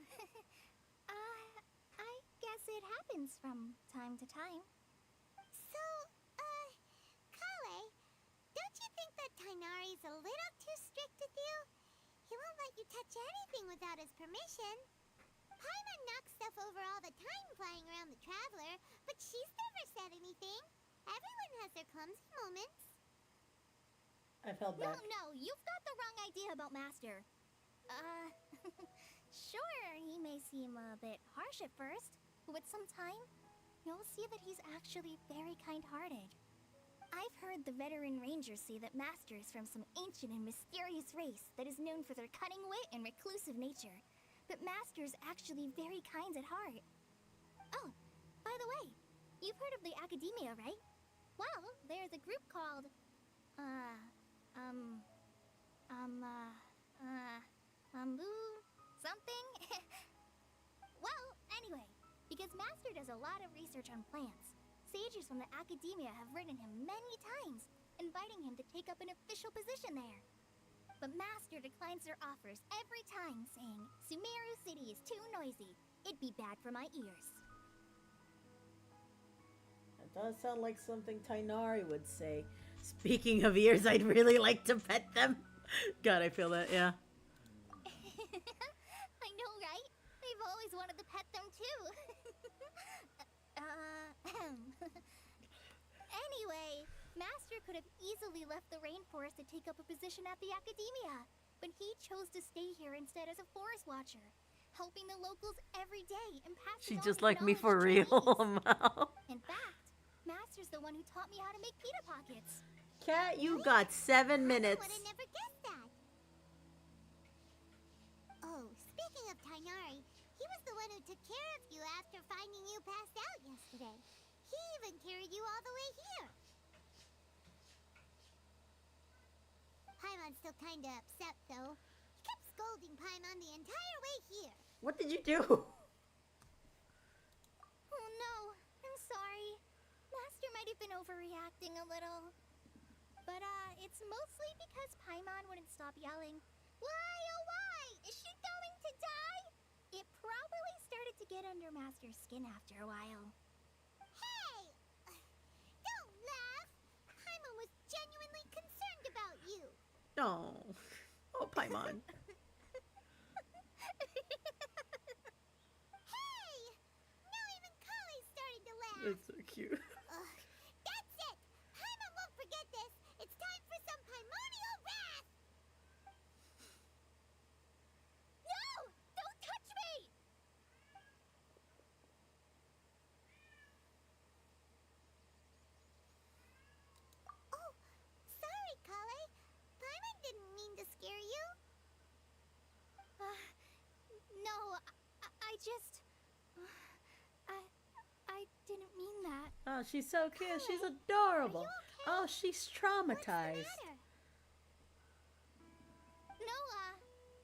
I guess it happens from time to time. So, Kale, don't you think that Tighnari's a little too strict with you? He won't let you touch anything without his permission. Paimon knocks stuff over all the time flying around the Traveler, but she's never said anything. Everyone has their clumsy moments. I've held back. No, you've got the wrong idea about Master. Sure, he may seem a bit harsh at first, but with some time, you'll see that he's actually very kind-hearted. I've heard the veteran rangers say that Master is from some ancient and mysterious race that is known for their cunning wit and reclusive nature. But Master is actually very kind at heart. Oh, by the way, you've heard of the Academia, right? Well, there's a group called, something? Well, anyway, because Master does a lot of research on plants, sages from the Academia have written him many times, inviting him to take up an official position there. But Master declines their offers every time, saying, Sumeru City is too noisy. It'd be bad for my ears. That does sound like something Tighnari would say. Speaking of ears, I'd really like to pet them. God, I feel that, yeah. I know, right? I've always wanted to pet them too. Anyway, Master could have easily left the rainforest to take up a position at the Academia, but he chose to stay here instead as a forest watcher, helping the locals every day and passing She on just his like me knowledge for to real, others. lmao. In fact, Master's the one who taught me how to make pita pockets. Cat, you got 7 minutes. I would have never guessed that. Oh, speaking of Tighnari, he was the one who took care of you after finding you passed out yesterday. He even carried you all the way here. Paimon's still kinda upset, though. He kept scolding Paimon the entire way here. What did you do? Oh no, I'm sorry. Master might have been overreacting a little. But, it's mostly because Paimon wouldn't stop yelling, "Why, oh why? Is she going to die?" It probably started to get under Master's skin after a while. Hey! Don't laugh! Paimon was genuinely concerned about you. Oh. Oh, Paimon. Hey! Now even Kale's starting to laugh. That's so cute. That's it! Paimon won't forget this. It's time for some Paimonial wrath! No! Don't touch me! Oh, sorry, Kale. Paimon didn't mean to scare you. No, I just... I didn't mean that. Oh, she's so cute. She's adorable. Oh, she's traumatized. No,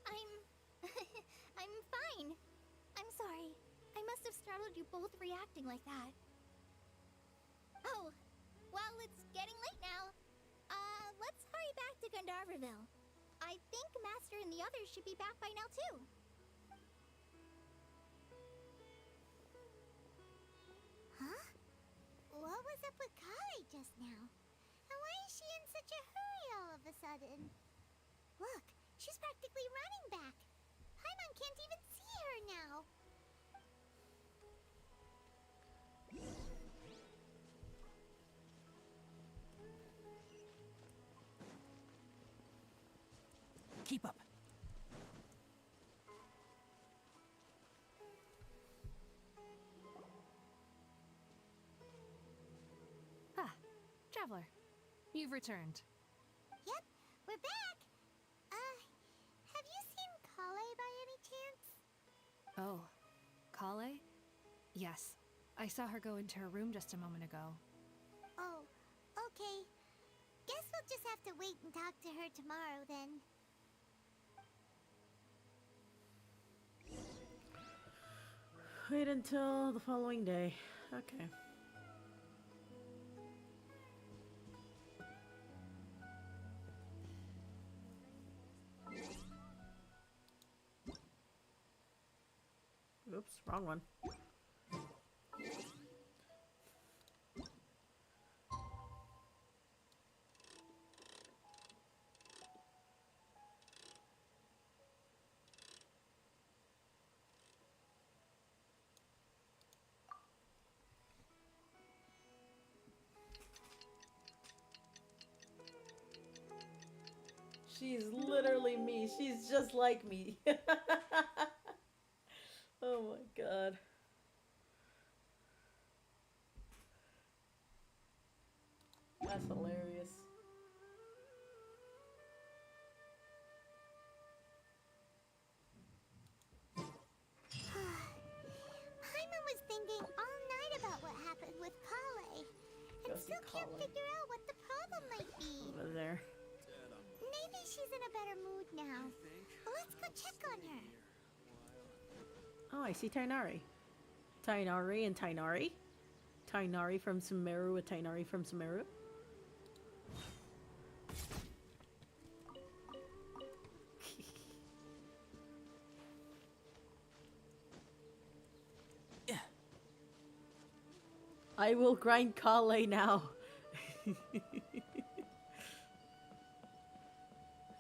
I'm... I'm fine. I'm sorry. I must have startled you both reacting like that. Oh, well, it's getting late now. Let's hurry back to Gandharville. I think Master and the others should be back by now, too. Huh? What was up with Kale just now? And why is she in such a hurry all of a sudden? Look, she's practically running back. Paimon can't even see her now. Keep up. Ah, Traveler. You've returned. Yep, we're back. Have you seen Kale by any chance? Oh, Kale? Yes. I saw her go into her room just a moment ago. Oh, okay. Guess we'll just have to wait and talk to her tomorrow then. Wait until the following day. Okay. Oops, wrong one. She's literally me. She's just like me. Oh my god. That's hilarious. Paimon was thinking all night about what happened with Kale. And still can't figure out what the problem might be. Over there. Maybe she's in a better mood now. Let's go check on her. Oh, I see Tainari. Tainari and Tainari. Tainari from Sumeru with Tainari from Sumeru. I will grind Kale now.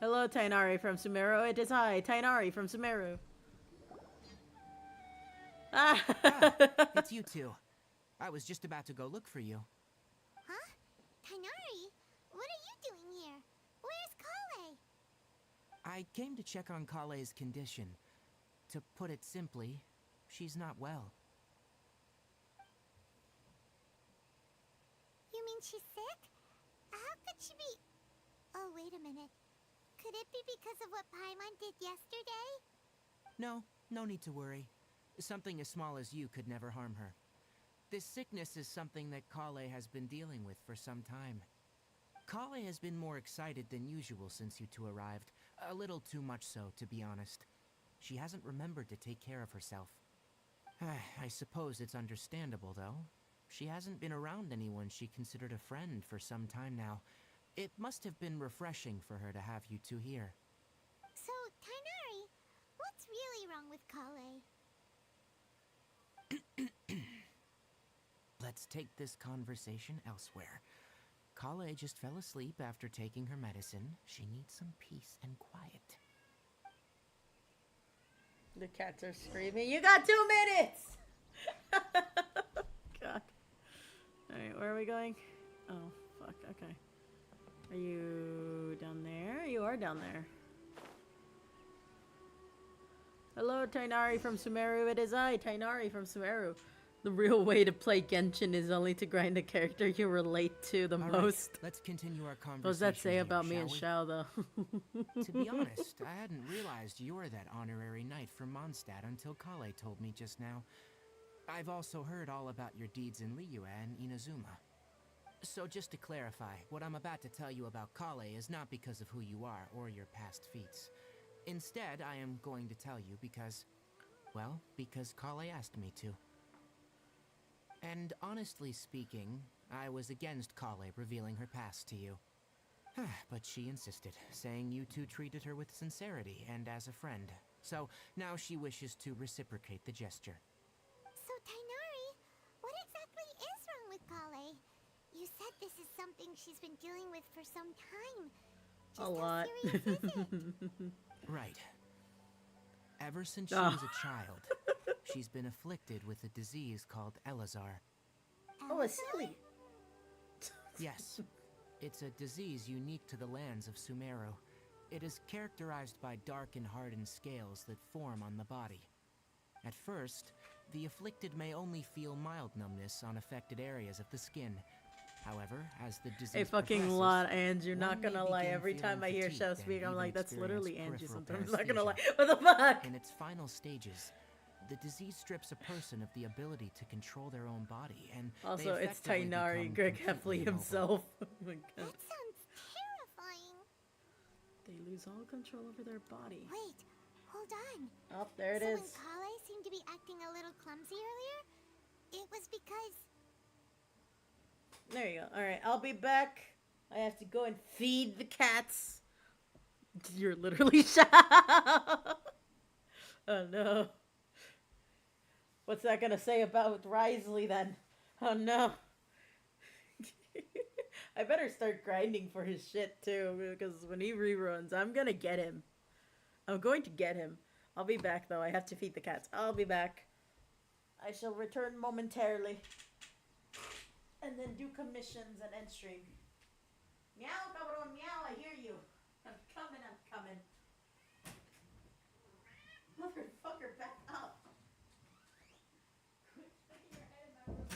Hello, Tainari from Sumeru. It is I, Tainari from Sumeru. Ah, it's you two. I was just about to go look for you. Huh? Tainari? What are you doing here? Where's Kale? I came to check on Kale's condition. To put it simply, she's not well. You mean she's sick? How could she be... Oh, wait a minute. Could it be because of what Paimon did yesterday? No, no need to worry. Something as small as you could never harm her. This sickness is something that Kale has been dealing with for some time. Kale has been more excited than usual since you two arrived. A little too much so, to be honest. She hasn't remembered to take care of herself. I suppose it's understandable, though. She hasn't been around anyone she considered a friend for some time now. It must have been refreshing for her to have you two here. So, Tainari, what's really wrong with Kale? Let's take this conversation elsewhere. Kale just fell asleep after taking her medicine. She needs some peace and quiet. The cats are screaming. You got 2 minutes! God. Alright, where are we going? Oh, fuck, okay. Are you down there? You are down there. Hello, Tainari from Sumeru. It is I, Tainari from Sumeru. The real way to play Genshin is only to grind a character you relate to the most. Right, let's continue our conversation. What does that say here, about me and we? Xiao, though? To be honest, I hadn't realized you were that honorary knight from Mondstadt until Kale told me just now. I've also heard all about your deeds in Liyue and Inazuma. So just to clarify, what I'm about to tell you about Kale is not because of who you are or your past feats. Instead, I am going to tell you because, well, because Kale asked me to. And honestly speaking, I was against Kale revealing her past to you. But she insisted, saying you two treated her with sincerity and as a friend. So now she wishes to reciprocate the gesture. So, Tainari, what exactly is wrong with Kale? You said this is something she's been dealing with for some time. Just a lot. How serious is it? Right. Ever since she was a child, she's been afflicted with a disease called Elazar. Oh, a silly. Yes. It's a disease unique to the lands of Sumeru. It is characterized by dark and hardened scales that form on the body. At first, the afflicted may only feel mild numbness on affected areas of the skin. However, as the disease A fucking progresses, lot, Ange. You're not one may gonna lie. begin Every time I feeling hear fatigued Xiao and speak, I'm even like, that's experience literally Angie peripheral sometimes. I'm not gonna lie. paresthesia. What the fuck? In its final stages, the disease strips a person of the ability to control their own body, and Also, they it's effectively Tainari, become Greg completely Heffley immobile. himself. Oh my god. That sounds terrifying. They lose all control over their body. Wait, hold on. Oh, there it so is. when Kale seemed to be acting a little clumsy earlier, it was because... There you go. Alright, I'll be back. I have to go and feed the cats. You're literally shot. Oh no. What's that gonna say about Risley then? Oh no. I better start grinding for his shit too, because when he reruns, I'm gonna get him. I'm going to get him. I'll be back though. I have to feed the cats. I'll be back. I shall return momentarily. And then do commissions and end stream. Meow, cabrón, meow, I hear you. I'm coming. Motherfucker, back up. Quit sticking your head in my room.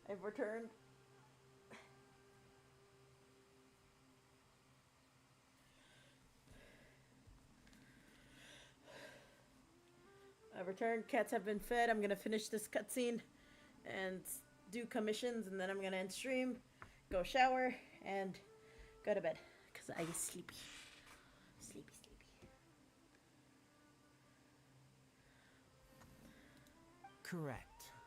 I've returned. return. Cats have been fed. I'm gonna finish this cutscene and do commissions, and then I'm gonna end stream, go shower, and go to bed because I'm sleepy. Sleepy. Correct.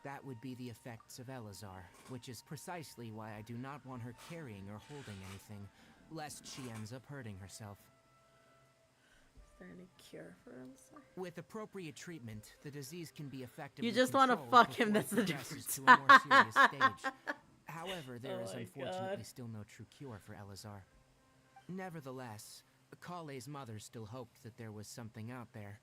That would be the effects of Elazar, which is precisely why I do not want her carrying or holding anything, lest she ends up hurting herself. Is there any cure for Elazar? With appropriate treatment, the disease can be effectively You just want to controlled fuck him, before that's it the progresses difference. to a more serious stage. However, there is Oh my unfortunately God. still no true cure for Elazar. Nevertheless, Kale's mother still hoped that there was something out there.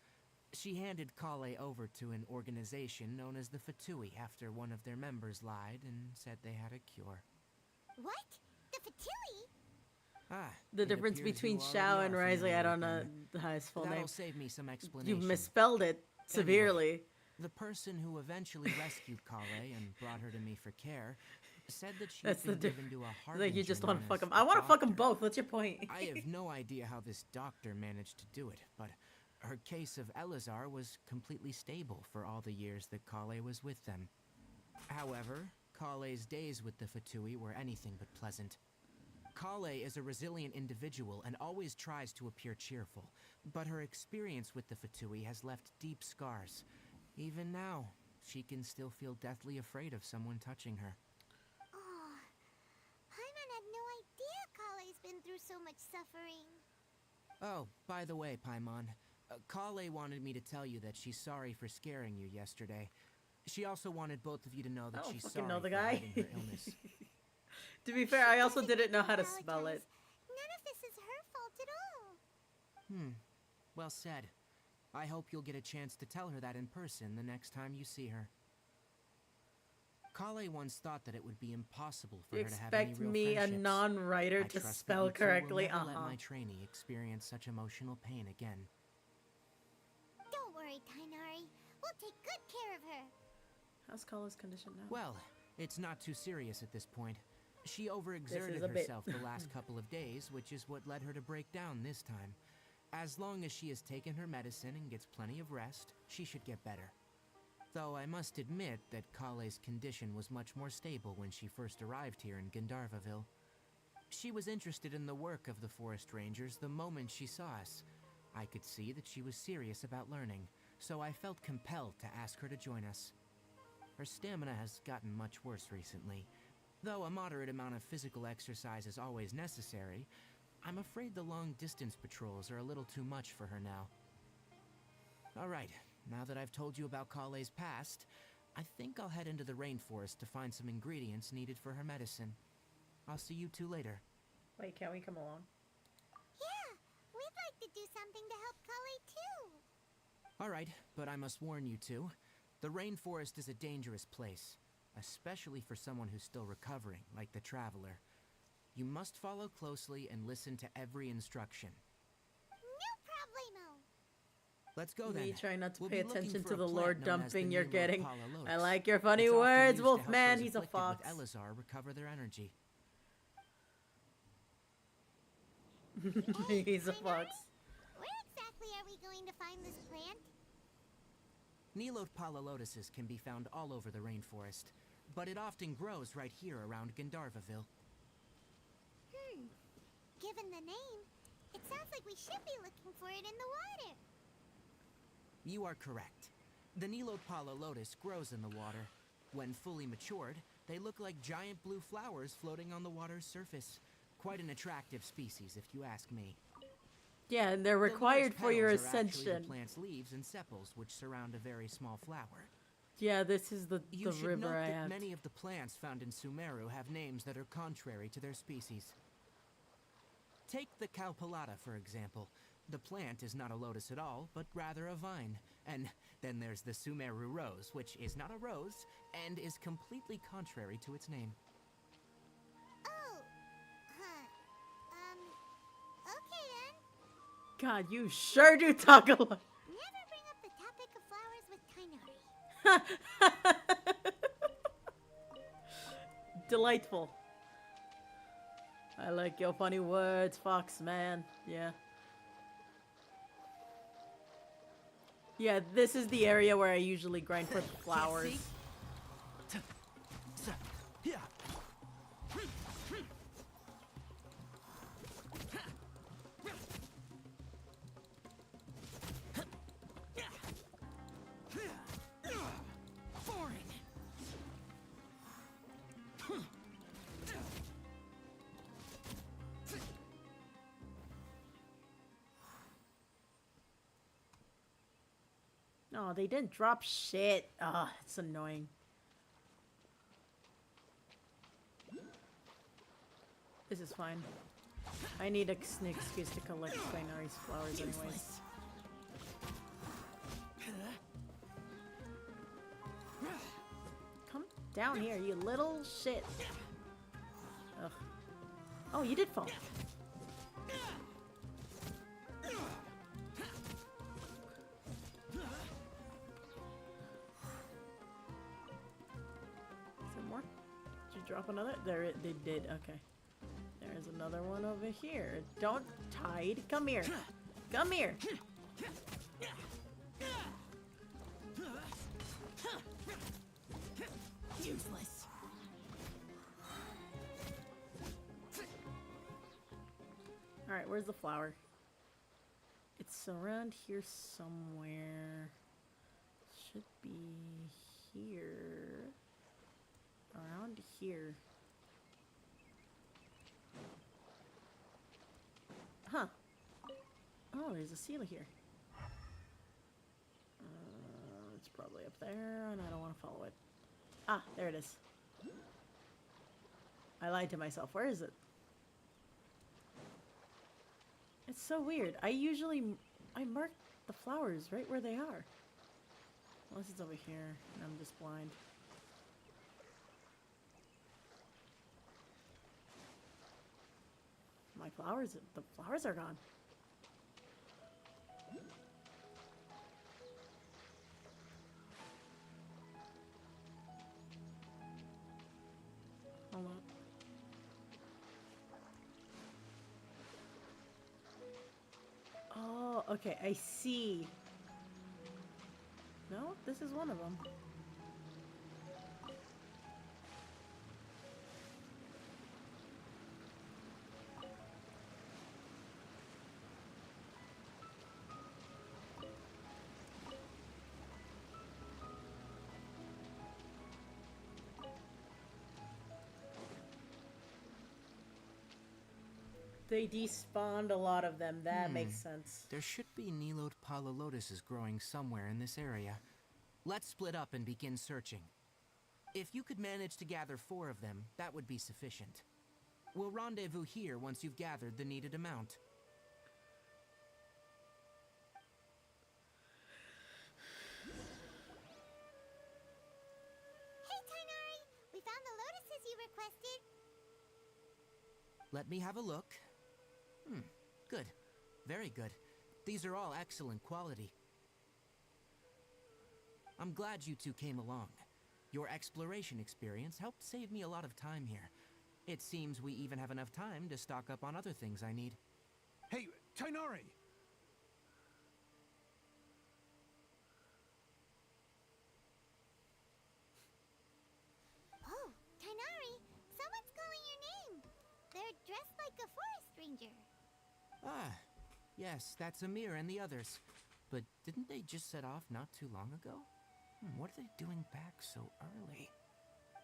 She handed Kale over to an organization known as the Fatui after one of their members lied and said they had a cure. What? The Fatui? Ah, The it difference appears between you Shao already and are Risley, I familiar don't with know them. how his full That'll name. save me some explanation. You misspelled it severely. Anyway, the person who eventually rescued Kale and brought her to me for care said that she That's the had been difference. given to a Like harbinger you just want to known fuck as him. I want to fuck them Doctor. both. What's your point? I have no idea how this doctor managed to do it, but her case of Elazar was completely stable for all the years that Kale was with them. However, Kale's days with the Fatui were anything but pleasant. Kale is a resilient individual and always tries to appear cheerful, but her experience with the Fatui has left deep scars. Even now, she can still feel deathly afraid of someone touching her. Oh, Paimon had no idea Kale's been through so much suffering. Oh, by the way, Paimon, Kale wanted me to tell you that she's sorry for scaring you yesterday. She also wanted both of you to know that I don't she's fucking sorry know the for guy. hiding her illness. To be fair, I also didn't know how to spell it. None of this is her fault at all. Well said. I hope you'll get a chance to tell her that in person the next time you see her. Kale once thought that it would be impossible for You her to have any expect real me, a friendships. non-writer, I to trust spell that you two correctly? will never let my trainee experience such emotional pain again. Don't worry, Tainari. We'll take good care of her. How's Kala's condition now? Well, it's not too serious at this point. She overexerted a bit. herself the last couple of days, which is what led her to break down this time. As long as she has taken her medicine and gets plenty of rest, she should get better. Though I must admit that Kale's condition was much more stable when she first arrived here in Gandharvaville. She was interested in the work of the forest rangers the moment she saw us. I could see that she was serious about learning, so I felt compelled to ask her to join us. Her stamina has gotten much worse recently. Though a moderate amount of physical exercise is always necessary, I'm afraid the long-distance patrols are a little too much for her now. Alright, now that I've told you about Kale's past, I think I'll head into the rainforest to find some ingredients needed for her medicine. I'll see you two later. Wait, can't we come along? Yeah, we'd like to do something to help Kale too. Alright, but I must warn you two, the rainforest is a dangerous place. Especially for someone who's still recovering, like the Traveler. You must follow closely and listen to every instruction. No problemo. Let's go then. Me trying not to We'll pay be looking attention for to a the plant lore known as dumping the you're Nilo getting. Palalotus. I like your funny It's often words, used to help Wolfman. those He's a afflicted fox. with Elazar recover their energy. He's a fox. Where exactly are we going to find this plant? Nilo Palalotuses can be found all over the rainforest, but it often grows right here around Gandharvaville. Given the name, it sounds like we should be looking for it in the water. You are correct. The Nilo Palalotus grows in the water. When fully matured, they look like giant blue flowers floating on the water's surface. Quite an attractive species, if you ask me. Yeah, and they're The required large for your petals are actually ascension. the plant's leaves and sepals, which surround a very small flower. Yeah, this is the You should river note I that have. many of the plants found in Sumeru have names that are contrary to their species. Take the Calpulata, for example. The plant is not a lotus at all, but rather a vine. And then there's the Sumeru rose, which is not a rose, and is completely contrary to its name. Oh, okay then. God, you sure do talk a lot. Never bring up the topic of flowers with Tainari. Delightful. I like your funny words, Fox man. Yeah. Yeah, this is the area where I usually grind for the flowers. Yeah. Oh, they didn't drop shit. Ah, it's annoying. This is fine. I need an excuse to collect Quainari's flowers anyways. Come down here, you little shit. Ugh. Oh, you did fall. Drop another? There, they did. Okay. There's another one over here. Don't hide. Come here. Come here. Useless. Alright, where's the flower? It's around here somewhere. Should be here. Around here. Huh. Oh, there's a seal here. It's probably up there, and I don't want to follow it. Ah, there it is. I lied to myself. Where is it? It's so weird. I mark the flowers right where they are. Unless it's over here, and I'm just blind. The flowers are gone. Hold on. Oh, okay, I see. No, this is one of them. They despawned a lot of them. That makes sense. There should be Nilode Palalotuses growing somewhere in this area. Let's split up and begin searching. If you could manage to gather 4 of them, that would be sufficient. We'll rendezvous here once you've gathered the needed amount. Hey, Tainari! We found the lotuses you requested. Let me have a look. Good. Very good. These are all excellent quality. I'm glad you two came along. Your exploration experience helped save me a lot of time here. It seems we even have enough time to stock up on other things I need. Hey, Tainari! Oh, Tainari! Someone's calling your name! They're dressed like a forest ranger. Ah, yes, that's Amir and the others. But didn't they just set off not too long ago? What are they doing back so early?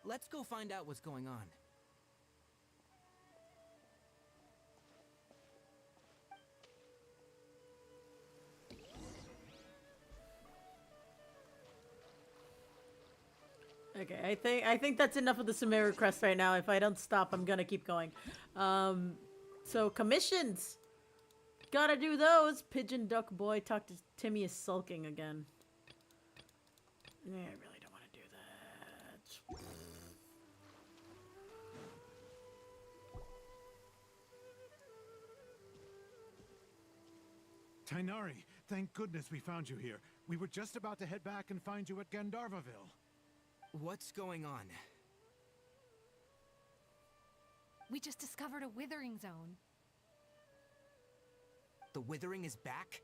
Let's go find out what's going on. Okay, I think that's enough of the Sumeru crest right now. If I don't stop, I'm gonna keep going. So commissions! Gotta do those! Pigeon Duck Boy talked to Timmy is sulking again. Yeah, I really don't want to do that. Tainari, thank goodness we found you here. We were just about to head back and find you at Gandharvaville. What's going on? We just discovered a withering zone. The withering is back?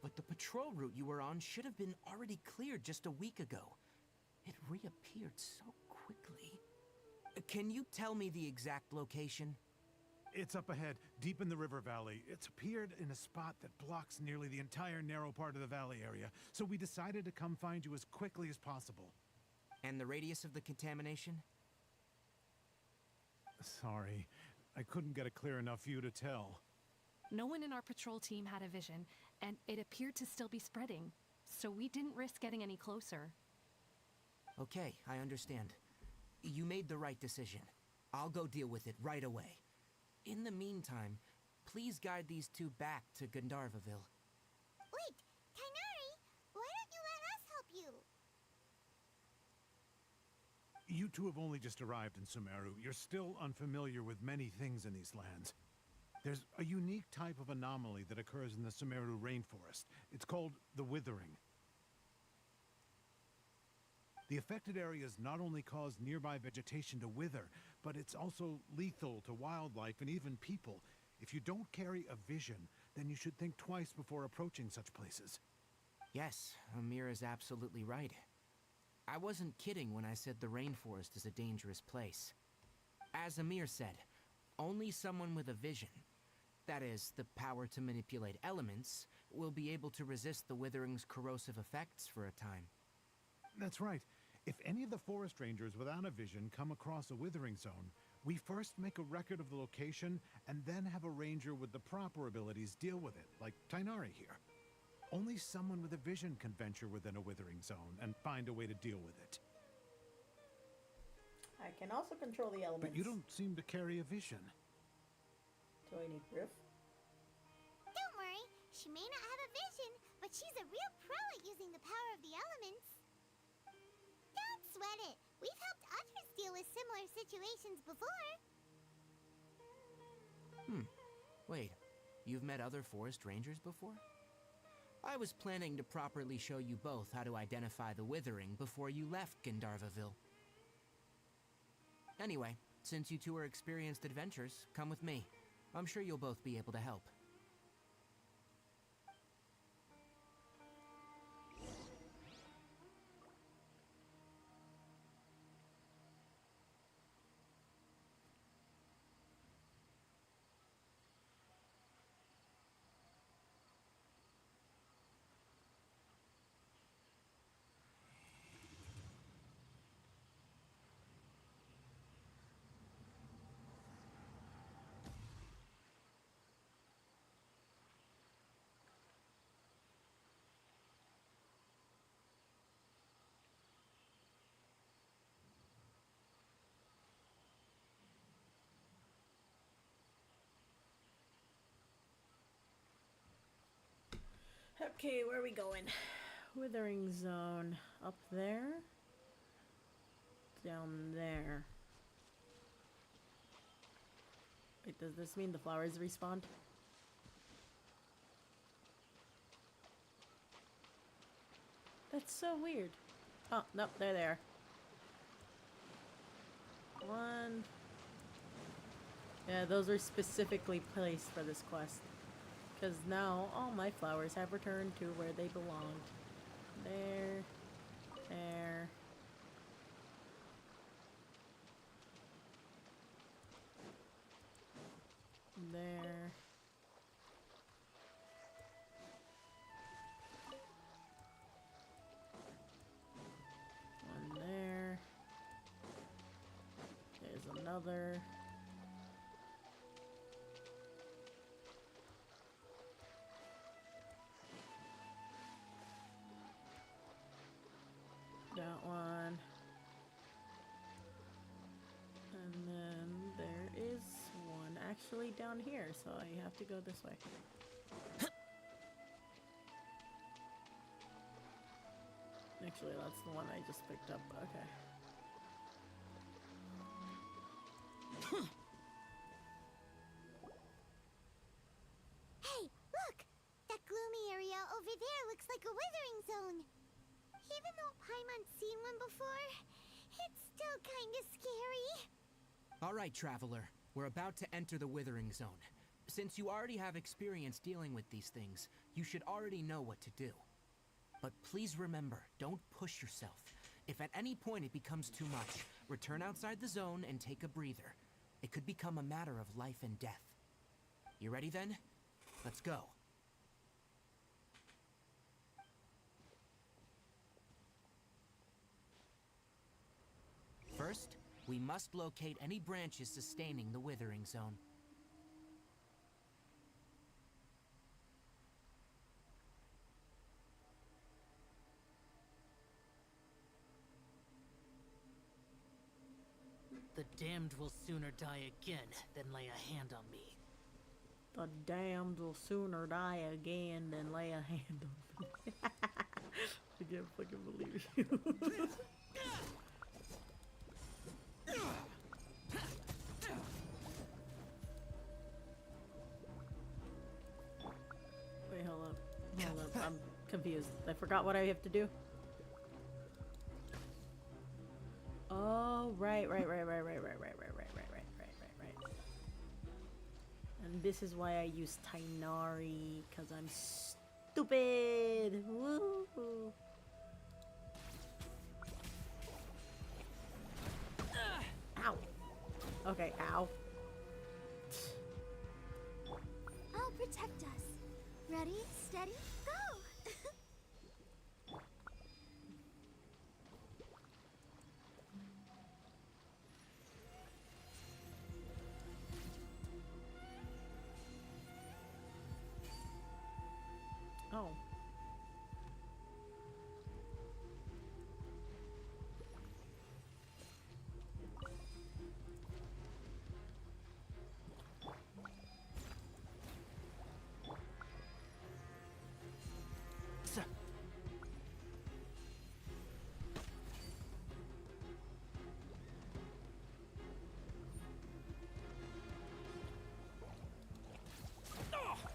but the patrol route you were on should have been already cleared just a week ago. It reappeared so quickly. Can you tell me the exact location? It's up ahead, deep in the river valley. It's appeared in a spot that blocks nearly the entire narrow part of the valley area, so we decided to come find you as quickly as possible. And the radius of the contamination? Sorry, I couldn't get a clear enough view to tell. No one in our patrol team had a vision, and it appeared to still be spreading, so we didn't risk getting any closer. Okay, I understand. You made the right decision. I'll go deal with it right away. In the meantime, please guide these two back to Gandharvaville. Wait, Kainari, why don't you let us help you? You two have only just arrived in Sumeru. You're still unfamiliar with many things in these lands. There's a unique type of anomaly that occurs in the Sumeru rainforest. It's called the Withering. The affected areas not only cause nearby vegetation to wither, but it's also lethal to wildlife and even people. If you don't carry a vision, then you should think twice before approaching such places. Yes, Amir is absolutely right. I wasn't kidding when I said the rainforest is a dangerous place. As Amir said, only someone with a vision, that is, the power to manipulate elements, will be able to resist the withering's corrosive effects for a time. That's right. If any of the forest rangers without a vision come across a withering zone, we first make a record of the location and then have a ranger with the proper abilities deal with it, like Tainari here. Only someone with a vision can venture within a withering zone and find a way to deal with it. I can also control the elements. But you don't seem to carry a vision. Do I need proof? Don't worry, she may not have a vision, but she's a real pro at using the power of the elements. Don't sweat it. We've helped others deal with similar situations before. Wait, you've met other forest rangers before? I was planning to properly show you both how to identify the withering before you left Gandharvaville. Anyway, since you two are experienced adventurers, come with me. I'm sure you'll both be able to help. Okay, where are we going? Withering zone. Up there? Down there. Wait, does this mean the flowers respawned? That's so weird. Oh, nope, they're there. One. Yeah, those are specifically placed for this quest. Because now all my flowers have returned to where they belonged. There. There. There. One there. There's another. That one. And then there is one actually down here, so I have to go this way. Actually, that's the one I just picked up. Okay. Hey, look! That gloomy area over there looks like a withering zone. Even though Paimon's seen one before, it's still kinda scary. All right, Traveler. We're about to enter the Withering Zone. Since you already have experience dealing with these things, you should already know what to do. But please remember, don't push yourself. If at any point it becomes too much, return outside the zone and take a breather. It could become a matter of life and death. You ready then? Let's go. First, we must locate any branches sustaining the withering zone. The damned will sooner die again than lay a hand on me. The damned will sooner die again than lay a hand on me. I can't fucking believe you. Wait, hold up. Hold up. I'm confused. I forgot what I have to do. Oh, right. And this is why I use Tainari, because I'm stupid. Woo! Ow. Okay, ow. I'll protect us. Ready, steady, go! Oh.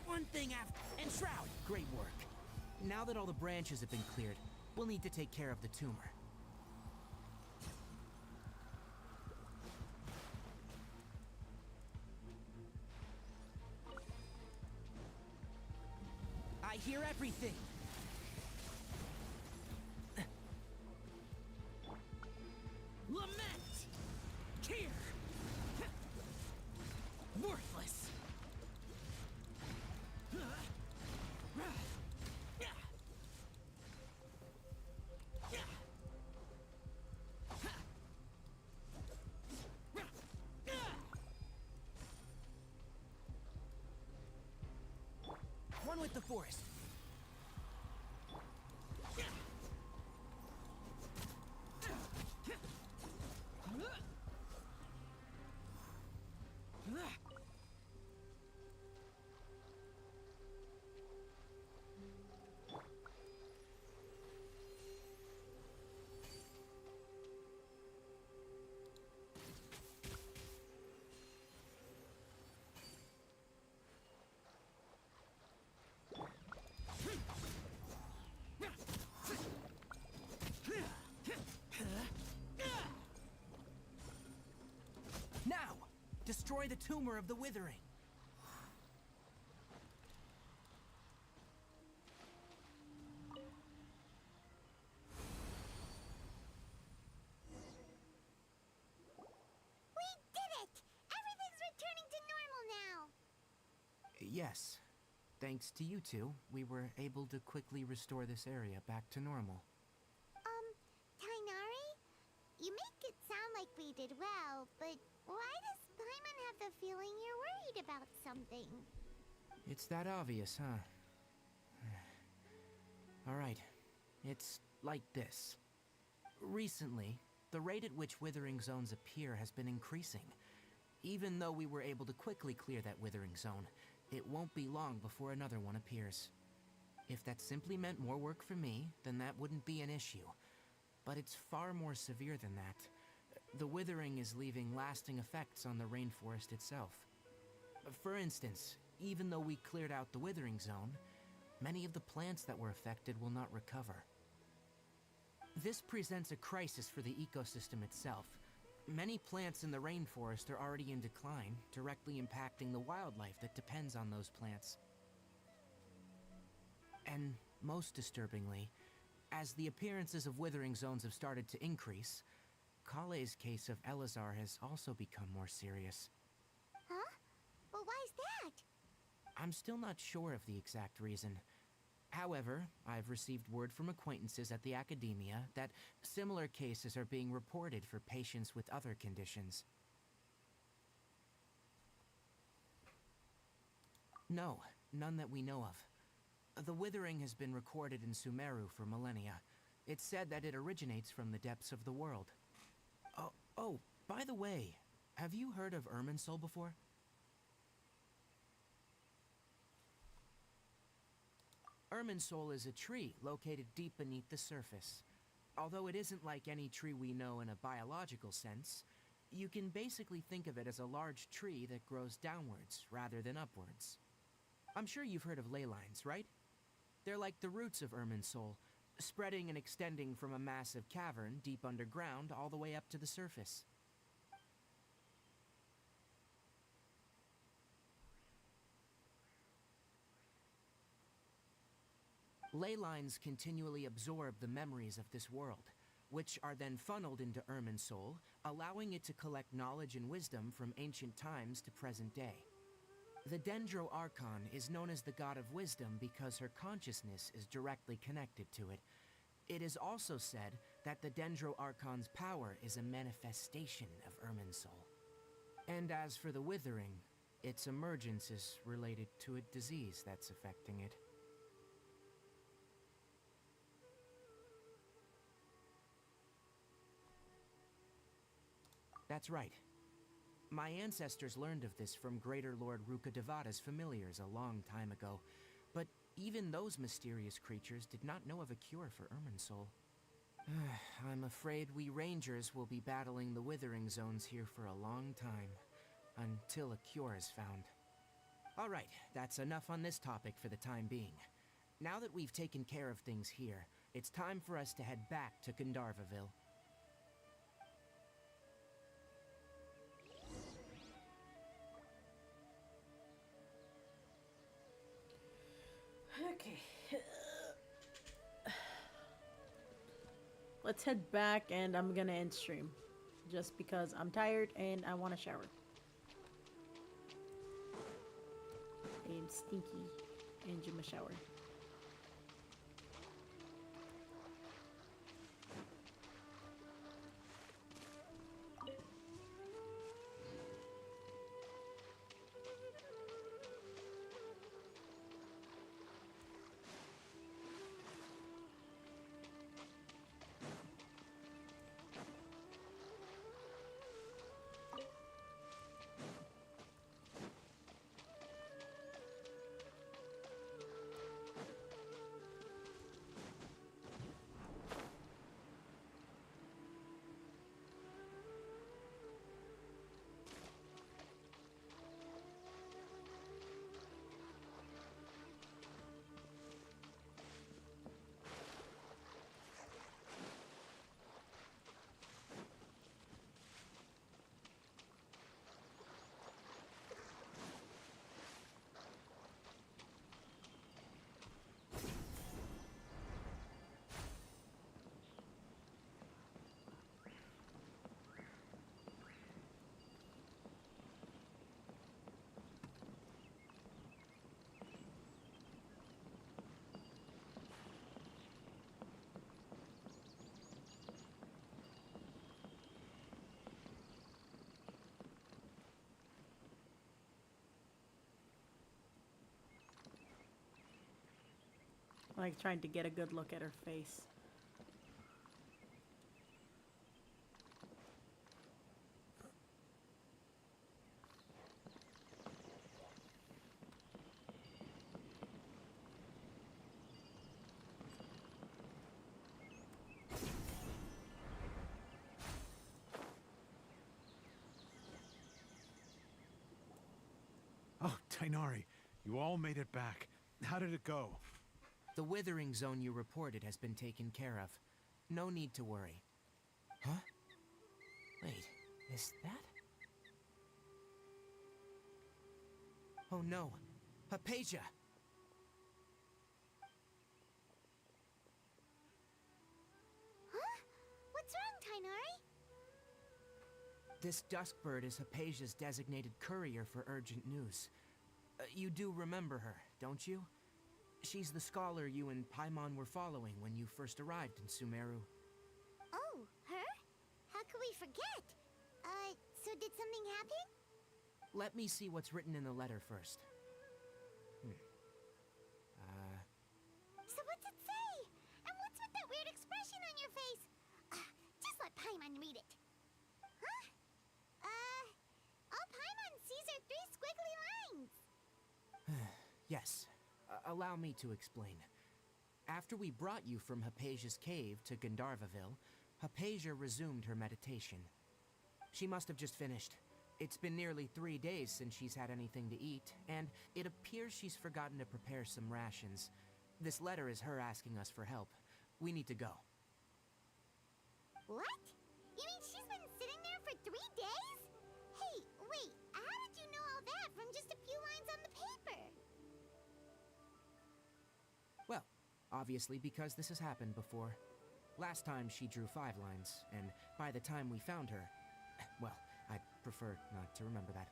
One thing after. And Shroud, great work. Now that all the branches have been cleared, we'll need to take care of the tumor. I hear everything. Lament! Here! Worthless! One with the forest. Now, destroy the tumor of the withering. We did it! Everything's returning to normal now! Yes. Thanks to you two, we were able to quickly restore this area back to normal. Tainari? You make it sound like we did well, but why does Paimon have the feeling you're worried about something? It's that obvious, huh? Alright, it's like this. Recently, the rate at which withering zones appear has been increasing. Even though we were able to quickly clear that withering zone, it won't be long before another one appears. If that simply meant more work for me, then that wouldn't be an issue. But it's far more severe than that. The withering is leaving lasting effects on the rainforest itself. For instance, even though we cleared out the withering zone, many of the plants that were affected will not recover. This presents a crisis for the ecosystem itself. Many plants in the rainforest are already in decline, directly impacting the wildlife that depends on those plants. And most disturbingly, as the appearances of withering zones have started to increase, Kale's case of Elazar has also become more serious. Huh? But why is that? I'm still not sure of the exact reason. However, I've received word from acquaintances at the academia that similar cases are being reported for patients with other conditions. No, none that we know of. The withering has been recorded in Sumeru for millennia. It's said that it originates from the depths of the world. Oh, by the way, have you heard of Irminsul before? Irminsul is a tree located deep beneath the surface. Although it isn't like any tree we know in a biological sense, you can basically think of it as a large tree that grows downwards rather than upwards. I'm sure you've heard of ley lines, right? They're like the roots of Irminsul, spreading and extending from a massive cavern deep underground all the way up to the surface. Ley lines continually absorb the memories of this world, which are then funneled into Irminsul, allowing it to collect knowledge and wisdom from ancient times to present day. The Dendro Archon is known as the god of wisdom because her consciousness is directly connected to it. It is also said that the Dendro Archon's power is a manifestation of Irminsul. And as for the withering, its emergence is related to a disease that's affecting it. That's right. My ancestors learned of this from Greater Lord Rukkhadevata's familiars a long time ago, but even those mysterious creatures did not know of a cure for Irminsul. I'm afraid we rangers will be battling the withering zones here for a long time, until a cure is found. Alright, that's enough on this topic for the time being. Now that we've taken care of things here, it's time for us to head back to Gandharvaville. Okay. Let's head back and I'm gonna end stream. Just because I'm tired and I want to shower. I am stinky and in my shower. Like trying to get a good look at her face. Oh, Tainari, you all made it back. How did it go? The withering zone you reported has been taken care of. No need to worry. Huh? Wait, Is that? Oh no, Hypatia! Huh? What's wrong, Tainari? This Duskbird is Hypatia's designated courier for urgent news. You do remember her, don't you? She's the scholar you and Paimon were following when you first arrived in Sumeru. Oh, her? How could we forget? So did something happen? Let me see what's written in the letter first. So what's it say? And what's with that weird expression on your face? Just let Paimon read it. Huh? All Paimon sees are 3 squiggly lines. Yes, allow me to explain. After we brought you from Hypatia's cave to Gandharvaville, Hypatia resumed her meditation. She must have just finished. It's been nearly 3 days since she's had anything to eat, and it appears she's forgotten to prepare some rations. This letter is her asking us for help. We need to go. What? You mean she's been sitting there for 3 days? Hey, wait, how did you know all that from just a few lines on the paper? Well, obviously because this has happened before. Last time she drew 5 lines, and by the time we found her, well, I'd prefer not to remember that.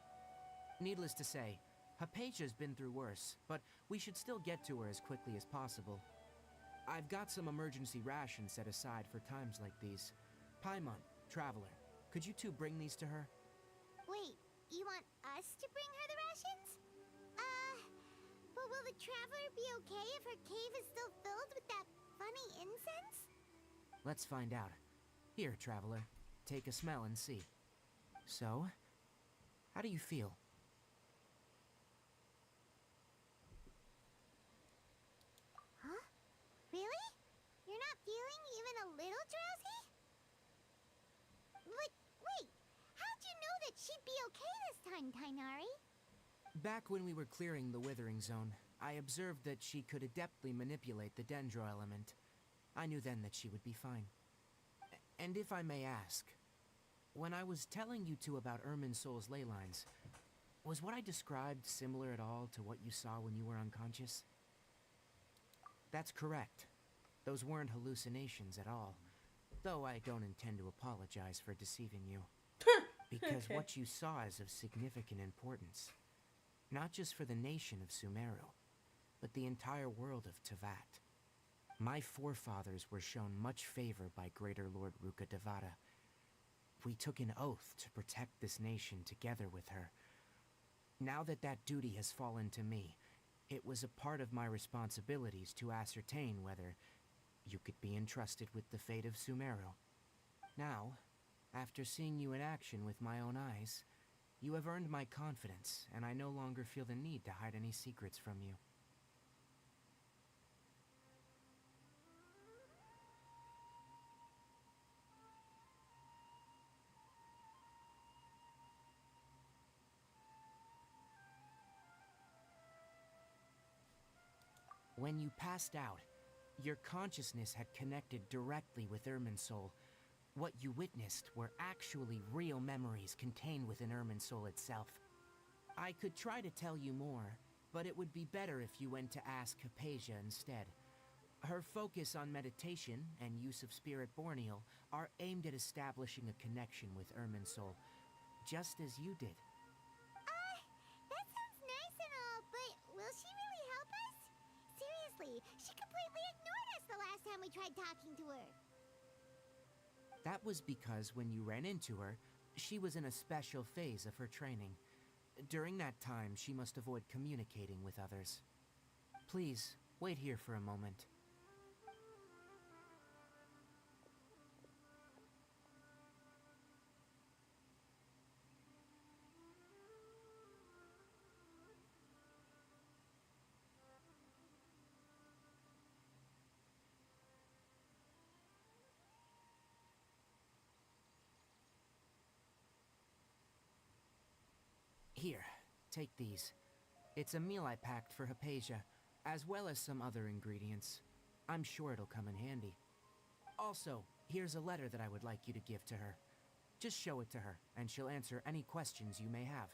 Needless to say, Hypatia's been through worse, but we should still get to her as quickly as possible. I've got some emergency rations set aside for times like these. Paimon, Traveler, could you two bring these to her? Wait, you want us to bring her the rations? But will the Traveler be okay if her cave is still filled with that funny incense? Let's find out. Here, Traveler, take a smell and see. So, how do you feel? Huh? Really? You're not feeling even a little drowsy? Wait, how'd you know that she'd be okay this time, Tainari? Back when we were clearing the Withering Zone, I observed that she could adeptly manipulate the Dendro element. I knew then that she would be fine. And if I may ask, when I was telling you two about Irminsol's ley lines, was what I described similar at all to what you saw when you were unconscious? That's correct. Those weren't hallucinations at all, though I don't intend to apologize for deceiving you. Because Okay. what you saw is of significant importance. Not just for the nation of Sumeru, but the entire world of Tevat. My forefathers were shown much favor by Greater Lord Ruka Devata. We took an oath to protect this nation together with her. Now that that duty has fallen to me, it was a part of my responsibilities to ascertain whether you could be entrusted with the fate of Sumeru. Now, after seeing you in action with my own eyes, you have earned my confidence, and I no longer feel the need to hide any secrets from you. When you passed out, your consciousness had connected directly with Irminsul. What you witnessed were actually real memories contained within Irminsul itself. I could try to tell you more, but it would be better if you went to ask Hypatia instead. Her focus on meditation and use of Spirit Borneal are aimed at establishing a connection with Irminsul, just as you did. That sounds nice and all, but will she really help us? Seriously, she completely ignored us the last time we tried talking to her. That was because when you ran into her, she was in a special phase of her training. During that time, she must avoid communicating with others. Please, wait here for a moment. Here, take these. It's a meal I packed for Hypatia, as well as some other ingredients. I'm sure it'll come in handy. Also, here's a letter that I would like you to give to her. Just show it to her, and she'll answer any questions you may have.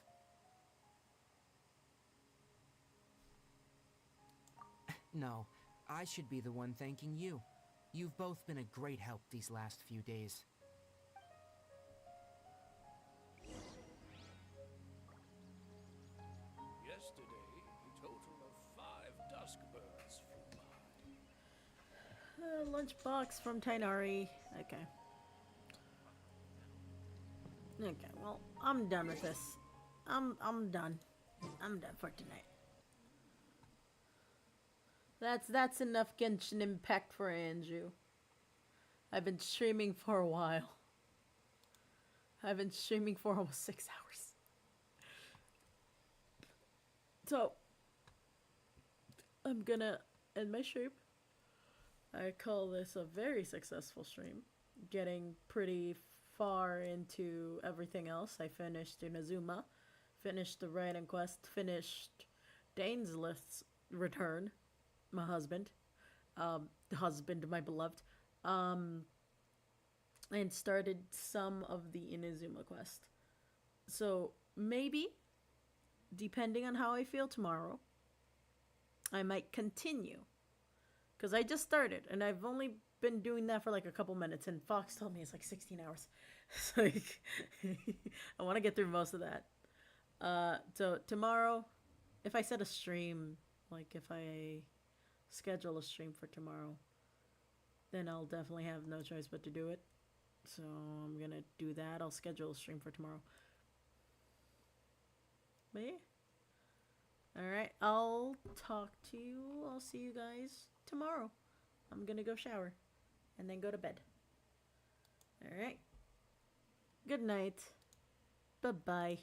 No, I should be the one thanking you. You've both been a great help these last few days. Yesterday, a total of 5 dusk birds flew by. Lunchbox from Tainari. Okay. Okay, well, I'm done with this. I'm done. I'm done for tonight. That's enough Genshin Impact for Andrew. I've been streaming for a while. I've been streaming for almost 6 hours. So, I'm gonna end my stream. I call this a very successful stream. Getting pretty far into everything else. I finished Inazuma, finished the Raiden quest, finished Daneslith's return, my husband, the husband of my beloved, and started some of the Inazuma quest. So maybe, depending on how I feel tomorrow, I might continue. Because I just started, and I've only been doing that for like a couple minutes, and Fox told me it's like 16 hours. So like, I want to get through most of that. So tomorrow, if I set a stream, like if I schedule a stream for tomorrow, then I'll definitely have no choice but to do it. So I'm gonna do that. I'll schedule a stream for tomorrow. But yeah. Alright, I'll talk to you. I'll see you guys tomorrow. I'm gonna go shower and then go to bed. Alright. Good night. Bye-bye.